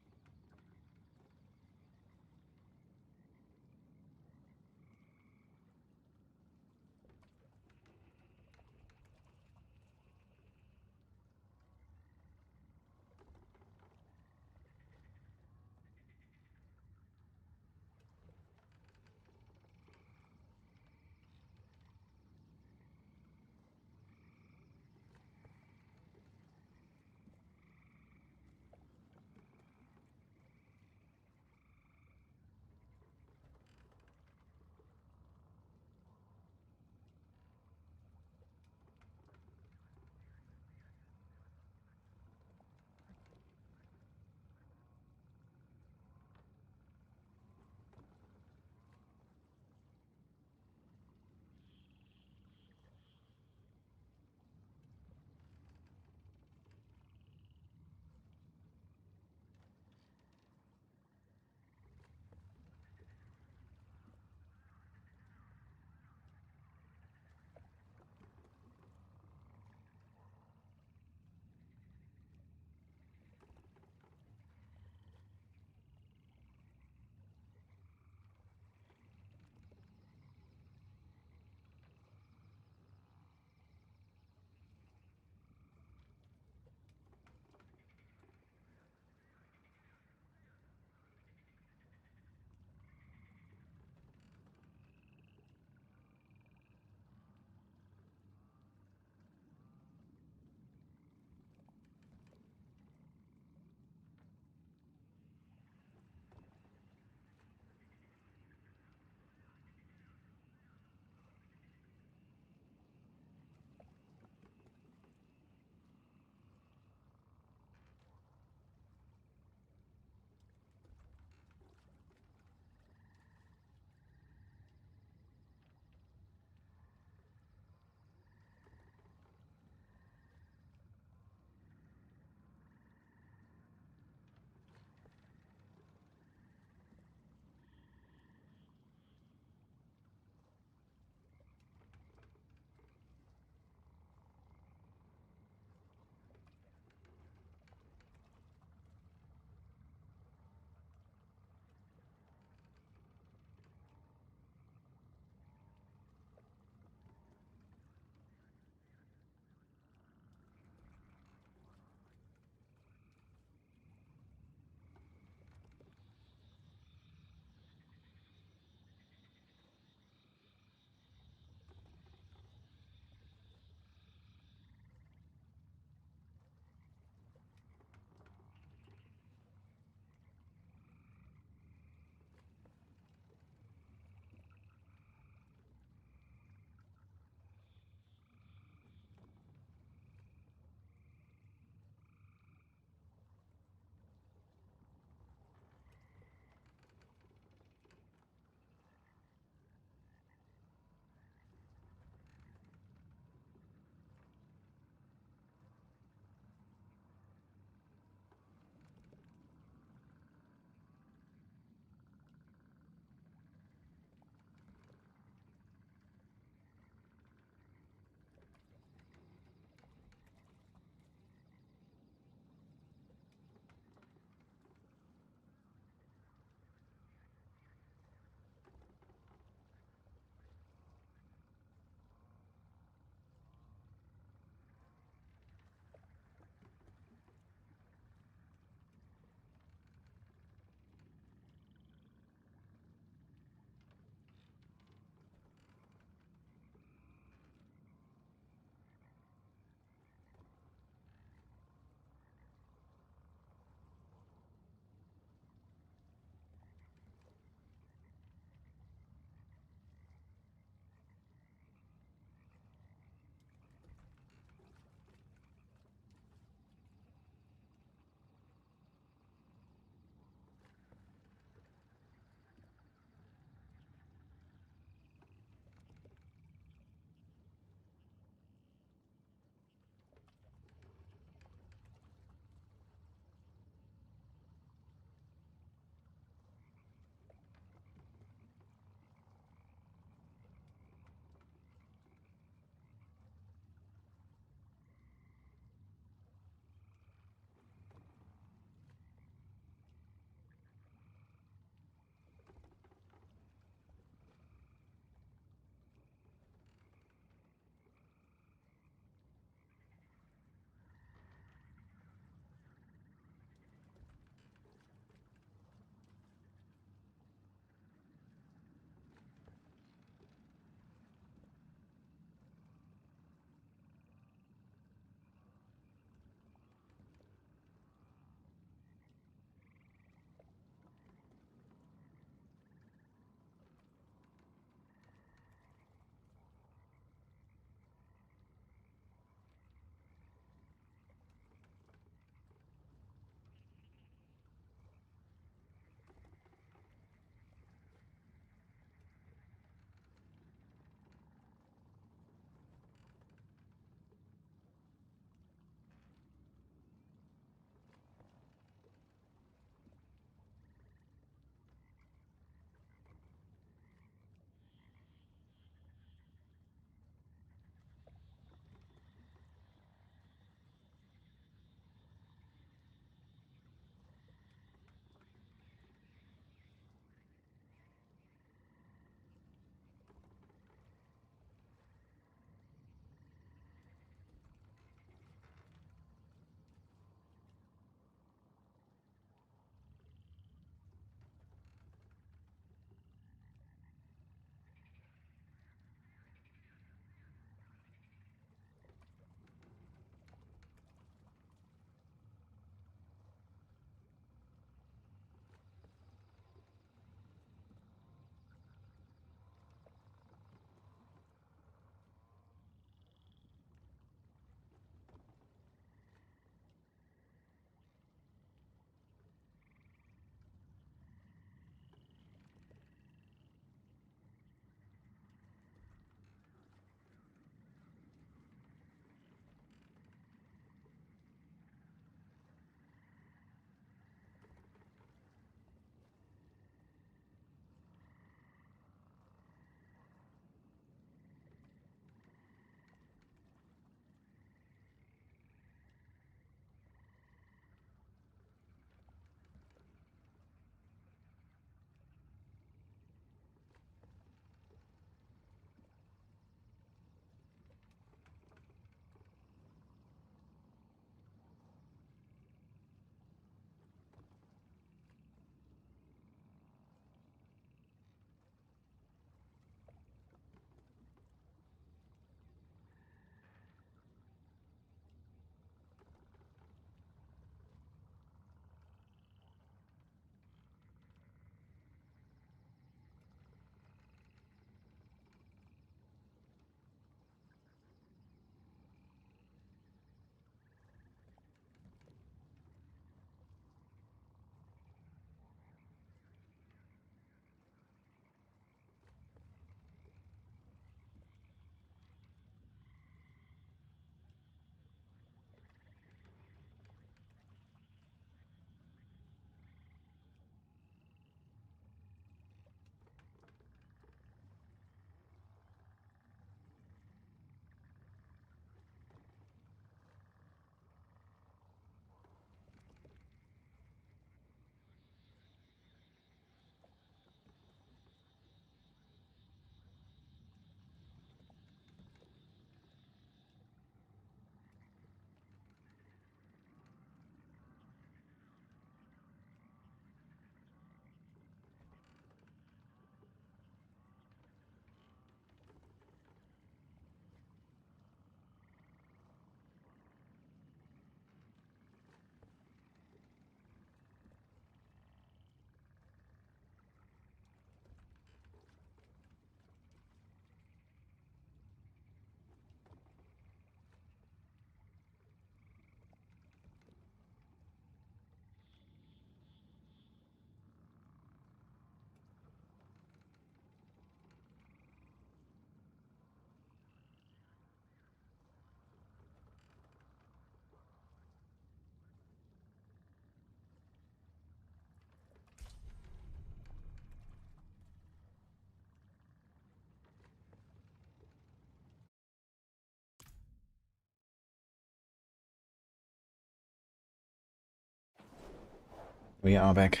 We are back.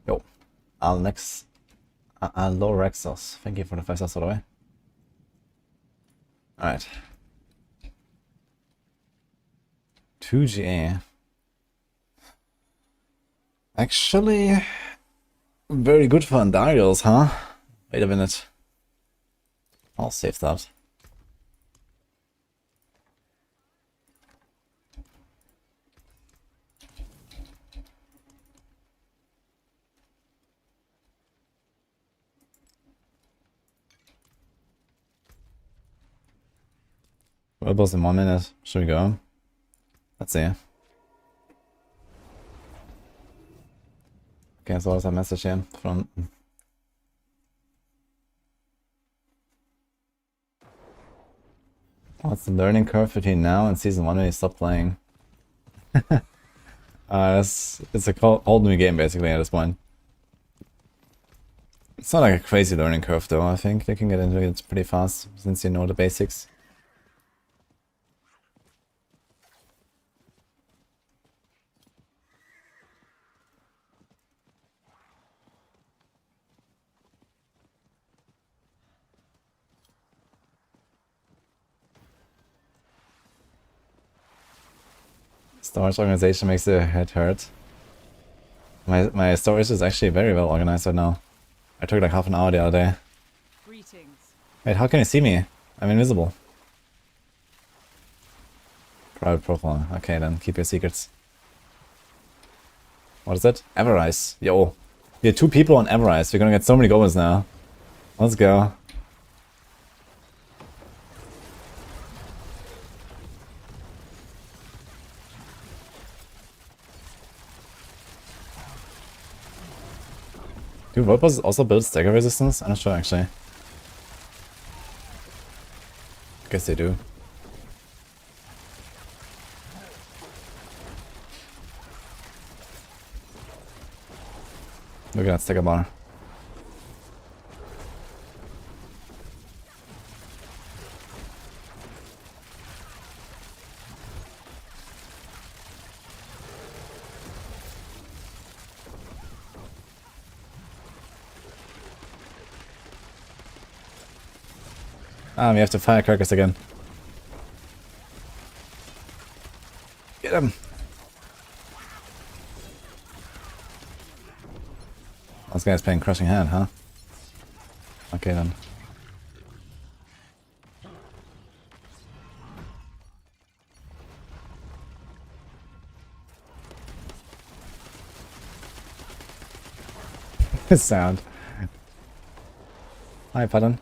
Yo. Alex. Alorexos. Thank you for the 5 stars, by the way. Alright. 2GA. Actually, very good for Andariels, huh? Wait a minute. I'll save that. World boss in 1 minute. Should we go? Let's see. Okay, so there's a message here from... What's the learning curve between now and season 1 when you stop playing? It's a whole new game basically at this point. It's not like a crazy learning curve though, I think. You can get into it pretty fast since you know the basics. Storage organization makes the head hurt. My storage is actually very well organized right now. I took like half an hour the other day. Greetings. Wait, how can you see me? I'm invisible. Private profile. Okay, then keep your secrets. What is it? Everise. Yo. We are 2 people on Everise. We're gonna get so many goblins now. Let's go. Do world bosses also build stagger resistance? I'm not sure actually. I guess they do. Look at that stagger bar. Ah, we have to firecrackers again. Get him! This guy's playing Crushing Hand, huh? Okay then. His sound. Hi, pardon.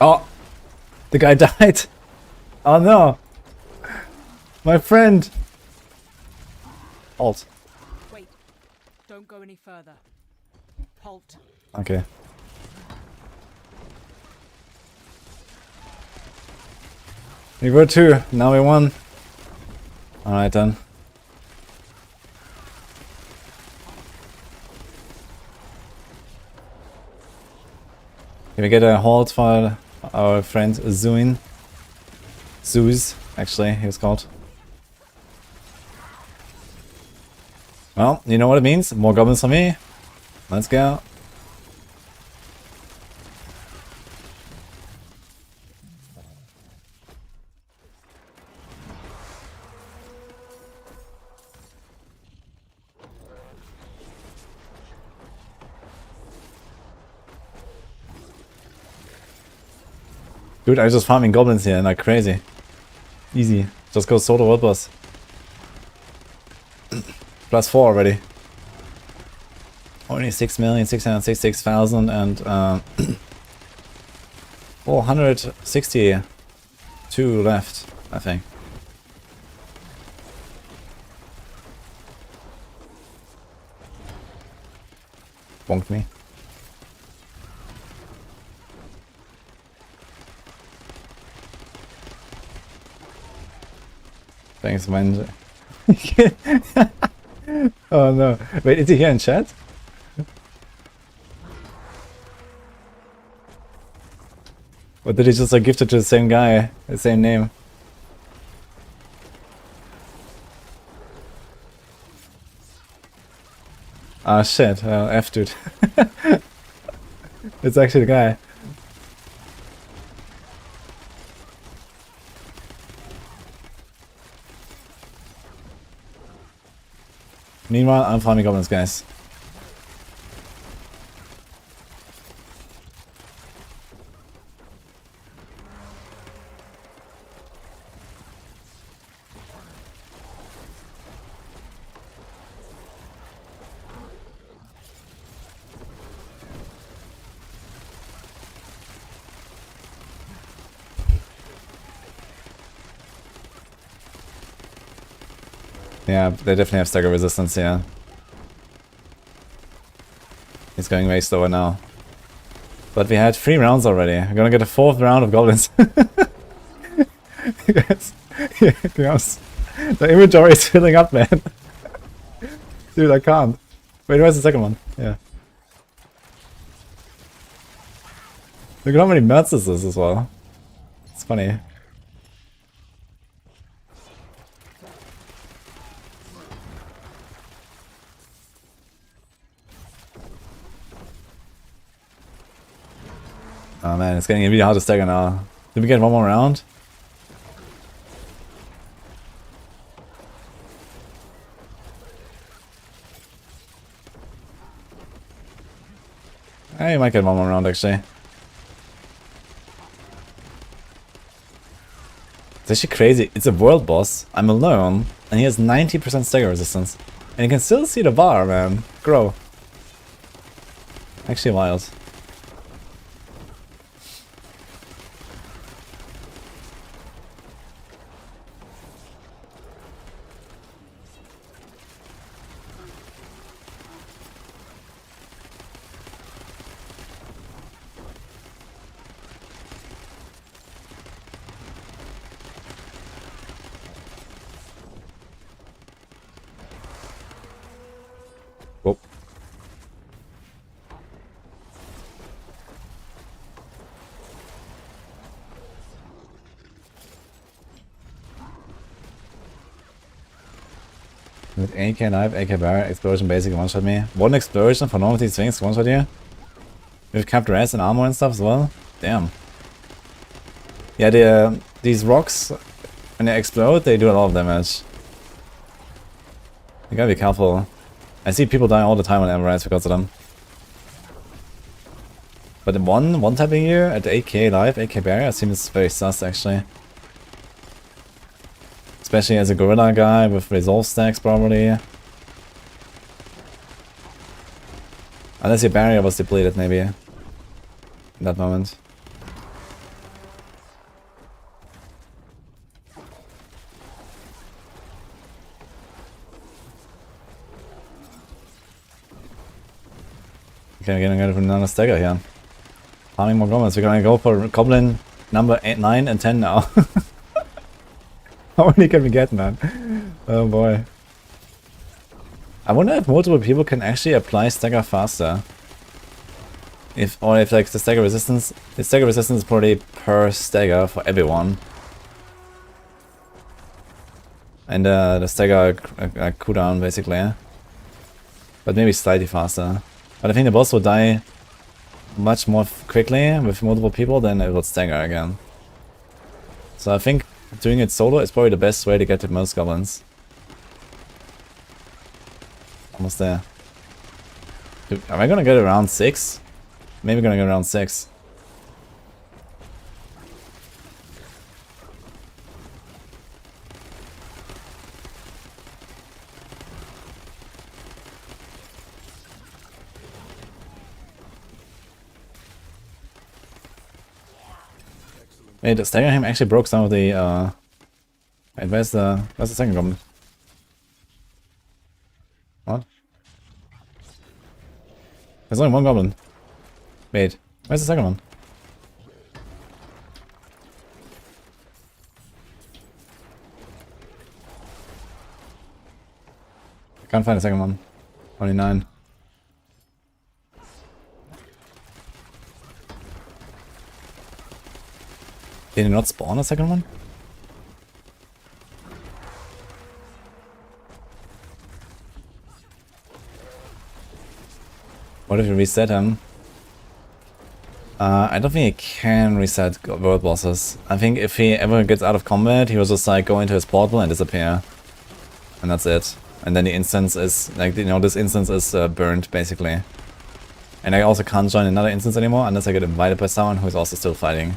Oh! The guy died! Oh no! My friend! Halt. Wait. Don't go any further. Halt. Okay. We were 2, now we 1. Alright then. Can we get a halt for our friend Zuin? Zeus, actually, he was called. Well, you know what it means? More goblins for me. Let's go. Dude, I'm just farming goblins here like crazy. Easy. Just go solo world boss. +4 already. Only 6,666,000 and 462 left, I think. Bonked me. Thanks, man. Oh no. Wait, is he here in chat? Or did he just like gift it to the same guy, the same name? Ah shit, F dude. It's actually the guy. Meanwhile, I'm farming goblins, guys. Yeah, they definitely have stagger resistance, yeah. He's going way slower now. But we had 3 rounds already. We're gonna get a 4th round of goblins. Yes. Yes. The inventory is filling up, man. Dude, I can't. Wait, where's the second one? Yeah. Look at how many melts this is as well. It's funny. Oh man, it's getting really hard to stagger now. Did we get one more round? I might get one more round actually. It's actually crazy. It's a world boss. I'm alone, and he has 90% stagger resistance. And you can still see the bar, man. Grow. Actually wild. Whoop. With AK knife, AK barrier, explosion basic one-shot me. One explosion for none of these things one-shot you? With capped res and armor and stuff as well? Damn. Yeah, these rocks, when they explode, they do a lot of damage. You gotta be careful. I see people die all the time on Emeralds because of them. But one tapping here at the AK life, AK barrier seems very sus actually. Especially as a gorilla guy with resolve stacks probably. Unless your barrier was depleted maybe. In that moment. Okay, we're gonna get another stagger here. Farming more goblins. We're gonna go for goblin number 8, 9 and 10 now. How many can we get, man? Oh boy. I wonder if multiple people can actually apply stagger faster. If like the stagger resistance is probably per stagger for everyone. And the stagger cooldown basically. But maybe slightly faster. But I think the boss will die much more quickly with multiple people than it will stagger again. So I think doing it solo is probably the best way to get to most goblins. Almost there. Am I gonna get around 6? Maybe gonna get around 6. Wait, the stagger him actually broke some of the wait, where's the second goblin? What? There's only one goblin. Wait, where's the second one? Can't find a second one. Only 9. Did he not spawn a second one? What if you reset him? I don't think he can reset world bosses. I think if he ever gets out of combat, he will just like go into his portal and disappear. And that's it. And then the instance is, like, you know, this instance is burned, basically. And I also can't join another instance anymore unless I get invited by someone who is also still fighting.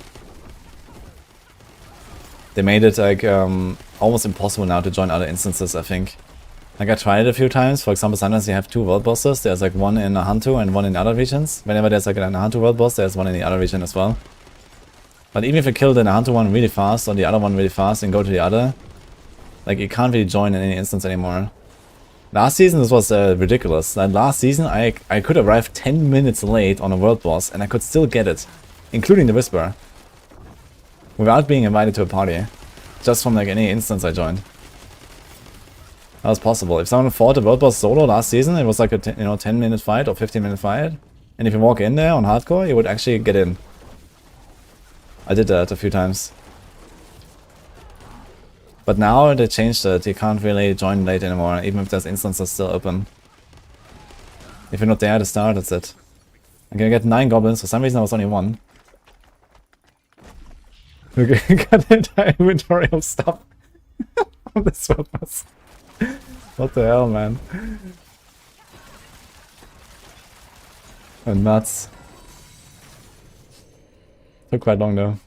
They made it, like, almost impossible now to join other instances, I think. Like, I tried it a few times. For example, sometimes you have 2 world bosses. There's, like, one in Hantu and one in other regions. Whenever there's, like, a Hantu world boss, there's one in the other region as well. But even if you kill the Hantu one really fast or the other one really fast and go to the other, like, you can't really join in any instance anymore. Last season this was ridiculous. Like, last season I could arrive 10 minutes late on a world boss and I could still get it. Including the Whisper. Without being invited to a party. Just from like any instance I joined. That was possible. If someone fought a world boss solo last season, it was like a 10-minute fight or 15-minute fight. And if you walk in there on hardcore, you would actually get in. I did that a few times. But now they changed it, you can't really join late anymore, even if there's instances still open. If you're not there at the start, that's it. I'm gonna get 9 goblins, for some reason I was only 1. Okay, got the entire inventory of stuff on this one. What the hell, man? Oh, nuts. Took quite long though.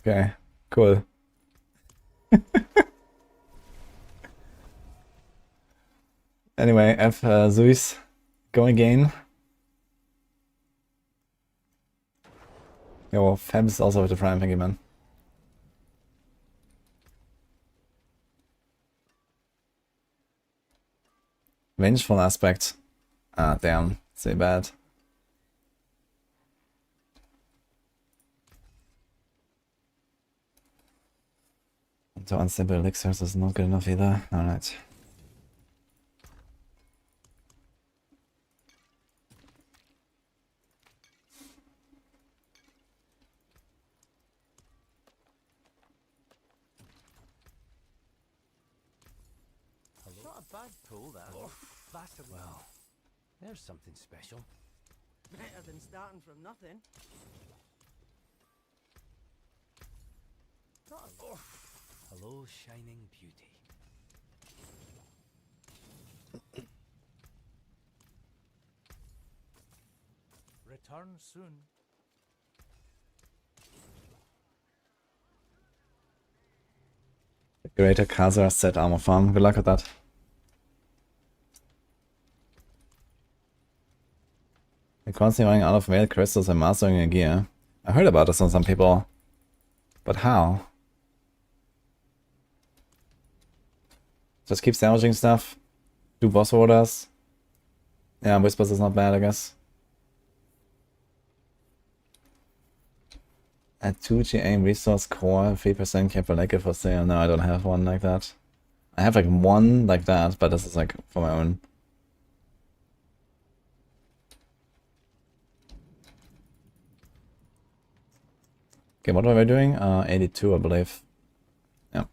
Okay, cool. Anyway, F Zeus, go again. Yo, Fab is also with the Prime, thank you, man. Vengeful aspect. Ah, damn, say bad. To unstable elixirs is not good enough either. Alright. Not a bad pull, that. That's a well. There's something special. Better than starting from nothing. Not a Hello, shining beauty. Return soon. Greater Khazar set armor farm. Good luck with that. You're constantly running out of veiled crystals and mastering your gear. I heard about this on some people. But how? Just keep salvaging stuff. Do boss orders. Yeah, Whispers is not bad, I guess. Add 2 GA resource core, 3% capital like for sale. No, I don't have one like that. I have like one like that, but this is like for my own. Okay, what were we doing? 82, I believe. Yeah.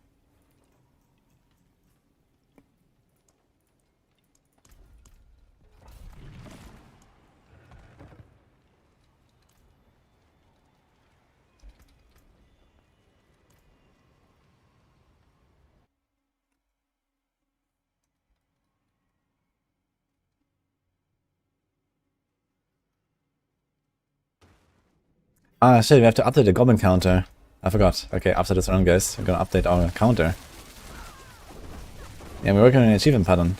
Ah, shit, we have to update the goblin counter. I forgot. Okay, after this run, guys, we're gonna update our counter. Yeah, we're working on an achievement pattern.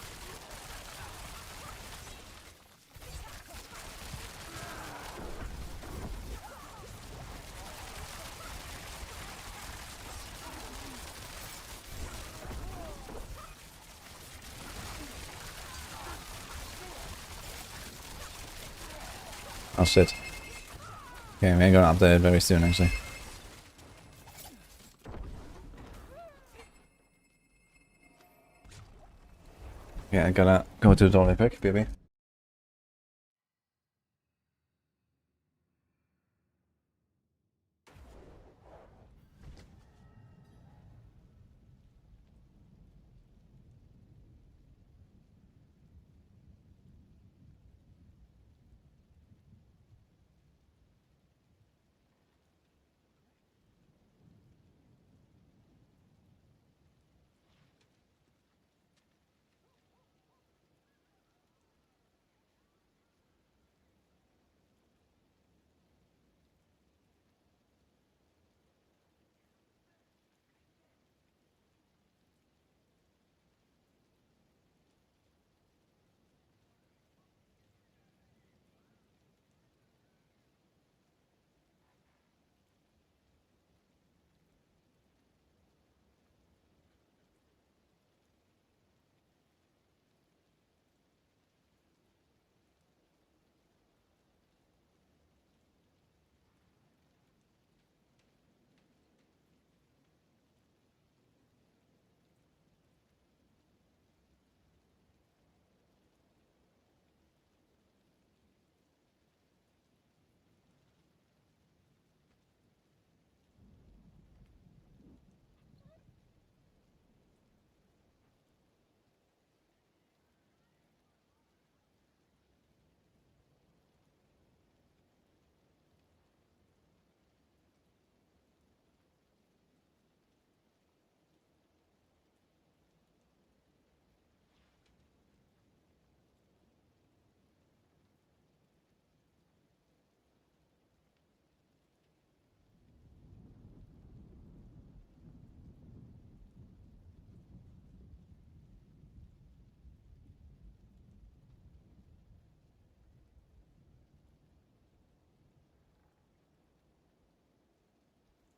Oh shit. Okay, we're gonna update it very soon, actually. I gotta go to the dolly pick, baby.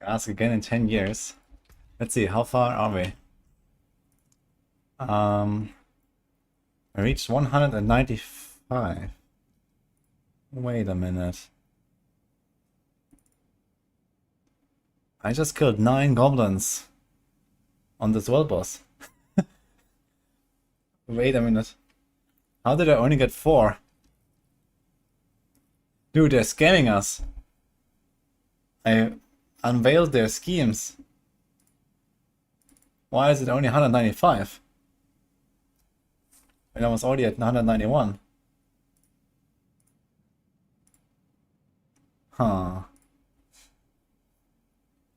Ask again in 10 years. Let's see, how far are we? I reached 195. Wait a minute. I just killed 9 goblins on this world boss. Wait a minute. How did I only get 4? Dude, they're scamming us. I unveiled their schemes. Why is it only 195? And I was already at 191. Huh.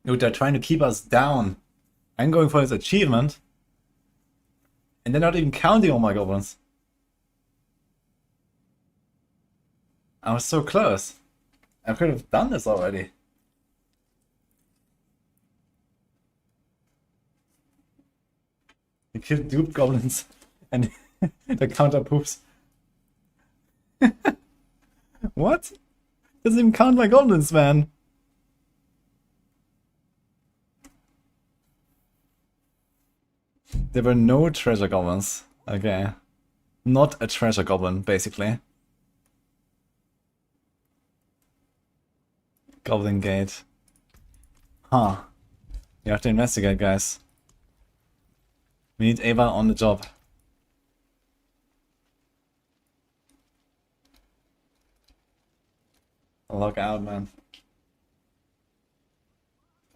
Dude, they're trying to keep us down. I'm going for this achievement. And they're not even counting all my goblins. I was so close. I could have done this already. You killed duped goblins and the counter poops. What? Doesn't even count my goblins, man. There were no treasure goblins. Okay. Not a treasure goblin, basically. Goblin Gate. Huh. You have to investigate, guys. We need Ava on the job. Log out, man.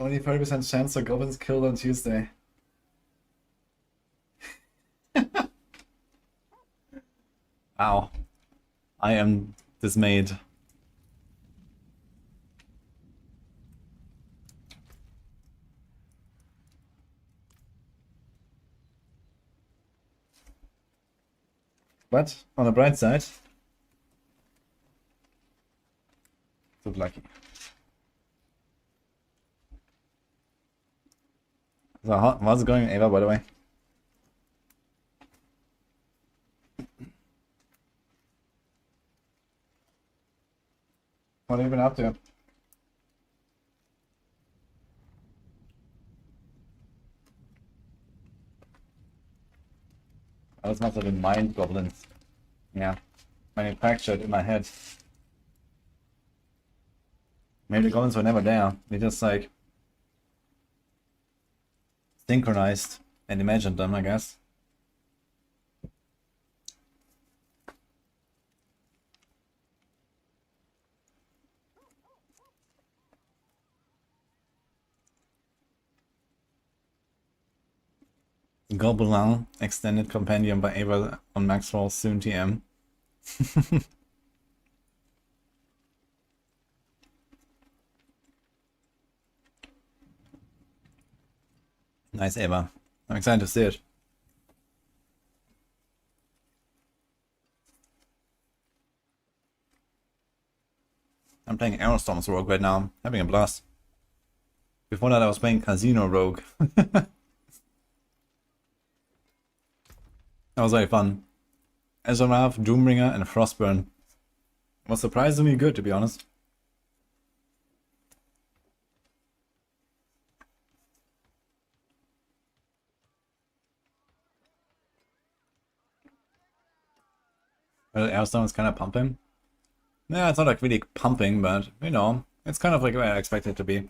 Only 30% chance of goblins killed on Tuesday. Wow. I am dismayed. But on the bright side, so lucky. So how's it going, Ava, by the way? What have you been up to? Those must have been mind goblins. Yeah. Manufactured in my head. Maybe the goblins were never there. They just like synchronized and imagined them, I guess. Gobelin Extended Compendium by Ava on Maxroll, soon TM. Nice, Ava. I'm excited to see it. I'm playing Aerostorm's Rogue right now, having a blast. Before that I was playing Casino Rogue. That was very fun. Ezrav, Doombringer, and Frostburn. It was surprisingly good, to be honest. Well, Aerostorm is kind of pumping. Yeah, it's not like really pumping, but, you know, it's kind of like where I expect it to be.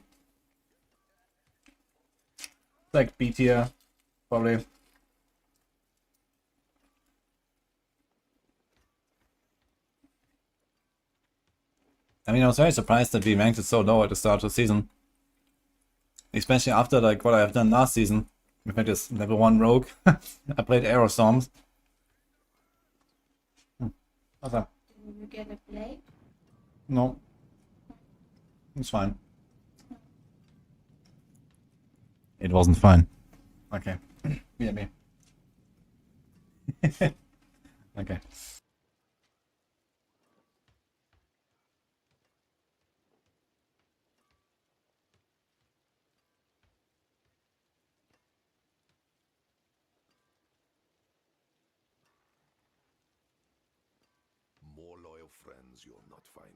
It's like B tier, probably. I mean, I was very surprised that we ranked it so low at the start of the season. Especially after, like, what I have done last season. We had this level 1 rogue. I played Aerostorms. What's that? Did you get a play? No. It's fine. It wasn't fine. Okay. Yeah, me. Okay. More loyal friends you'll not find.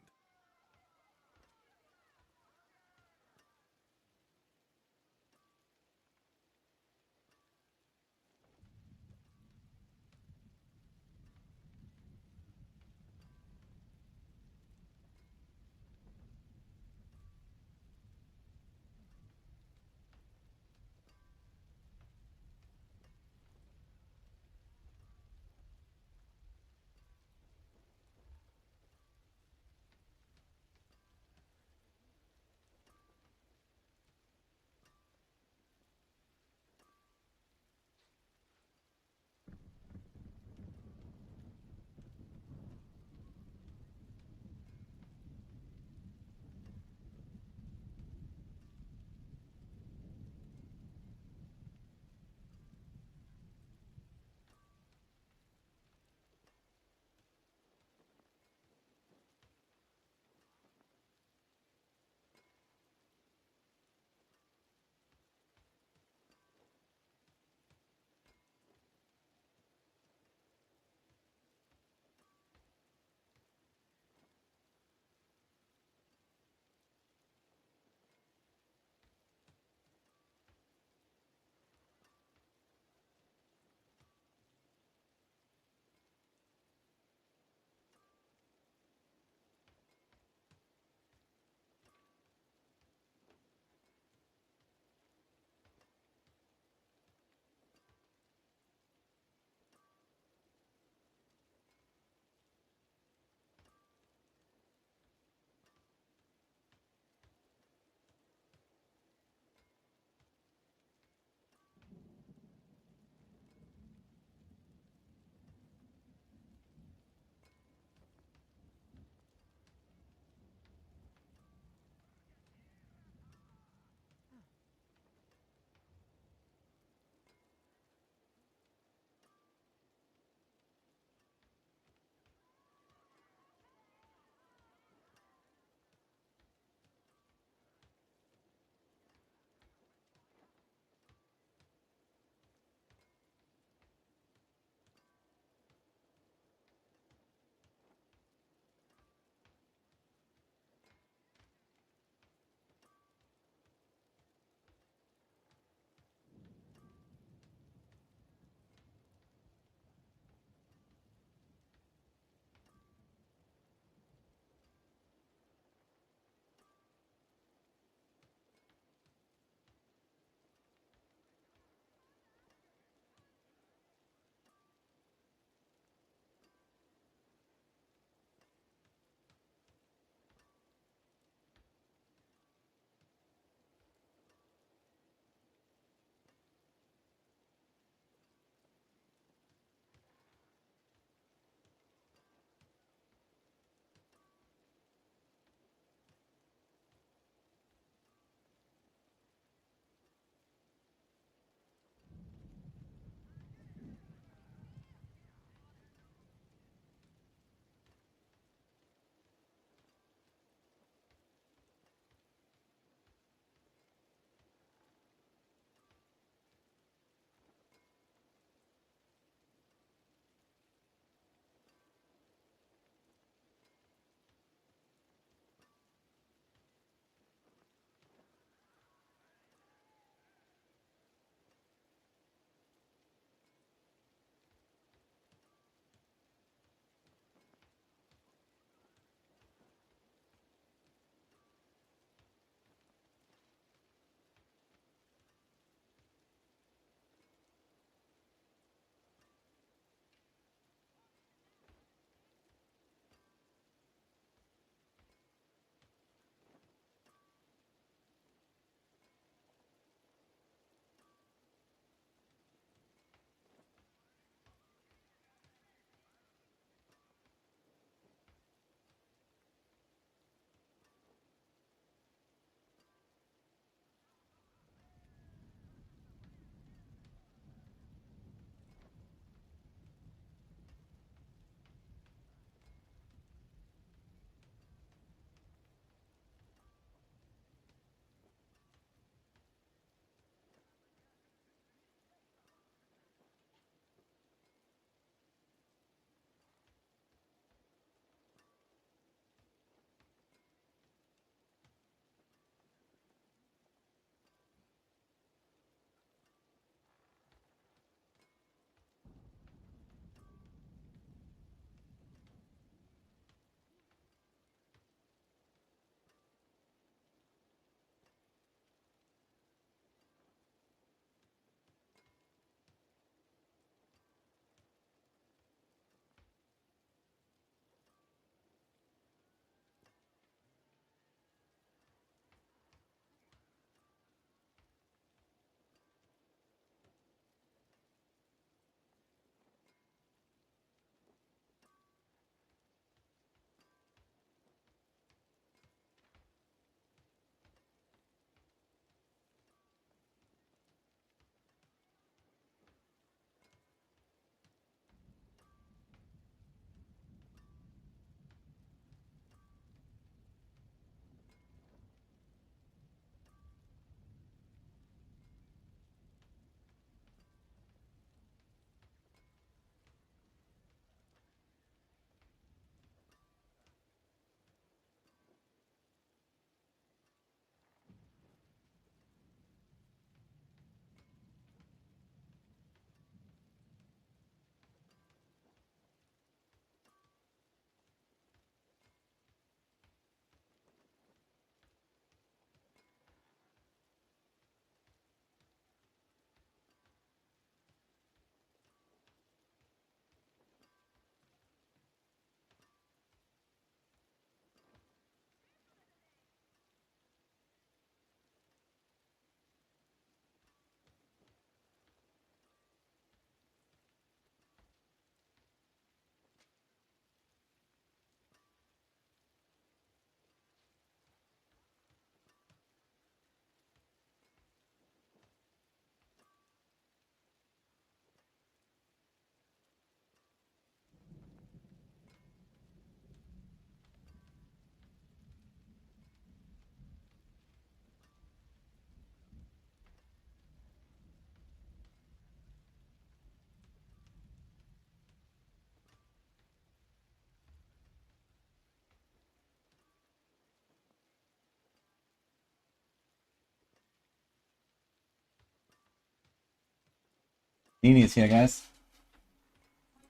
Nini's here, guys.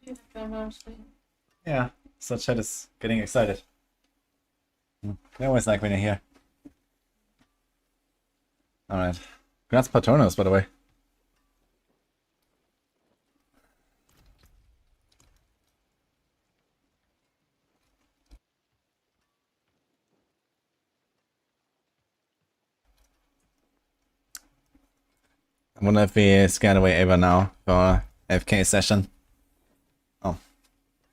You have to announce me. Yeah, so chat is getting excited. They always like when you're here. Alright. Congrats Patronos, by the way. I wonder if we scared away Ava now for FK session. Oh,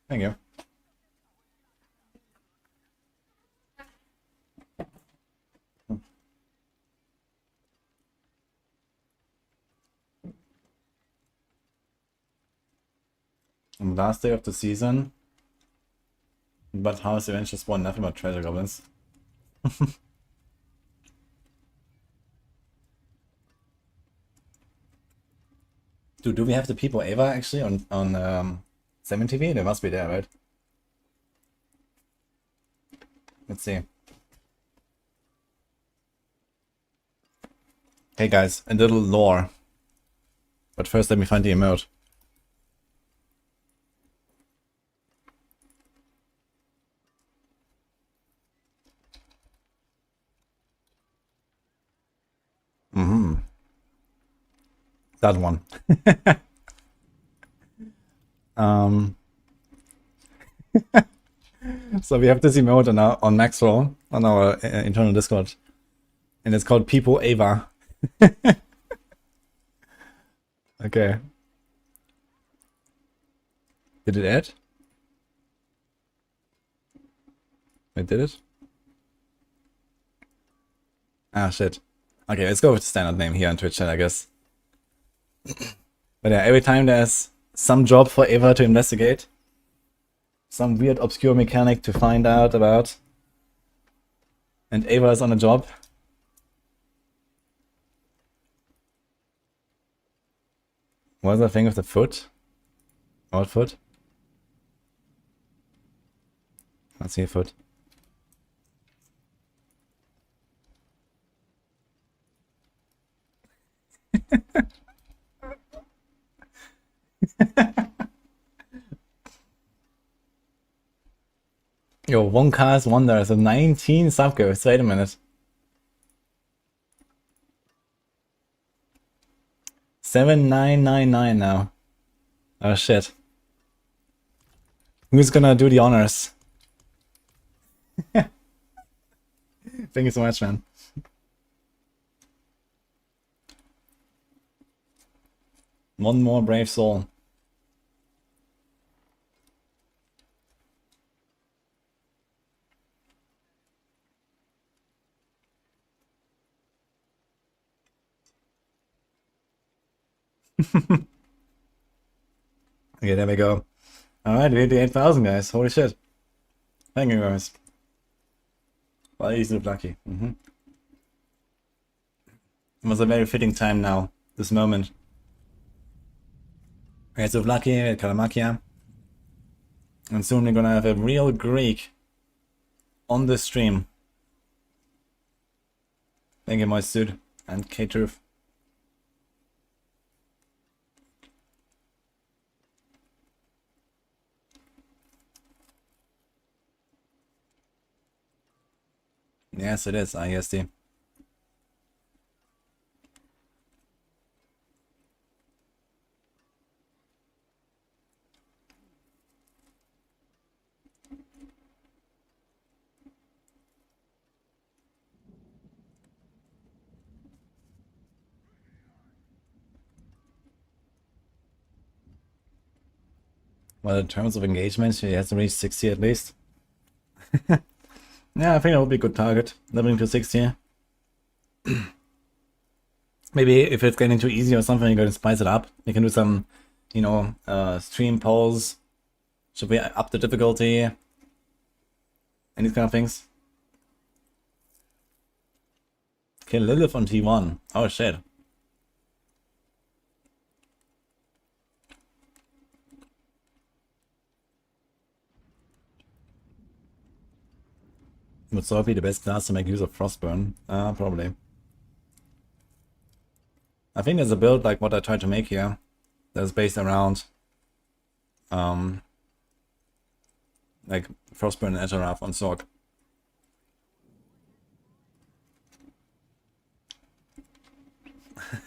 thank you. Last day of the season, but house eventually spawned nothing but treasure goblins. Dude, do we have the people Ava actually on 7 TV? They must be there, right? Let's see. Hey guys, a little lore. But first let me find the emote. That one. So we have this emote on Maxroll, on our internal Discord. And it's called People Ava. Okay. Did it add? Wait, did it? Ah, shit. Okay, let's go with the standard name here on Twitch chat, I guess. But yeah, every time there's some job for Ava to investigate, some weird obscure mechanic to find out about, and Ava is on a job. What's the thing with the foot? Old foot? Let's see a foot. Yo, one cast wonder, so 19 sub ghosts. Wait a minute. 7999 now. Oh shit. Who's gonna do the honors? Thank you so much, man. One more brave soul. Okay, there we go. Alright, we hit the 8,000, guys. Holy shit. Thank you, guys. Well, he's lucky. It was a very fitting time now, this moment. Okay, so lucky, Kalamakia. And soon we're gonna have a real Greek on the stream. Thank you, Moist Dude, and K-Truth. Yes, it is, ISD. Well, in terms of engagement, she has to reach 60 at least. Yeah, I think that would be a good target, leveling to 60. Maybe if it's getting too easy or something, you're going to spice it up. You can do some, you know, stream polls. Should we up the difficulty? And these kind of things. Okay, Lilith on T1. Oh shit. Would Sword be the best class to make use of Frostburn? Probably. I think there's a build like what I tried to make here that's based around like Frostburn and Eteraf on Sorg.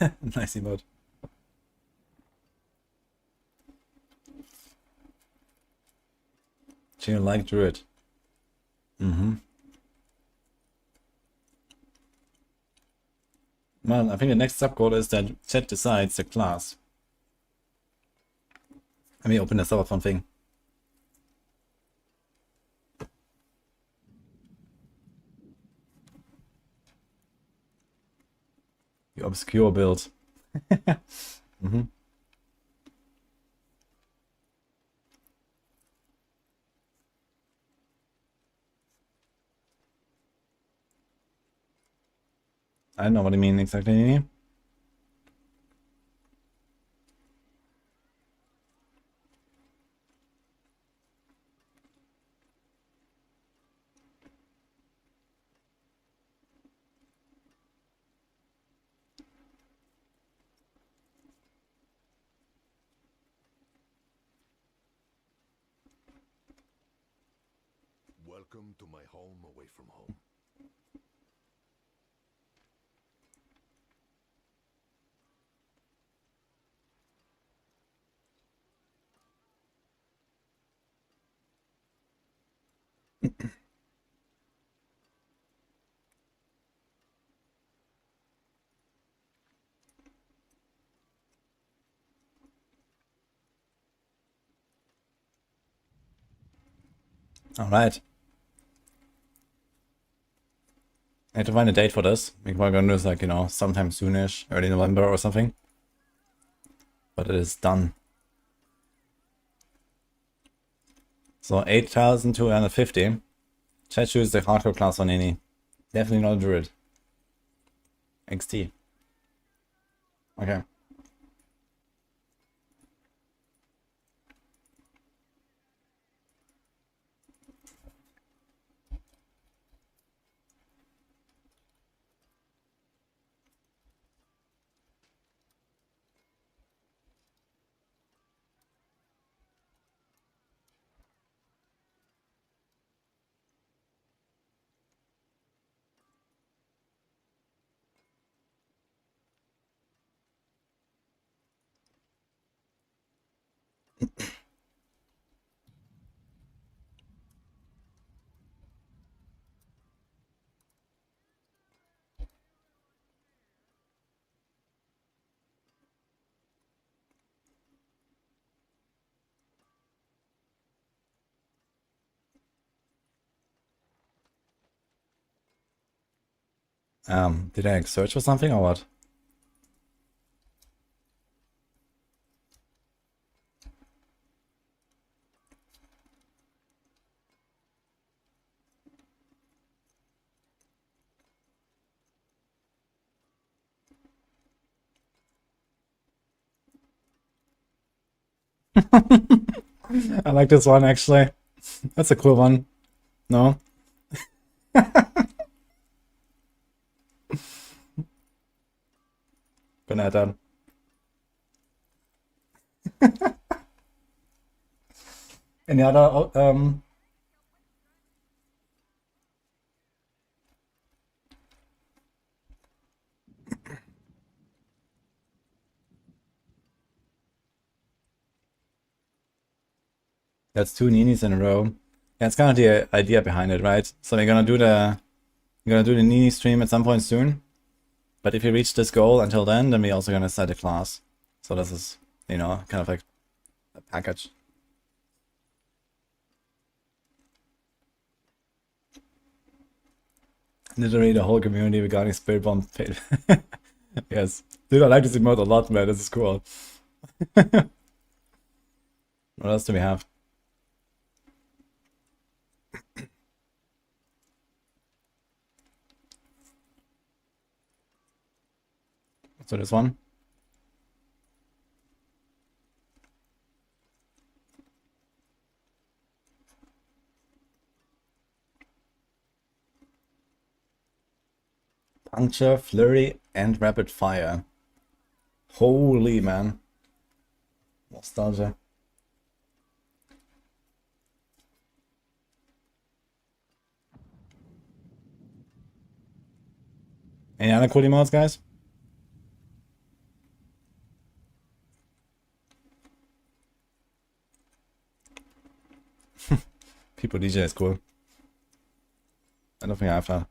Nice emote. She like Druid. Well, I think the next subgoal is that chat decides the class. Let me open this up one thing. The obscure build. I don't know what you mean exactly. Welcome to my home away from home. Alright. I have to find a date for this. We're gonna do this like, you know, sometime soonish, early November or something. But it is done. So 8,250. Chat choose the hardcore class on any. Definitely not a druid. XT. Okay. Did I search for something or what? I like this one actually. That's a cool one. No? Gonna add that. Any other That's 2 Ninis in a row. Yeah, it's kind of the idea behind it, right? So we're gonna do the Nini stream at some point soon. But if you reach this goal until then we're also gonna set a class. So this is, you know, kind of like a package. Literally the whole community regarding Spiritborn paid. Yes. Dude, I like this emote a lot, man. This is cool. What else do we have? So this one. Puncture, flurry, and rapid fire. Holy man. Nostalgia. Any other cool emotes, guys? People DJ is cool. I don't think I've had.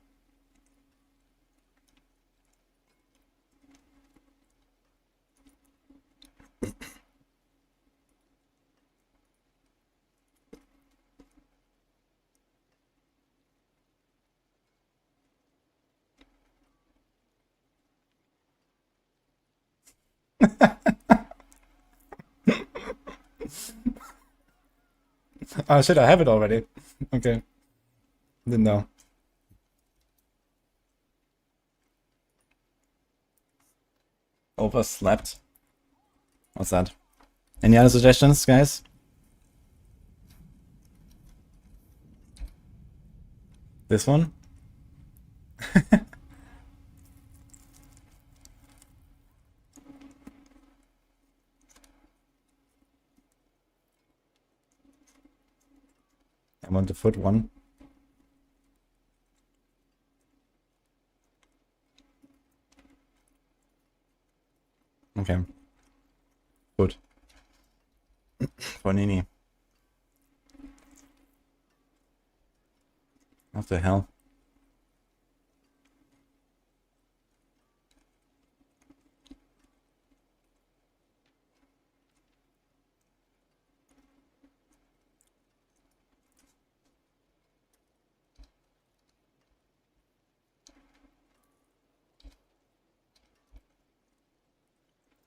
Oh shit, I have it already. Okay. Didn't know. Overslept. What's that? Any other suggestions, guys? This one? I want the foot one. Okay. Good. For Nini. What the hell?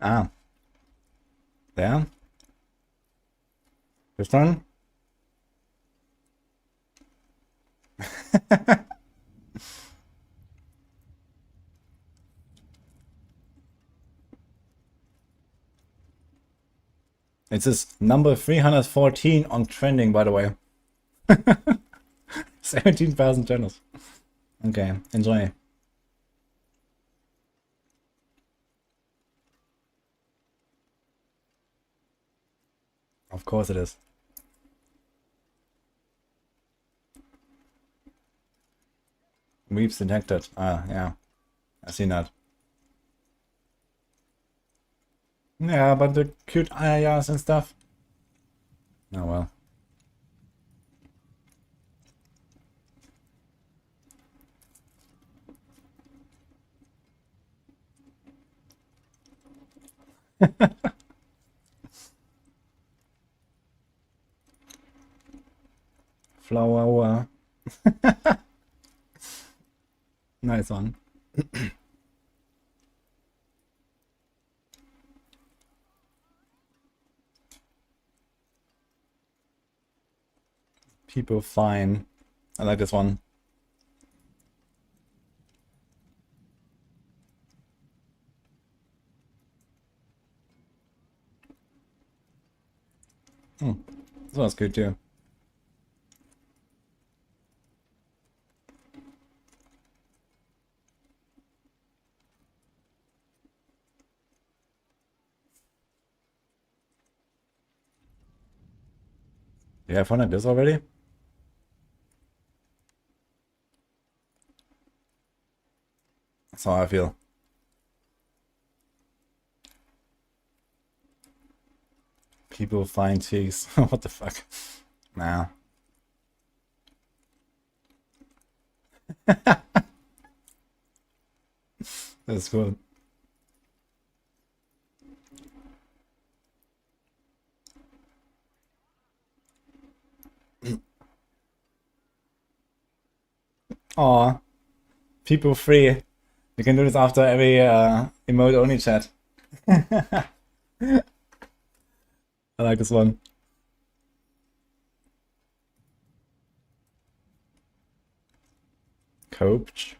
Ah. There. This one. It says number 314 on trending, by the way. 17,000 channels. Okay, enjoy. Of course it is. Weeps detected. Ah, yeah. I've seen that. Yeah, but the cute ayayas and stuff. Oh well. Flower. Nice one. People fine. I like this one. This one's good too. You have fun at this already? That's how I feel. People find cheeks. What the fuck? Nah. That's cool. Aw. People free. You can do this after every emote only chat. I like this one. Coach.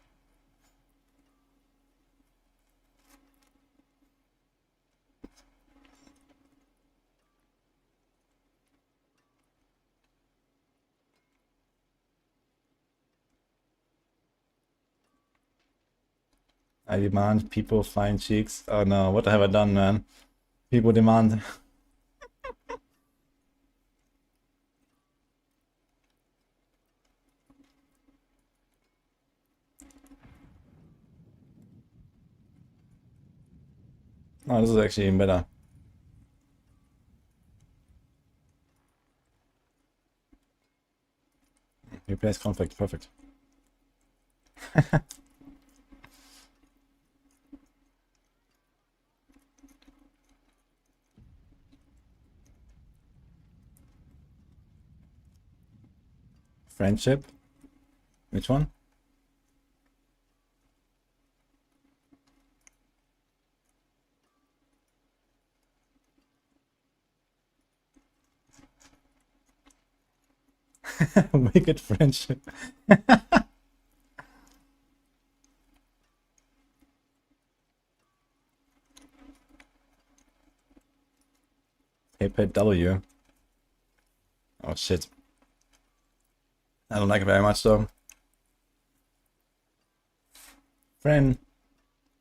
I demand people find cheeks. Oh no, what have I done, man? People demand. No, this is actually even better. Replace conflict, perfect. Friendship? Which one? Wicked friendship. Hit W. Oh shit. I don't like it very much though. Friend.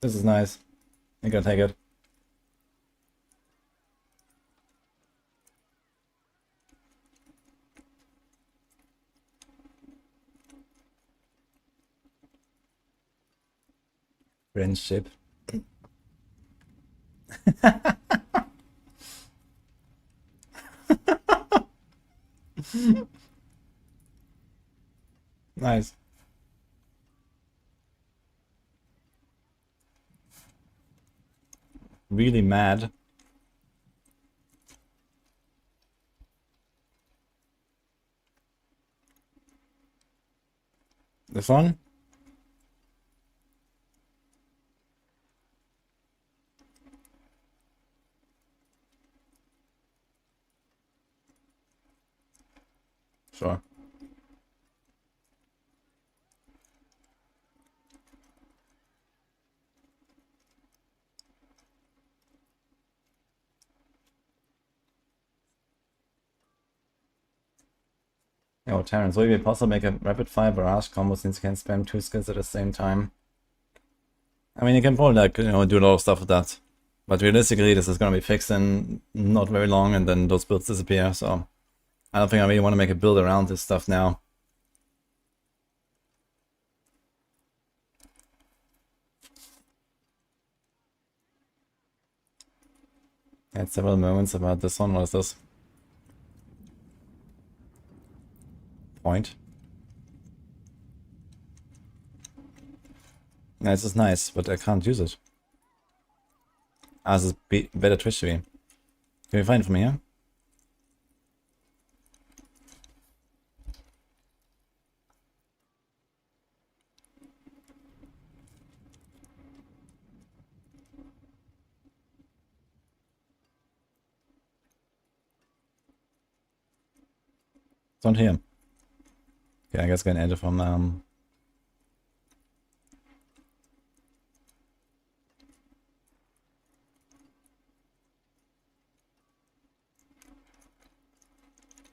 This is nice. You gotta take it. Friendship. Nice. Really mad. This one? Sure. Yo, Terrence, will it be possible to make a rapid fire barrage combo since you can spam 2 skills at the same time? I mean, you can probably, like, you know, do a lot of stuff with that. But realistically, this is gonna be fixed in not very long, and then those builds disappear, so I don't think I really want to make a build around this stuff now. I had several moments about this one. What is this? Point. Yeah, this is nice, but I can't use it. Ah, this is better treachery. Can we find it from here? It's not here. Okay, I guess I can enter from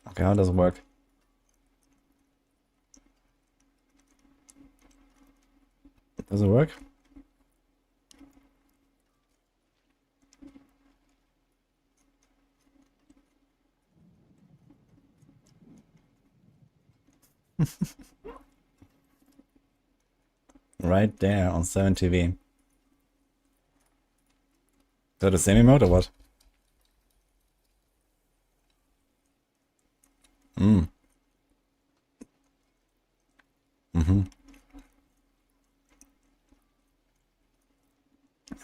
okay, how does it work? Does it work? Right there on 7 TV. Is that the same emote or what? Mm. Mm-hmm.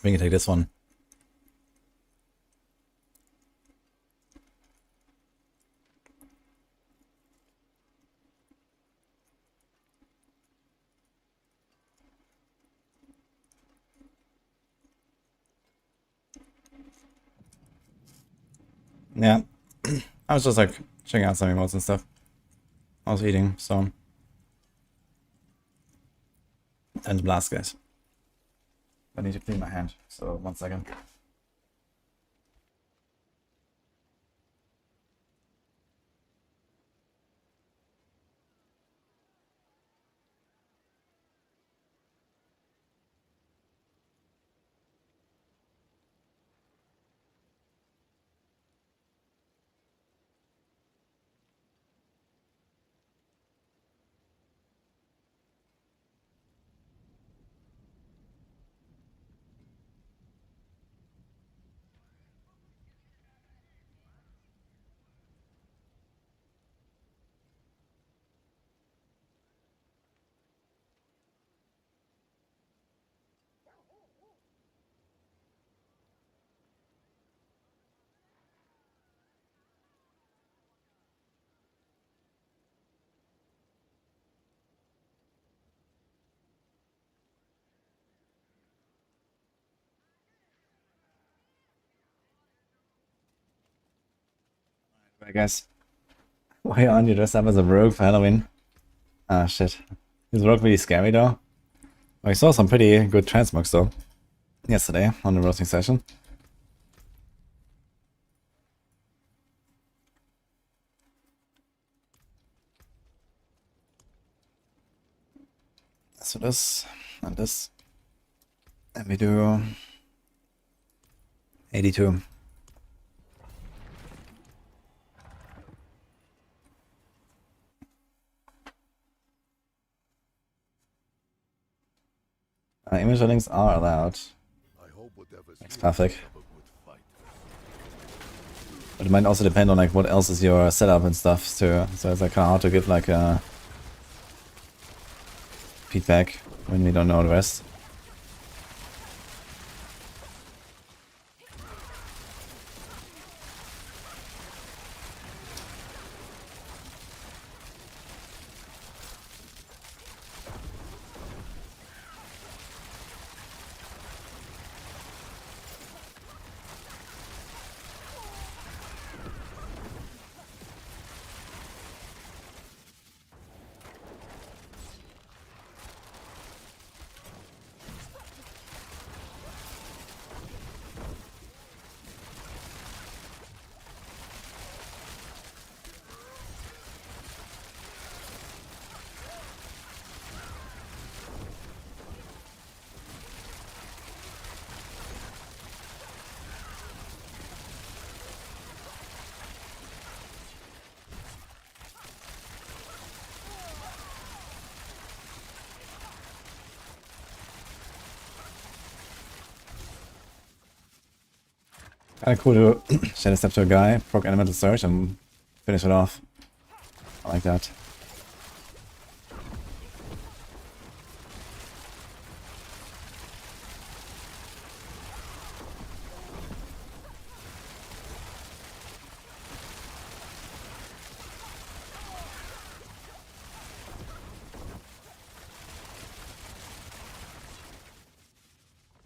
We can take this one. Yeah. I was just like checking out some emotes and stuff. I was eating, so. And blast, guys. I need to clean my hand, so 1 second. I guess. Why aren't you dressed up as a rogue for Halloween? Ah, shit. Is rogue really scary though? I saw some pretty good transmogs though. Yesterday on the roasting session. So this and this. And we do 82. Image links are allowed. I hope whatever's That's here perfect. will have a good fight. But it might also depend on like what else is your setup and stuff too. So it's like kind of hard to give like a feedback when we don't know the rest. Kinda cool to shed a step to a guy, proc elemental surge and finish it off. I like that.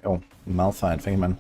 Oh, Malphite, thank you man.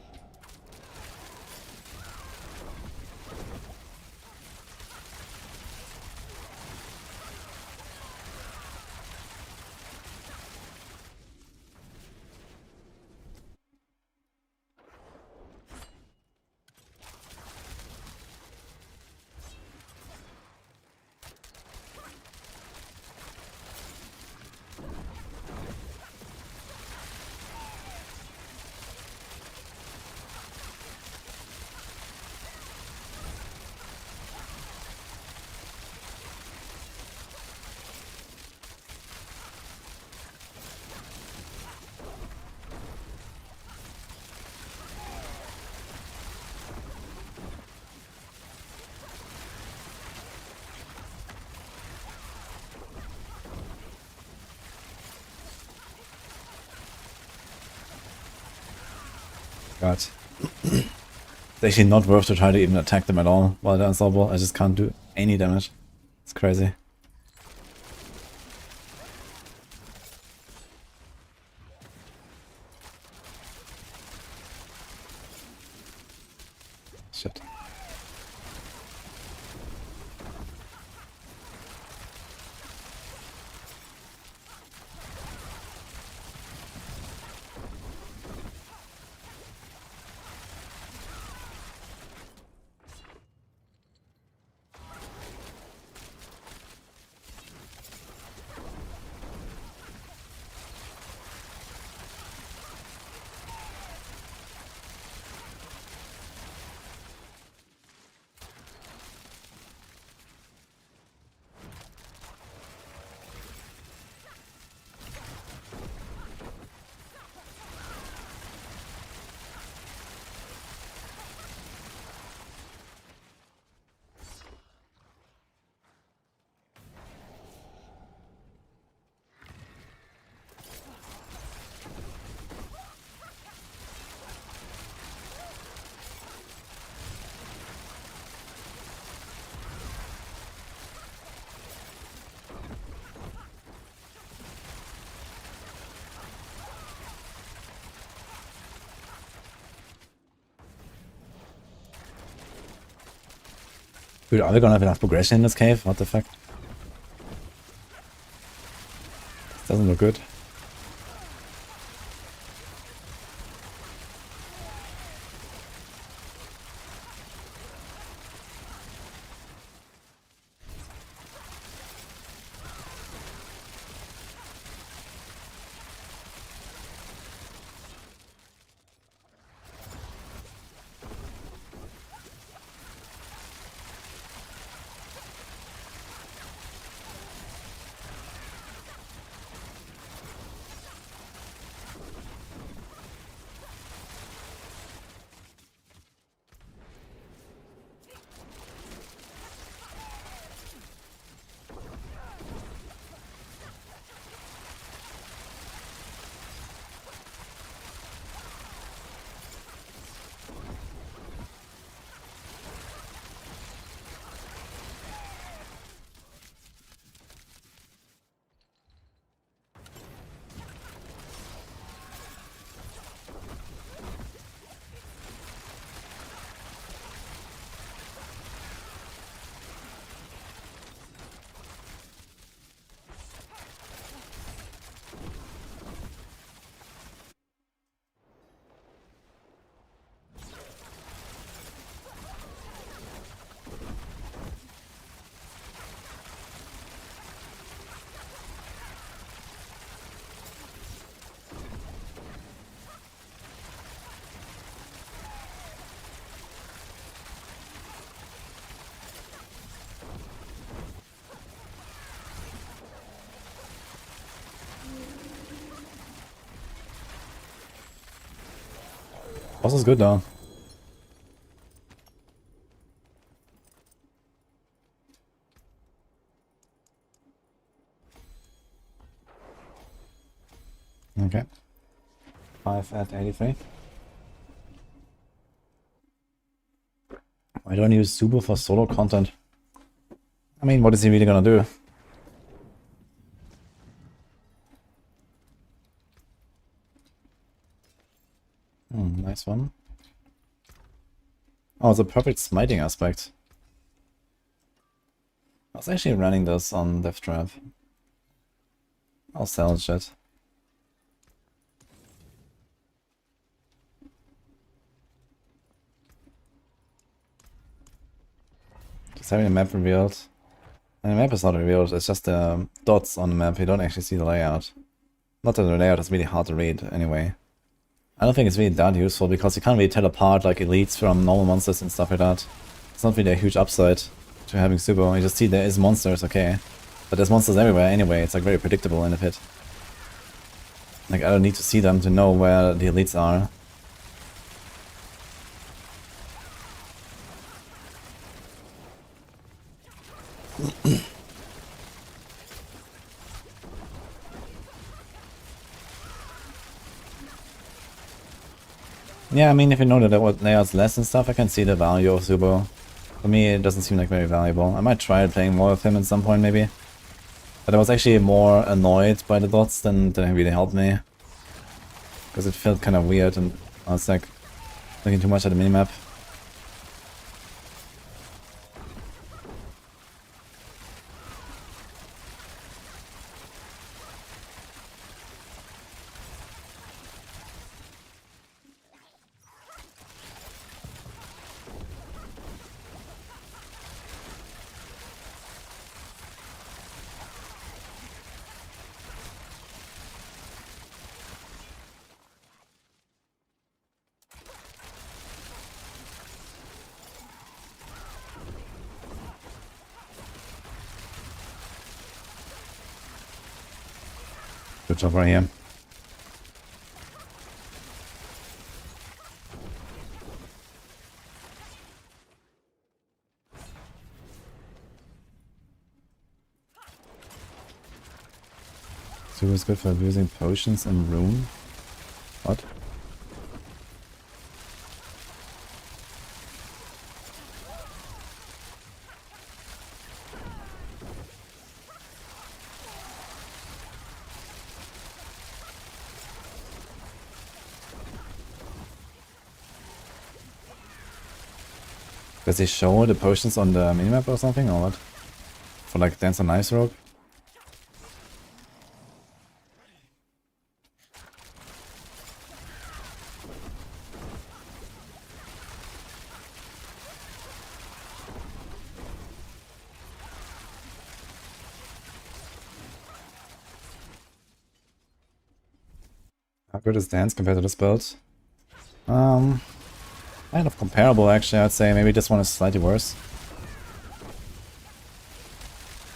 God. It's actually not worth to try to even attack them at all while they're unstoppable. I just can't do any damage. It's crazy. Shit. Dude, are we gonna have enough progression in this cave? What the fuck? This doesn't look good. Boss is good though. Okay. 5 at 83. I don't use Subo for solo content. I mean, what is he really gonna do? Nice one. Oh, it's a perfect smiting aspect. I was actually running this on Death Trap. I'll salvage it. Just having the map revealed. And the map is not revealed, it's just the dots on the map, you don't actually see the layout. Not that the layout is really hard to read anyway. I don't think it's really that useful because you can't really tell apart like elites from normal monsters and stuff like that. It's not really a huge upside to having Subo. You just see there is monsters, okay. But there's monsters everywhere anyway, it's like very predictable in the pit. Like I don't need to see them to know where the elites are. Yeah, I mean, if you know that what layouts less and stuff, I can see the value of Subo. For me, it doesn't seem like very valuable. I might try playing more with him at some point, maybe. But I was actually more annoyed by the dots than it really helped me. Because it felt kind of weird and I was like looking too much at the minimap. Good job right here. Super is good for using potions and rune. What? Does he show the potions on the minimap or something, or what? For like Dance on Knives Rogue? How good is Dance compared to this build? Kind of comparable actually, I'd say. Maybe this one is slightly worse.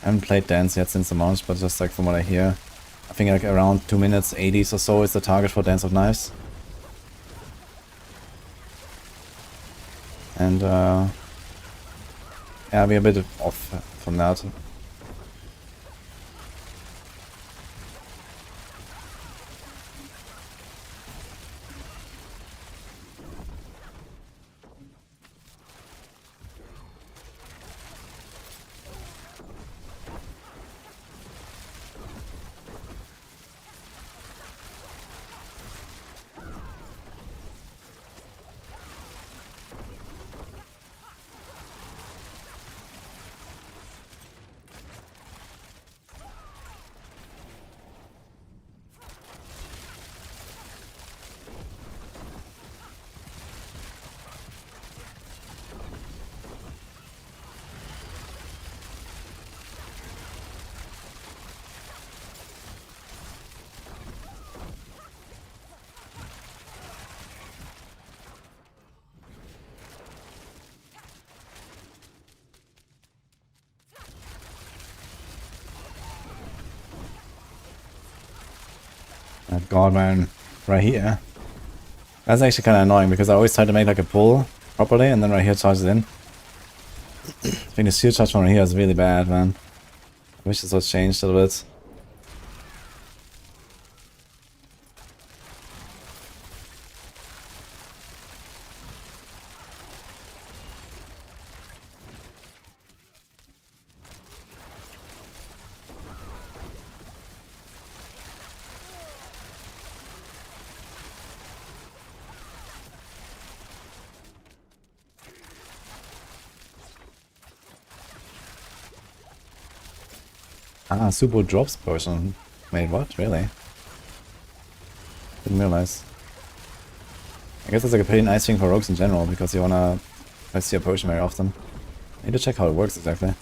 I haven't played Dance yet since the launch, but just like from what I hear, I think like around 2 minutes 80s or so is the target for Dance of Knives. And yeah, we're a bit off from that. That god man right here. That's actually kind of annoying because I always try to make like a pull properly and then right here charges in. I think the seal charge from right here is really bad, man. I wish this was changed a little bit. Ah, Subo drops potion. Wait, what? Really? Didn't realize. I guess that's like a pretty nice thing for rogues in general, because you wanna see a potion very often. I need to check how it works exactly.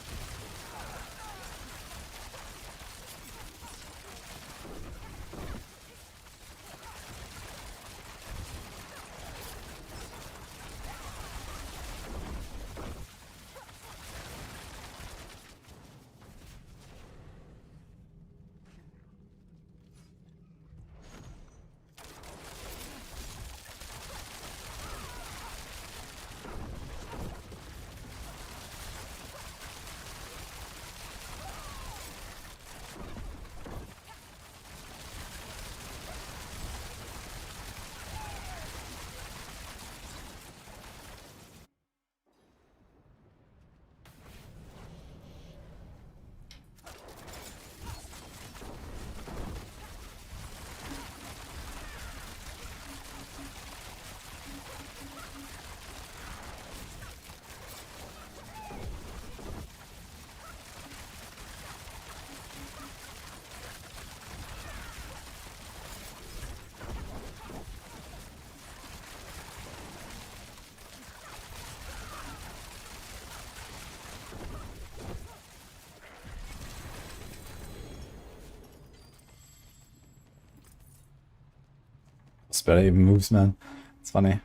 Spell even moves, man. It's funny.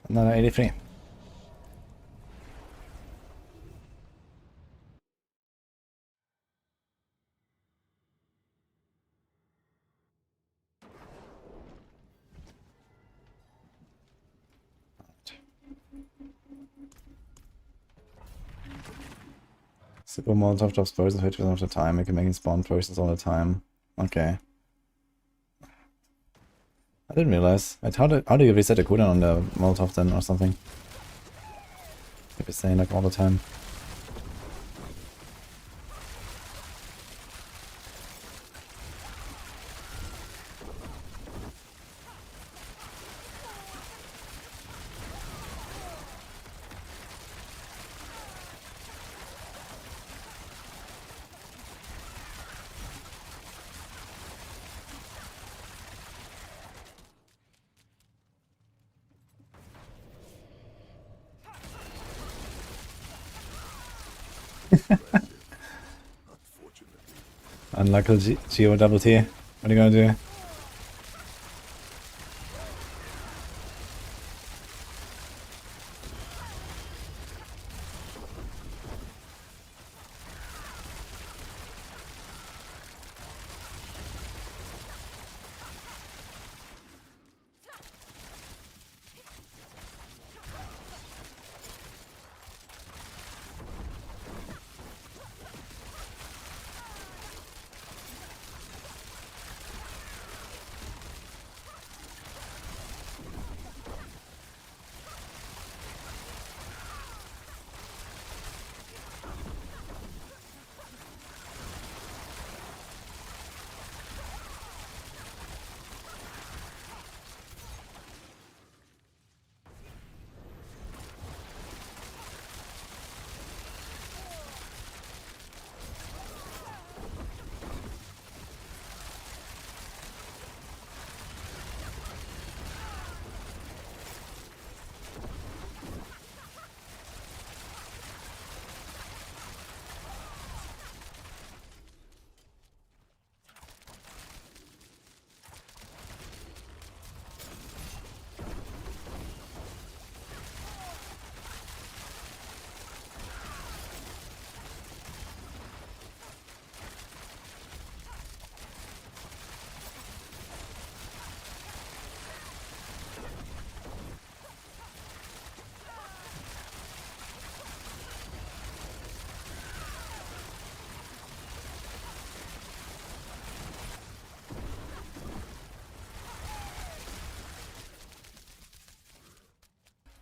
Another 83. Super Molotov drops potions 50% of the time, making spawn potions all the time. Okay. I didn't realize. Wait, how do you reset the cooldown on the Molotov then or something? Keep it saying like all the time. Unfortunately, Unlucky Geo double T. What are you gonna do?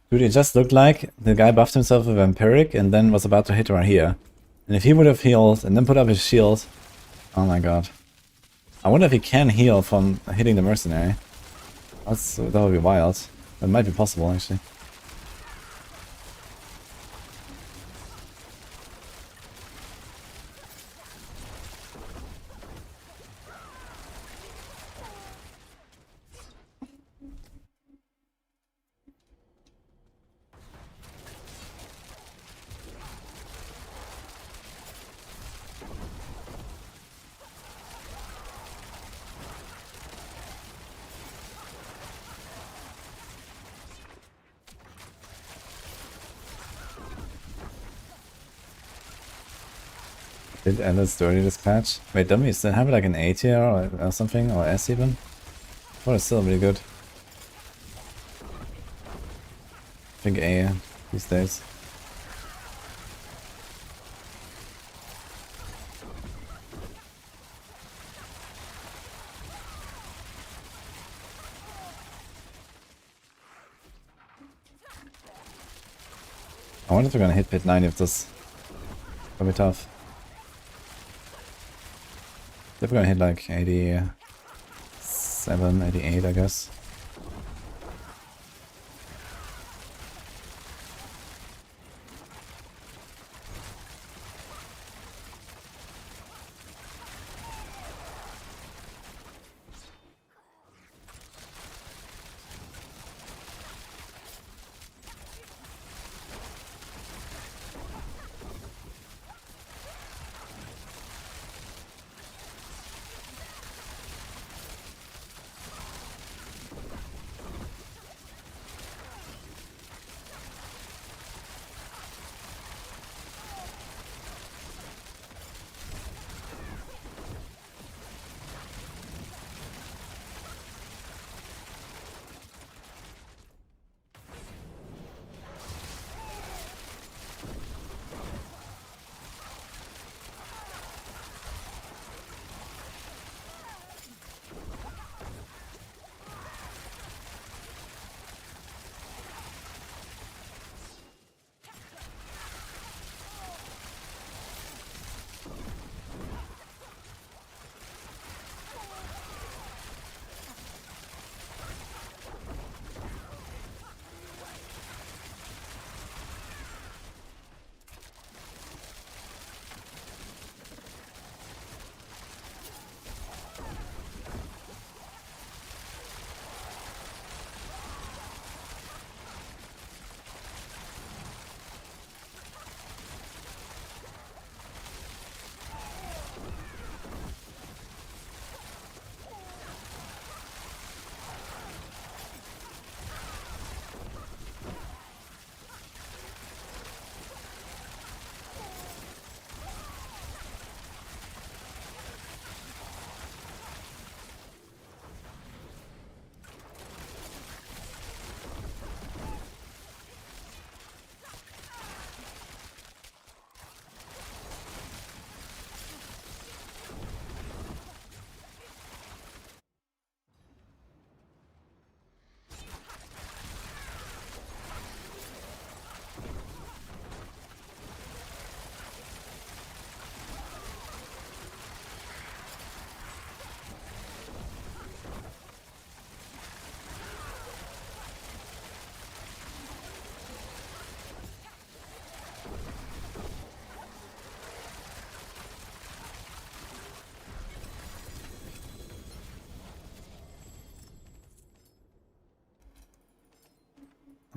Dude, it just looked like the guy buffed himself with Vampiric and then was about to hit right here. And if he would have healed and then put up his shield... Oh my god. I wonder if he can heal from hitting the mercenary. That would be wild. That might be possible, actually. Did Endless Dirty this catch? Wait, don't we still have like an A tier or something? Or S even? Well, it's still really good. I think A these days. I wonder if we're gonna hit pit 90 if this. Gonna be tough. If we're gonna hit like 87, 88, I guess.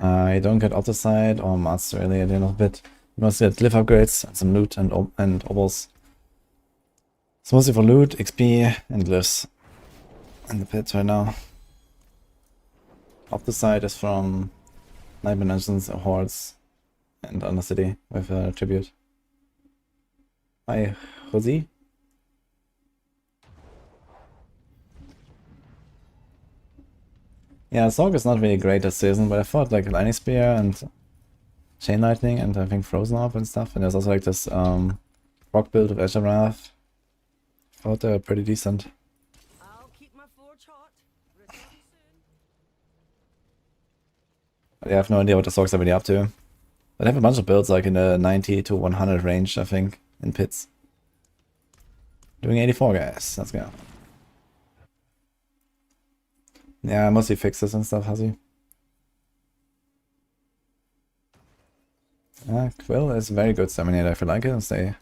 I don't get Opticide or Mats really at the end of the bit. Mostly get Glyph upgrades and some loot and obels. It's mostly for loot, XP, and glyphs in the pit right now. Opticide is from Nightmare Dungeons, Hordes, and Undercity with a tribute. Hi, Josie. Yeah, Sorg is not really great this season, but I thought like Lightning Spear and Chain Lightning and I think Frozen Orb and stuff. And there's also like this rock build with Azure Wrath. I thought they were pretty decent. I'll keep my forge hot. Return soon. But yeah, I have no idea what the Sorgs are really up to. But they have a bunch of builds like in the 90 to 100 range, I think, in pits. Doing 84 guys, let's go. Yeah, mostly fixes and stuff, has he? Quill is very good Staminator if you like it and stay.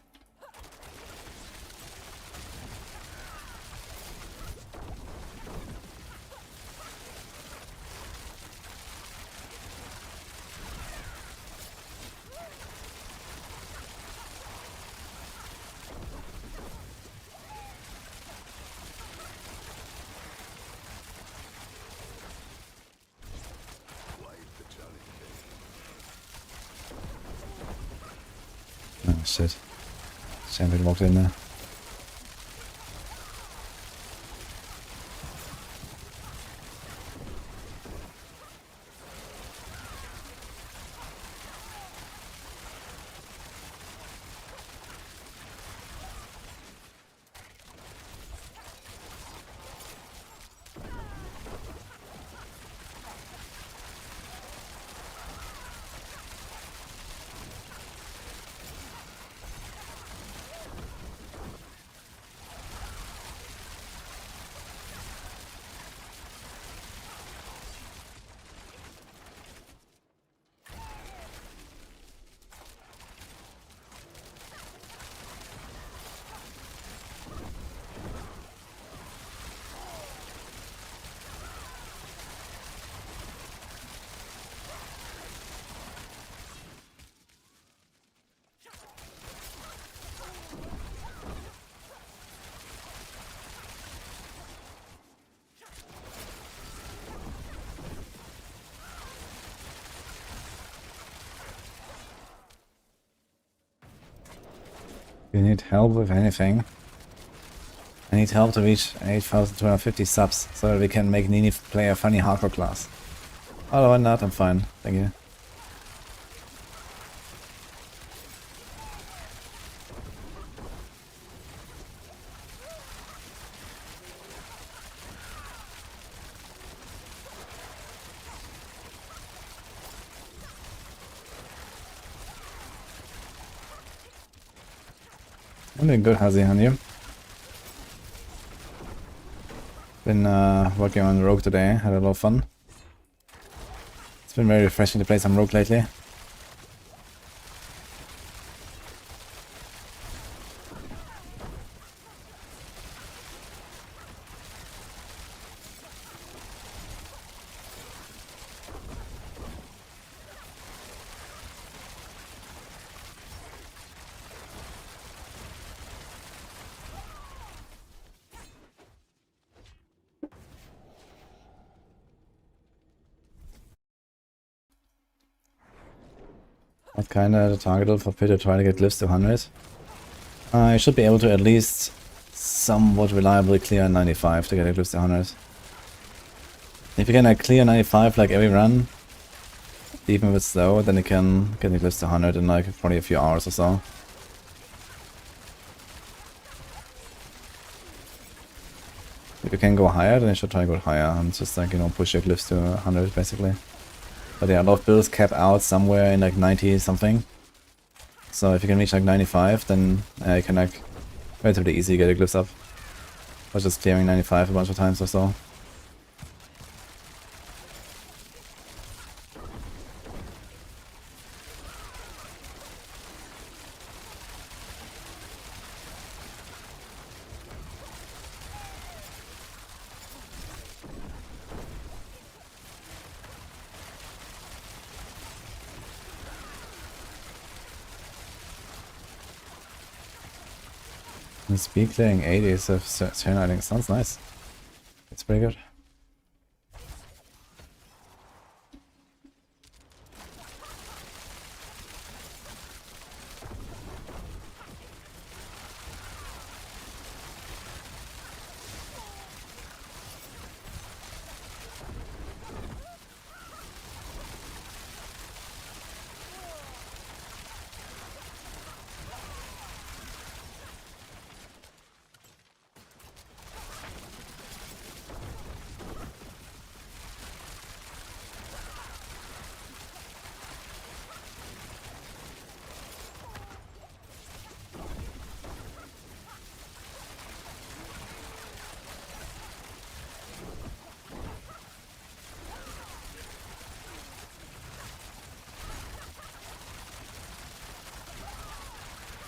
Oh shit. Champion walked in there. You need help with anything. I need help to reach 8,250 subs so that we can make Nini play a funny hardcore class. Other than that, I'm fine. Thank you. I'm doing good, Hazi, on you. Been working on Rogue today, had a lot of fun. It's been very refreshing to play some Rogue lately. What kinda the target for Pit to try to get Glyphs to 100? I should be able to at least somewhat reliably clear 95 to get Glyphs to 100. If you can like clear 95 like every run, even if it's slow, then you can get the Glyphs to 100 in like probably a few hours or so. If you can go higher, then you should try to go higher and just like, you know, push your Glyphs to 100 basically. But yeah, a lot of builds cap out somewhere in like 90 something. So if you can reach like 95, then you can like relatively easily get a Glyphs up. Or just clearing 95 a bunch of times or so. And speed clearing 80s of turn, sounds nice. It's pretty good.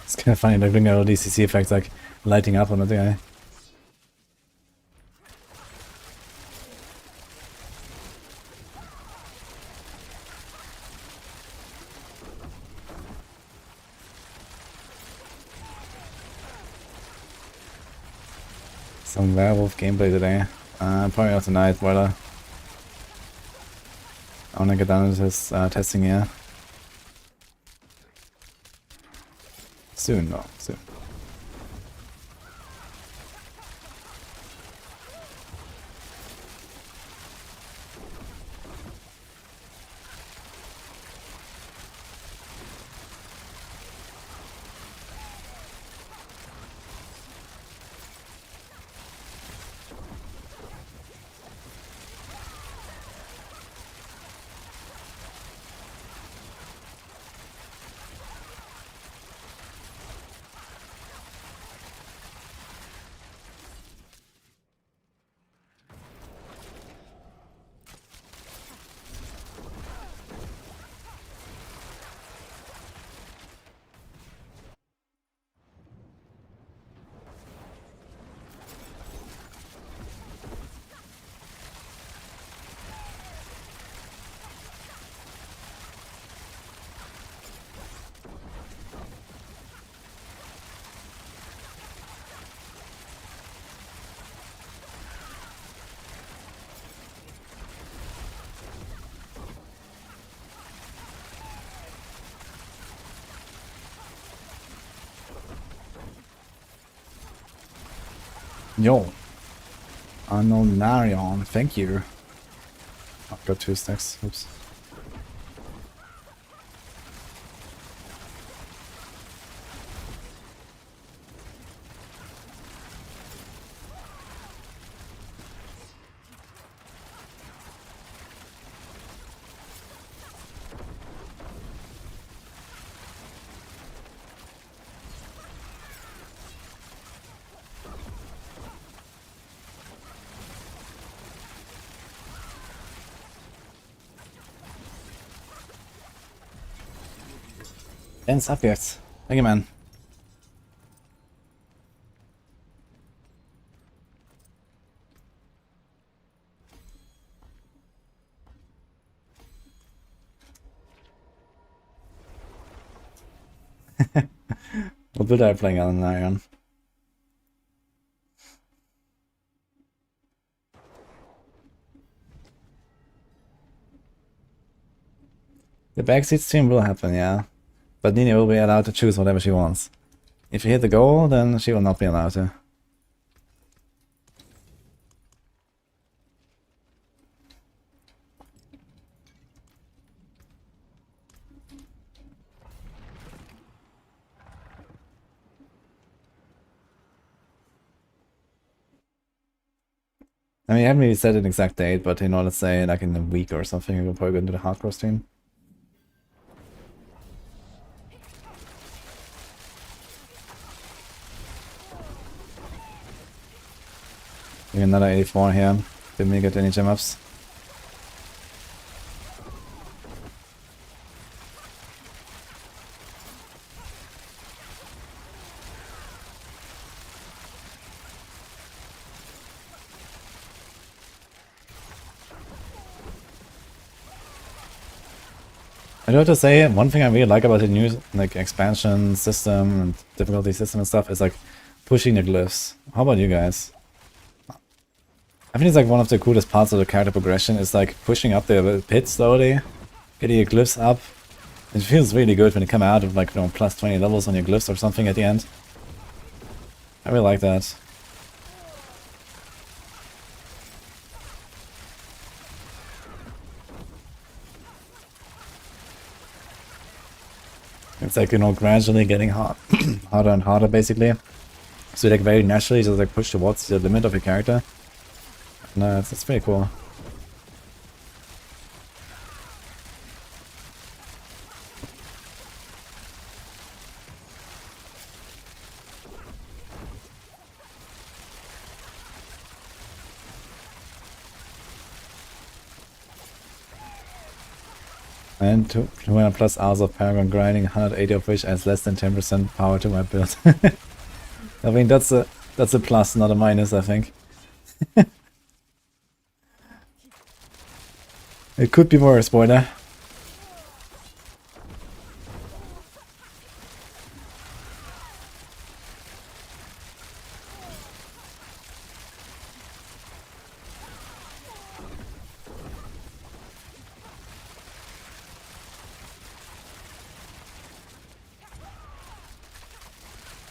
It's kind of funny looking at all these CC effects like lighting up on the guy. Some werewolf gameplay today. Probably not tonight, but I wanna get done with this testing here. Soon, no, soon. Yo. Andariel, thank you. I've got 2 stacks. Oops. And subjects. Thank you, man. What build are you playing on Iron? The backseat stream will happen, yeah. But Nini will be allowed to choose whatever she wants. If you hit the goal, then she will not be allowed to. I mean, I haven't really set an exact date, but you know, let's say like in a week or something, we'll probably go into the hardcore stream. Maybe another 84 here. Didn't really get any gem ups. I do have to say, one thing I really like about the new like expansion system and difficulty system and stuff is like pushing the glyphs. How about you guys? I think it's like one of the coolest parts of the character progression is like pushing up the pit slowly, getting your glyphs up. It feels really good when you come out of like, you know, plus 20 levels on your glyphs or something at the end. I really like that. It's like, you know, gradually getting harder and harder basically. So like very naturally just like push towards the limit of your character. No, it's pretty cool. And 200 plus hours of Paragon grinding, 180 of which adds less than 10% power to my build. I mean that's a plus, not a minus, I think. It could be worse, spoiler.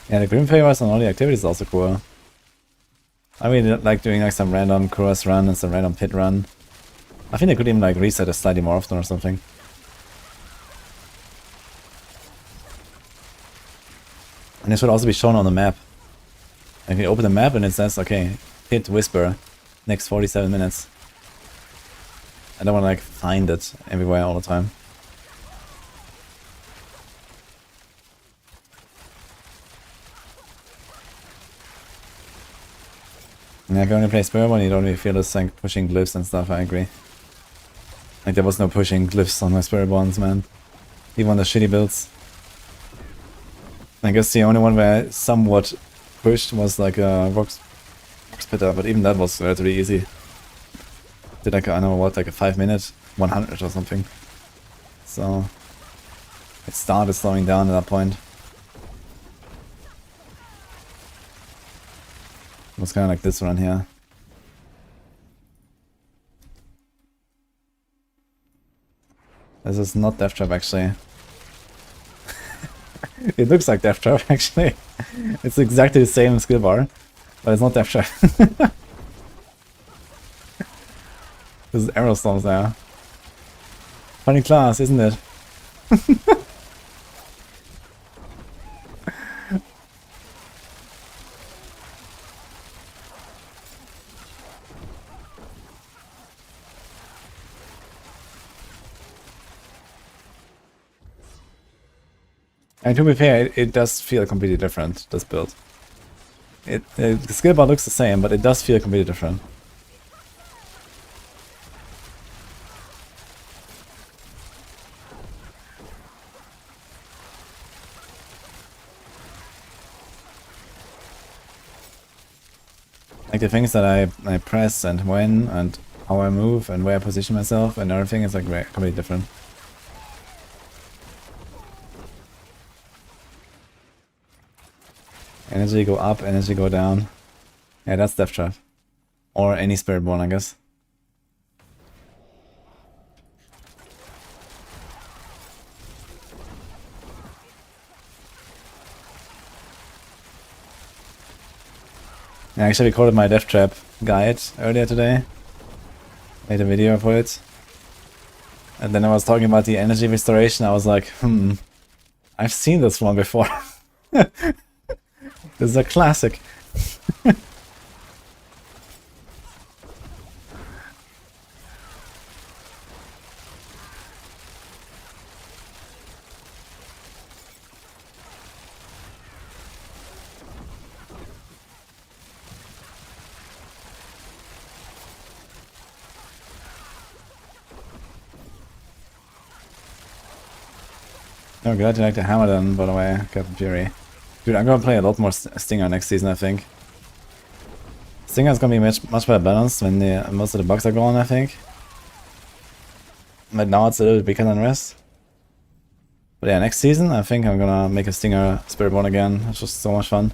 Yeah, the Grim Favors on all the activities is also cool. I really like doing like some random chorus run and some random pit run. I think they could even like reset it slightly more often or something. And this would also be shown on the map. Like you open the map and it says, okay, hit Whisper, next 47 minutes. I don't want to like find it everywhere all the time. Yeah, if you only play Spiritborn, you don't really feel this like pushing glyphs and stuff, I agree. Like there was no pushing glyphs on my Spiritborns, man. Even on the shitty builds. I guess the only one where I somewhat pushed was like a Vox Spitter, but even that was relatively easy. Did like, I don't know what, like a 5-minute 100 or something. So it started slowing down at that point. It was kind of like this run here. This is not Death Trap actually. It looks like Death Trap actually. It's exactly the same skill bar, but it's not Death Trap. This is Arrow Storms there. Funny class, isn't it? And to be fair, it does feel completely different, this build. The skill bar looks the same, but it does feel completely different. Like the things that I press and when and how I move and where I position myself and everything is like completely different. Energy go up, energy go down. Yeah, that's Death Trap. Or any Spiritborn, I guess. I actually recorded my Death Trap guide earlier today. Made a video for it. And then I was talking about the energy restoration. I was like, I've seen this one before. This is a classic. Oh, glad you like the hammer then, by the way, Captain Fury. Dude, I'm gonna play a lot more Stinger next season, I think. Stinger is gonna be much better balanced when most of the bugs are gone, I think. But now it's a little bit weaker than rest. But yeah, next season I think I'm gonna make a Stinger Spiritborn again. It's just so much fun.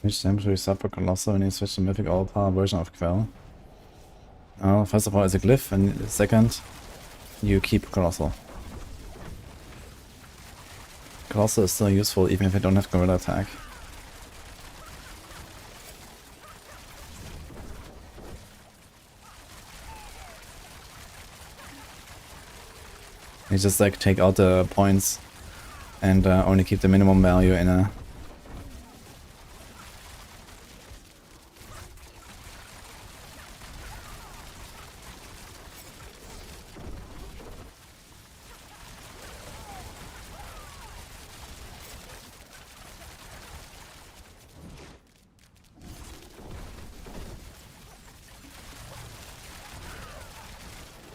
Which temporary sub Colossal when you switch to Mythic All-Power version of Quell? Oh, first of all, it's a Glyph, and second, you keep Colossal. Colossal is still useful even if you don't have Gorilla Attack. You just like take out the points and only keep the minimum value in a...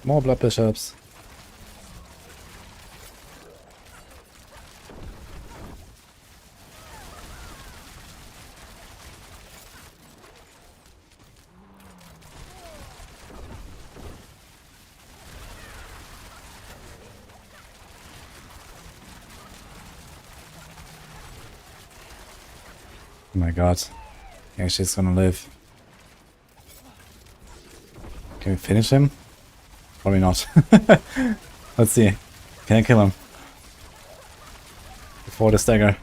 More Blood Bishops. Oh my god. Yeah, she's gonna live. Can we finish him? Probably not. Let's see. Can I kill him? Before the stagger.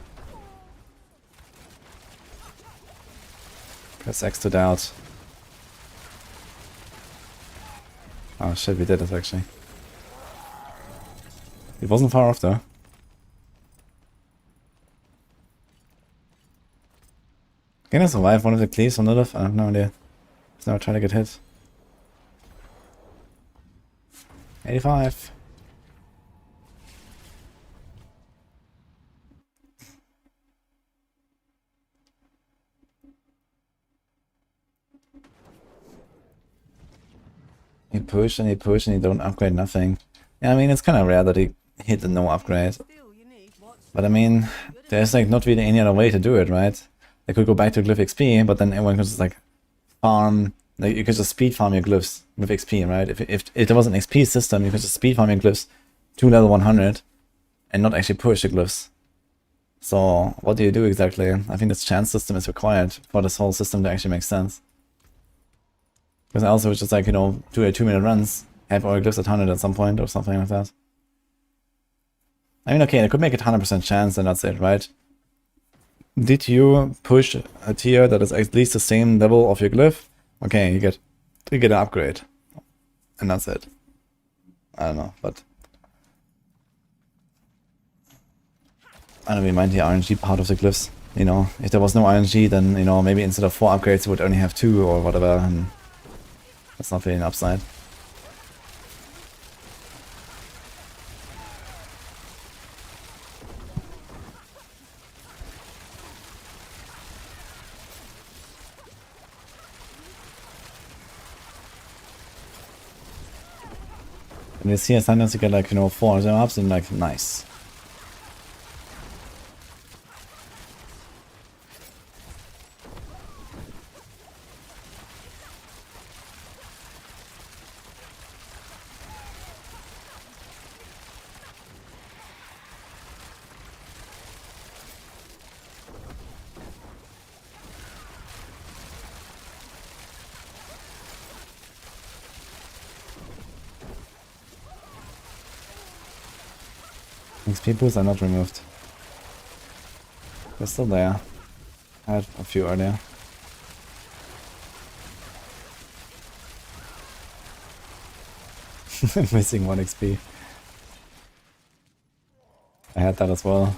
Press X to doubt. Oh shit, we did it actually. It wasn't far off though. Can I survive one of the cleaves on Lilith? I have no idea. He's never tried to get hit. 85. You push and you push and you don't upgrade nothing. Yeah, I mean, it's kind of rare that he hit the no upgrade. Still, you need what's But I mean, there's like not really any other way to do it, right? They could go back to Glyph XP, but then everyone could just like farm. Like you could just speed farm your glyphs with XP, right? If there was an XP system, you could just speed farm your glyphs to level 100 and not actually push the glyphs. So what do you do exactly? I think this chance system is required for this whole system to actually make sense. Because also it's just like, you know, do a 2-minute runs, have all your glyphs at 100 at some point or something like that. I mean, okay, I could make it 100% chance and that's it, right? Did you push a tier that is at least the same level of your glyph? Okay, you get an upgrade. And that's it. I don't know, but I don't really mind the RNG part of the glyphs. You know, if there was no RNG, then, you know, maybe instead of 4 upgrades you would only have 2 or whatever, and that's not really an upside. And you see sometimes you get like, you know, 4 zero ups and like, nice. XP boosts are not removed. They're still there. I had a few earlier. Missing 1 XP. I had that as well.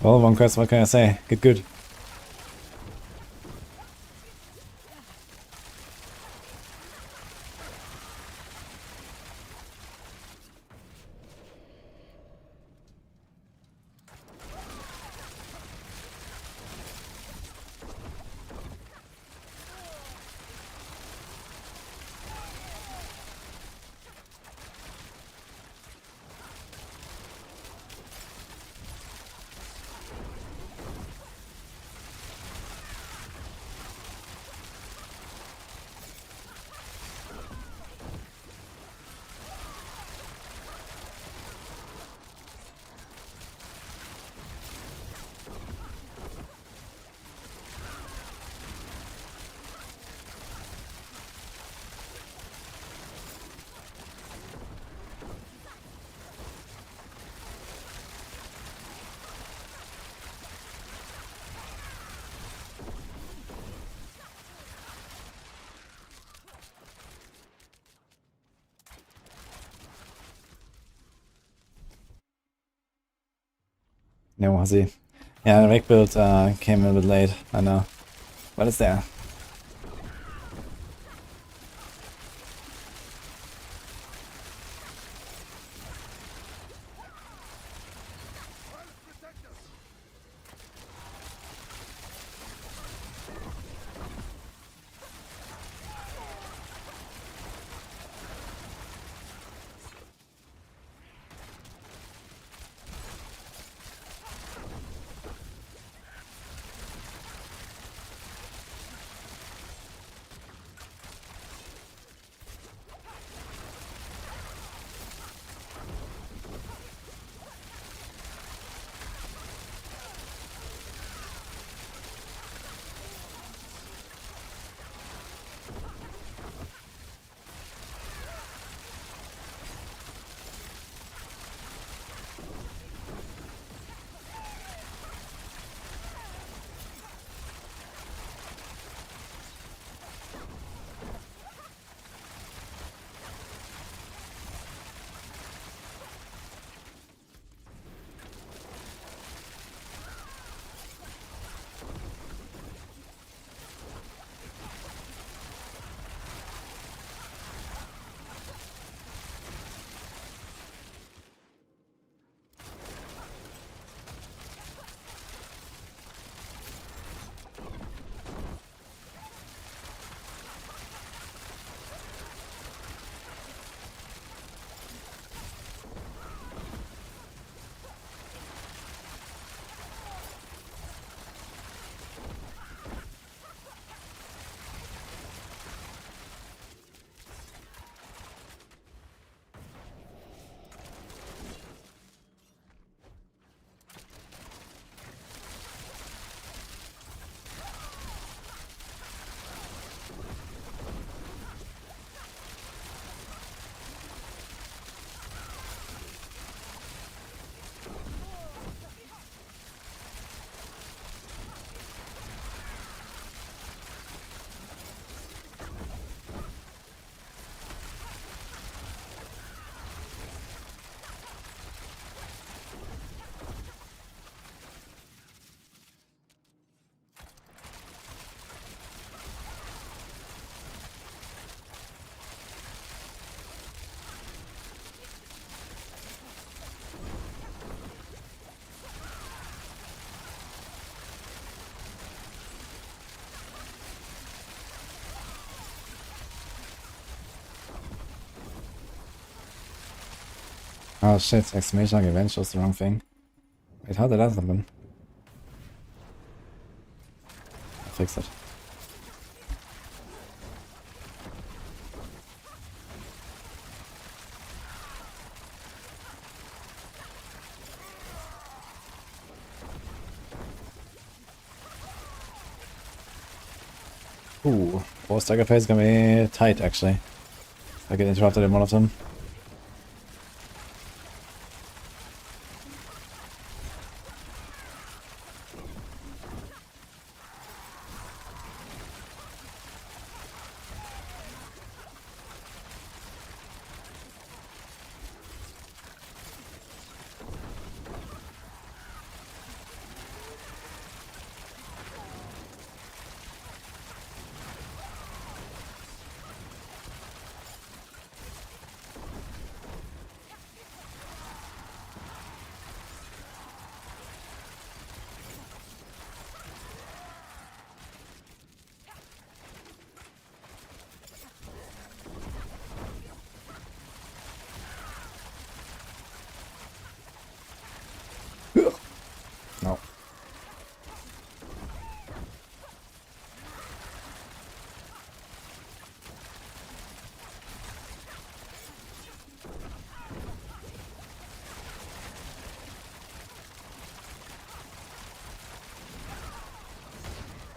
Well, one quest, what can I say? Good. No, was he? Yeah, the rake build came a bit late, I know. But it's there. Oh shit, exclamation on event chose the wrong thing. Wait, how did that happen? I'll fix it. Ooh, 4 stagger phase is gonna be tight actually. I get interrupted in one of them. No.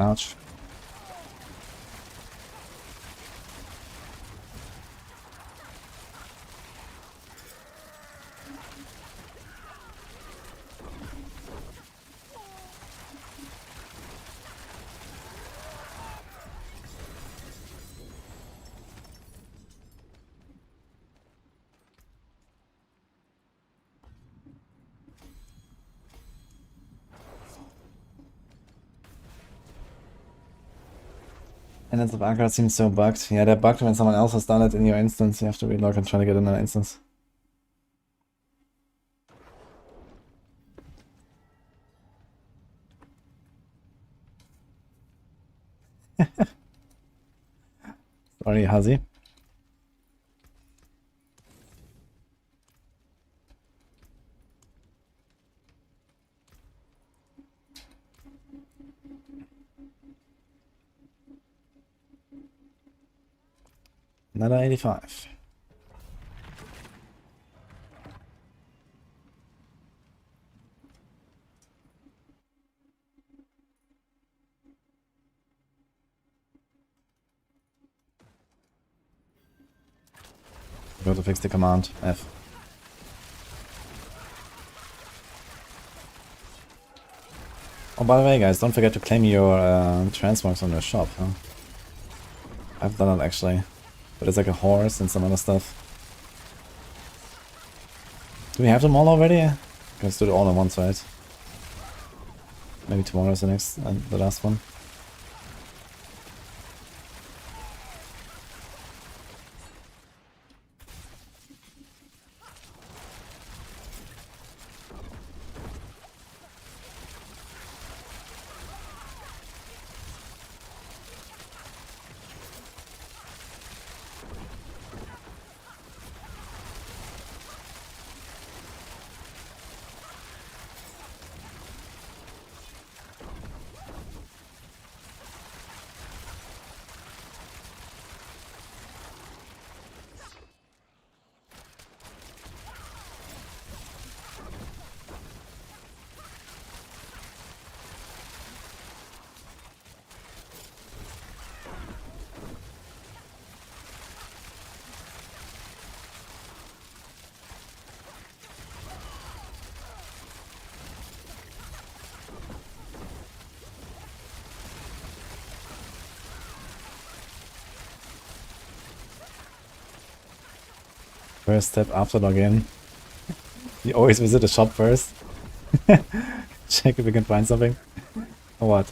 Ouch. And then the background seems so bugged. Yeah, they're bugged when someone else has done it in your instance. You have to relog and try to get in an instance. Sorry, Hazi. Another 85. Go to fix the command F. Oh, by the way, guys, don't forget to claim your transmarks on your shop, huh? I've done it actually, but it's like a horse and some other stuff. Do we have them all already? Let's do it all on one side. Maybe tomorrow is the last one. First step after login. You always visit the shop first. Check if we can find something. Or what?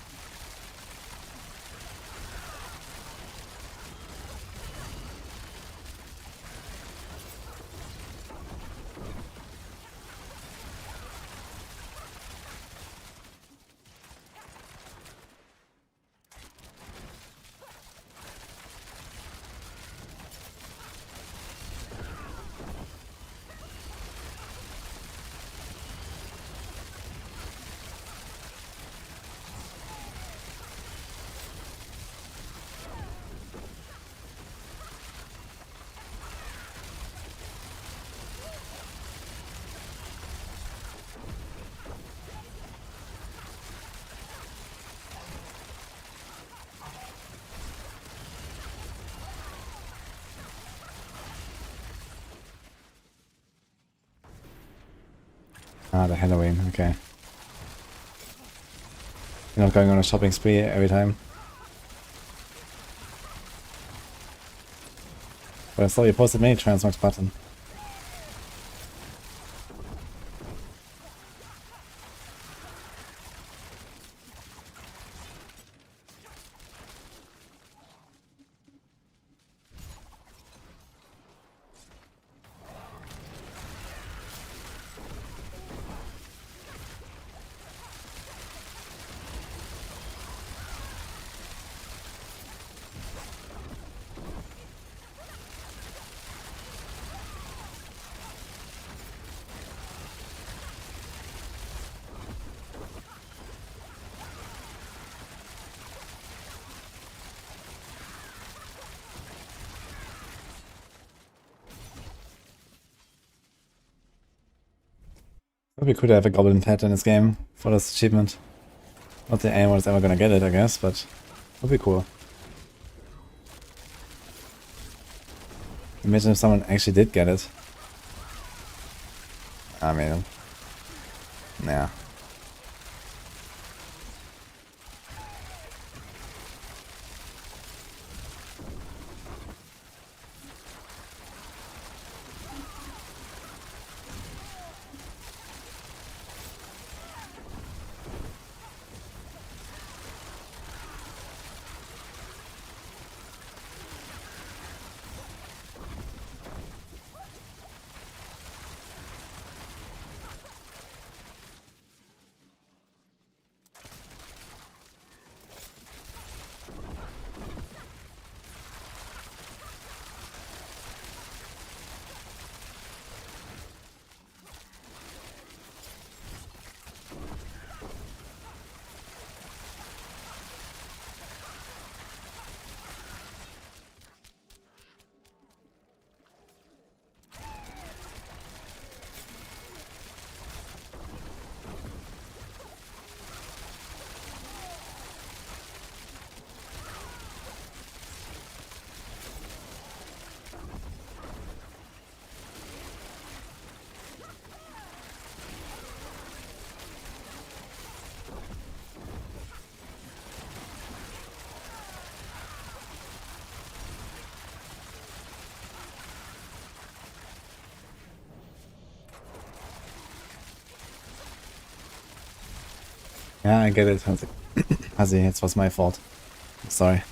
Ah, the Halloween, okay. You're not going on a shopping spree every time. But I saw you posted many transmogs button. It would be cool to have a goblin pet in this game for this achievement. Not that anyone is ever gonna get it, I guess, but it would be cool. Imagine if someone actually did get it. I mean, yeah. Yeah, I get it, Hazi. Hazi, it was my fault. Sorry.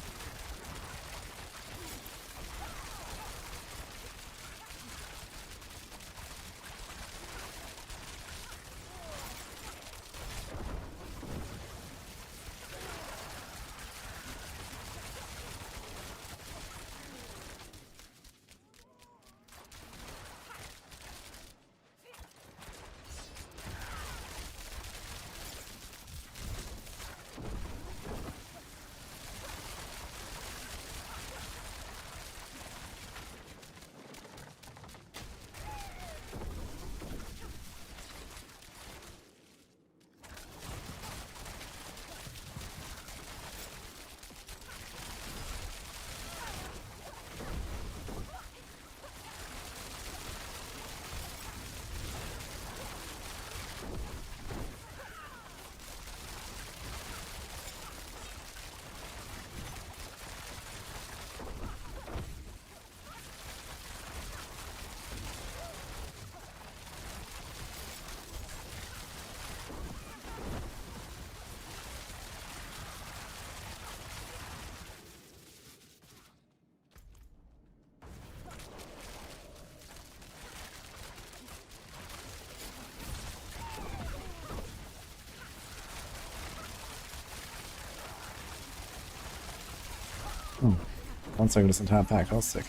One second, this entire pack, that was sick.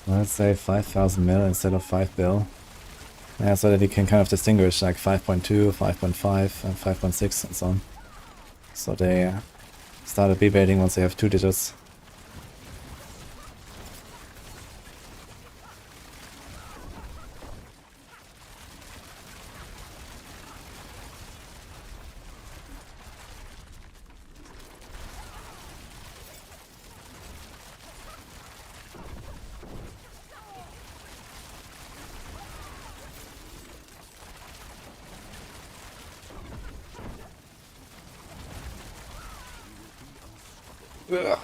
Let's say 5,000 mil instead of 5 bill. Yeah, so that you can kind of distinguish like 5.2, 5.5, and 5.6 and so on. So they started rebaiting once they have 2 digits. Ugh.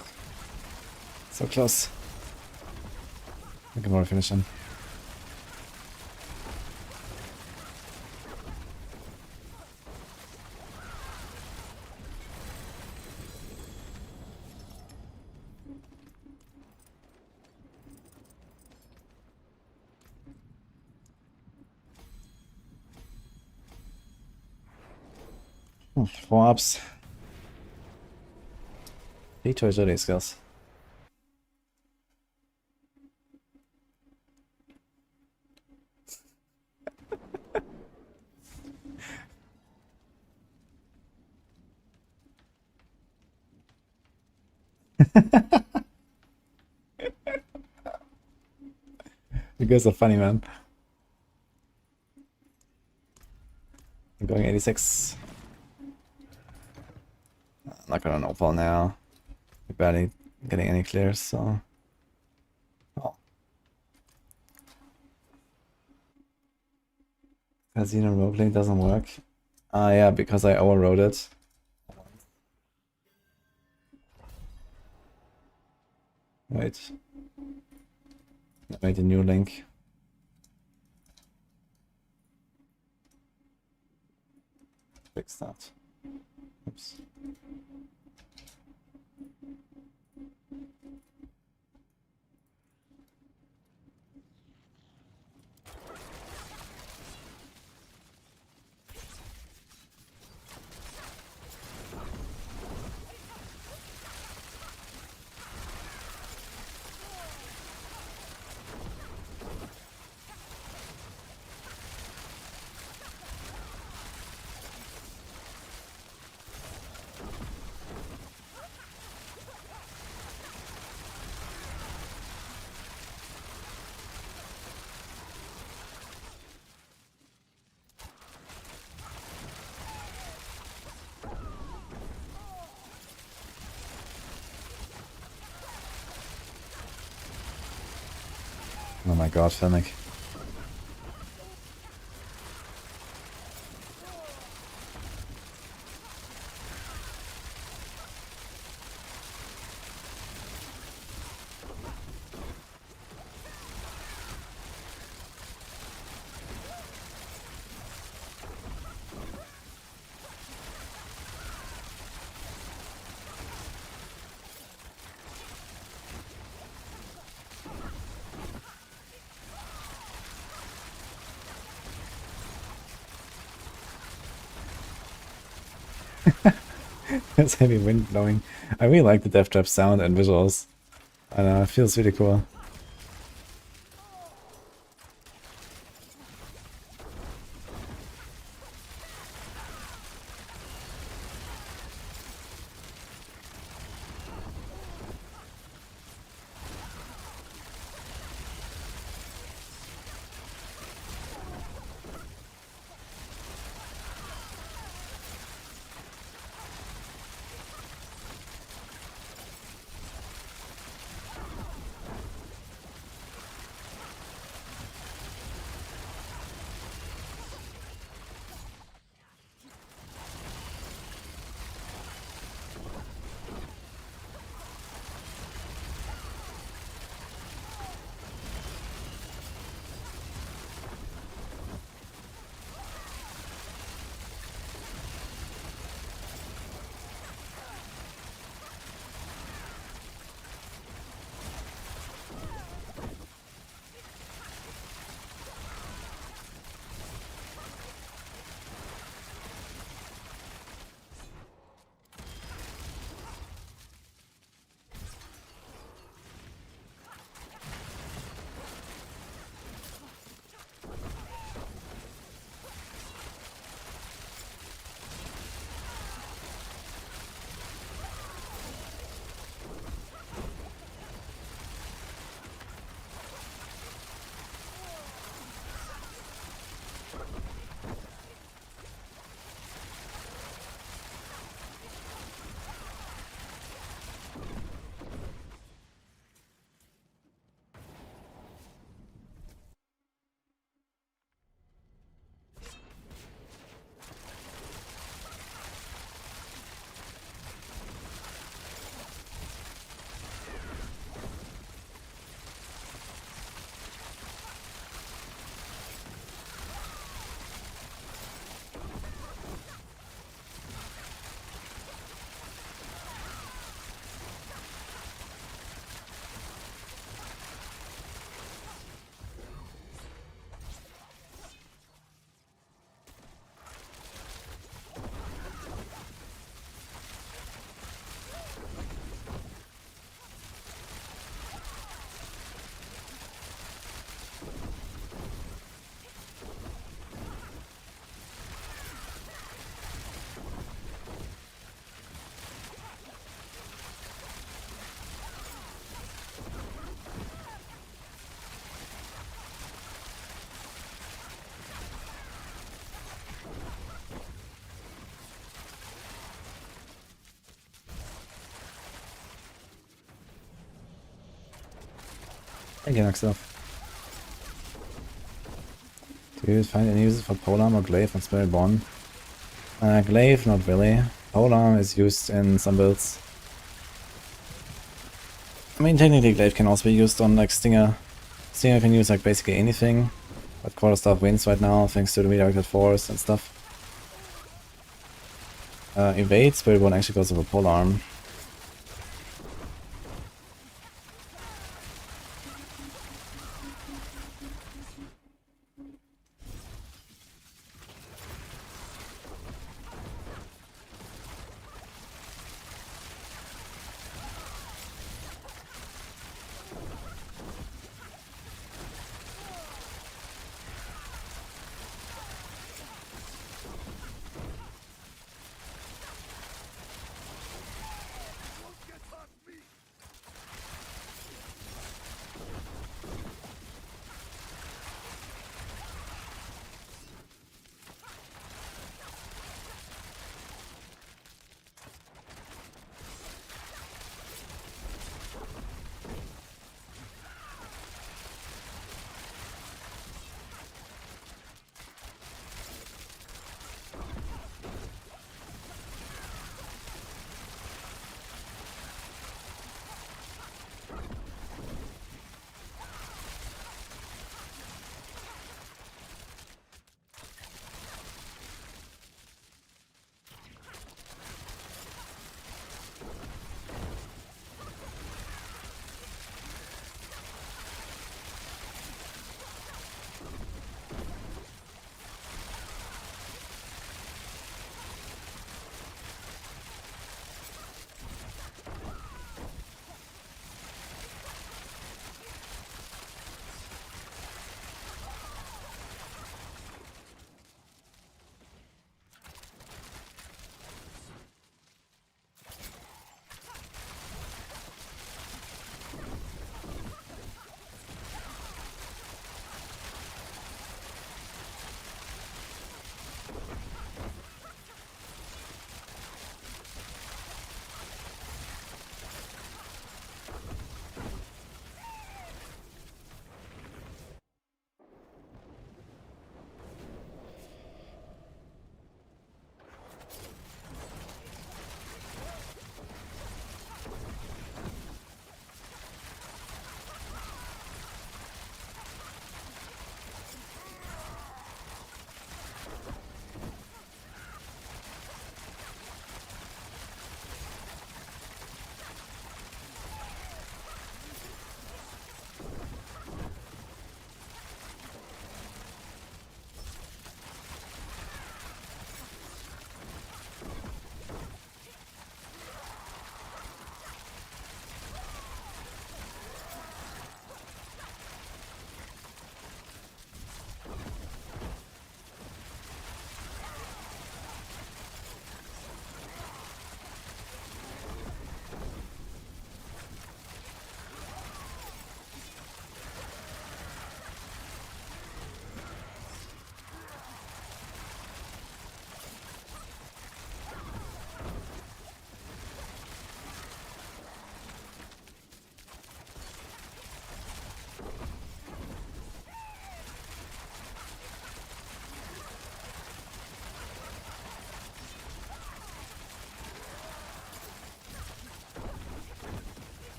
So close. I can already finish him. Hmm, 4 ups. 3 agility skills. You guys are funny, man. I'm going 86. I'm not gonna no-fall now. We're barely getting any clears, so... Oh. Casino roleplay doesn't work. Ah, yeah, because I overrode it. Wait. I made a new link. Fix that. Oops. Oh my god, Fennec. There's heavy wind blowing. I really like the Death Trap sound and visuals. I don't know, it feels really cool. Thank you, Maxroll. Do you find any uses for polearm or Glyph on Spiritborn? Glyph, not really. Polearm is used in some builds. I mean, technically Glyph can also be used on like Stinger. Stinger can use like basically anything, but quarterstaff wins right now thanks to the redirected force and stuff. Evade, Spiritborn actually goes over polearm.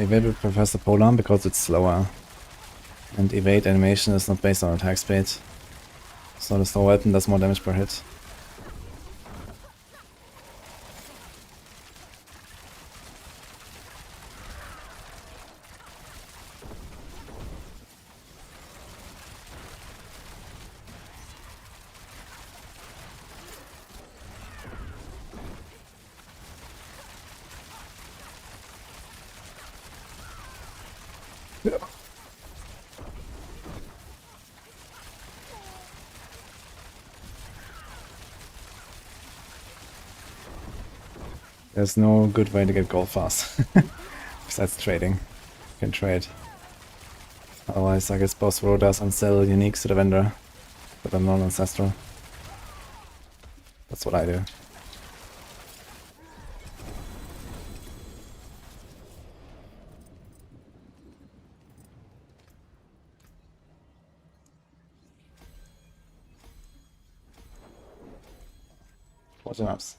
Evade prefers the polearm because it's slower. And evade animation is not based on attack speed. So the slow weapon does more damage per hit. There's no good way to get gold fast. Besides trading. You can trade. Otherwise I guess boss row does and sell uniques to the vendor. But I'm not ancestral. That's what I do. 40 maps.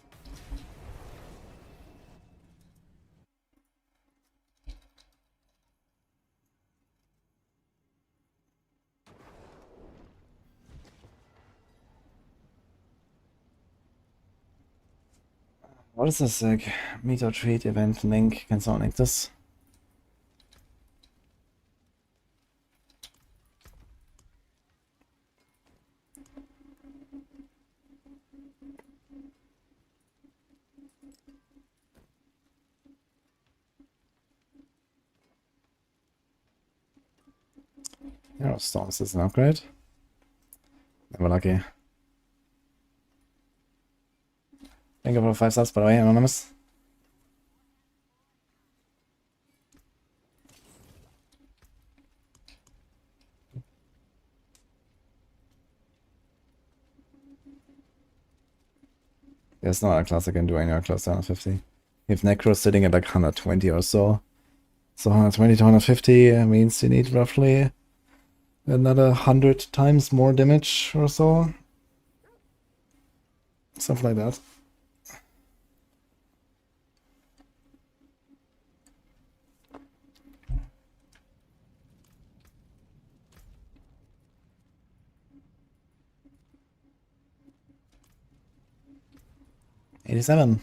What is this, like, meet or treat event link? Can someone link this? Hero Storms is an upgrade. Never lucky. Thank you for 5 subs, by the way, Anonymous. There's no other class I can do anywhere close to 150. If Necro is sitting at like 120 or so. So 120 to 150 means you need roughly another 100 times more damage or so. Something like that. $87.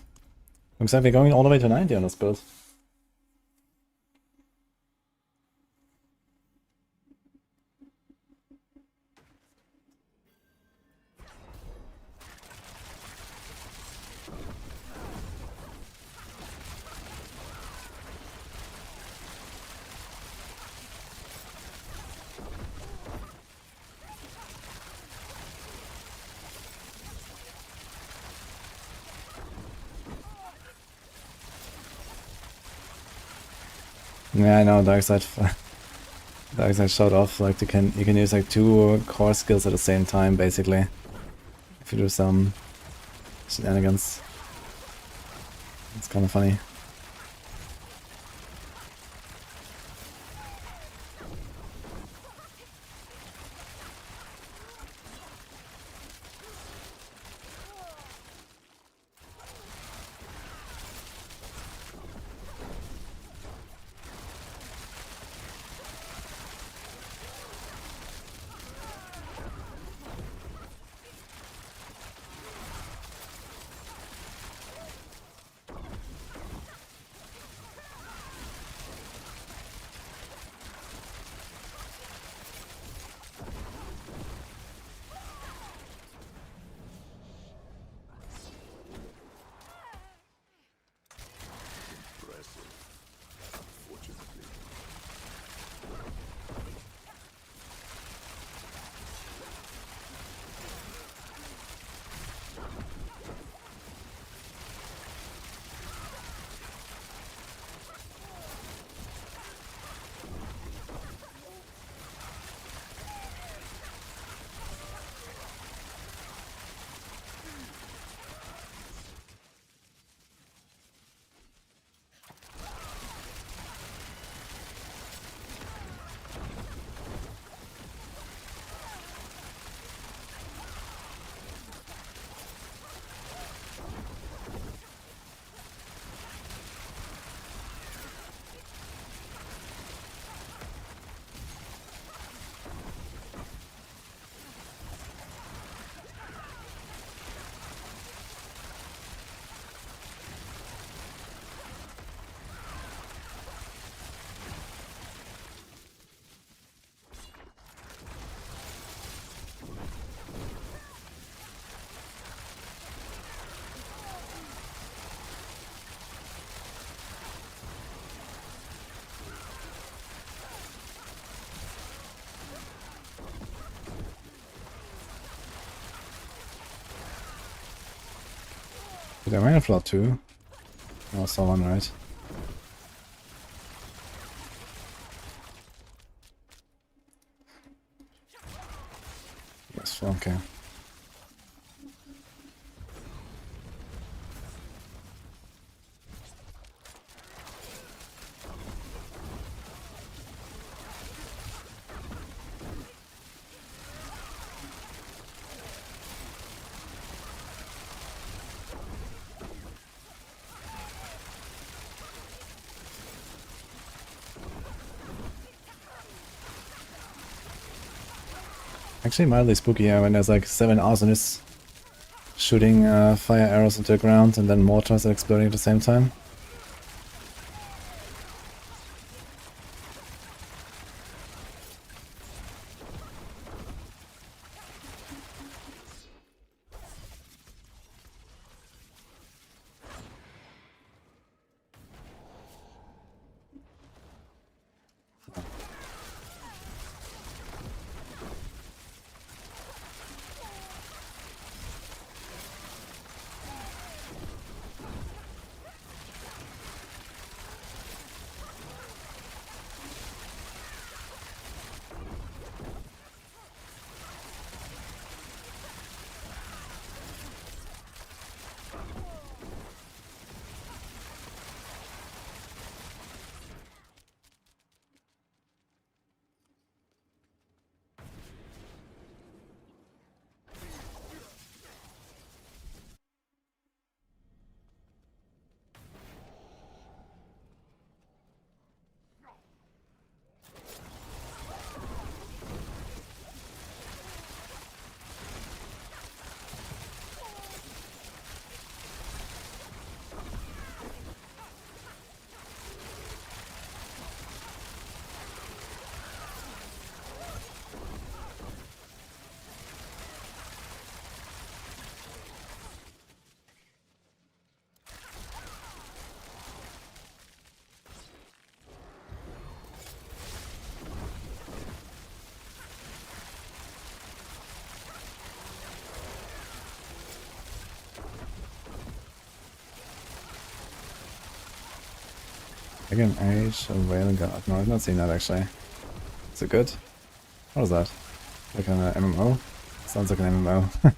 Looks like we're going all the way to 90 on this build. Yeah, I know, Darkseid showed off, like you can use like 2 core skills at the same time, basically. If you do some shenanigans. It's kinda funny. Did I run a flood too? Oh, someone, right? Yes, okay. Actually mildly spooky here when there's like 7 arsonists shooting fire arrows into the ground and then mortars are exploding at the same time. Again, Age of Whale and God. No, I've not seen that actually. Is it good? What is that? Like an MMO? Sounds like an MMO.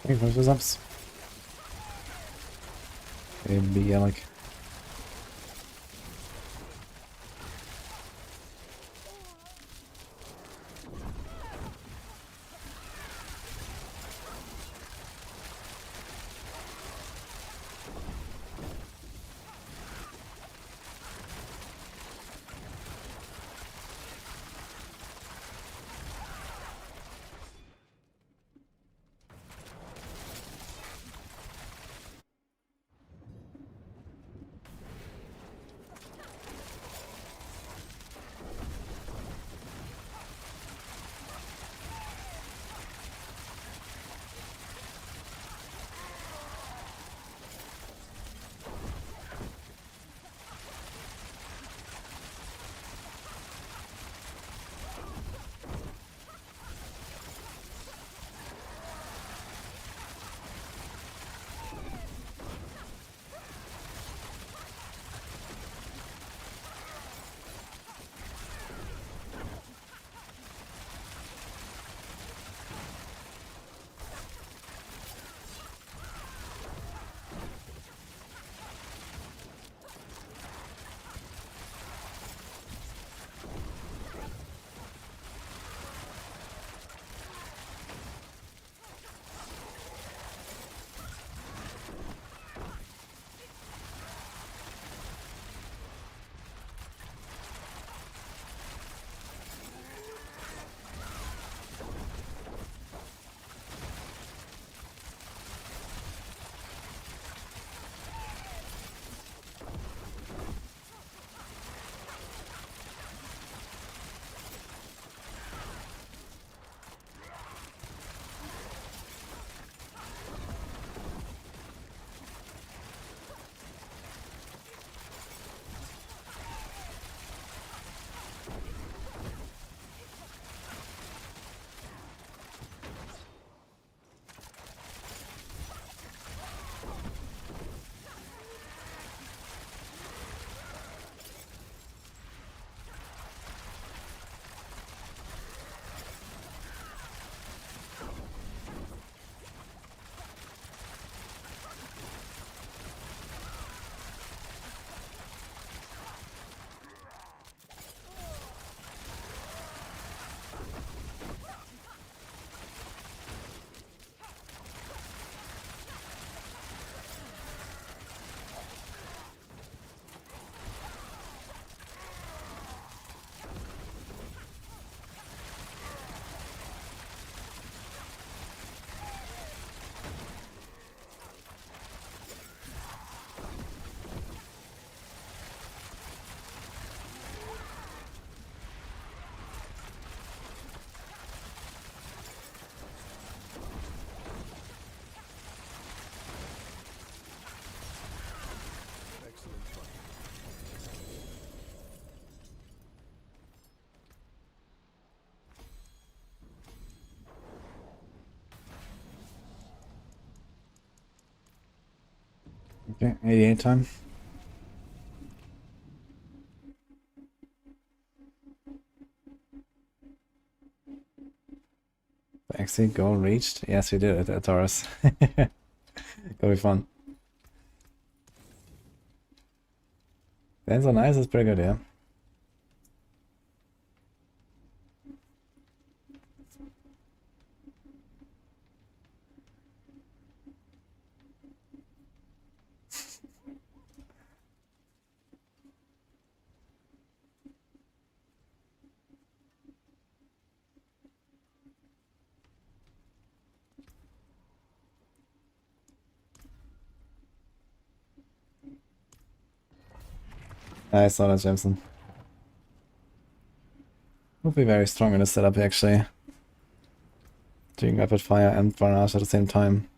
Hey, where's those ups? Maybe, yeah, like... Okay, 88 time. Actually, goal reached. Yes, we did it at Taurus. Gonna be fun. That's so nice. It's pretty good, yeah. I saw that, Jameson. Will be very strong in this setup, actually. Doing rapid fire and barrage at the same time.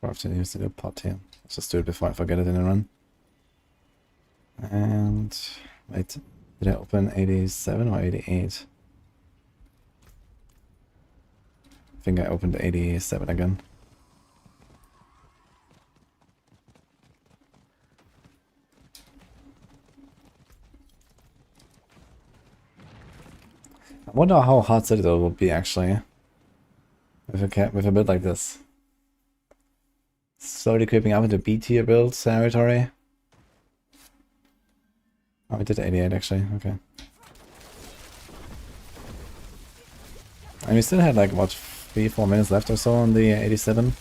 I have to use the pot here. Let's just do it before I forget it in a run. And wait, did I open 87 or 88? I think I opened 87 again. I wonder how hard Citadel would be actually with a build like this. Slowly creeping up into B tier build territory. Oh, we did 88 actually, okay. And we still had like, what, 3-4 minutes left or so on the 87.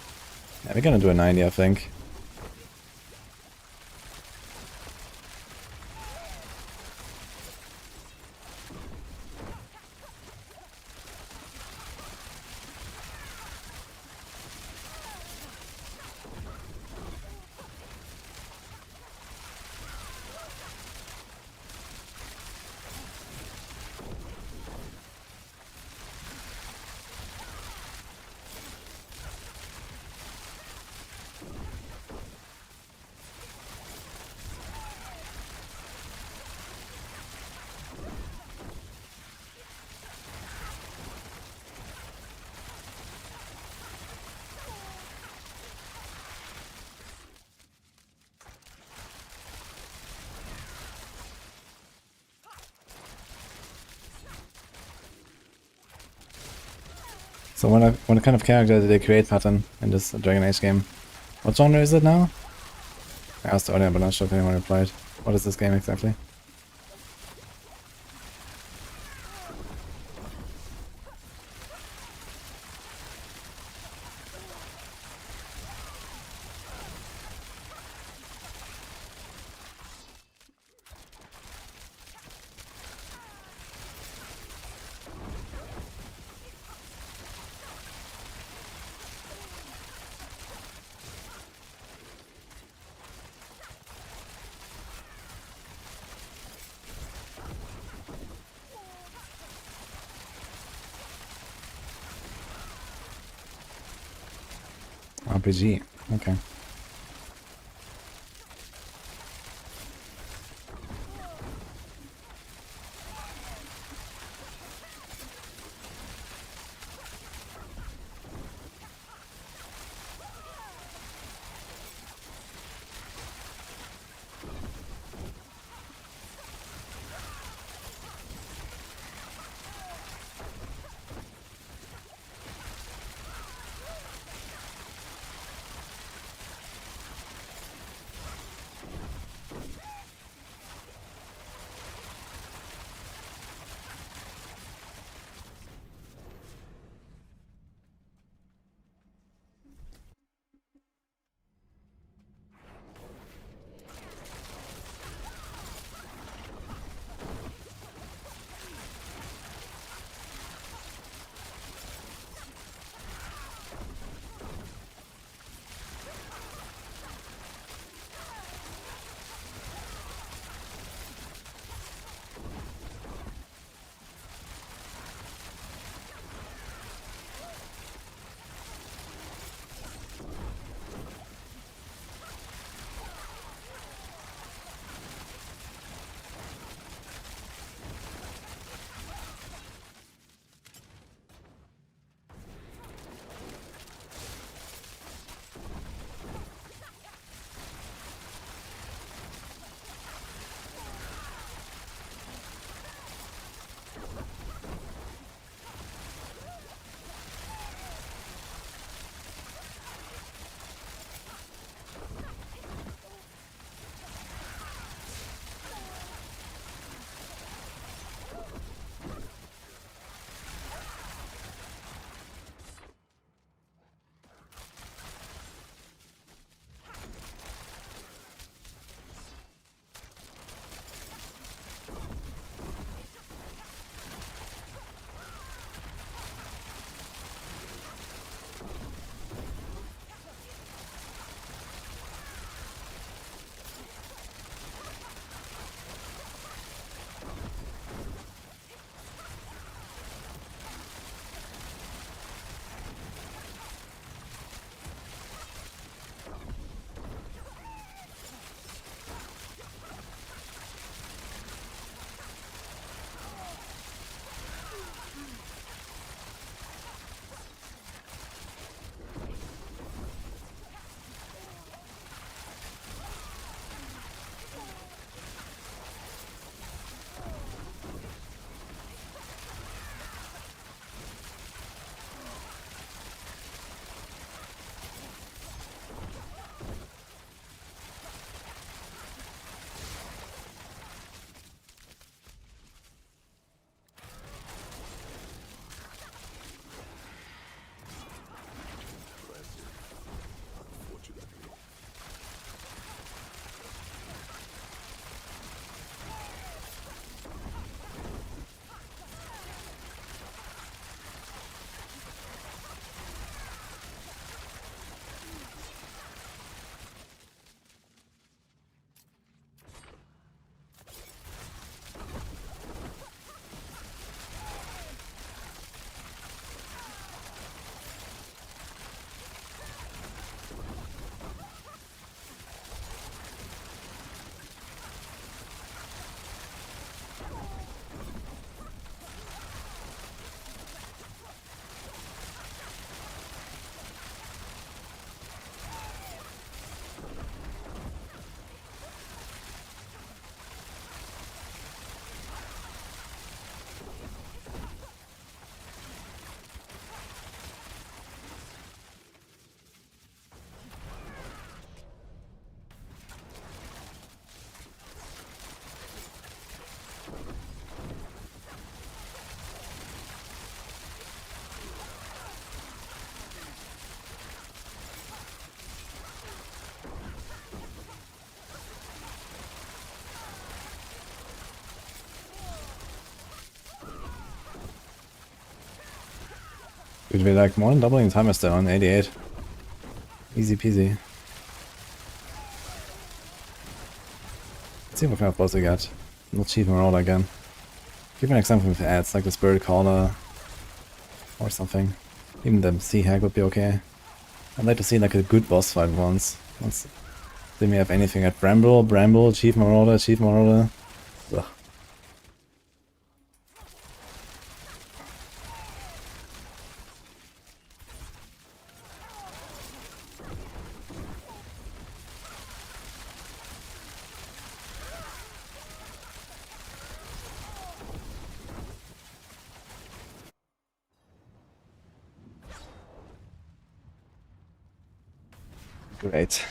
Yeah, we're gonna do a 90, I think. So what kind of character did they create, Pattern, in this Dragon Age game? What genre is it now? I asked earlier, but not sure if anyone replied. What is this game exactly? RPG, okay. Dude, we're like more than doubling the timer still on 88. Easy peasy. Let's see what kind of boss we got. We'll cheat and roll again. Give an example with ads, like the Spirit Caller or something. Even the Sea Hag would be okay. I'd like to see like a good boss fight once. Then we have anything at Bramble, Chief Marauder. Ugh. Great.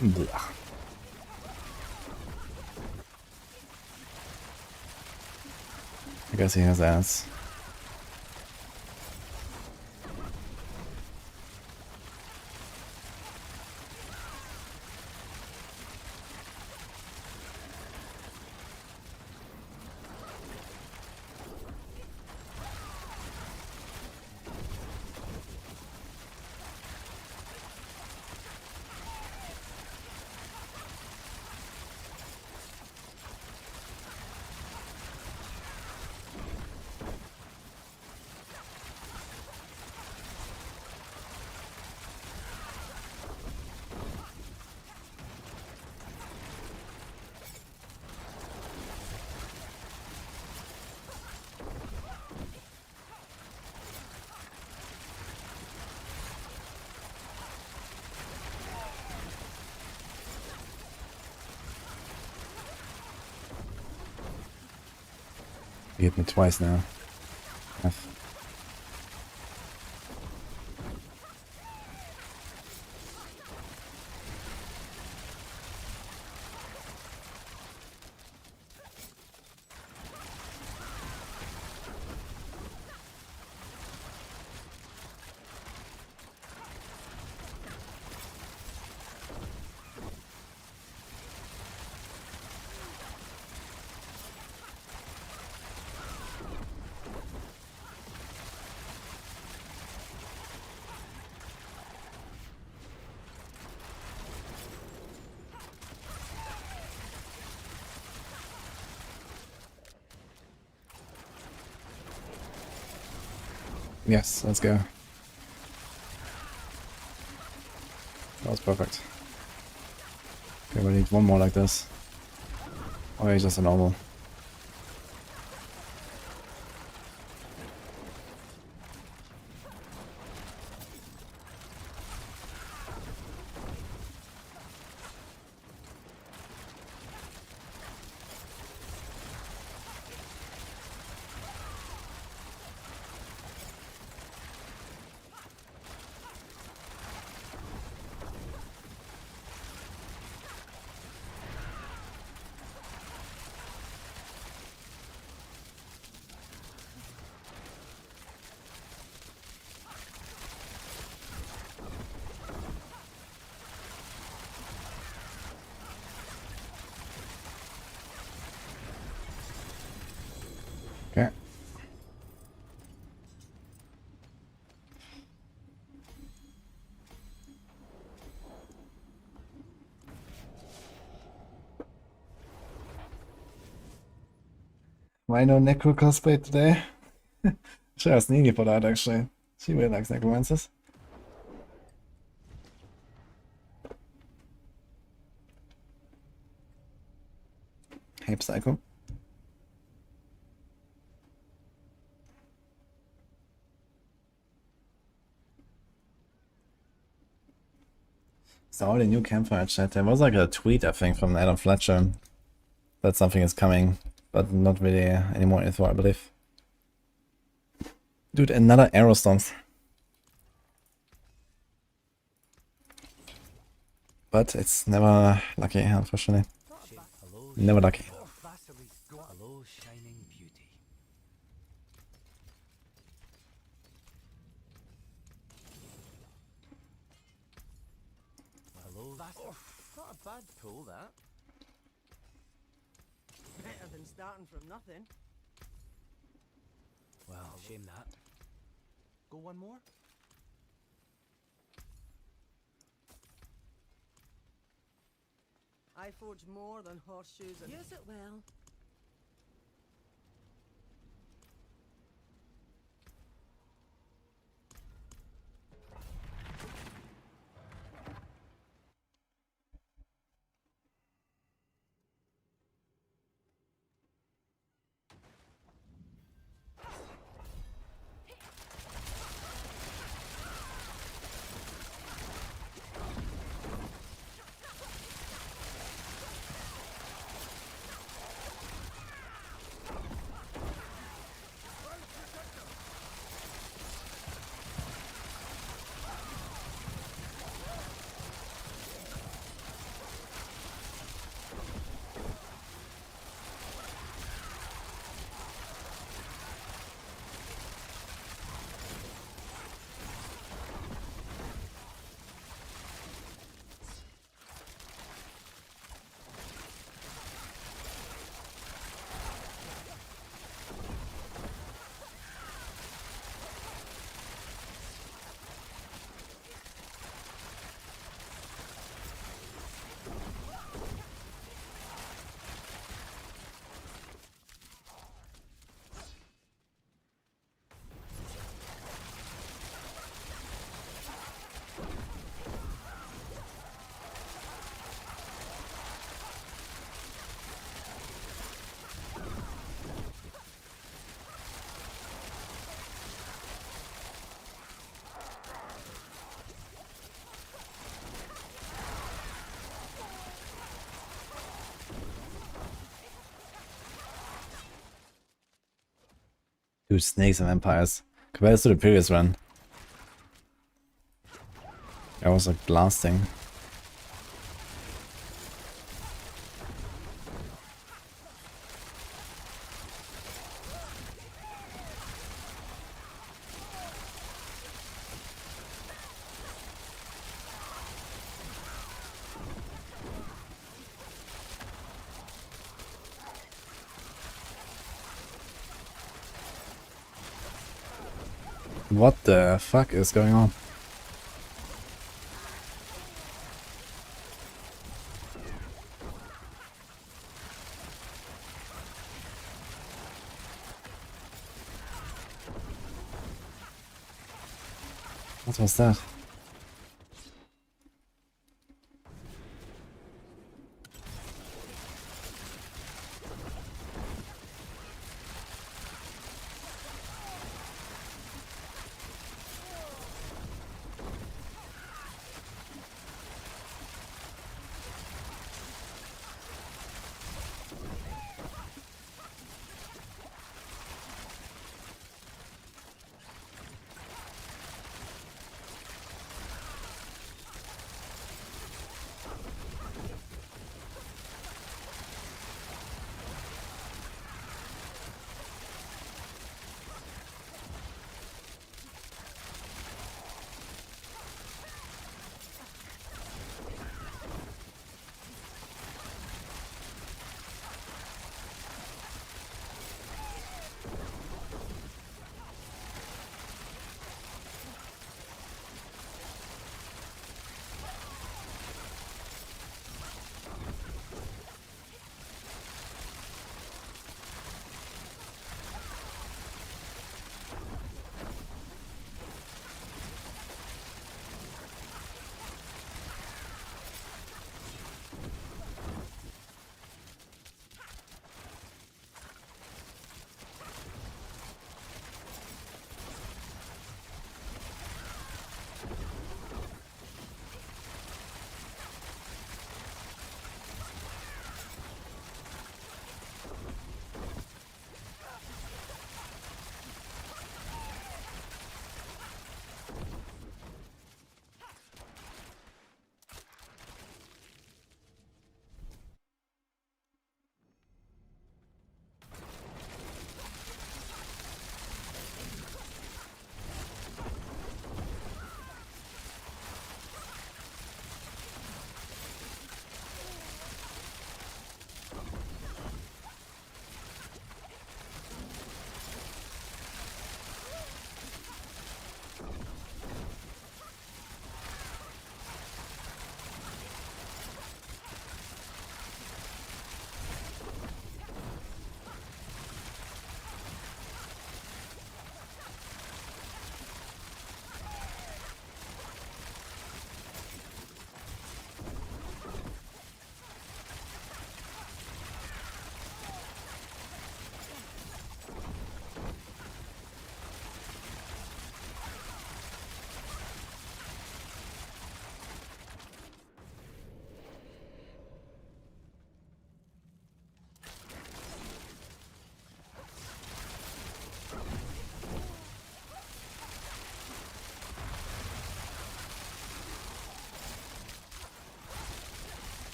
Blah. I guess he has ass. He hit me twice now. F. Yes, let's go. That was perfect. Okay, we need one more like this. Oh, he's just a normal. Okay. Why no Necro cosplay today? Should ask Nini for that actually. She really likes necromancers. Hey Psycho. Saw the new campfire chat. There was like a tweet, I think, from Adam Fletcher that something is coming, but not really any more info, I believe. Dude, another arrow storms. But it's never lucky, unfortunately. Never lucky. Hello, shining beauty. Hello, not a bad pull, that. Better than starting from nothing. Well, shame that. Go one more? I forge more than horseshoes and use it well. Dude, snakes and vampires. Compared to the previous run. I was like blasting. What the fuck is going on? What was that?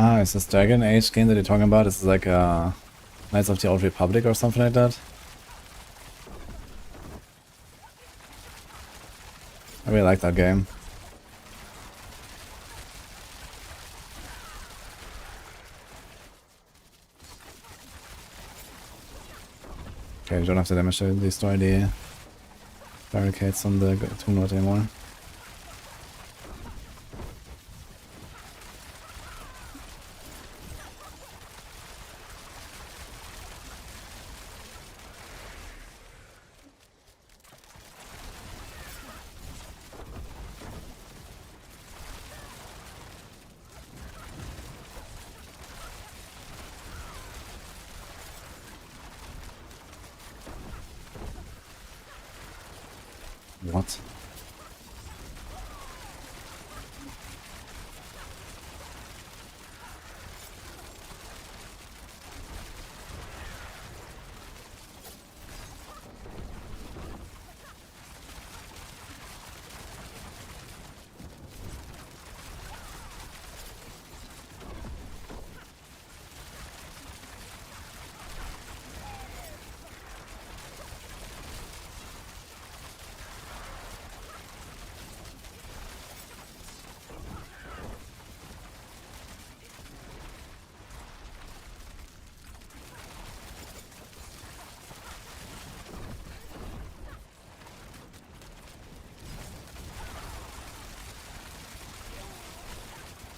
Ah, is this Dragon Age game that you're talking about? Is it like Knights of the Old Republic or something like that? I really like that game. Okay, you don't have to damage to destroy the barricades on the tomb node anymore. What?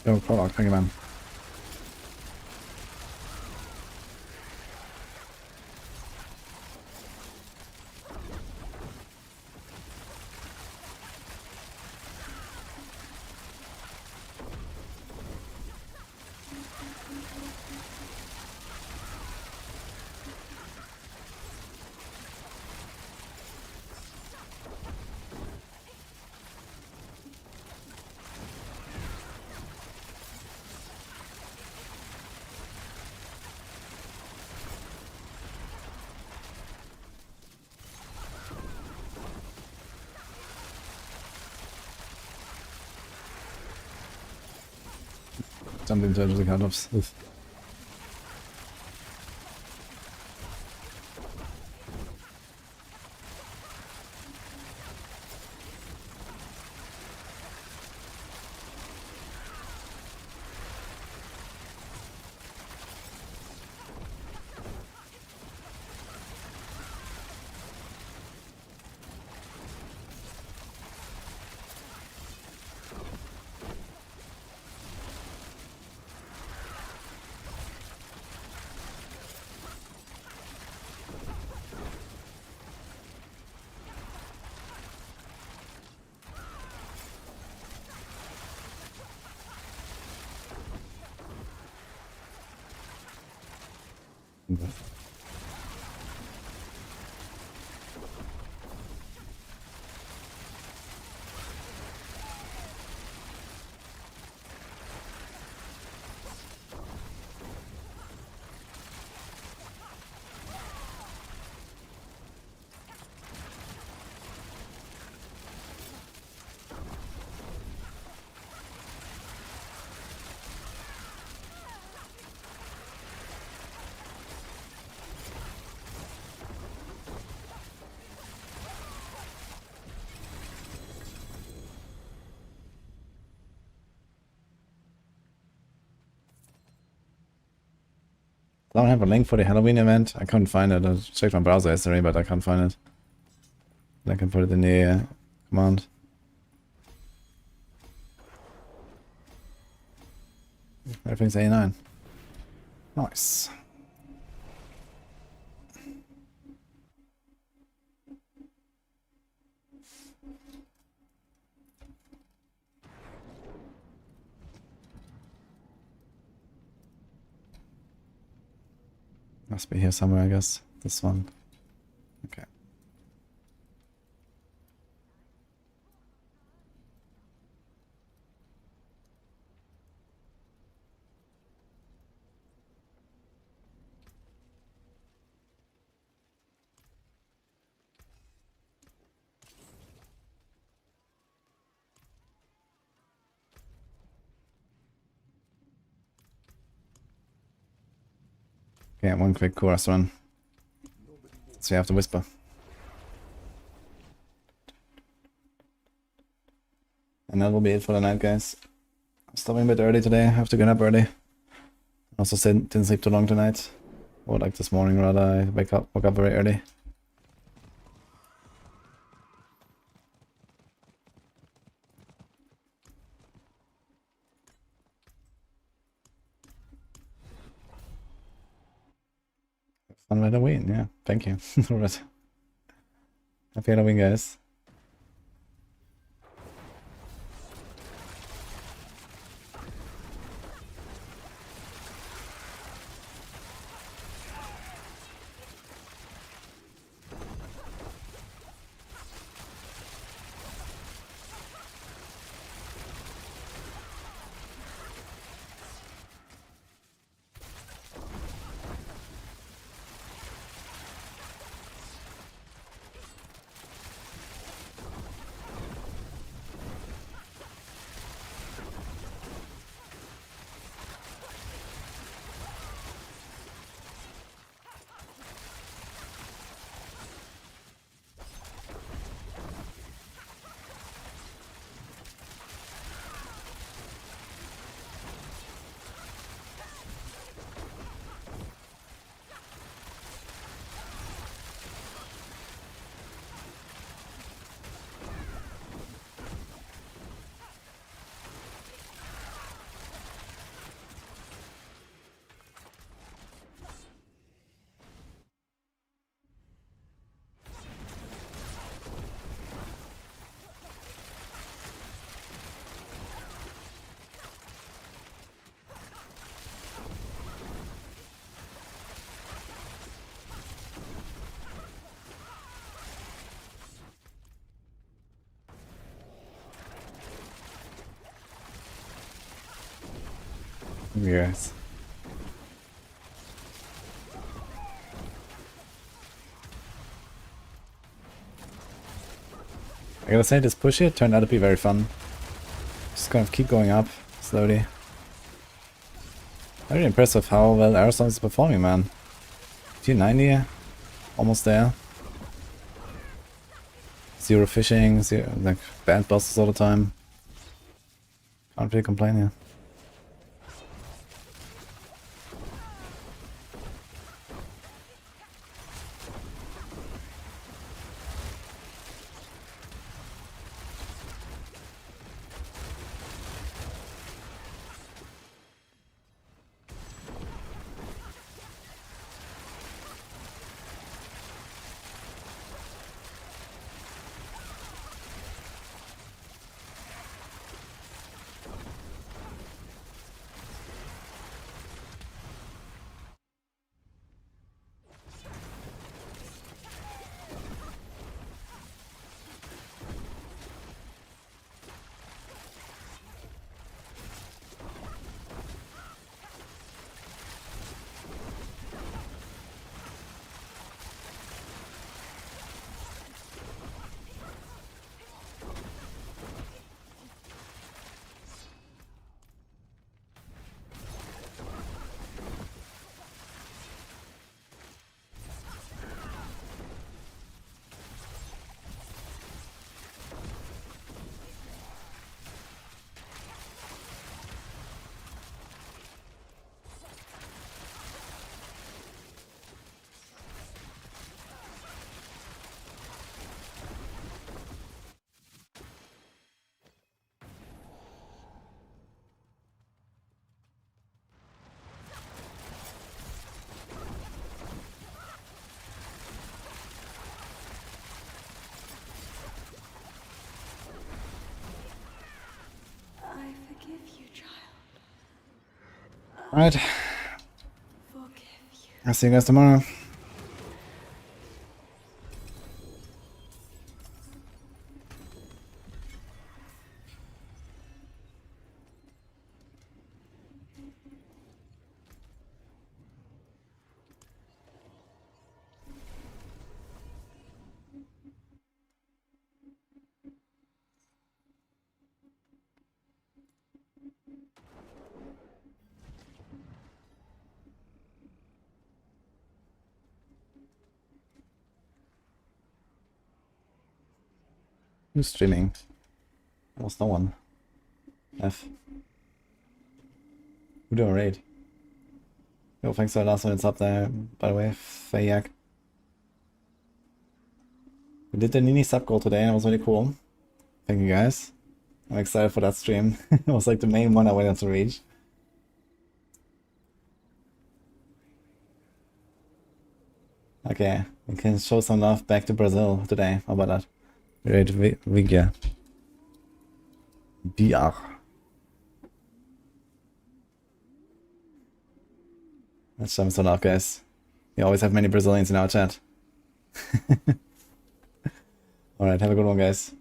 Yo, Prologue, thank you, man. Jumped into the cut-offs. I don't have a link for the Halloween event. I couldn't find it. I checked my browser yesterday, but I can't find it. I can put it in the command. Everything's 89. Nice. Must be here somewhere, I guess. This one. Okay. Okay, one quick chorus run. So we have to whisper. And that will be it for the night, guys. I'm stopping a bit early today. I have to get up early. Also didn't sleep too long tonight. Or like this morning rather, I woke up very early. Fun Halloween, yeah. Thank you. Alright. Happy Halloween, guys. Yes. I gotta say, this push here turned out to be very fun. Just kind of keep going up slowly. Very impressive how well Aerosol is performing, man. 290, almost there. Zero fishing, zero, like bad bosses all the time. Can't really complain here. I forgive you, child. Alright, Forgive you. I'll see you guys tomorrow. Who's streaming? Almost no one. F. Who do a raid? Yo, thanks for the last minutes up there, by the way, Fayak. We did the Nini sub goal today and it was really cool. Thank you guys. I'm excited for that stream. It was like the main one I wanted to reach. Okay, we can show some love back to Brazil today. How about that? Great Vigia. BR. Let's show some love, guys. We always have many Brazilians in our chat. Alright, have a good one, guys.